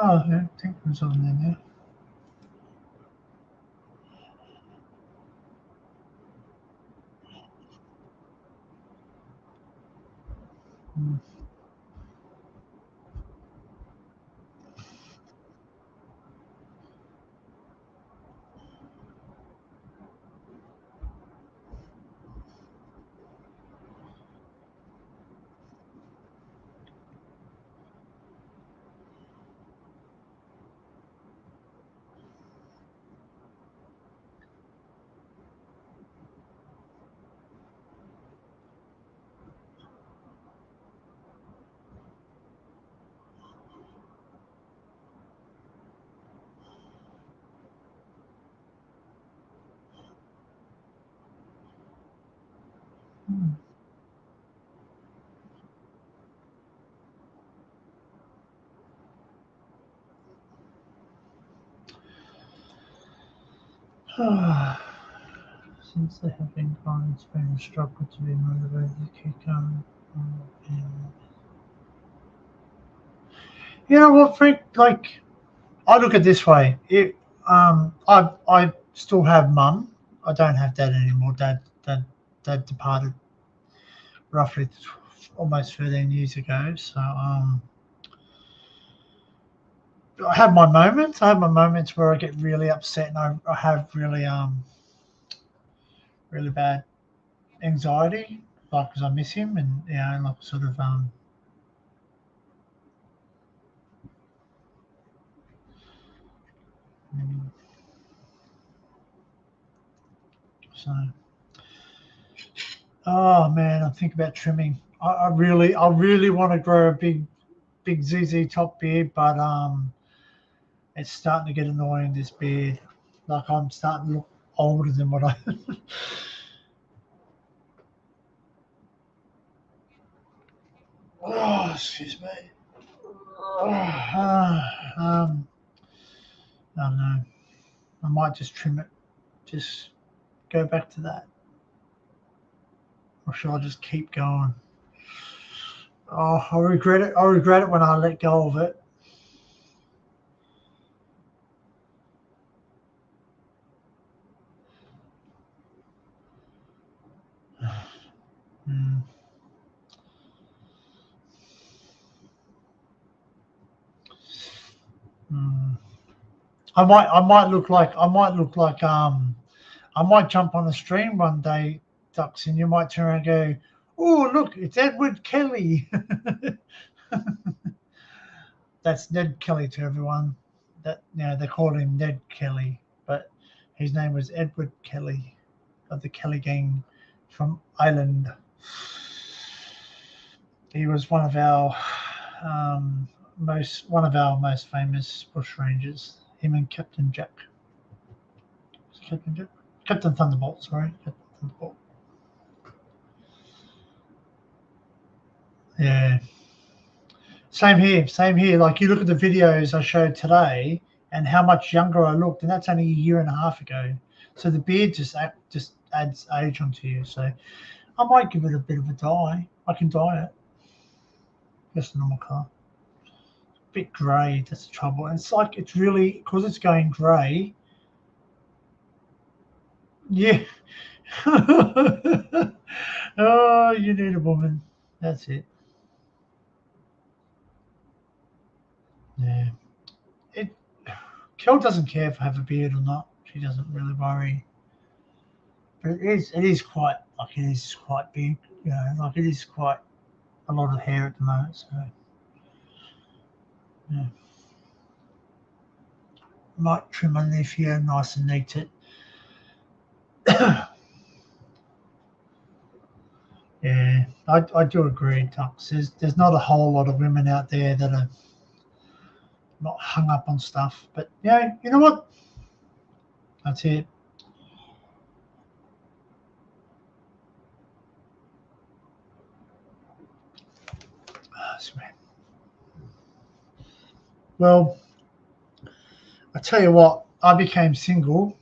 Oh, yeah, I think there's something in there. Hmm. Since they have been gone, it's been a struggle to be motivated to keep going. You know what, Frank? Like, I look at it this way. I still have mum. I don't have dad anymore. Dad departed roughly almost 13 years ago. So I have my moments. I have my moments where I get really upset and I have really really bad anxiety, like because I miss him and like sort of so. Oh man, I'm thinking about trimming. I really want to grow a big ZZ top beard, but it's starting to get annoying, this beard. Like I'm starting to look older than what I. Oh, excuse me. I don't know. I might just trim it. Just go back to that, or should I just keep going? Oh, I regret it. I regret it when I let go of it. Hmm. Hmm. I might look like I might jump on a stream one day, Dux, and you might turn around and go, "Oh, look, it's Edward Kelly." That's Ned Kelly to everyone. That they called him Ned Kelly, but his name was Edward Kelly of the Kelly Gang from Ireland. He was one of our most famous bushrangers. Him and Captain Jack. Captain Jack? Captain Thunderbolt, sorry. Captain Thunderbolt. Yeah. Same here. Like you look at the videos I showed today and how much younger I looked, and that's only a year and a half ago. So the beard just adds age onto you. So I might give it a bit of a dye. I can dye it. Just a normal colour. A bit grey, that's the trouble. And it's like it's really because it's going grey. Yeah. Oh, you need a woman. That's it. Yeah. Kel doesn't care if I have a beard or not. She doesn't really worry. But it is quite big, like it is quite a lot of hair at the moment. So yeah. Might trim my leaf here nice and neat it. Yeah, I do agree, Tux. There's not a whole lot of women out there that are not hung up on stuff. But yeah, you know what? That's it. Well, I tell you what, I became single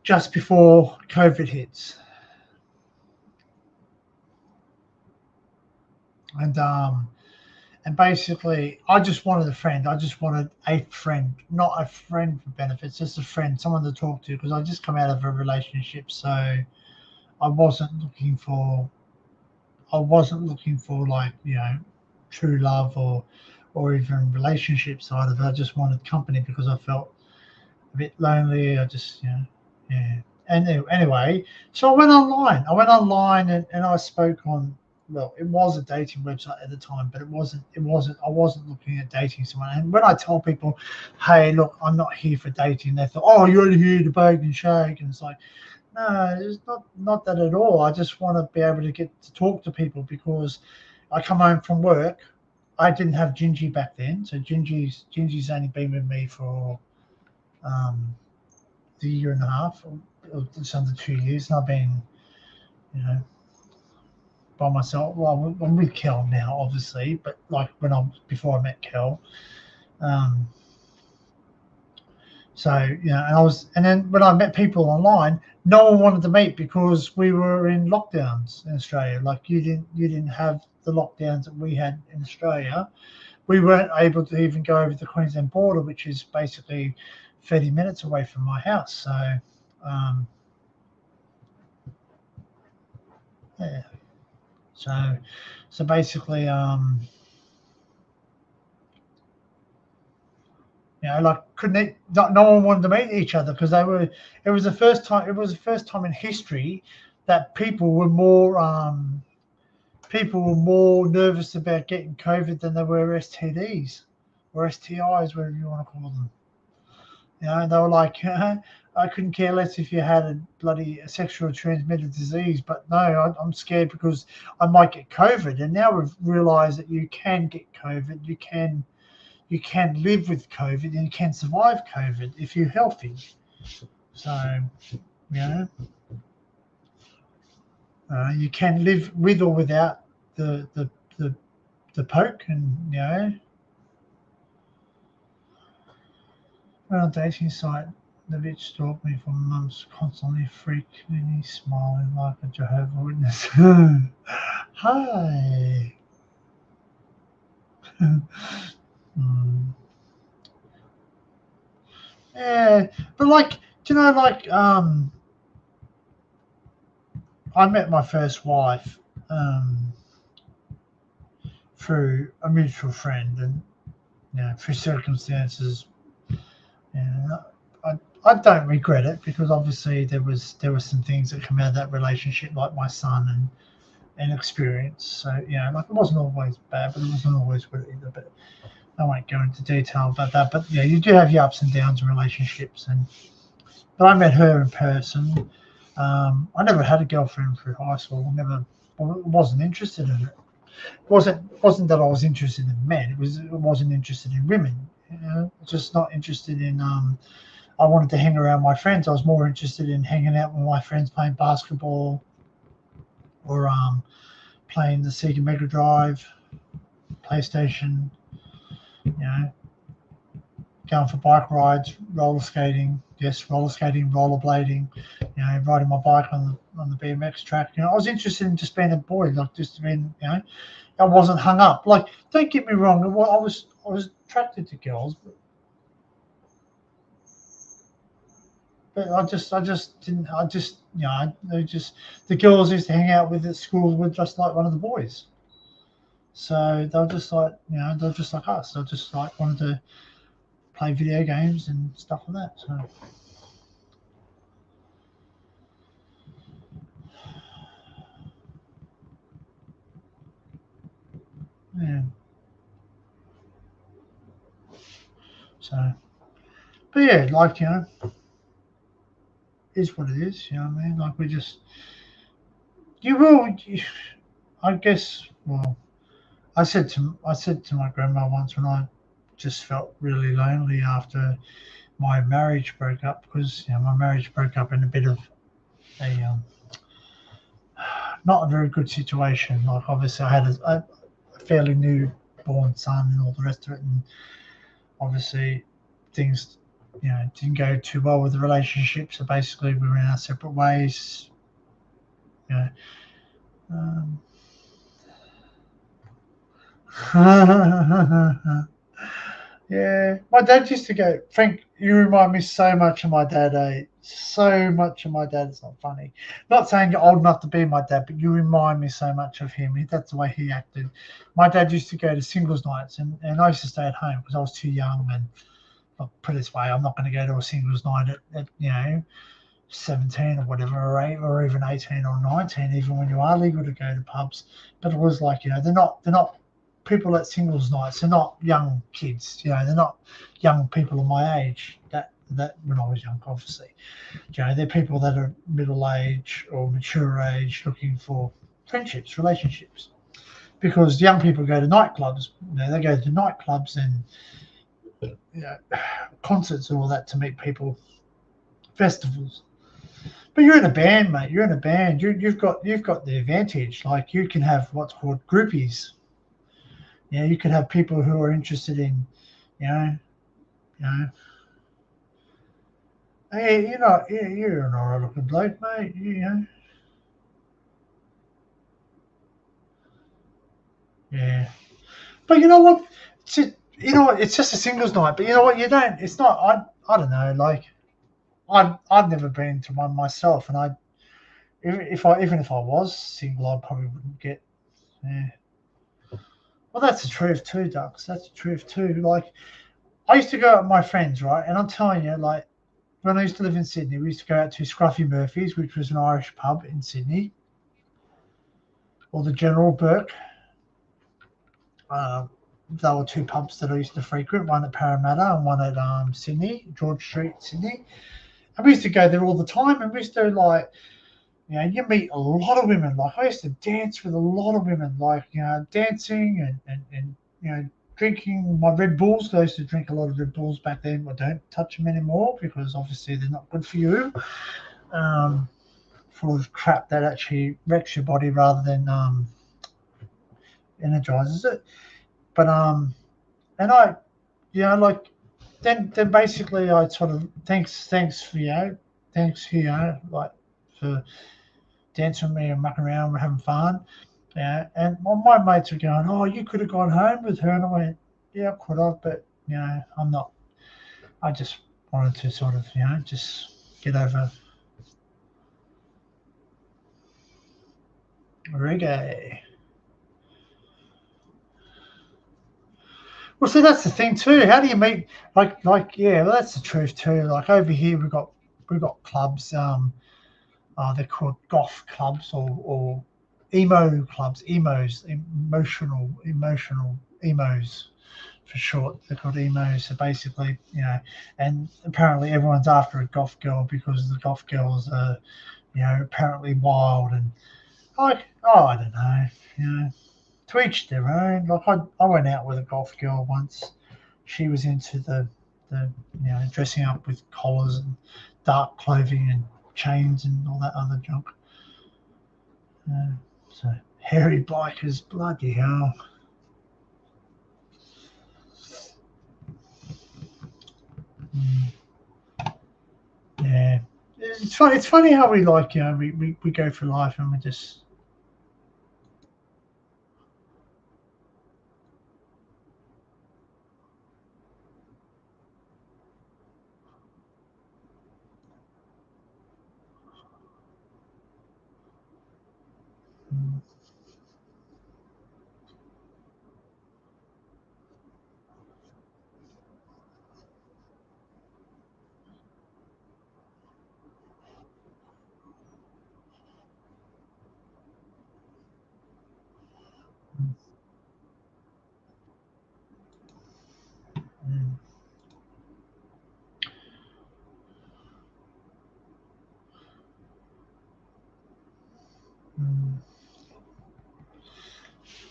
just before COVID hits. And basically, I just wanted a friend. I just wanted a friend, not a friend for benefits, just a friend, someone to talk to, because I just come out of a relationship, so I wasn't looking for like true love or even relationship side of it. I just wanted company because I felt a bit lonely. I just yeah. And anyway, so I went online and I spoke on. Well, it was a dating website at the time, but it wasn't. I wasn't looking at dating someone. And when I tell people, "Hey, look, I'm not here for dating," they thought, "Oh, you're here to bake and shake," and it's like, no, it's not that at all. I just want to be able to get to talk to people because I come home from work. I didn't have Gingy back then, so Gingy's only been with me for the year and a half, or just under 2 years, and I've been, you know, by myself. Well, I'm with Kel now, obviously, but like before I met Kel. So, you know, and then when I met people online, no one wanted to meet because we were in lockdowns in Australia. Like you didn't have the lockdowns that we had in Australia. We weren't able to even go over the Queensland border, which is basically 30 minutes away from my house. So, yeah. So basically, you know, like no one wanted to meet each other because it was the first time in history that people were more nervous about getting COVID than they were STDs or STIs, whatever you want to call them. You know, they were like, I couldn't care less if you had a bloody sexually transmitted disease, but no, I'm scared because I might get COVID. And now we've realised that you can get COVID, you can live with COVID, and you can survive COVID if you're healthy. So, you know, you can live with or without the poke, and you know, on a dating site, the bitch stalked me for months, constantly freakingly smiling like a Jehovah's Witness. Hi. Yeah, but like, do you know, like, I met my first wife through a mutual friend, and you know, through circumstances. Yeah, I don't regret it because obviously there were some things that come out of that relationship, like my son and experience. So you know, like it wasn't always bad, but it wasn't always good either. But I won't go into detail about that. But yeah, you do have your ups and downs in relationships, but I met her in person. I never had a girlfriend through high school. Wasn't interested in it. Wasn't that I was interested in men. I wasn't interested in women. You know, just not interested in. I wanted to hang around my friends. I was more interested in hanging out with my friends, playing basketball, or playing the Sega Mega Drive, PlayStation. You know, going for bike rides, roller skating. Yes, roller skating, rollerblading. You know, riding my bike on the BMX track. You know, I was interested in just being a boy, like just being. You know, I wasn't hung up. Like, don't get me wrong. I was attracted to girls, but I just didn't. You know, the girls I used to hang out with at school were just like one of the boys. So they were just like, you know, they're just like us. They just like wanted to play video games and stuff like that. So. Yeah. So, but yeah, like, you know, is what it is. You know what I mean? Like I guess. Well, I said to my grandma once when I just felt really lonely after my marriage broke up, because you know my marriage broke up in a bit of a not a very good situation. Like obviously I had a fairly newborn son and all the rest of it, and obviously things, you know, didn't go too well with the relationship. So basically we were in our separate ways. You know. Yeah, my dad used to go, Frank, you remind me so much of my dad, eh? So much of my dad. It's not funny. Not saying you're old enough to be my dad, but you remind me so much of him. That's the way he acted. My dad used to go to singles nights, and I used to stay at home because I was too young. And I'll put it this way, I'm not going to go to a singles night at you know, 17 or whatever, or even 18 or 19, even when you are legal to go to pubs. But it was like, you know, they're not people at singles nights. They're not young kids, you know, they're not young people of my age that when I was young, obviously. You know, they're people that are middle age or mature age looking for friendships, relationships. Because young people go to nightclubs, you know, they go to nightclubs and, you know, concerts and all that to meet people festivals. But you're in a band, mate. You're in a band. You've got the advantage. Like you can have what's called groupies. Yeah, you could have people who are interested in, you know. Hey, you're an alright looking bloke, mate. Yeah. But you know what? It's just a singles night. But you know what? You don't. It's not. I don't know. Like, I've never been to one myself, and even if I was single, I probably wouldn't get. Yeah. Well, that's the truth too, Ducks. That's the truth too. Like, I used to go out with my friends, right? And I'm telling you, like, when I used to live in Sydney, we used to go out to Scruffy Murphy's, which was an Irish pub in Sydney, or the General Burke. There were two pubs that I used to frequent, one at Parramatta and one at Sydney, George Street, Sydney. And we used to go there all the time, and we used to, like, you meet a lot of women. Like, I used to dance with a lot of women, like, dancing and drinking my Red Bulls. I used to drink a lot of Red Bulls back then. I don't touch them anymore because obviously they're not good for you. Full of crap that actually wrecks your body rather than energizes it. But and I, like, then basically I sort of thanks for like for dancing with me and mucking around, we're having fun. Yeah, and my mates were going, "Oh, you could have gone home with her," and I went, "Yeah, I could have, but I'm not. I just wanted to sort of, just get over reggae." Well, see, that's the thing too. How do you meet? Like, yeah, well, that's the truth too. Like over here, we've got clubs. They're called goth clubs or emo clubs, emotional emos for short. They're called emos. So basically, and apparently everyone's after a goth girl because the goth girls are, apparently wild and like, I don't know, to each their own. Like I went out with a goth girl once. She was into the dressing up with collars and dark clothing and chains and all that other junk. So hairy bikers, bloody hell. Yeah, it's funny. It's funny how we like, we go through life and we just.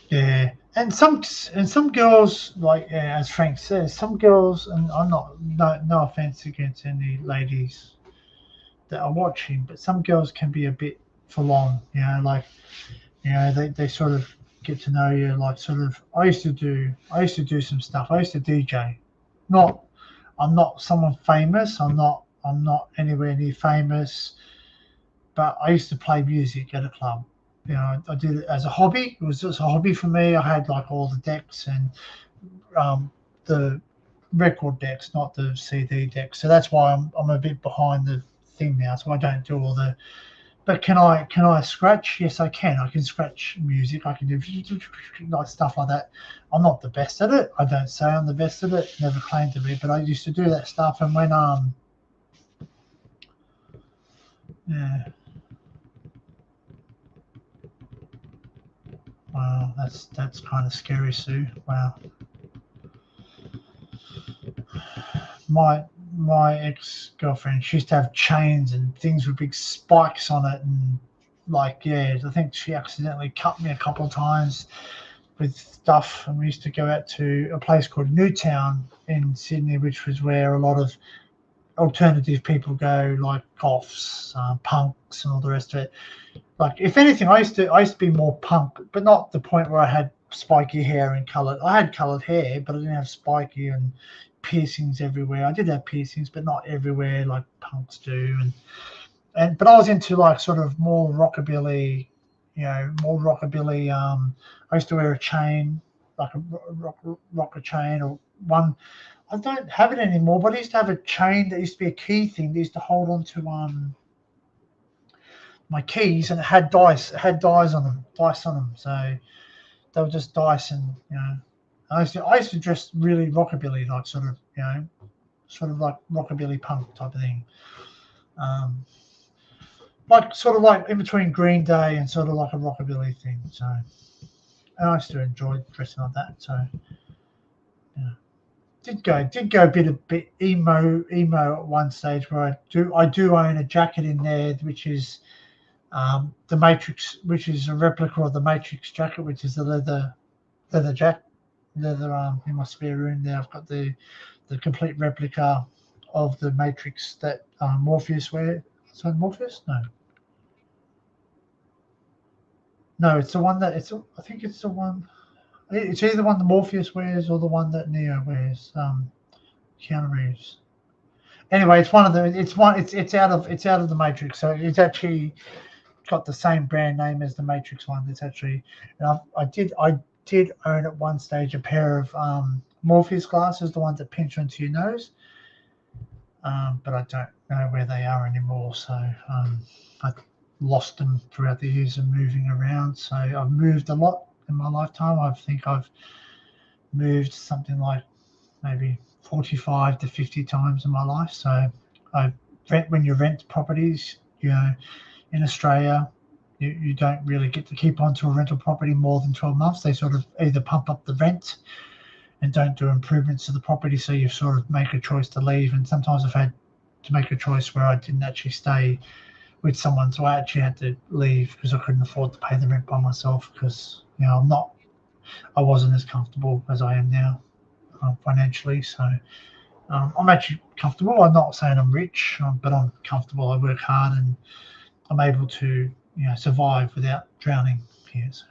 Yeah, and some girls, like, as Frank says, some girls, and I'm not, no offense against any ladies that are watching, but some girls can be a bit full on, like, they sort of get to know you, like, sort of. I used to do some stuff. I used to DJ. I'm not someone famous. I'm not anywhere near famous, but I used to play music at a club. I did it as a hobby. It was just a hobby for me. I had like all the decks and the record decks, not the CD decks. So that's why I'm a bit behind the thing now. So I don't do all the. But can I scratch? Yes, I can. I can scratch music. I can do like stuff like that. I'm not the best at it. I don't say I'm the best at it. Never claimed to be. But I used to do that stuff. And when yeah. Wow, that's kind of scary, Sue. Wow. My ex-girlfriend, she used to have chains and things with big spikes on it, and like, yeah, I think she accidentally cut me a couple of times with stuff. And we used to go out to a place called Newtown in Sydney, which was where a lot of alternative people go, like goths, punks, and all the rest of it. Like, if anything, I used to be more punk, but not the point where I had spiky hair and coloured. I had coloured hair, but I didn't have spiky and piercings everywhere. I did have piercings, but not everywhere like punks do. But I was into like sort of more rockabilly, more rockabilly. I used to wear a chain, like a rocker chain, or one. I don't have it anymore, but I used to have a chain that used to be a key thing. They used to hold on to my keys, and it had dice. It had dice on them. So they were just dice, and I used to dress really rockabilly, like sort of like rockabilly punk type of thing. Like sort of like in between Green Day and sort of like a rockabilly thing. So and I used to enjoy dressing like that. So did go a bit emo at one stage, where I do own a jacket in there, which is the Matrix, which is a replica of the Matrix jacket, which is the leather in my spare room there. I've got the complete replica of the Matrix that Morpheus wears. So Morpheus? No, it's the one that I think it's the one. It's either the one that Morpheus wears or the one that Neo wears. Keanu Reeves. Anyway, it's one of the. It's out of the Matrix, so it's actually got the same brand name as the Matrix one. It's actually, and I did own at one stage a pair of Morpheus glasses, the ones that pinch onto your nose. But I don't know where they are anymore. So I lost them throughout the years of moving around. So I've moved a lot in my lifetime. I think I've moved something like maybe 45 to 50 times in my life. So when you rent properties, in Australia, you don't really get to keep onto a rental property more than 12 months. They sort of either pump up the rent and don't do improvements to the property, so you sort of make a choice to leave. And sometimes I've had to make a choice where I didn't actually stay with someone, so I actually had to leave because I couldn't afford to pay the rent by myself, because I wasn't as comfortable as I am now financially. So I'm actually comfortable. I'm not saying I'm rich, but I'm comfortable. I work hard and I'm able to survive without drowning here. So,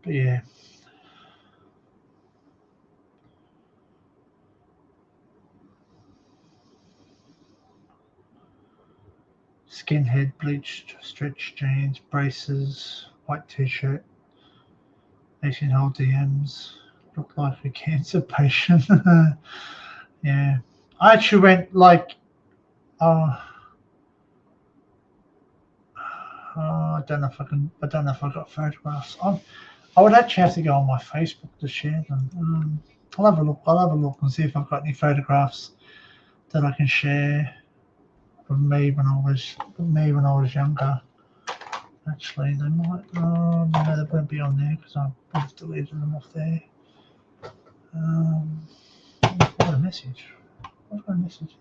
but yeah. Skinhead, bleached, stretch jeans, braces, white t-shirt, 18-hole DMs, look like a cancer patient. Yeah, I actually went like, I don't know if I got photographs. I would actually have to go on my Facebook to share them. I'll have a look and see if I've got any photographs that I can share of me when I was younger. Actually, they might. No, they won't be on there because I've deleted them off there. What a message! What's my message?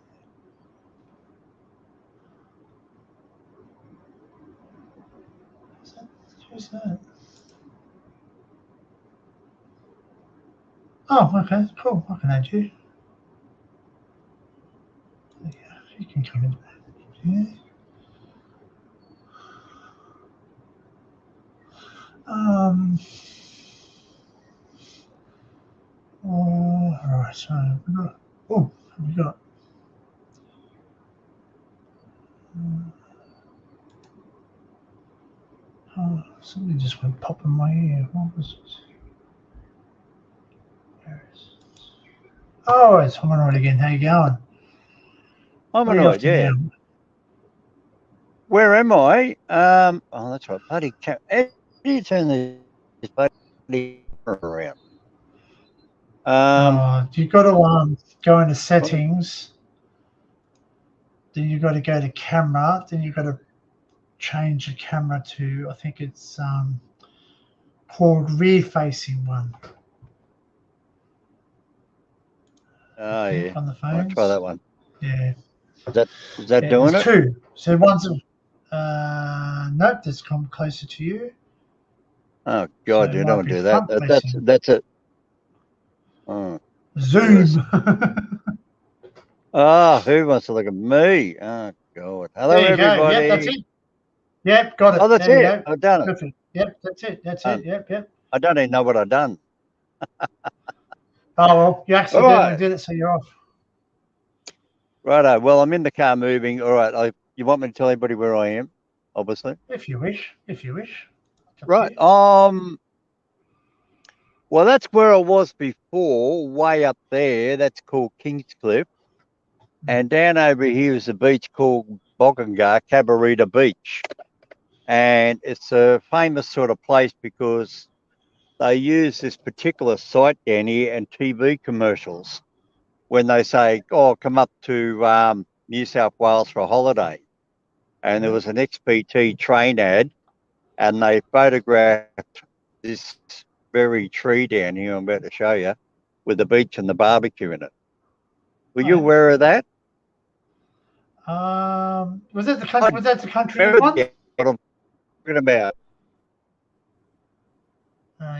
Who's that? Oh, okay, cool. I can add you. Yeah, you can come in. Yeah. All right. So we got. Something just went pop in my ear. What was it? Oh, it's Hominoid again. How you going? Hominoid, yeah. Now? Where am I? Oh, that's right. Bloody how do you turn this bloody around? You've got to go into settings. Then you've got to go to camera. Then you've got to change the camera to, I think it's called rear facing one. Oh yeah. On the phone. I'll try that one. Yeah. Is that doing it? Two. So one's nope, that's come closer to you. Oh God, So you don't do that. That's it. Oh. Zoom. Ah, who wants to look at me? Oh, God. Hello, There you go. everybody. Yep, that's it. Yep, got it. Oh, that's there we it. go. I've done it. Perfect. Yep, that's it. That's it. Yep, yep. I don't even know what I've done. Oh, well, you accidentally right. did it, so you're off. Righto. Well, I'm in the car moving. All right. You want me to tell everybody where I am? Obviously. If you wish. If you wish. It's up to Right. you. Well, that's where I was before, way up there. That's called Kingscliff. And down over here is a beach called Bogunga, Cabarita Beach. And it's a famous sort of place because they use this particular site down here in TV commercials when they say, oh, come up to New South Wales for a holiday. And there was an XPT train ad and they photographed this very tree down here I'm about to show you with the beach and the barbecue in it. Were you aware of that? Was that the country? Was that the country one? What I'm talking about.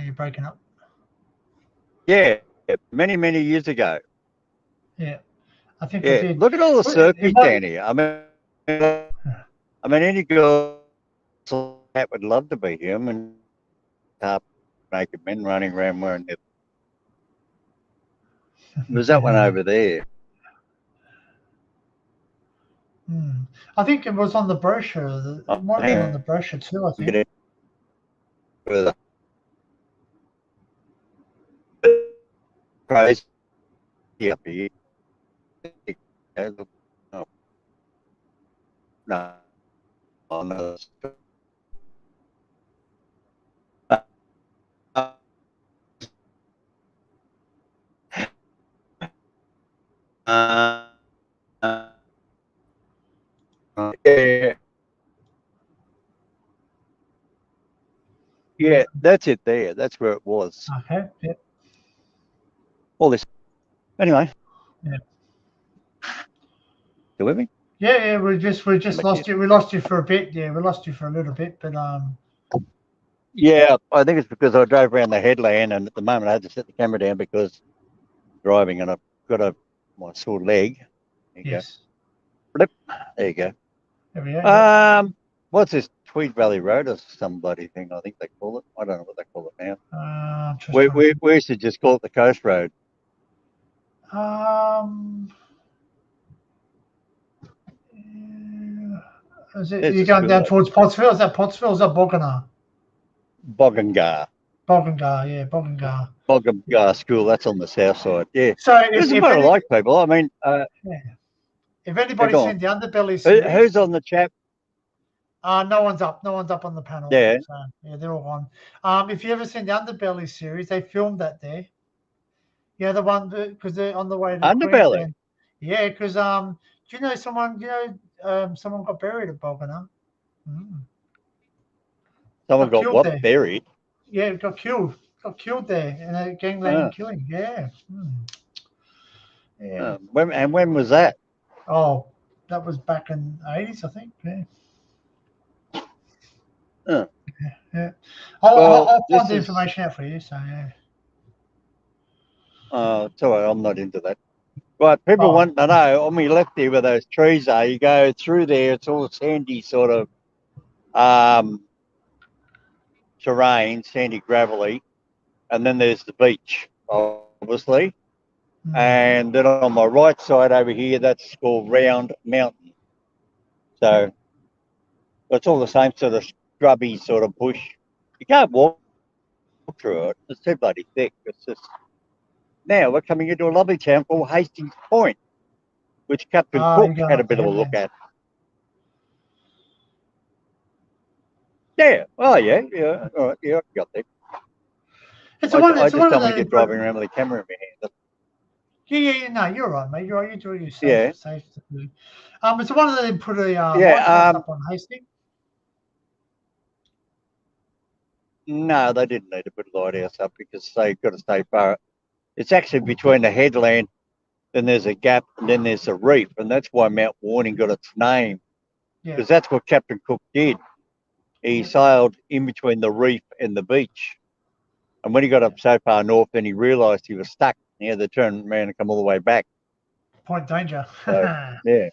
You're breaking up. Yeah, many years ago. Yeah, I think I Yeah, did. look at all the surfers down here. I mean, any girl that would love to be him and naked men running around wearing it. There's that one over there. I think it was on the brochure. It might have been on the brochure too, I think. Crazy up here. No. Oh, no. Yeah, that's it there. That's where it was. Okay, yeah. All this. Anyway. Yeah. You with me? Yeah, we just lost you. We lost you for a bit. Yeah, we lost you for a little bit, but Yeah, I think it's because I drove around the headland, and at the moment I had to set the camera down because driving, and I've got my sore leg. There you yes. go. There you go. There we go. What's this? Tweed Valley Road or some bloody thing? I think they call it. I don't know what they call it now. We used to just call it the Coast Road. Is it you're going down towards Pottsville? Is that Pottsville? Is that Bogunga? Bogunga. Bogunga, yeah, Bogunga. Bogunga School. That's on the south side. Yeah. So it's a lot like people. I mean, yeah. If anybody's in the Underbelly series, who's on the chat? No one's up. No one's up on the panel. Yeah. So, yeah, they're all on. If you ever seen the Underbelly series, they filmed that there. Yeah, the one because they're on the way to Underbelly. Queensland. Yeah, because do you know someone? Someone got buried at Bogunga. Someone got what? Buried? Yeah, got killed. Got killed there in a gangland killing. Yeah. Yeah. When was that? Oh, that was back in the 80s, I think. Yeah. Yeah. I'll find the information out for you. So yeah. Sorry, I'm not into that. But people want to know, on my left there where those trees are, you go through there, it's all sandy sort of terrain, sandy, gravelly. And then there's the beach, obviously. And then on my right side over here, that's called Round Mountain. So it's all the same sort of scrubby sort of bush. You can't walk through it. It's too bloody thick. It's just... Now we're coming into a lovely town called Hastings Point, which Captain Cook had a bit of a look at. Yeah. Oh, yeah. All right. Yeah, I got there. I just don't want to get driving around with a camera in my hand. Yeah. No, you're right, mate. You're right. You're doing your safe. Yeah. Safe to do. It's one of them put a lighthouse up on Hastings. No, they didn't need to put a lighthouse up because they've got to stay far. It's actually between the headland, then there's a gap, and then there's a reef, and that's why Mount Warning got its name, because that's what Captain Cook did. He sailed in between the reef and the beach, and when he got up so far north, then he realised he was stuck. You had to turn around and come all the way back. Point danger. So, yeah.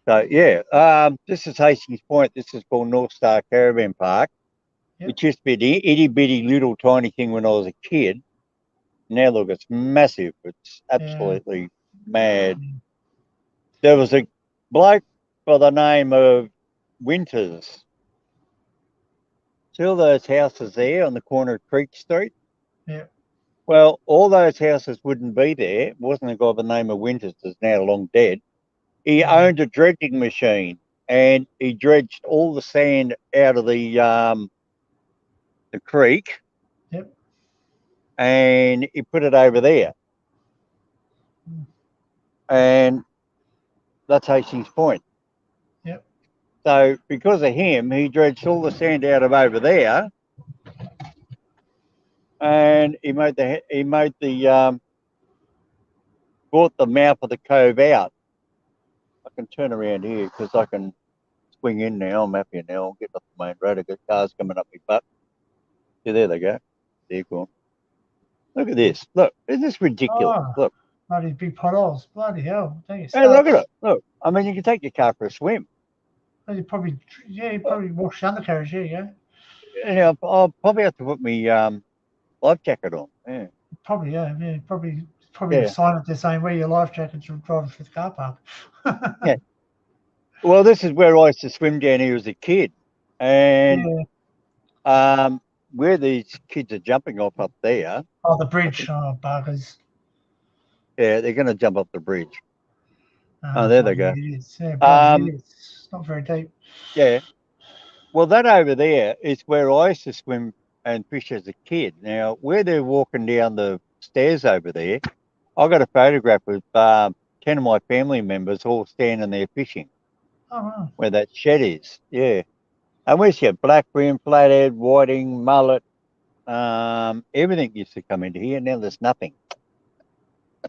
So yeah, this is Hastings Point. This is called North Star Caravan Park. Yep. It used to be the itty bitty little tiny thing when I was a kid. Now look, it's massive. It's absolutely mad. There was a bloke by the name of Winters. See all those houses there on the corner of Creek Street? Yeah. Well, all those houses wouldn't be there. It wasn't a guy by the name of Winters that's now long dead. He owned a dredging machine and he dredged all the sand out of the creek. Yep. And he put it over there. And that's Hastings Point. Yep. So because of him, he dredged all the sand out of over there, and he made brought the mouth of the cove out. I can turn around here because I can swing in now. I'm happy now. I'll get off the main road. I've got cars coming up my butt. Yeah, there they go. They're gone. Look at this. Look, isn't this ridiculous? Oh. Look. Bloody big potholes. Bloody hell. Hey, look at it. Look. I mean, you can take your car for a swim. You probably wash the undercarriage. Yeah, you go. Yeah, I'll probably have to put my life jacket on. Yeah. Probably, yeah. Probably a sign up there saying wear your life jacket to drive through the car park. Yeah. Well, this is where I used to swim down here as a kid, and where these kids are jumping off up there. Oh, the bridge. Oh, buggers. Yeah, they're going to jump up the bridge. Oh, there they go. Idiots. Yeah, it's not very deep. Yeah. Well, that over there is where I used to swim and fish as a kid. Now, where they're walking down the stairs over there, I got a photograph with 10 of my family members all standing there fishing. Oh, right. Where that shed is. Yeah. And we used to get black brim, flathead, whiting, mullet, everything used to come into here. Now there's nothing.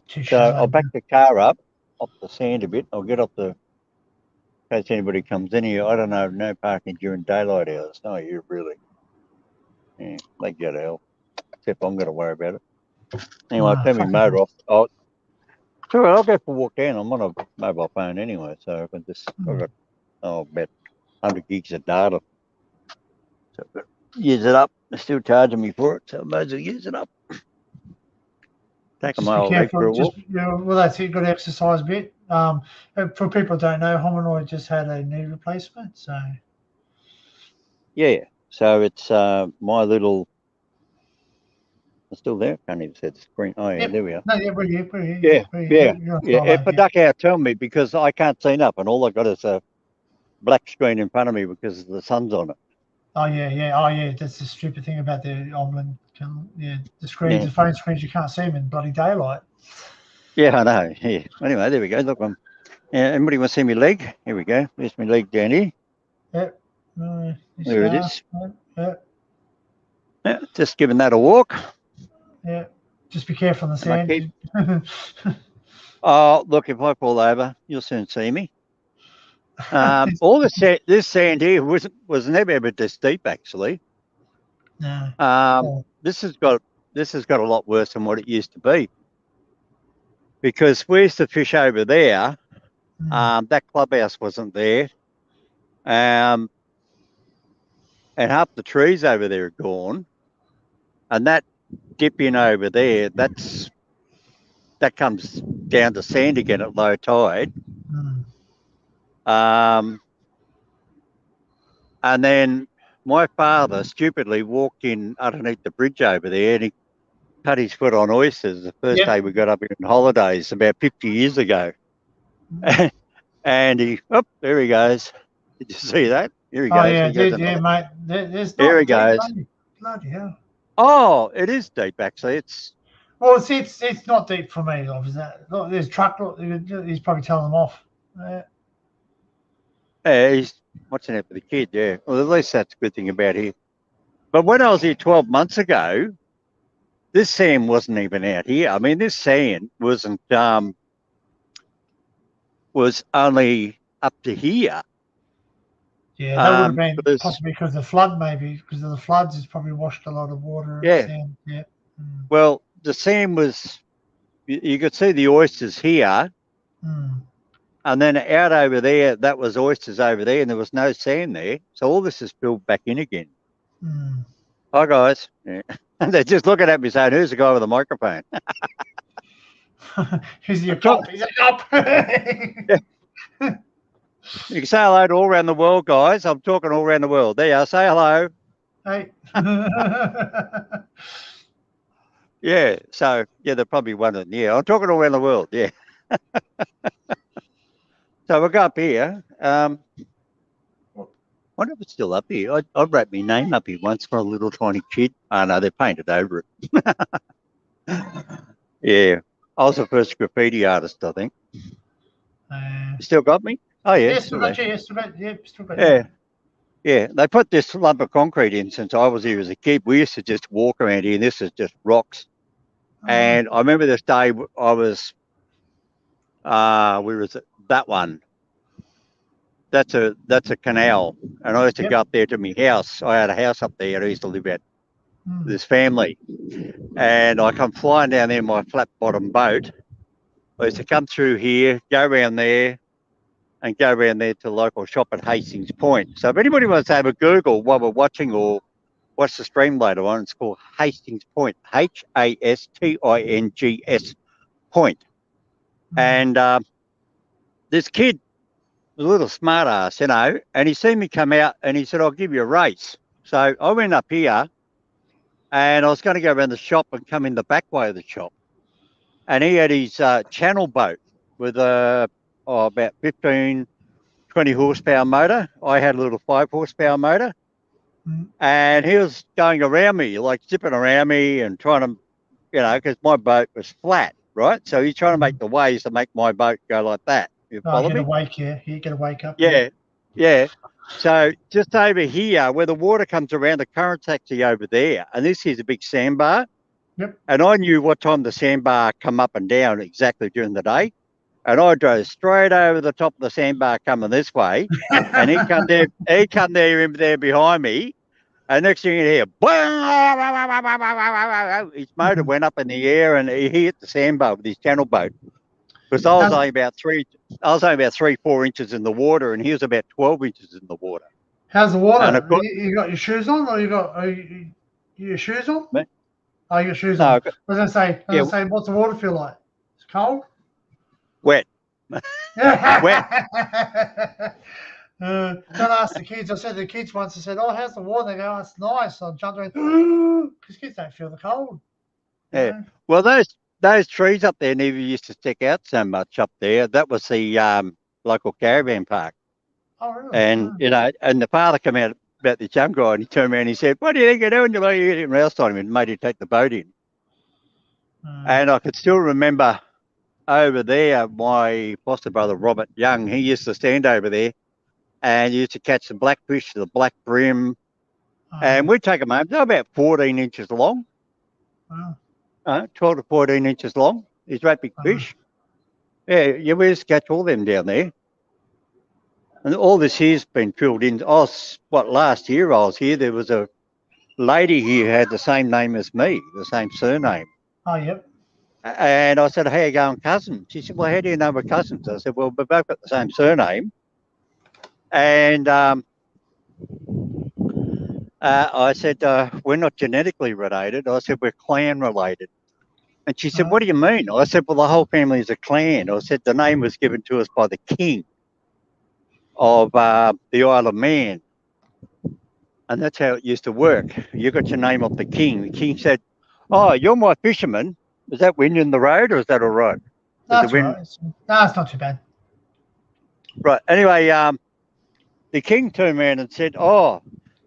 So I'll back the car up off the sand a bit. I'll get off the, in case anybody comes in here. I don't know, no parking during daylight hours. No, you really. Yeah, they get hell. Except I'm going to worry about it. Anyway, I'll turn my motor off. All right, I'll go for a walk down. I'm on a mobile phone anyway, so I can just, I've got, about 100 gigs of data. So I've got to use it up. They're still charging me for it, so I might as well use it up. Take a mile for a walk. Well, that's it. You've got to exercise a bit. For people who don't know, Hominoid just had a knee replacement. So yeah, so it's my little. It's still there. Can't even see the screen. Oh yeah, there we are. No, yeah, we're here. Yeah. If a duck out, tell me because I can't see nothing. All I got is a black screen in front of me because the sun's on it. Oh yeah. That's the stupid thing about the Omlin. Yeah, the screens, the phone screens, you can't see them in bloody daylight. Yeah, I know. Yeah. Anyway, there we go. Look, anybody want to see my leg? Here we go. There's my leg down here. Yep. There it is. Yep. Yeah, just giving that a walk. Yeah. Just be careful on the sand. Oh, look, if I fall over, you'll soon see me. All this sand here was never ever this deep, actually. No. This has got a lot worse than what it used to be. Because we used to fish over there. That clubhouse wasn't there. And half the trees over there are gone. And that dip in over there, that comes down to sand again at low tide. And then my father stupidly walked in underneath the bridge over there and he cut his foot on oysters the first day we got up here on holidays about 50 years ago. And there he goes. Did you see that? Here he goes. Oh, yeah, mate. There he goes. Bloody hell. Oh, it is deep, actually. It's not deep for me. Look, there's a truck. Look, he's probably telling them off. Yeah, he's watching out for the kid, yeah. Well, at least that's a good thing about here. But when I was here 12 months ago, this sand wasn't even out here. I mean, this sand wasn't was only up to here. Yeah, that would have been possibly because of the flood, maybe. Because of the floods, it's probably washed a lot of water and sand. Yeah. Well, the sand was you could see the oysters here, Mm. and then out over there, that was oysters over there, and there was no sand there. So all this is filled back in again. Mm. Hi, guys. Yeah. And they're just looking at me saying, who's the guy with the microphone? He's your I'm talk- cop. He's a cop. You can say hello to all around the world, guys. I'm talking all around the world. There you are. Say hello. Hey. Yeah. So, yeah, they're probably wondering. Yeah, I'm talking all around the world. Yeah. So we'll go up here. Wonder if it's still up here. I wrote my name up here once for a little tiny kid. Oh, no, they painted over it. Yeah. I was the first graffiti artist, I think. You still got me? Oh, yeah. Yeah, still still got there. you. Yeah, still got you. Yeah. Yeah. They put this lump of concrete in since I was here as a kid. We used to just walk around here, and this is just rocks. And I remember this day I was, where was it? That one. That's a canal. And I used to Yep. go up there to my house. I had a house up there. I used to live at Mm. this family. And I come flying down there in my flat bottom boat. I used to come through here, go around there, and go around there to the local shop at Hastings Point. So if anybody wants to have a Google while we're watching or watch the stream later on, it's called Hastings Point, Hastings Point. And this kid was a little smart ass, you know, and he seen me come out and he said, I'll give you a race. So I went up here and I was going to go around the shop and come in the back way of the shop. And he had his channel boat with about 15, 20 horsepower motor. I had a little 5 horsepower motor. Mm. And he was going around me, like zipping around me and trying to, you know, because my boat was flat, right? So he's trying to make the waves to make my boat go like that. You follow Get me? a wake, yeah. You get a wake up. Yeah, yeah. So just over here, where the water comes around, the current's actually over there. And this is a big sandbar. Yep. And I knew what time the sandbar come up and down exactly during the day. And I drove straight over the top of the sandbar coming this way. And he come there in there behind me. And next thing you hear, his motor went up in the air and he hit the sandbar with his channel boat. Because I was only about 3-4 inches in the water, and he was about 12 inches in the water. How's the water? And of course- You got your shoes on, or you got your shoes on? Me? Oh, you got shoes No, on. I've got- I was gonna say, Yeah. what's the water feel like? It's cold. Wet. Don't ask the kids. I said to the kids once, I said, "Oh, how's the water?" They go, "Oh, it's nice." So I jumped in because kids don't feel the cold. Yeah. You know? Well, those trees up there never used to stick out so much up there. That was the local caravan park. Oh, really? And, you know, and the father came out about this young guy and he turned around and he said, "What do you think you're doing? You're roused on him," and made him take the boat in. And I could still remember over there, my foster brother, Robert Young, he used to stand over there and used to catch the blackfish, the black brim, and we'd take them home. They're about 14 inches long, wow. 12 to 14 inches long. These great big fish. Yeah, we used to catch all them down there. And all this here's been filled in. Last year I was here, there was a lady here who had the same name as me, the same surname. Oh, yep. And I said, "How you going, cousin?" She said, "Well, how do you know we're cousins?" I said, "Well, we've both got the same surname." And I said, "We're not genetically related." I said, "We're clan related." And she said, "What do you mean?" I said, "Well, the whole family is a clan." I said, "The name was given to us by the king of the Isle of Man. And that's how it used to work. You got your name off the king. The king said, 'Oh, you're my fisherman. Is that wind in the road or is that all right?'" That's wind- right. It's not too bad. Right. Anyway, the king turned around and said, "Oh,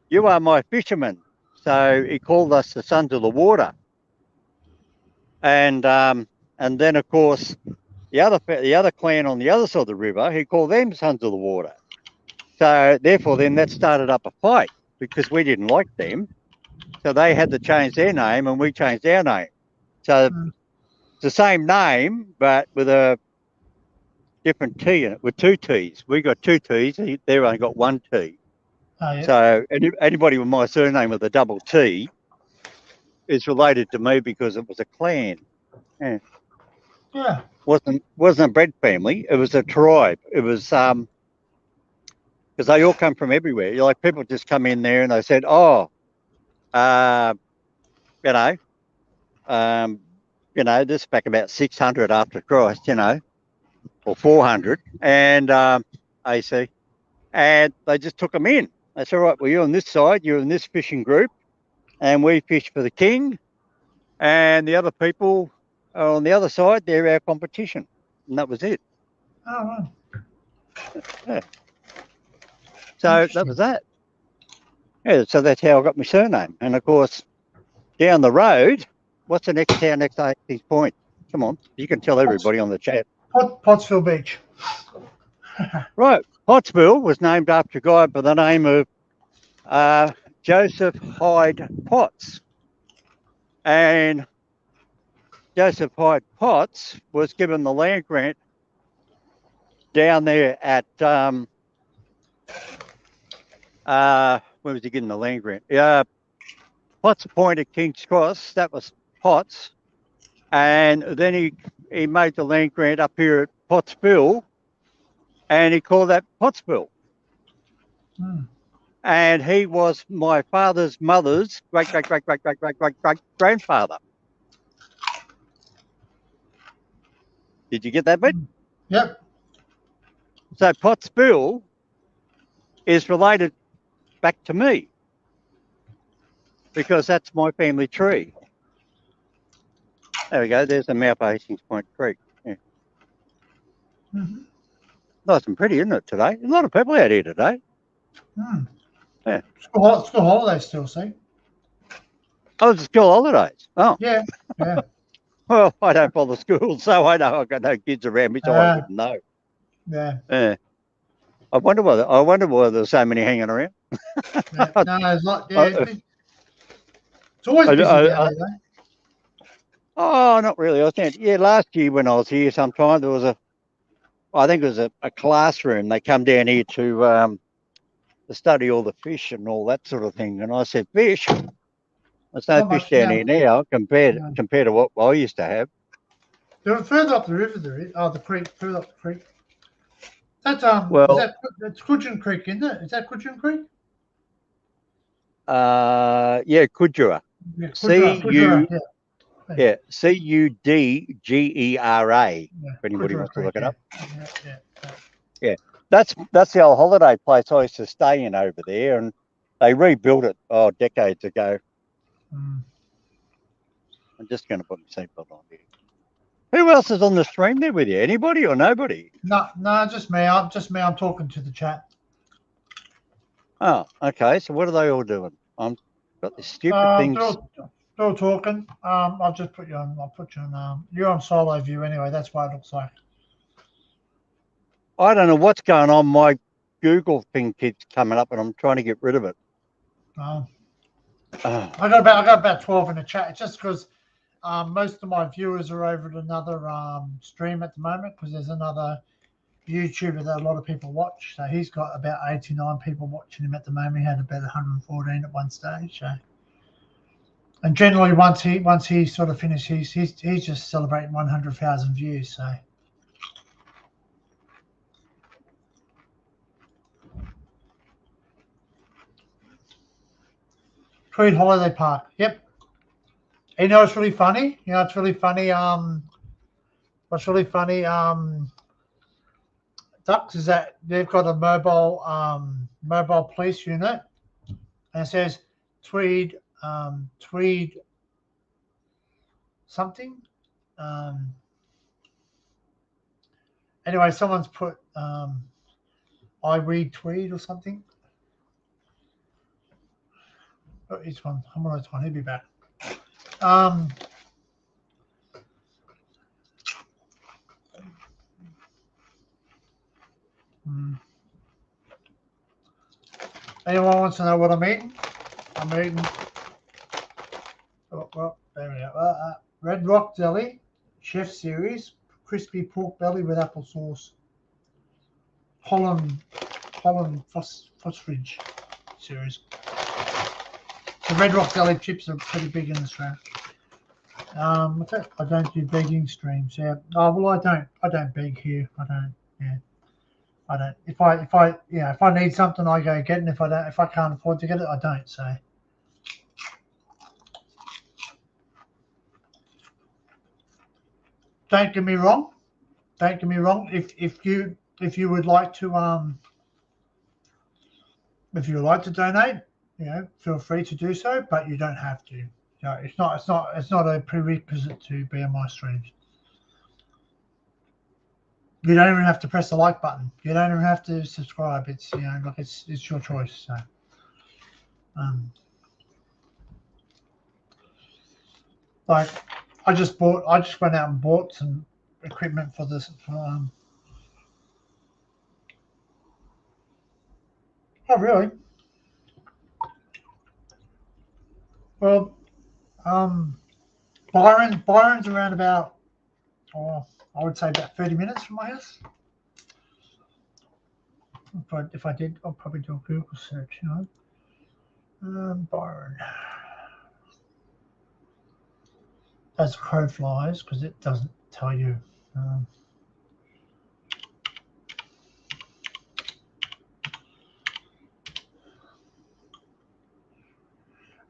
you are my fisherman." So he called us the Sons of the Water. And then, of course, the other clan on the other side of the river, he called them Sons of the Water. So therefore, then that started up a fight because we didn't like them. So they had to change their name and we changed our name. So it's the same name, but with a different T in it, with 2 T's. We got 2 T's. They've only got 1 T. Oh, yeah. So anybody with my surname with a double T is related to me because it was a clan. Yeah. Yeah. wasn't a bread family. It was a tribe. It was because they all come from everywhere. Like people just come in there and they said, "Oh, you know, this back about 600 after Christ, or 400, and AC, and they just took them in. They said, "All right, well, you're on this side. You're in this fishing group, and we fish for the king, and the other people are on the other side. They're our competition," and that was it. Oh, right. Yeah. So that was that. Yeah, so that's how I got my surname. And of course, down the road, what's the next town next to Hastings Point? Come on, you can tell everybody on the chat. Pottsville Beach. Right, Pottsville was named after a guy by the name of Joseph Hyde Potts. And Joseph Hyde Potts was given the land grant down there at where was he getting the land grant? Potts Point at King's Cross, that was Potts. And then he made the land grant up here at Pottsville, and he called that Pottsville. And he was my father's mother's great-great-great-great-great-great-great-grandfather. Did you get that bit? Yep. So Pottsville is related back to me because that's my family tree. There we go. There's the mouth of Hastings Point Creek. Yeah. Nice and pretty, isn't it, today? A lot of people out here today. Yeah. School holidays still, see? Oh, it's school holidays. Oh. Yeah. Yeah. Well, I don't follow school, so I know I've got no kids around me, so I wouldn't know. Yeah. Yeah. I wonder why there's so many hanging around. Yeah. No, it's not. Yeah, it's always busy down there, though. Oh, not really. I think, last year when I was here sometime, there was I think it was a classroom. They come down here to study all the fish and all that sort of thing. And I said, fish? There's no fish down here now compared to what I used to have. They're further up the river there is. Oh, the creek, further up the creek. That's that's Cudgeon Creek, isn't it? Is that Cudgeon Creek? Yeah, Cudgera. Yeah, Cudgera, yeah, Cudgera. If anybody wants to look it up. Yeah. That's the old holiday place I used to stay in over there, and they rebuilt it decades ago. I'm just going to put my seatbelt on here. Who else is on the stream there with you? Anybody or nobody? No, just me. I'm talking to the chat. Oh, okay. So what are they all doing? I've got this stupid thing. They're all talking. I'll just put you on. I'll put you on. You're on solo view anyway. That's what it looks like. I don't know what's going on. My Google thing keeps coming up, and I'm trying to get rid of it. I got about 12 in the chat. It's just because most of my viewers are over at another stream at the moment, because there's another YouTuber that a lot of people watch. So he's got about 89 people watching him at the moment. He had about 114 at one stage. So, and generally, once he sort of finishes, he's just celebrating 100,000 views. So. Tweed Holiday Park. Yep. You know what's really funny? What's really funny? Ducks, is that they've got a mobile police unit, and it says Tweed something. Anyway, someone's put I read Tweed or something. Oh, each one. I'm on one. He'll be back. Anyone wants to know what I'm eating? I'm eating. Oh, well, there we go. Red Rock Deli, Chef Series, crispy pork belly with apple sauce. Holland Fosterage Series. The Red Rock Deli chips are pretty big in Australia. What's that? I don't do begging streams. Yeah. Oh well, I don't beg here. I don't. Yeah. I don't. If I need something, I go get it. And if I can't afford to get it, I don't. So. Don't get me wrong. Don't get me wrong. If you would like to if you would like to donate, feel free to do so, but you don't have to. It's not a prerequisite to be on my streams. You don't even have to press the like button. You don't even have to subscribe. It's it's your choice. So, like I just went out and bought some equipment for this. Oh really? Well, Byron's around about, I would say about 30 minutes from my house. If I did, I'll probably do a Google search, Byron. As crow flies, because it doesn't tell you.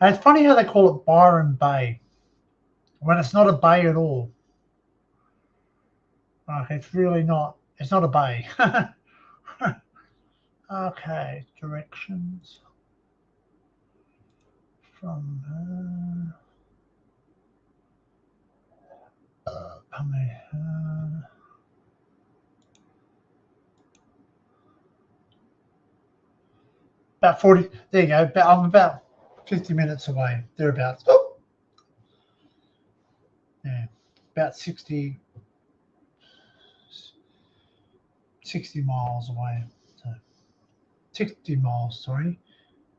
And it's funny how they call it Byron Bay when it's not a bay at all. It's really not. It's not a bay. Okay, directions from. About 40. There you go. I'm about 50 minutes away. Thereabouts. Oh. Yeah, about 60 miles away. So 60 miles. Sorry,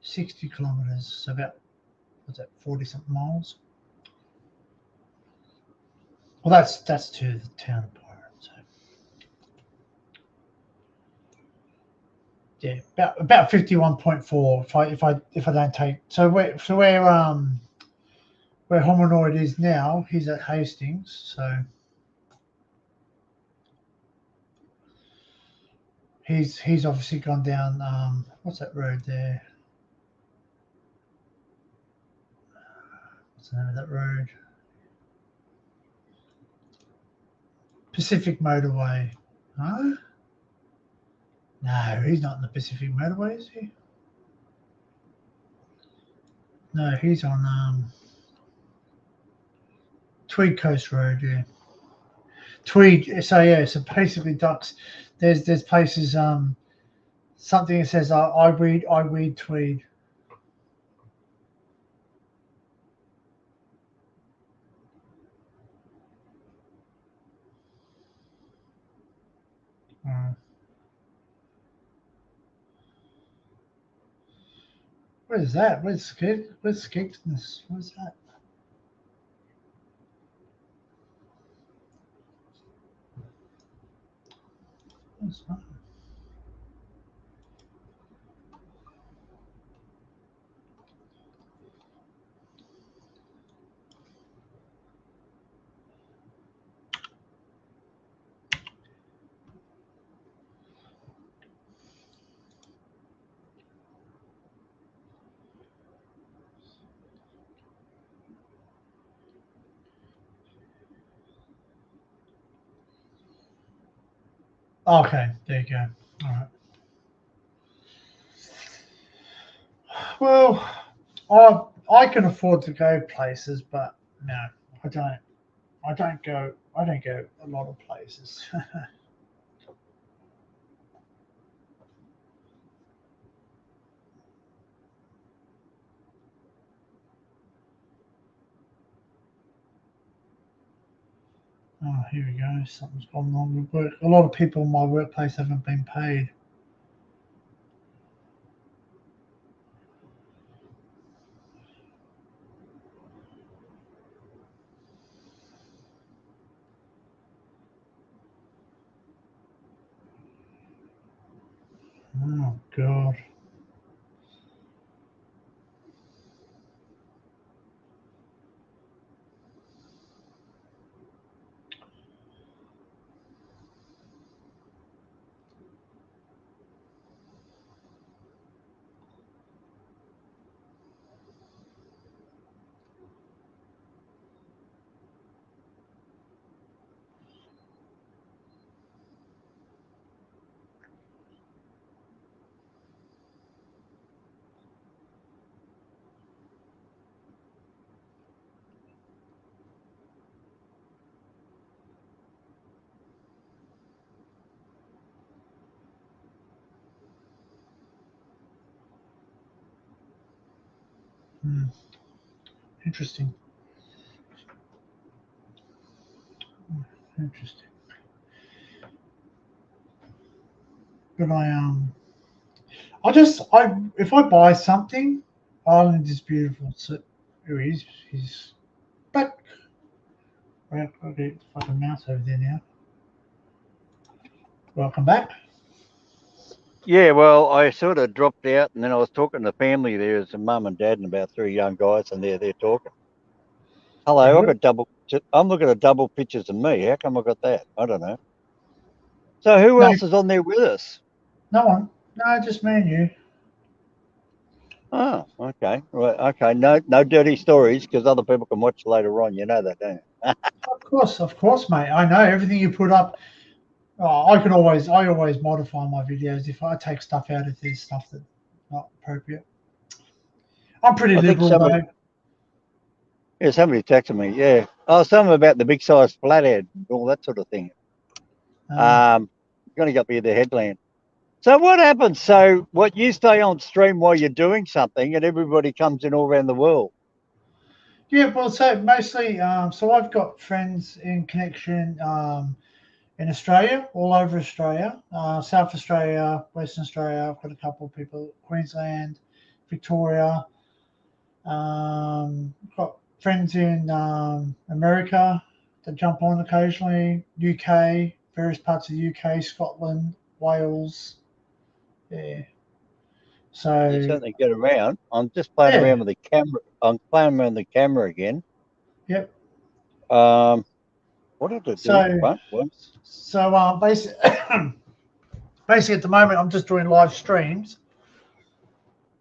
60 kilometers. So about what's that? 40 something miles. Well, that's to the town of Byron. So yeah, about 51.4. If I don't take where Hominoid is now, he's at Hastings. So he's obviously gone down. What's that road there? What's the name of that road? Pacific Motorway. Huh? No, he's not in the Pacific Motorway, is he? No, he's on Tweed Coast Road, yeah. Tweed. So yeah, so basically, ducks. There's places. Something that says I weed Tweed. What is that? Where's Skegness? What's that? What's that? Okay, there you go. All right. Well, I can afford to go places, but no, I don't. I don't go a lot of places. Oh, here we go. Something's gone wrong with work. A lot of people in my workplace haven't been paid. Oh, God. Interesting. Interesting. But if I buy something, Ireland is beautiful. So here he is. He's back. Right, I'll get the fucking mouse over there now. Welcome back. Yeah, well, I sort of dropped out, and then I was talking to the family. There's a mum and dad and about 3 young guys, and they're talking. Hello, Yeah. I've got double. I'm looking at double pictures of me. How come I got that? I don't know. So who No. else is on there with us? No one. No, just me and you. Oh, okay, right, okay. No dirty stories because other people can watch later on. You know that, don't you? Of course, mate. I know everything you put up. Oh, I always modify my videos if I take stuff out if there's stuff that's not appropriate. I'm pretty I think liberal though. Yeah, somebody texted me. Yeah, oh, something about the big size flathead, all that sort of thing. Gonna get me the headland. So what happens? So what, you stay on stream while you're doing something, and everybody comes in all around the world. Yeah, well, so mostly, so I've got friends in connection in Australia, all over Australia, South Australia, Western Australia. I've got a couple of people, Queensland, Victoria. Got friends in America that jump on occasionally, UK, various parts of the UK, Scotland, Wales. Yeah. So You certainly get around. I'm just playing Yeah. around with the camera. I'm playing around the camera again. Yep. What did I do? So- What? So basically at the moment I'm just doing live streams.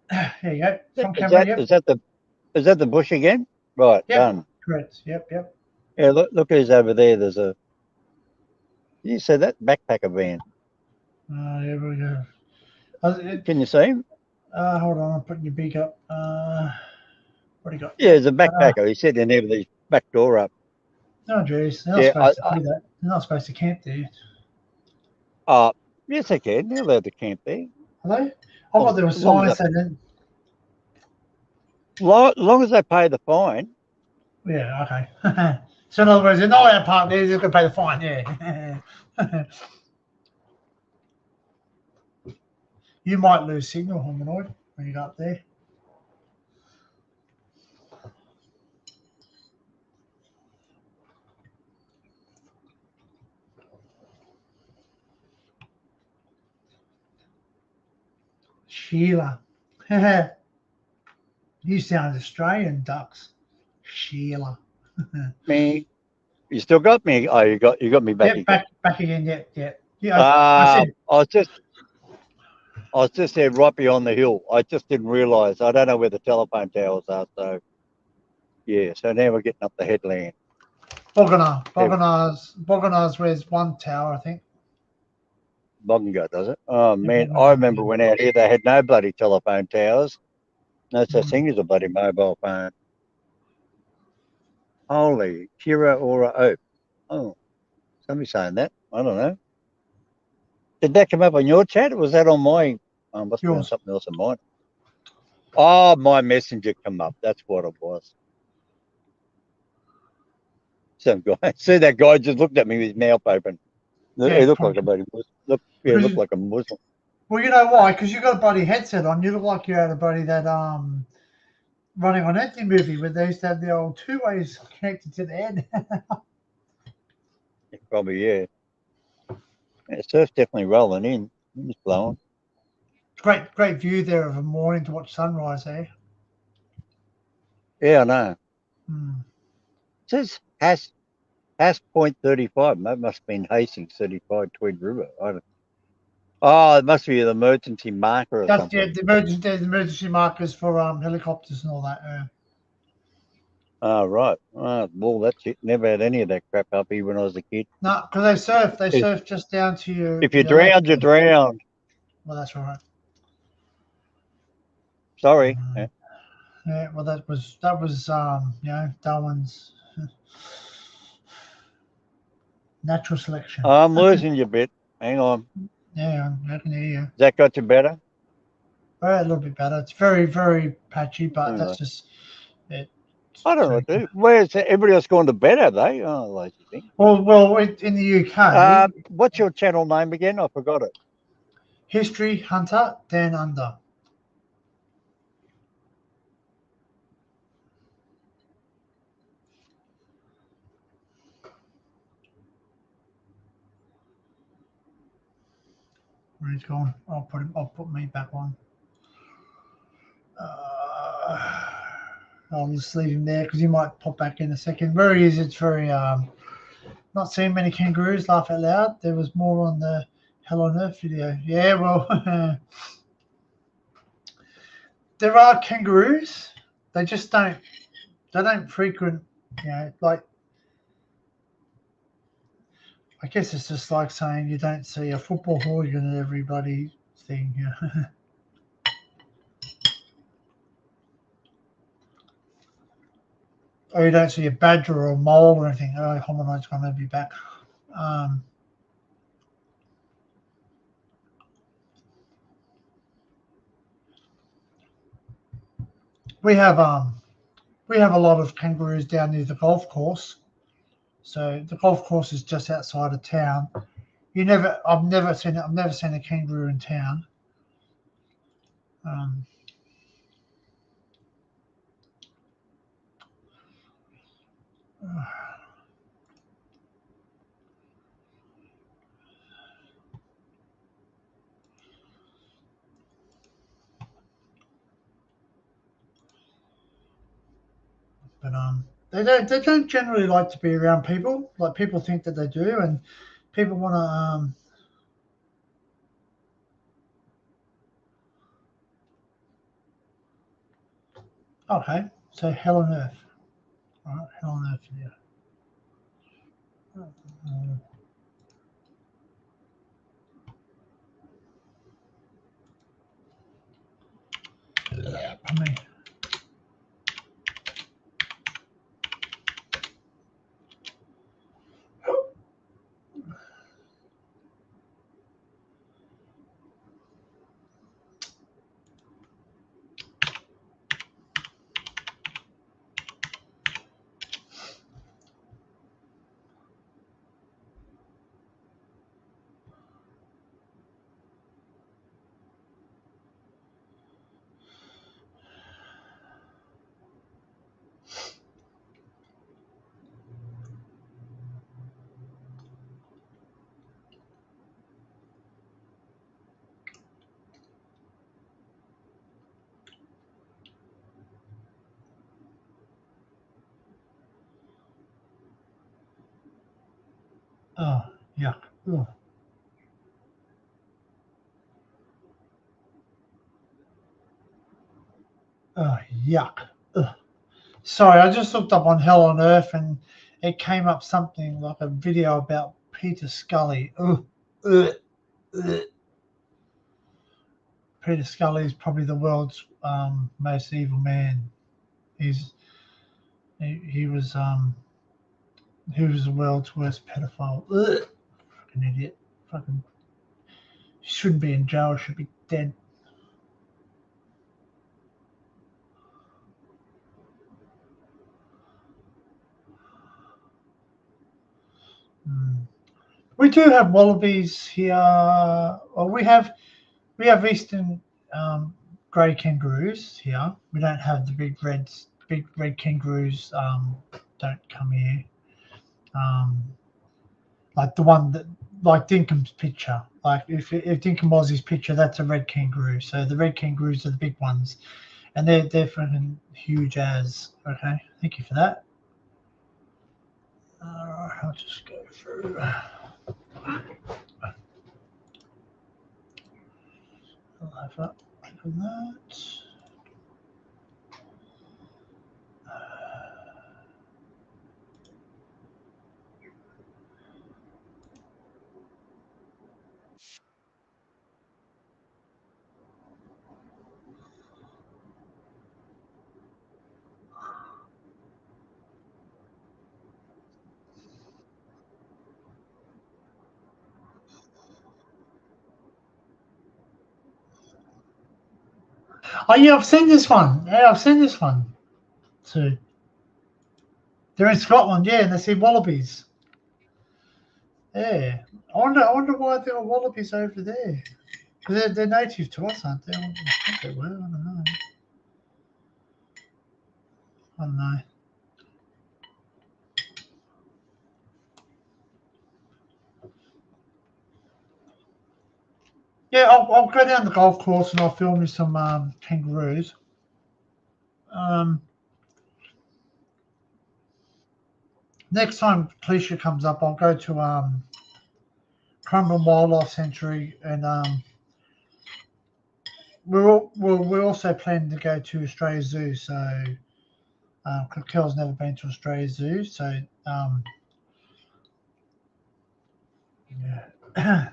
Here you go. It's on camera. Yep. Is that the bush again? Right, Yep. done. Correct. Yep. Yeah, look who's over there. There's a. You said that backpacker van. Here we go. Can you see him? Hold on, I'm putting your beak up. What do you got? Yeah, there's a backpacker. He's sitting in there with his back door up. Oh, geez. They're not Yeah, supposed to do that. They're not supposed to camp there. Yes, they can. They're allowed to camp there. Are they? I thought there was As long as signs that didn't. Long as they pay the fine. Yeah, okay. So in other words, they're not allowed to park there, they're going to pay the fine, yeah. You might lose signal, Hominoid, when you go up there. Sheila. You sound Australian, ducks. Sheila. Me. You still got me? Oh, you got me back. Yeah, back again. Yeah. I said, I was just there right beyond the hill. I just didn't realise. I don't know where the telephone towers are. So, yeah. So now we're getting up the headland. Bognar's where's one tower, I think. Bognor, does it? Oh, man. I remember when out here they had no bloody telephone towers. No such thing as a bloody mobile phone. Holy, Kira Ora Oak. Oh, somebody's saying that. I don't know. Did that come up on your chat? Or was that on my? Must be on something else on mine. Oh, my messenger come up. That's what it was. Some guy. See, that guy just looked at me with his mouth open. Yeah, he looked like a bloody Muslim. Looked like a Muslim. Well, you know why? Because you got a bloody headset on. You look like you had a bloody that Running on Empty movie where they used to have the old two ways connected to the head. Probably, yeah. Surf's definitely rolling in. It's blowing. Great view there of a morning to watch sunrise, eh? Yeah, I know. Hmm. It says Hass point 35. That must have been Hastings 35 Tweed River. It must be the emergency marker or something. Yeah, the emergency markers for helicopters and all that. Oh, right. Well, that's it. Never had any of that crap up here when I was a kid. No, because they surf. They surf just down to you. If you drown, you drown. Well, that's all right. Sorry. Yeah, well, that was Darwin's natural selection. I'm losing you a bit. Hang on. Yeah, I can hear you. Has that got you better? a little bit better. It's very, very patchy, but Anyway. that's just it. I don't know what to do. Where's everybody else gone to bed, have they? Oh, lazy thing. Well, in the UK, What's your channel name again? I forgot it. History Hunter Down Under. Where he's gone? I'll put me back on. I'll just leave him there because he might pop back in a second. Where he is, it's very not seeing many kangaroos. Laugh out loud. There was more on the Hell on Earth video. Yeah, well, there are kangaroos. They just don't. They don't frequent. You know, like I guess it's just like saying you don't see a football hooligan at everybody thing. Yeah. Or you don't see a badger or a mole or anything. Oh, hominide's going to be back. We have a lot of kangaroos down near the golf course. So the golf course is just outside of town. I've never seen a kangaroo in town. But they don't generally like to be around people. Like people think that they do, and people want to. Okay, so Hell on Earth. All right, Hell on Earth video. Pardon me. Oh, yuck. Ugh. Oh, yuck. Ugh. Sorry, I just looked up on Hell on Earth and it came up something like a video about Peter Scully. Ugh. Ugh. Ugh. Peter Scully is probably the world's most evil man. He was the world's worst pedophile. Ugh. Fucking idiot. Fucking shouldn't be in jail. Should be dead. We do have wallabies here. Well, we have eastern grey kangaroos here. We don't have the big red kangaroos. Don't come here. Like the one that, like Dinkum's picture. Like if Dinkum was his picture, that's a red kangaroo. So the red kangaroos are the big ones, and they're fucking huge as. Okay, thank you for that. I'll just go through. I'll have that. Click on that. Oh yeah, I've seen this one. Yeah, I've seen this one too. They're in Scotland, yeah, and they see wallabies. Yeah, I wonder why there are wallabies over there. Because they're native to us, aren't they? I think they were. I don't know. I don't know. Yeah, I'll go down the golf course and I'll film you some kangaroos. Next time Clecia comes up, I'll go to Crumbin Wildlife Sanctuary, and we're also planning to go to Australia Zoo. So Kel's never been to Australia Zoo, so yeah.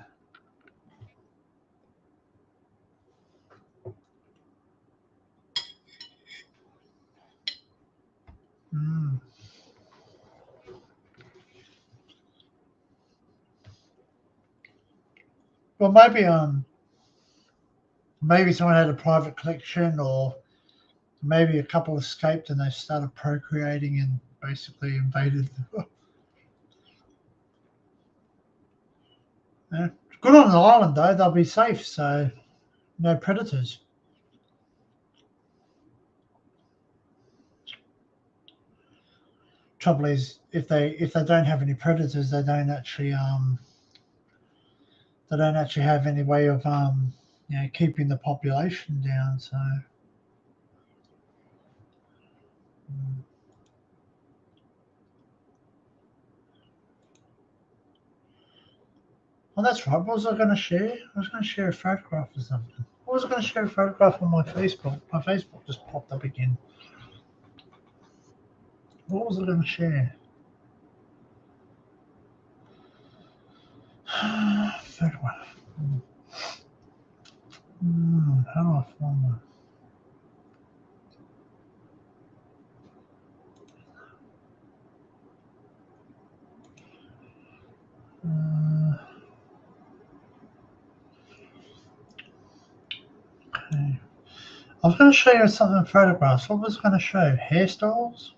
Mm. Well, maybe someone had a private collection, or maybe a couple escaped and they started procreating and basically invaded. Yeah. Good on the island though; they'll be safe, so no predators. Trouble is, if they don't have any predators, they don't actually have any way of keeping the population down. So. Oh, that's right. What was I going to share? I was going to share a photograph or something. What was I going to share a photograph on my Facebook? My Facebook just popped up again. What was I going to share? Photograph. How do I find that? Okay. I was going to show you something photographs. What was I going to show? Hairstyles?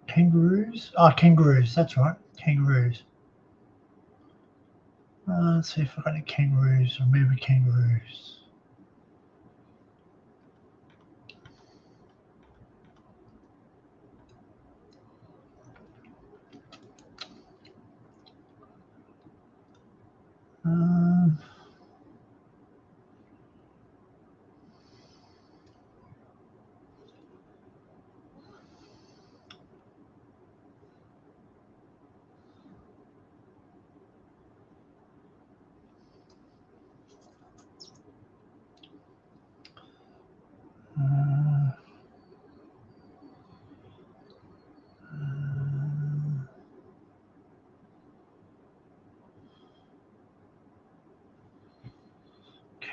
Kangaroos? Kangaroos. That's right. Kangaroos. Let's see if I've got any kangaroos or maybe kangaroos.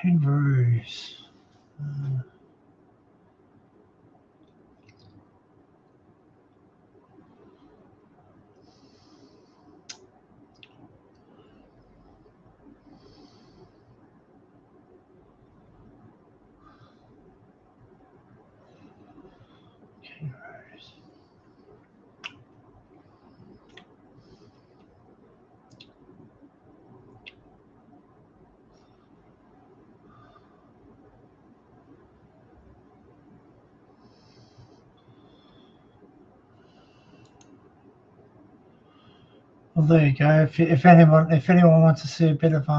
Kangaroos. Kangaroos. Well, there you go. If anyone wants to see a bit of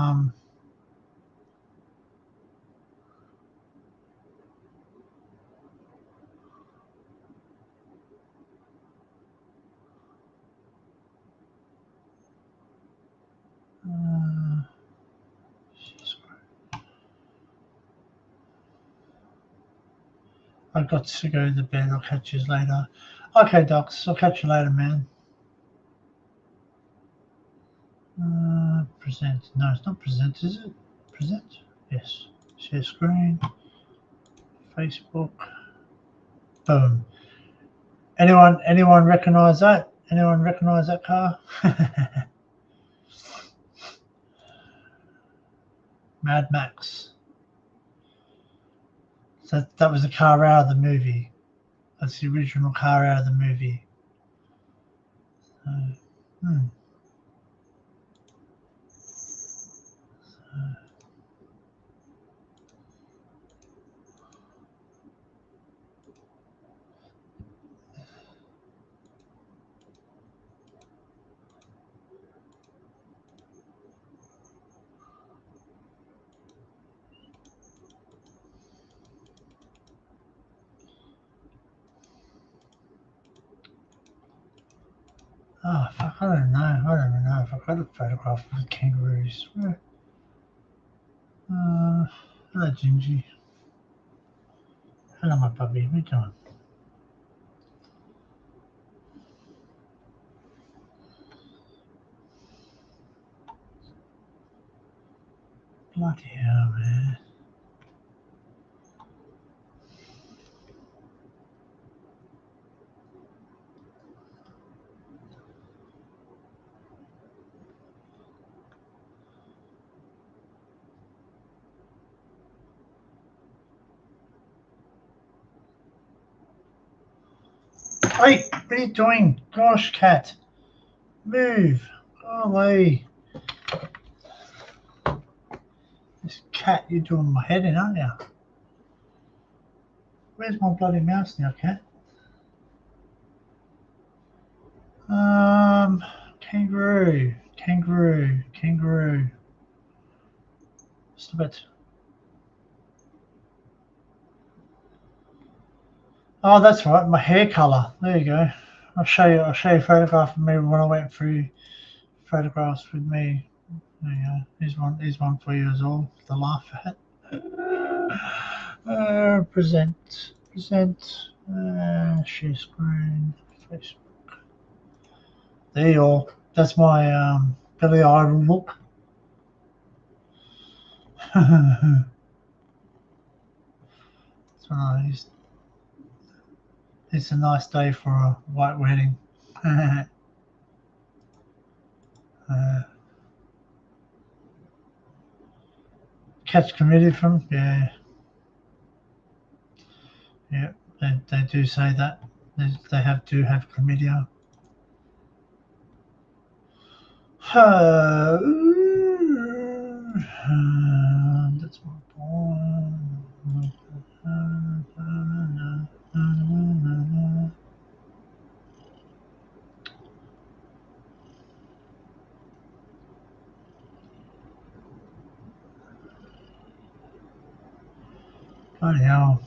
I've got to go to bed. I'll catch you later. Okay, Docs. I'll catch you later, man. Present. No, it's not present, is it? Present? Yes. Share screen. Facebook. Boom. Anyone recognize that? Anyone recognize that car? Mad Max. That was the car out of the movie. That's the original car out of the movie. Hmm. Oh, fuck, I don't know. I don't even know if I've got a photograph of the kangaroos. Hello, Gingy. Hello, my puppy. What are you doing? Bloody hell, man. Hey, what are you doing? Gosh, cat. Move. Go away. This cat, you're doing my head in, aren't you? Where's my bloody mouse now, cat? Kangaroo. Stop it. Oh, that's right, my hair colour. There you go. I'll show you a photograph of me when I went through photographs with me. There you go. Here's one for you as well to laugh at. Present. Share screen. Facebook. There you are. That's my Billy Idol look. That's what I used. It's a nice day for a white wedding. Catch chlamydia from? Yeah. Yeah, they do say that. They do have chlamydia. That's my boy. Bloody hell.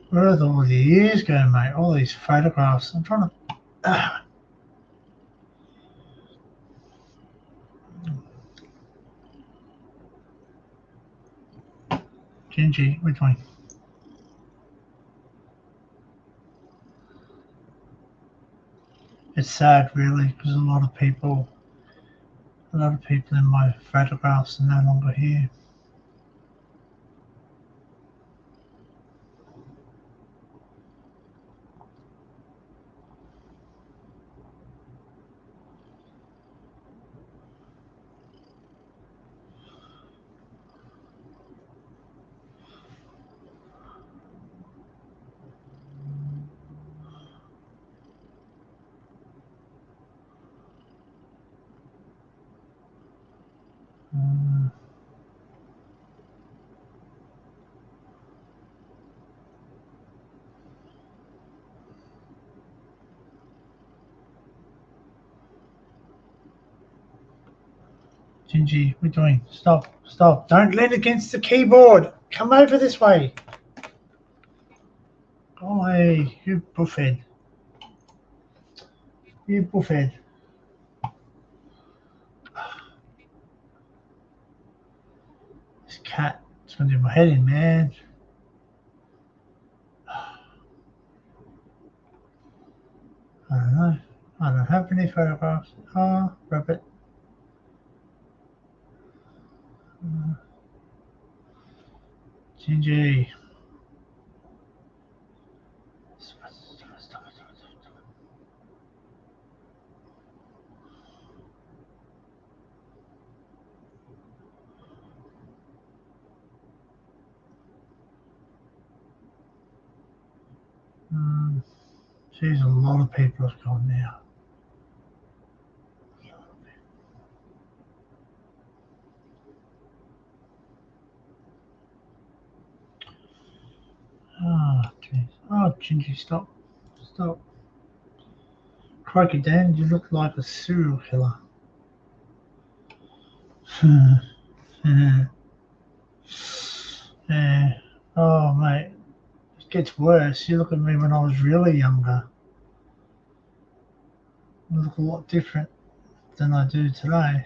Where did all the years go, mate? All these photographs. I'm trying to. Gingy, which one? It's sad, really, because a lot of people in my photographs are no longer here. Gingy, what are you doing? Stop. Don't lean against the keyboard. Come over this way. Go away, you buffhead. You buffhead. This cat is going to do my head in, man. I don't know. I don't have any photographs. Oh, rabbit. Gingy. Stop it. Jeez, a lot of people have gone now. Oh, jeez. Oh, Gingy, stop. Stop. Crikey, Dan, you look like a serial killer. Yeah. Oh, mate. It gets worse. You look at me when I was really younger. I look a lot different than I do today.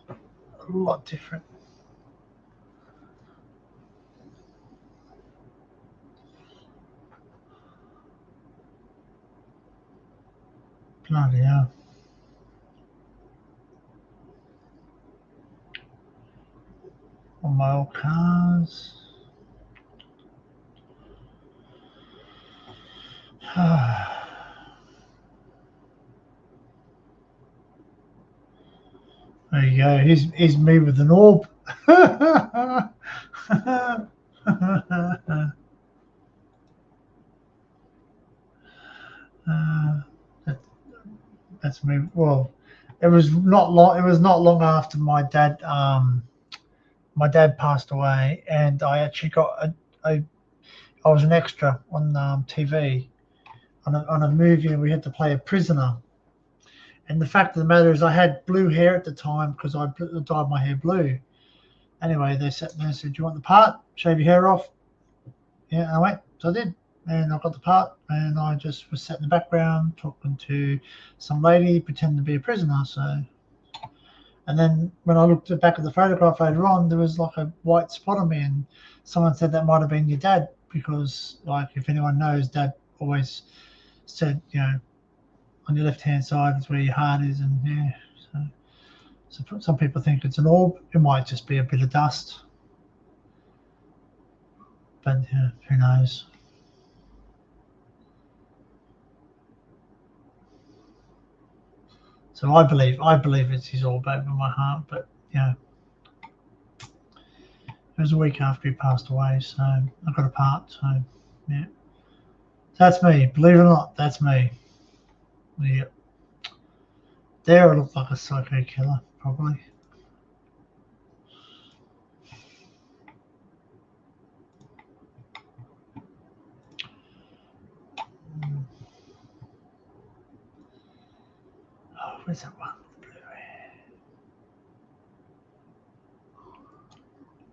A lot different. Bloody hell. On my old cars. There you go. Here's me with an orb. That, that's me. Well, it was not long. It was not long after my dad passed away, and I actually got I was an extra on TV on a movie, and we had to play a prisoner. And the fact of the matter is, I had blue hair at the time because I dyed my hair blue. Anyway, they sat there and said, "Do you want the part? Shave your hair off?" Yeah, I went. So I did. And I got the part, and I just was sat in the background talking to some lady, pretending to be a prisoner. So, and then when I looked back at the photograph later on, there was like a white spot on me, and someone said that might have been your dad because, like, if anyone knows, Dad always said, you know, on your left-hand side is where your heart is, and yeah. So some people think it's an orb. It might just be a bit of dust, but yeah, who knows? So I believe it's his orb over my heart, but yeah. It was a week after he passed away, so I got a part, so yeah. That's me, believe it or not, that's me. Yeah. There I look like a psycho killer, probably. Oh, where's that one?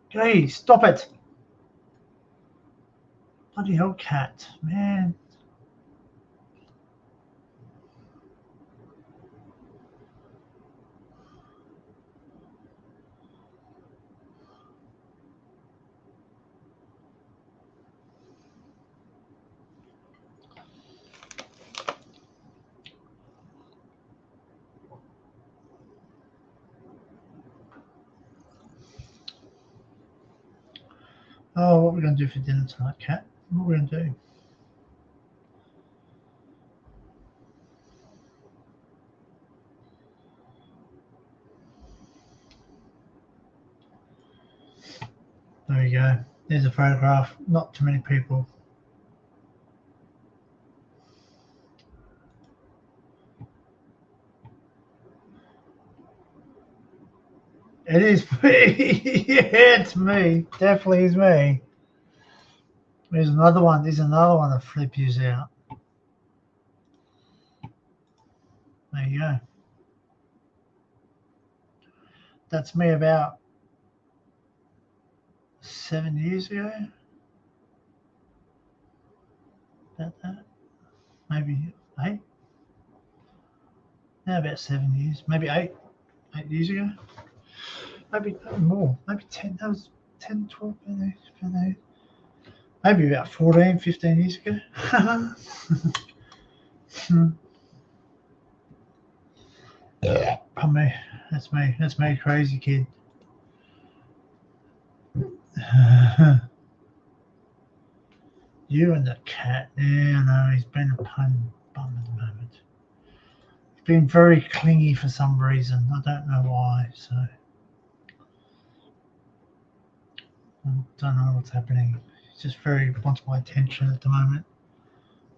Hey, stop it! Bloody hell, cat, man. Oh, what are we going to do for dinner tonight, cat? What are we going to do? There you go. There's a photograph. Not too many people. It is me. Yeah, it's me. Definitely is me. There's another one. There's another one that flip you out. There you go. That's me about 7 years ago. About that. Maybe 8. No, about 7 years. Maybe 8 years ago. Maybe more. Maybe 10. That was 10, 12, 15. Maybe about 14, 15 years ago. Yeah. Pardon me. That's me. That's me, crazy kid. You and the cat. Yeah, I know. He's been a bum at the moment. He's been very clingy for some reason. I don't know why. So I don't know what's happening. He's just very wants my attention at the moment.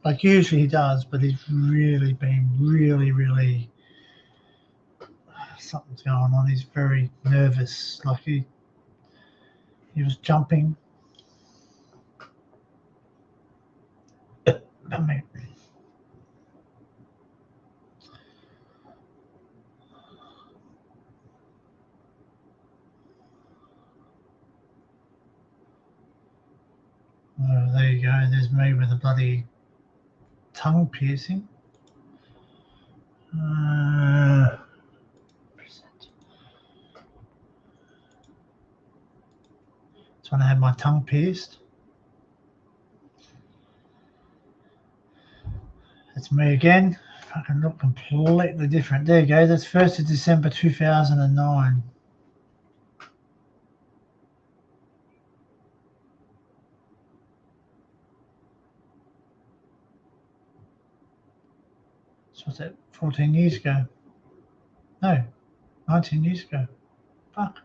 Like usually he does, but he's really been really something's going on. He's very nervous. Like he was jumping. I mean, oh, there you go. There's me with a bloody tongue piercing. That's when I had my tongue pierced. That's me again. Fucking look completely different. There you go. That's 1st of December 2009. So what's that? 14 years ago? No, 19 years ago. Fuck.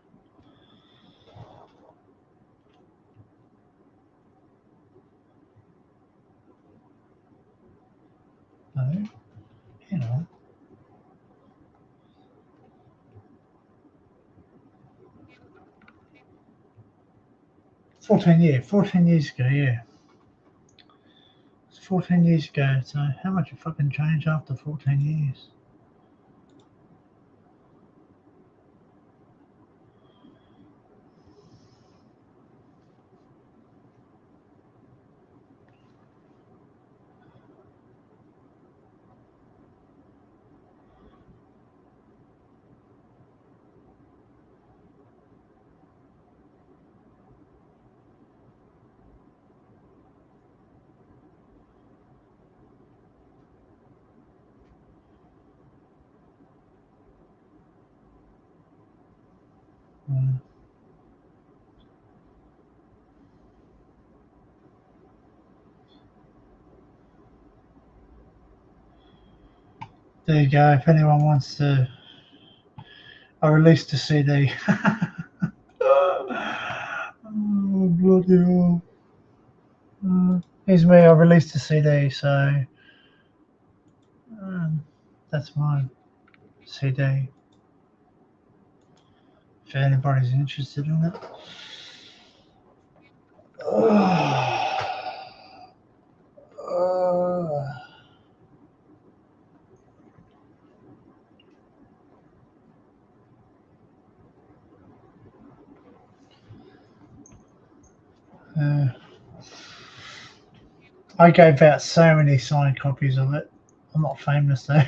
No. Hang on. Fourteen years ago, yeah. It's 14 years ago, so how much you fucking change after 14 years? There you go. If anyone wants to, I released a CD. Oh, bloody hell. Here's me. I released a CD, so that's my CD. If anybody's interested in it. I gave out so many signed copies of it. I'm not famous though.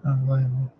Unbelievable.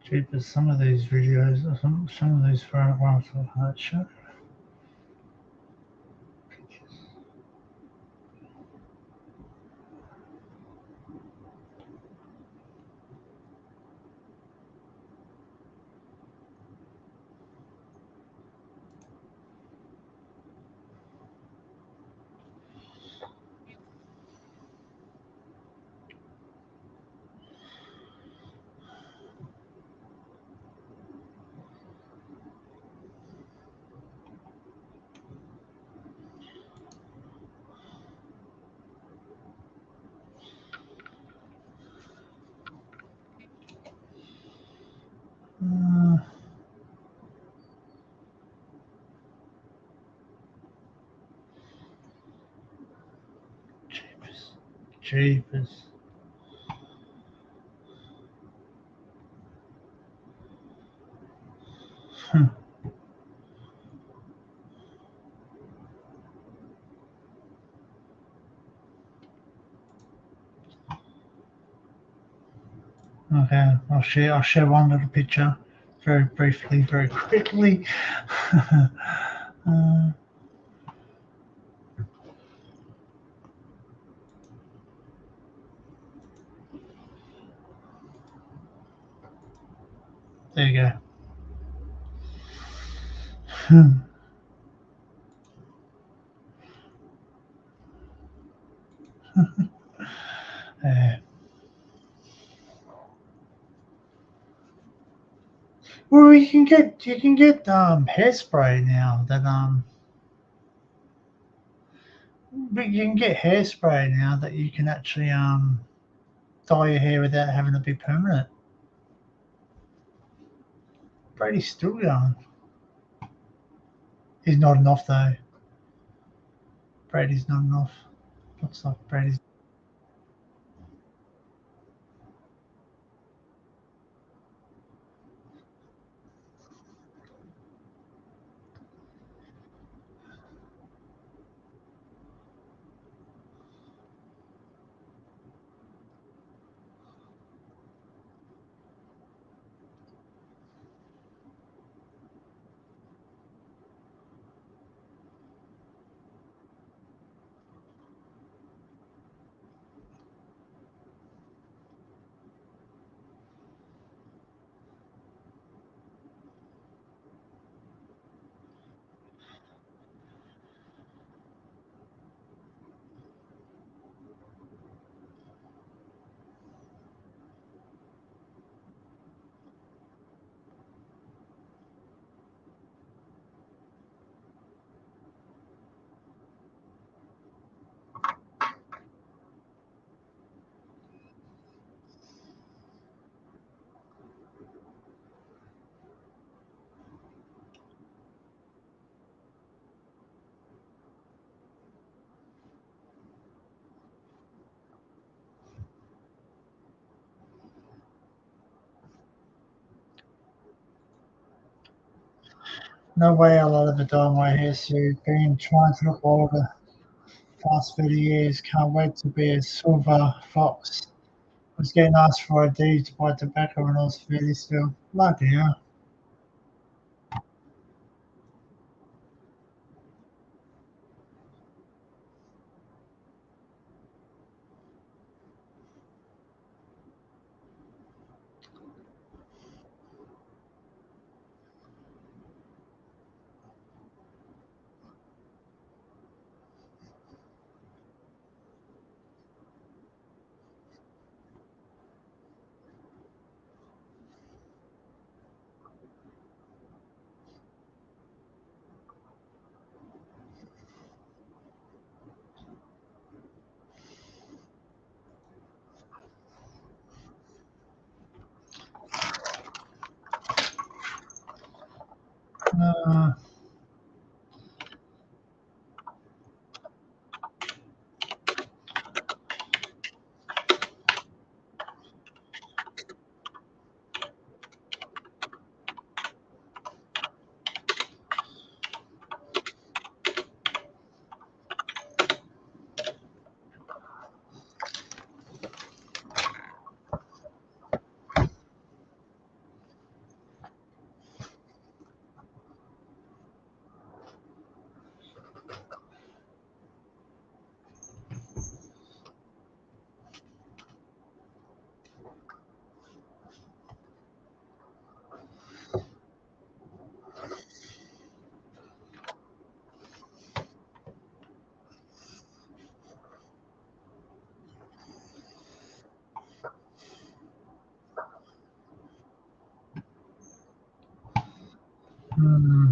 Jeepers, some of these videos, some of these photographs of that shit. Jeepers. Okay, I'll share one little picture very briefly, very quickly. uh, there you go. Uh, well, you can get hairspray now that but you can get hairspray now that you can actually dye your hair without having to be permanent. Brady's still going. He's nodding off though. Brady's nodding off. Looks like Brady's. No way I'll ever dye my hair, Sue. Been trying to look older past 30 years. Can't wait to be a silver fox. I was getting asked for ID to buy tobacco when I was 30 still. Bloody hell. Uh, hmm.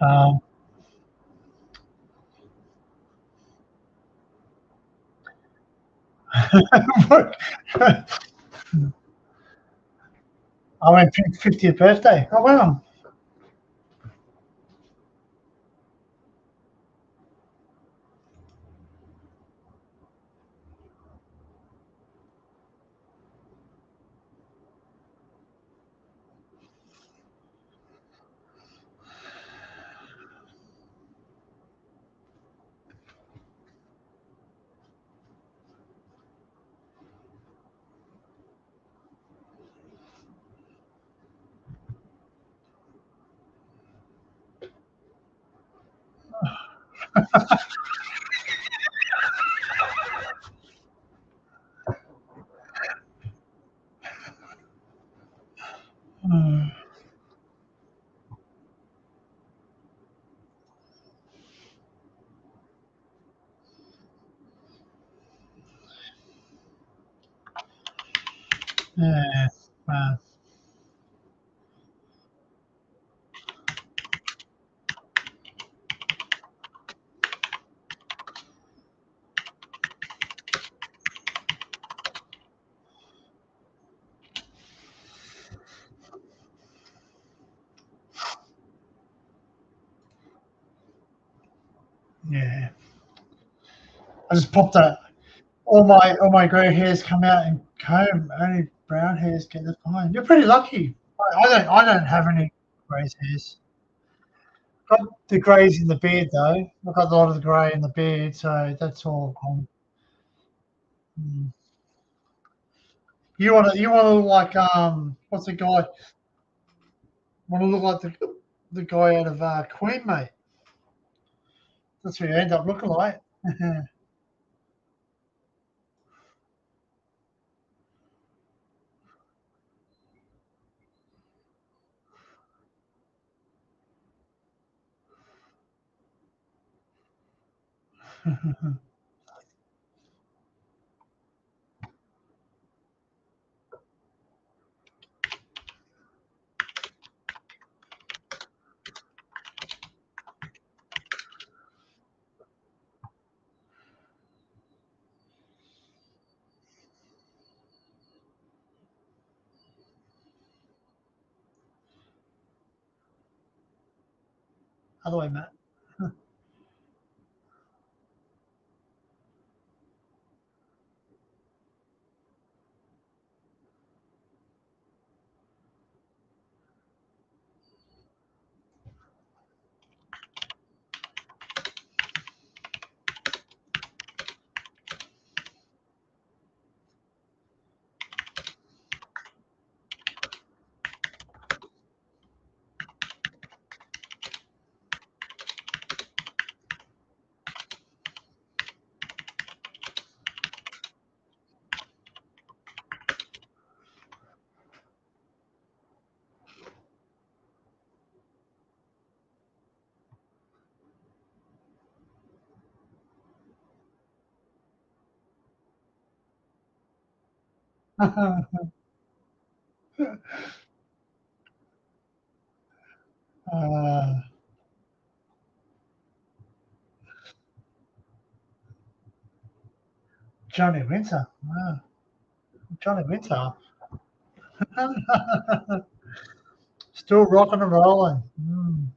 um, I went 50th birthday. Oh wow. Hmm. Yeah. Wow. Yeah. I just popped that. All my grey hairs come out and comb. Only brown hairs get left behind. You're pretty lucky. I don't have any grey hairs. Got the greys in the beard though. I've got a lot of the grey in the beard, so that's all gone. Mm. You wanna look like what's the guy? Want to look like the guy out of Queen, mate? That's what you end up looking like. Other way, Matt. uh, Johnny Winter. Wow. Johnny Winter. Still rocking and rolling. Mm.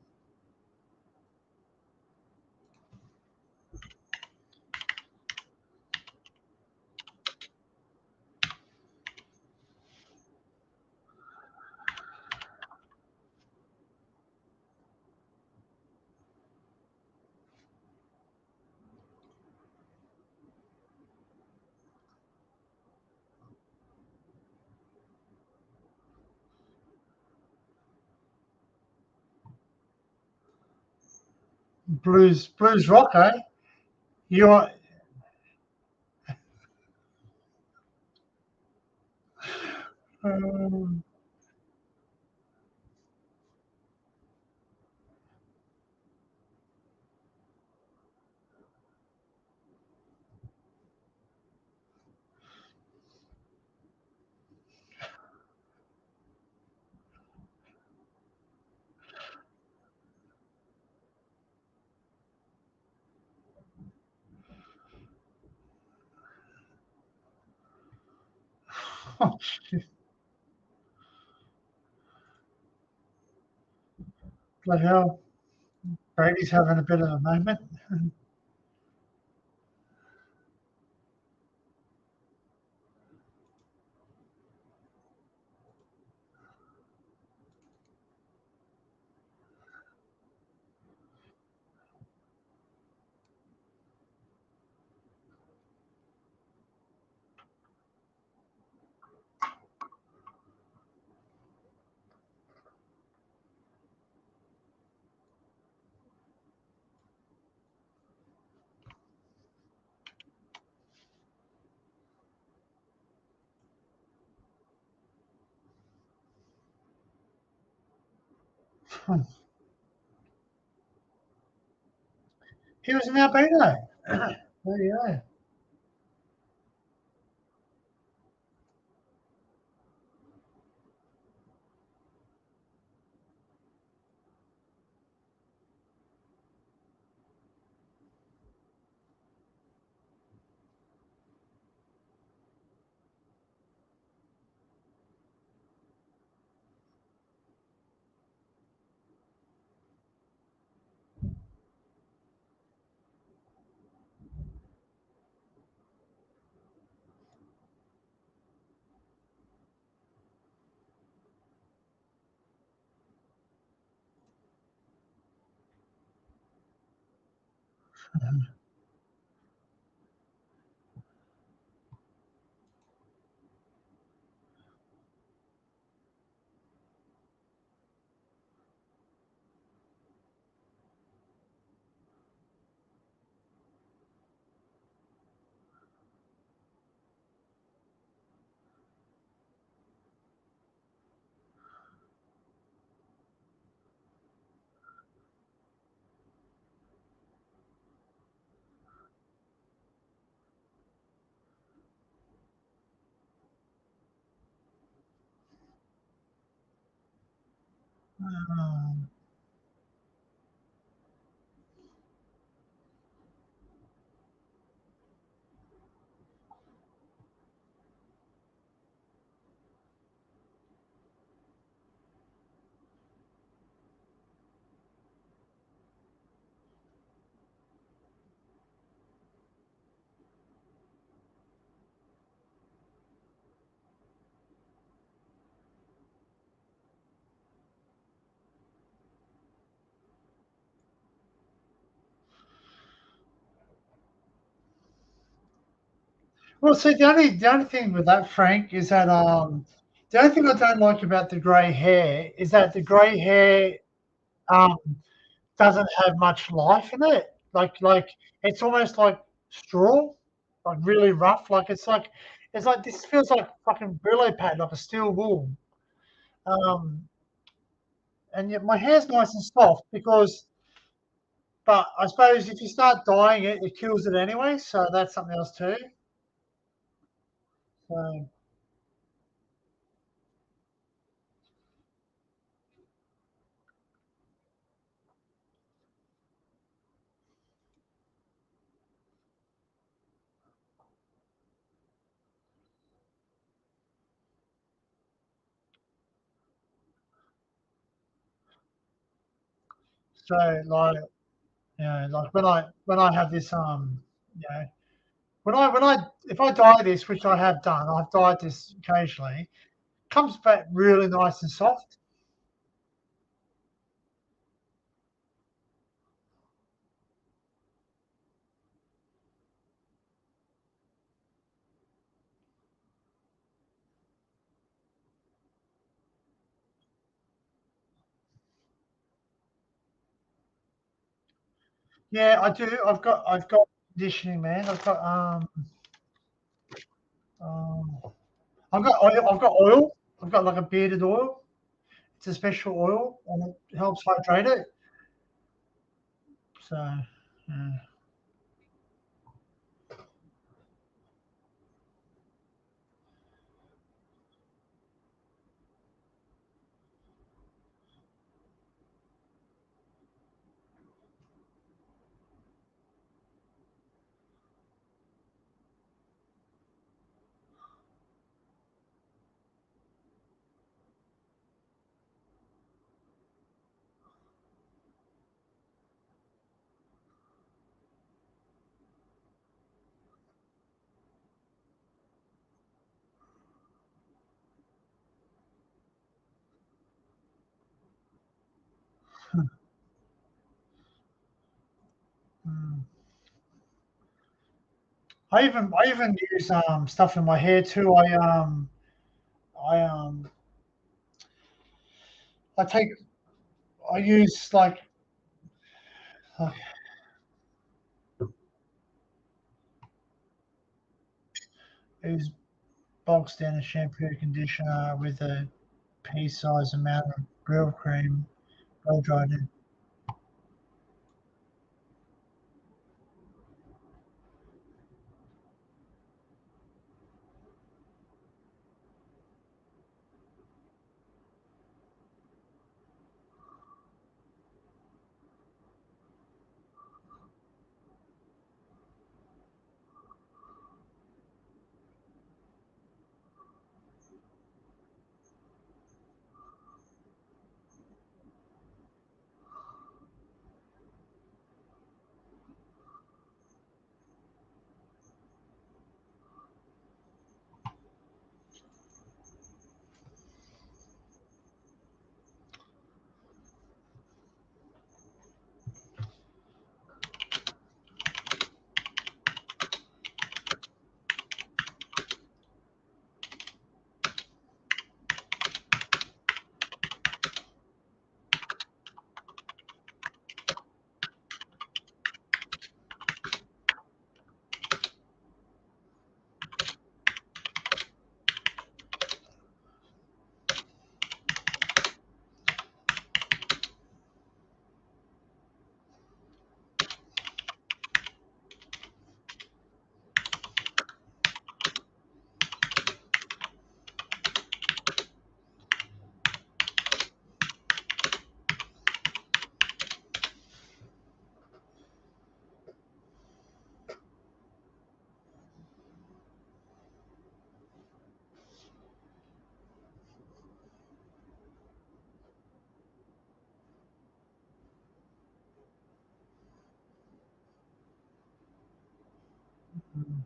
Blues rock, eh? You are. Um, Bloody hell. Brady's having a bit of a moment. He was in Albino. There you go. Um, well, see, the only thing with that, Frank, is that the only thing I don't like about the grey hair is that the grey hair um doesn't have much life in it. Like it's almost like straw, like really rough. Like this feels like fucking Brillo pad, like a steel wool. Um, and yet my hair's nice and soft because, but I suppose if you start dyeing it, it kills it anyway. So that's something else too. So, so like like when I have this you know when I if I dye this, which I have done, I've dyed this occasionally, comes back really nice and soft. Yeah, I do. I've got conditioning, man. Um I've got oil. I've got oil. I've got like a bearded oil. It's a special oil and it helps hydrate it. So yeah. Mm. I even use stuff in my hair too. I I take I use uh, I use bulk standard shampoo conditioner with a pea size amount of grill cream, blow dried in. Mm.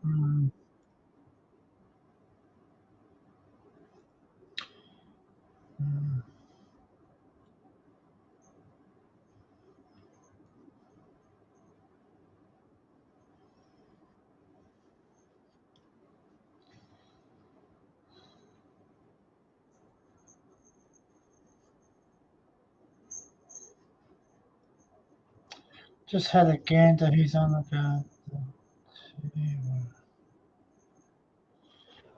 Mm. Mm. Just had a gander. He's on the.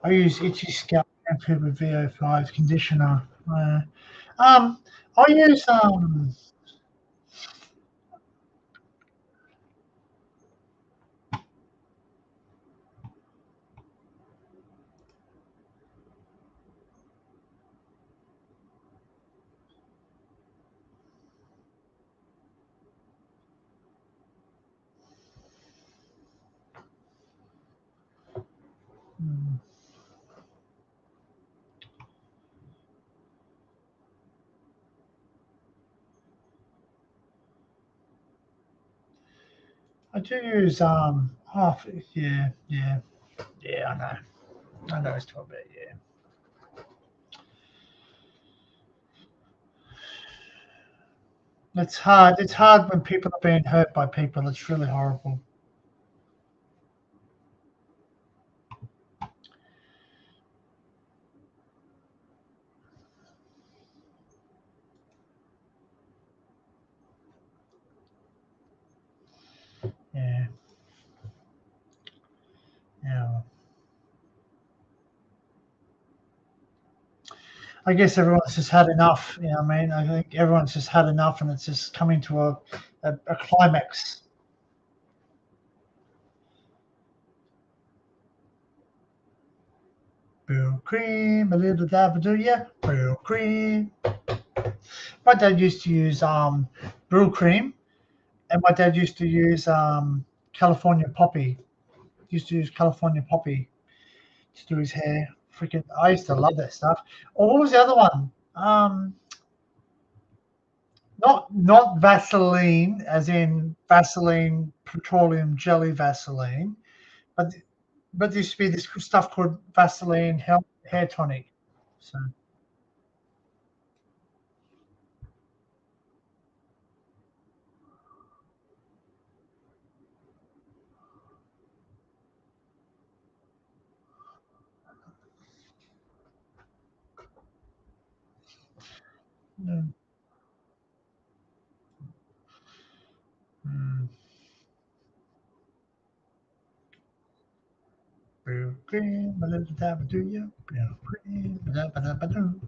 I use Itchy Scalp shampoo with VO5 conditioner. I use mm, I do use yeah, yeah, I know it's 12 bit, yeah. It's hard when people are being hurt by people. It's really horrible. I guess everyone's just had enough. You know what I mean? I think everyone's just had enough, and it's just coming to a climax. Bill cream, a little dab of do ya? Bill cream. My dad used to use Brill cream, and my dad used to use California poppy. Used to use California poppy to do his hair. Freaking, I used to love that stuff. Or what was the other one? Not Vaseline, as in Vaseline petroleum jelly Vaseline, but there used to be this stuff called Vaseline hair tonic. So mm, mm, Brill cream, a little dab of do ya? Brill cream, ba-da-ba-da-ba-doo.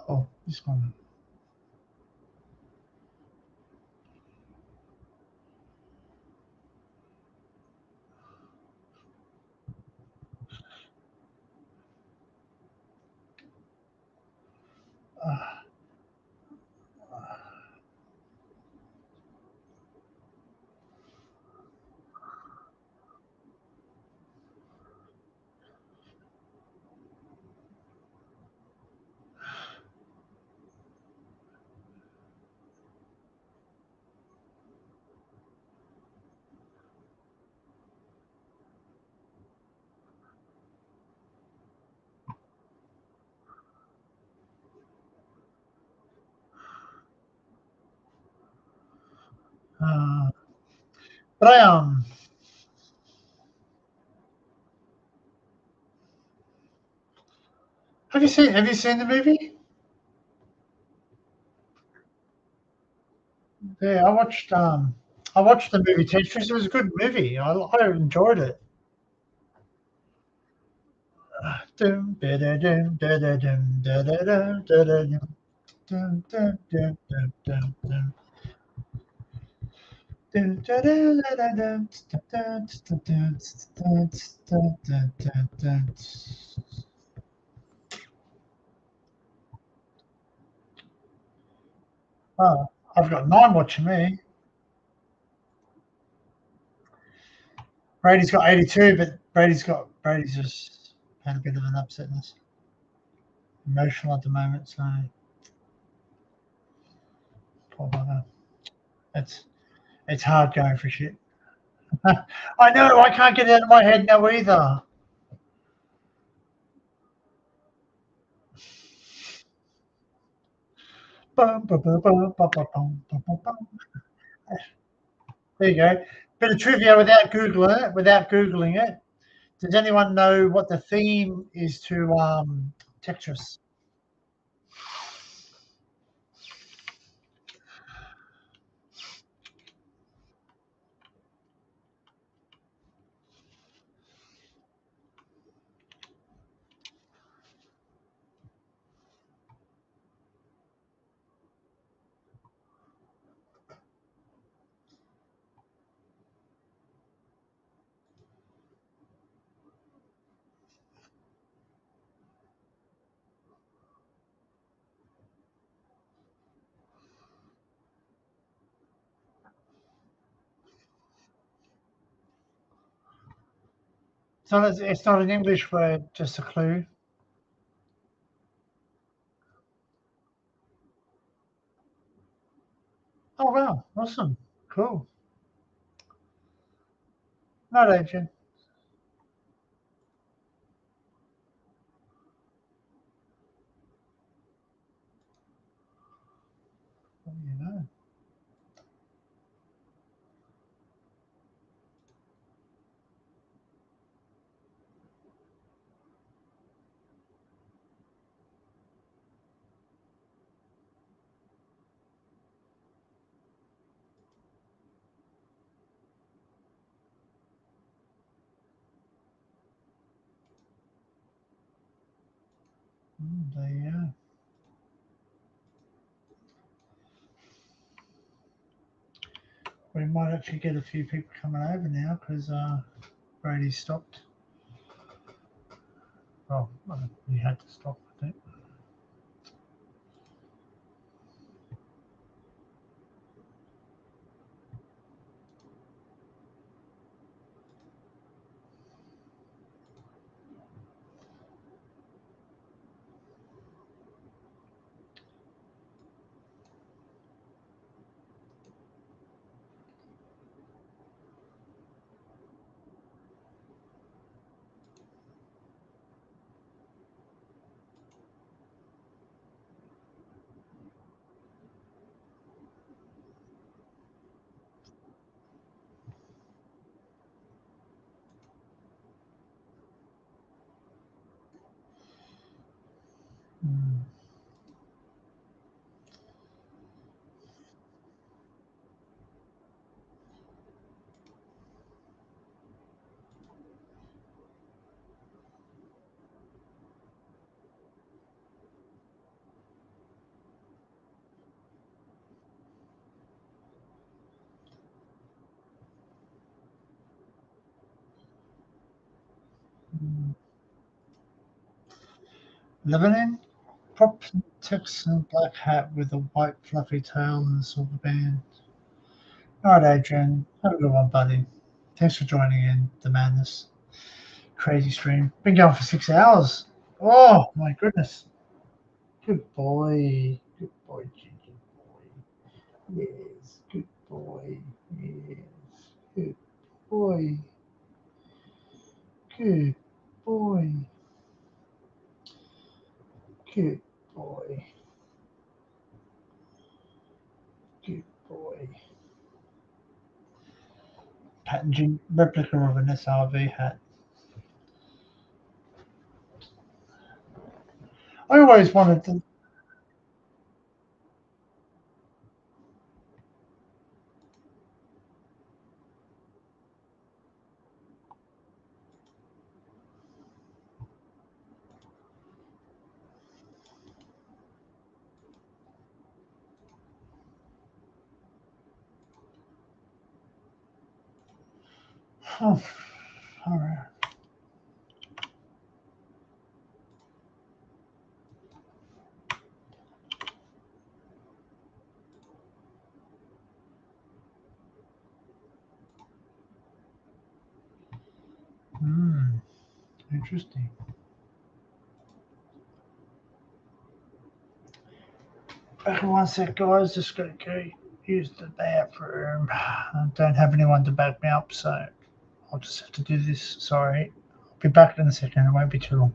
Oh, this one. Uh, uh, but have you seen the movie? Yeah, I watched the movie Tetris. It was a good movie. I enjoyed it. Dum, da-da-dum, da-da-dum, da-da-dum, da-da-dum, dum, dum, dum, dum, dum, dum. Dum, da-da-da-da-dum, dum, dum, dum, dum, dum, dum, dum, dum. Oh, I've got 9 watching me. Brady's got 82, but Brady's just had a bit of an upsetness. Emotional at the moment, so poor bugger. It's it's hard going for shit. I know, I can't get it out of my head now either. Bum, bum, bum, bum, bum, bum, bum, bum, bum, bum. There you go. Bit of trivia without Googling it. Does anyone know what the theme is to Tetris? It's not an English word, just a clue. Oh wow, awesome, cool. Not Adrian. What do you know? There you go. We might actually get a few people coming over now because Brady stopped. Oh, he had to stop, I think. Mm. Mm. Lebanon, prop Texan black hat with a white fluffy tail and a silver band. All right, Adrian, have a good one, buddy. Thanks for joining in the madness. Crazy stream. Been going for 6 hours. Oh my goodness. Good boy. Good boy, Ginger boy. Yes. Good boy. Yes. Good boy. Good boy. Good boy. Good boy. Patented replica of an SRV hat. I always wanted to. Oh, all right. Hmm. Interesting. Back in one sec, guys. Just got to go use the bathroom. I don't have anyone to back me up, so I'll just have to do this. Sorry. I'll be back in a second. It won't be too long.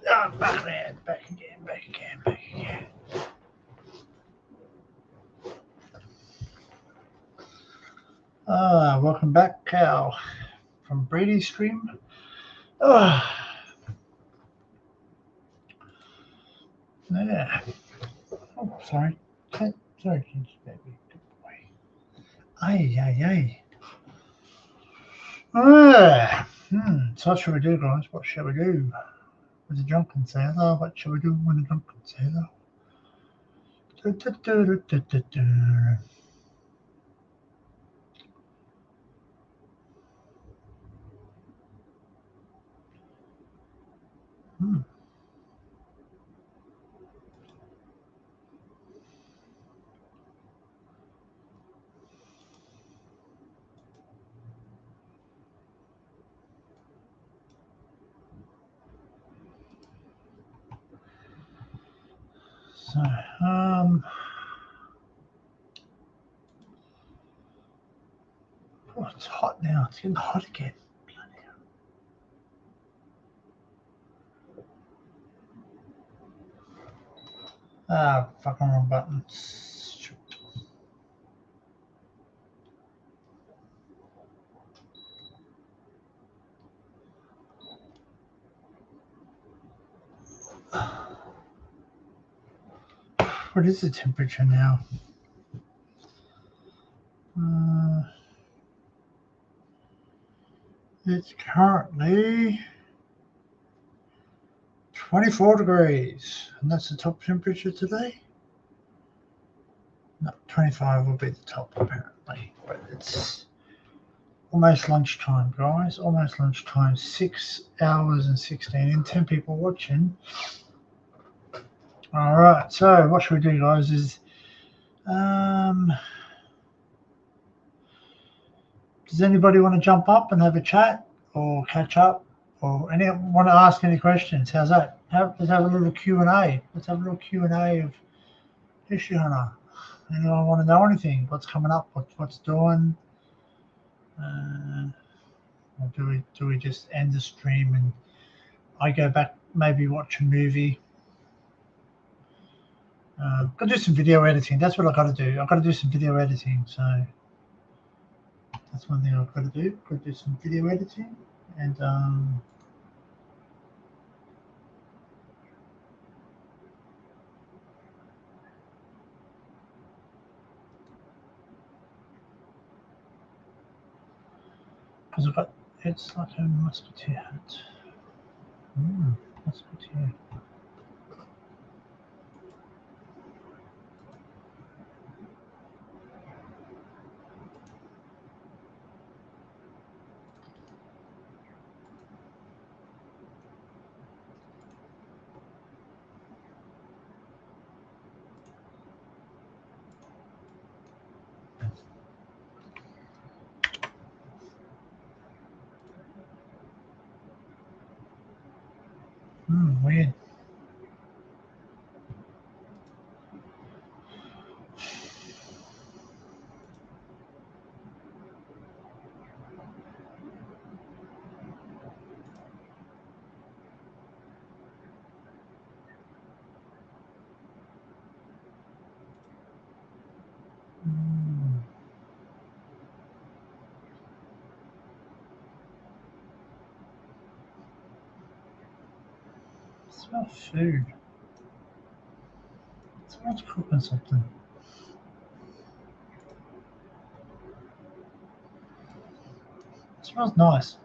Oh, Batman, back again. Welcome back, Cal, from Brady's stream. Yeah. Oh, sorry. Sorry, baby. Good boy. Aye. So what shall we do, guys? What shall we do with the drunken sailor? What shall we do with the drunken sailor? So, oh, it's hot now. It's getting hot again. Bloody hell. Fucking wrong button. Shoot. What is the temperature now? It's currently 24 degrees, and that's the top temperature today. No, 25 will be the top apparently, but it's almost lunchtime, guys. Almost lunchtime. 6 hours and 16, and 10 people watching. All right. So what should we do, guys? Is does anybody want to jump up and have a chat or catch up, or anyone want to ask any questions? How's that? Let's have a little Q&A. Let's have a little Q&A of History Hunter. Anyone want to know anything? What's coming up? What's doing? Or do we just end the stream and I go back, maybe watch a movie? Got to do some video editing. That's what I got to do. I've got to do some video editing. So that's one thing I've got to do. Got to do some video editing, and because I've got, it's like a musketeer hat. Musketeer. Weird. Smell food. Someone's cooking something. It smells nice.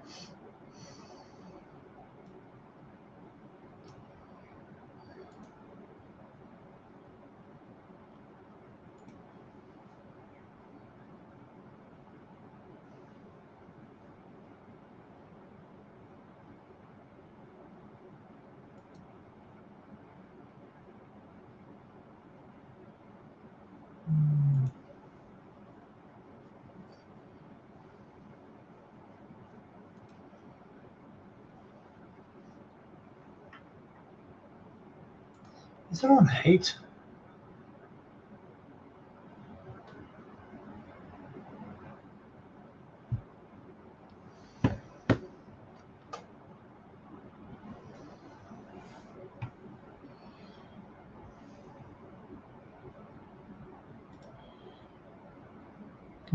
Is it on heat?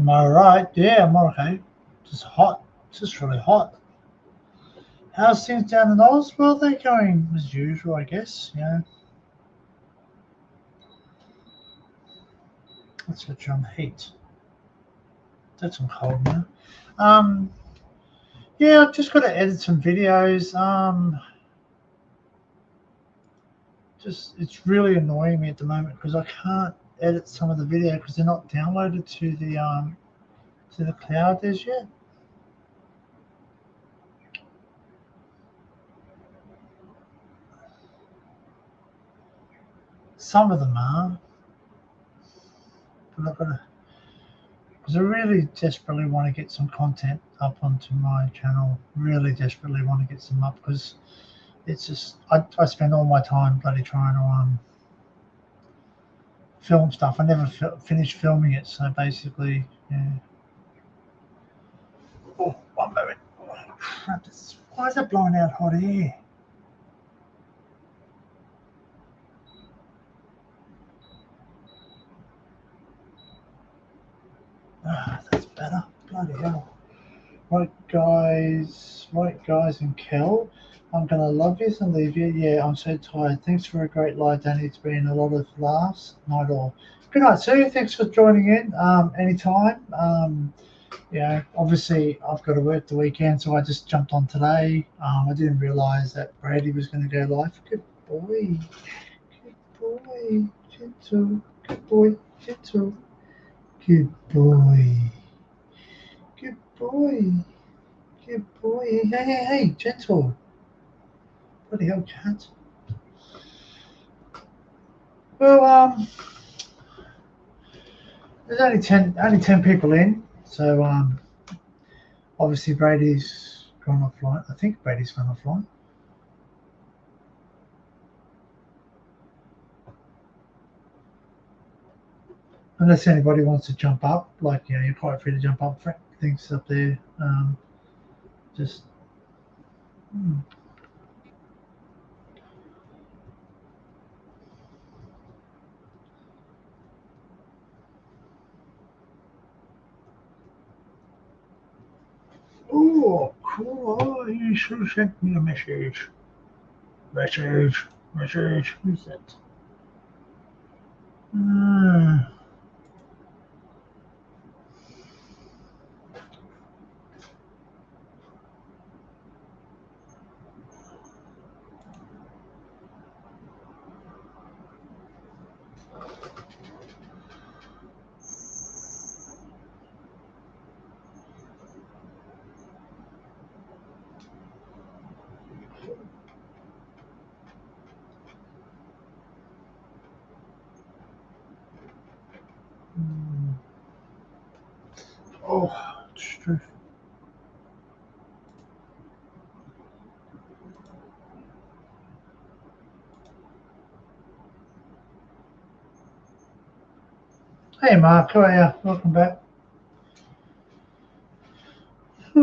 Am I right? Yeah, I'm okay. Just hot. Just really hot. How's things down in Oz? Well, they're going as usual, I guess. You know. Let's switch on heat. That's some cold now. Yeah, I've just got to edit some videos. Just it's really annoying me at the moment because I can't edit some of the video because they're not downloaded to the cloud as yet. Some of them are, but I've got to, because I really desperately want to get some content up onto my channel. Really desperately want to get some up because it's just I spend all my time bloody trying to film stuff. I never finished filming it, so basically, yeah. Oh, one moment. Oh, crap, why is it blowing out hot air? Ah, that's better. Bloody hell. Right, guys and Kel, I'm going to love you and leave you. Yeah, I'm so tired. Thanks for a great live, Danny. It's been a lot of laughs. Night all. Good night, Sue. Thanks for joining in. Anytime. Yeah, obviously I've got to work the weekend, so I just jumped on today. I didn't realise that Brady was going to go live. Good boy. Good boy. Gentle. Good boy. Gentle. Good boy. Good boy. Good boy. Hey, gentle. Bloody hell, cat. Well, there's only 10 people in, so obviously Brady's gone offline. I think Brady's gone offline. Unless anybody wants to jump up, like, you know, you're quite free to jump up. Things up there. Just. Oh, cool. Oh, you should have sent me a message. Message. Who's that? Oh, it's true. Hey, Mark, how are you? Welcome back. I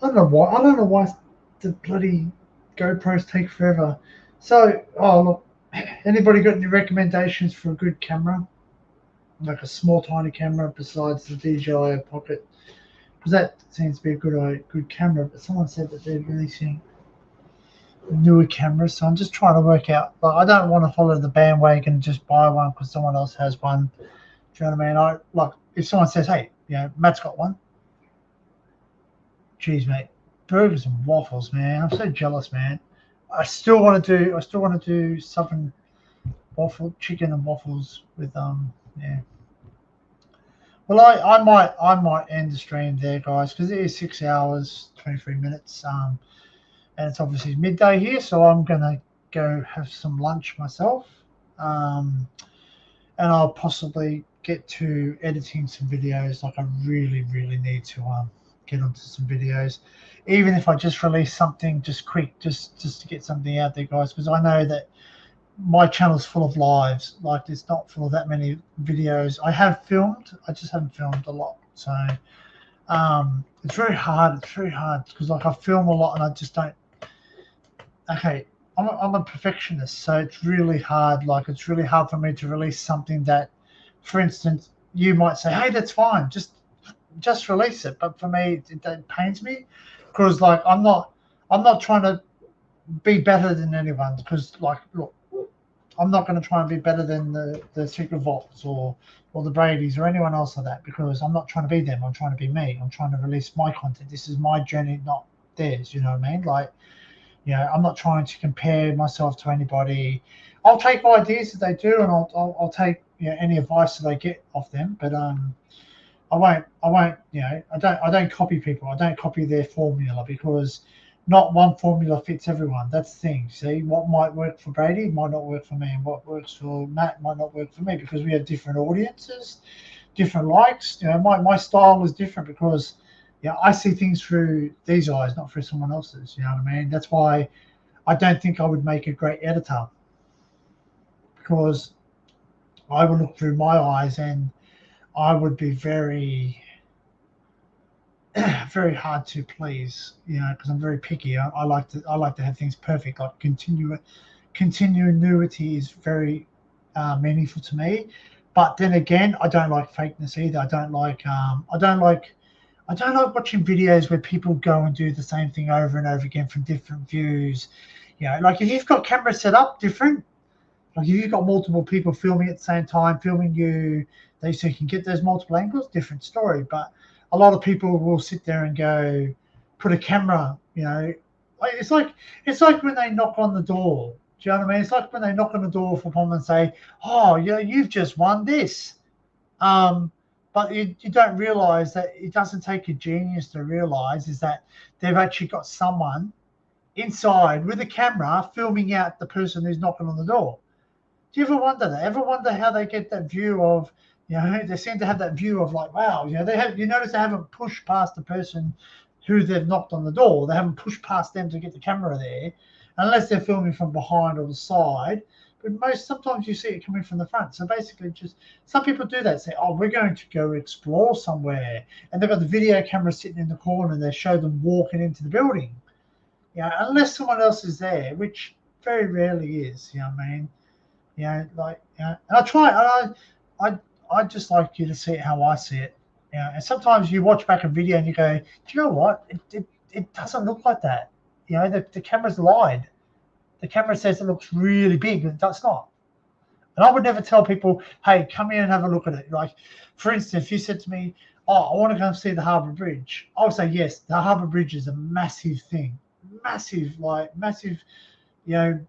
don't know why the bloody GoPros take forever. So, look, anybody got any recommendations for a good camera? Like a small, tiny camera besides the DJI Pocket? Because that seems to be a good camera, but someone said that they're releasing newer cameras, so I'm just trying to work out. Like, I don't want to follow the bandwagon and just buy one because someone else has one. Do you know what I mean? Like if someone says, "Hey, you know, Matt's got one," geez, mate, burgers and waffles, man. I'm so jealous, man. I still want to do something chicken and waffles with yeah. Well, I might end the stream there, guys, because it is 6 hours 23 minutes. And it's obviously midday here, so I'm gonna go have some lunch myself, and I'll possibly get to editing some videos. Like I really need to get onto some videos, even if I just release something just quick, just to get something out there, guys, because I know that my channel's full of lives. Like it's not full of that many videos. I have filmed, I just haven't filmed a lot, so it's very hard because like I film a lot and I just don't. Okay, I'm a perfectionist, so it's really hard. Like, it's really hard for me to release something that, for instance, you might say, "Hey, that's fine, just release it." But for me, that pains me, because like I'm not trying to be better than anyone. Because like, look, I'm not going to try and be better than the Secret Vaults or the Brady's or anyone else like that, because I'm not trying to be them. I'm trying to be me. I'm trying to release my content. This is my journey, not theirs. You know what I mean? Like, you know, I'm not trying to compare myself to anybody. I'll take ideas that they do, and I'll take, you know, any advice that I get off them. But I won't, you know, I don't copy people. I don't copy their formula, because not one formula fits everyone. That's the thing. See, what might work for Brady might not work for me, and what works for Matt might not work for me, because we have different audiences, different likes. You know, my style is different, because, you know, I see things through these eyes, not through someone else's. You know what I mean? That's why I don't think I would make a great editor, because I would look through my eyes and I would be very very hard to please, you know, because I'm very picky. I like to have things perfect. Like, continuity is very meaningful to me. But then again, I don't like fakeness either. I don't like watching videos where people go and do the same thing over and over again from different views. You know, like, if you've got cameras set up different, like if you've got multiple people filming at the same time, filming you, so you can get those multiple angles, different story. But a lot of people will sit there and go, put a camera, you know, it's like when they knock on the door. Do you know what I mean? It's like when they knock on the door for someone and say, "Oh, yeah, you've just won this." But you don't realize that it doesn't take a genius to realize is that they've actually got someone inside with a camera filming out the person who's knocking on the door. Do you ever wonder that? Ever wonder how they get that view of, you know, they seem to have that view of like, wow, you know, you notice they haven't pushed past the person who they've knocked on the door. They haven't pushed past them to get the camera there, unless they're filming from behind or the side. But sometimes you see it coming from the front. So basically, just some people do that. Say, oh, we're going to go explore somewhere, and they've got the video camera sitting in the corner, and they show them walking into the building. You know, unless someone else is there, which very rarely is. You know what I mean? You know, like, you know, and I try. I just like you to see it how I see it. You know, and sometimes you watch back a video and you go, do you know what? It doesn't look like that. You know, the camera's lied. The camera says it looks really big, but that's not. And I would never tell people, hey, come here and have a look at it. Like, for instance, if you said to me, oh, I want to go and see the Harbour Bridge, I would say, yes, the Harbour Bridge is a massive thing. Massive, you know,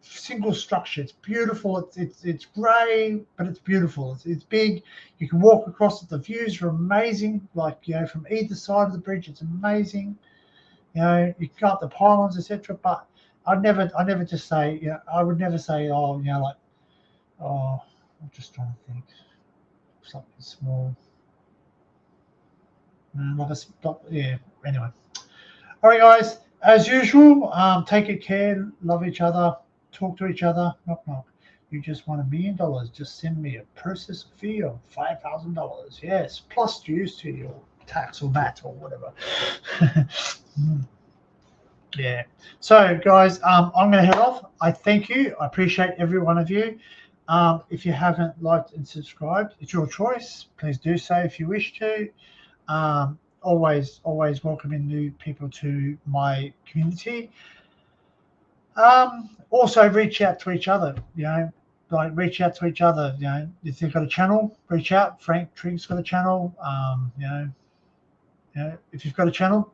single structure. It's beautiful. It's grey, but it's beautiful. It's big. You can walk across it. The views are amazing. Like, you know, from either side of the bridge, it's amazing. You know, you can go up the pylons, etc. But I never just say, you know, I would never say, oh, you know, like, oh, I'm just trying to think something small. Yeah. Anyway, all right, guys. As usual, take good care. Love each other. Talk to each other. Knock knock. You just won $1 million. Just send me a process fee of $5,000. Yes, plus dues to your tax or VAT or whatever. Yeah. So, guys, I'm going to head off. I thank you. I appreciate every one of you. If you haven't liked and subscribed, it's your choice. Please do so if you wish to. Always welcoming new people to my community. Also reach out to each other, you know, like reach out to each other, you know, if you've got a channel, reach out. Frank Triggs for the channel. You know, if you've got a channel,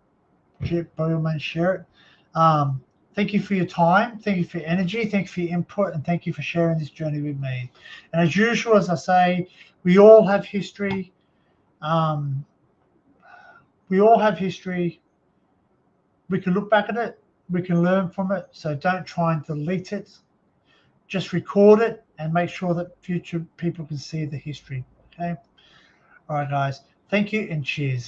by all means share it. Thank you for your time, thank you for your energy, thank you for your input, and thank you for sharing this journey with me. And as usual, as I say, we all have history. We all have history. We can look back at it. We can learn from it. So don't try and delete it. Just record it and make sure that future people can see the history. Okay. All right, guys. Thank you and cheers.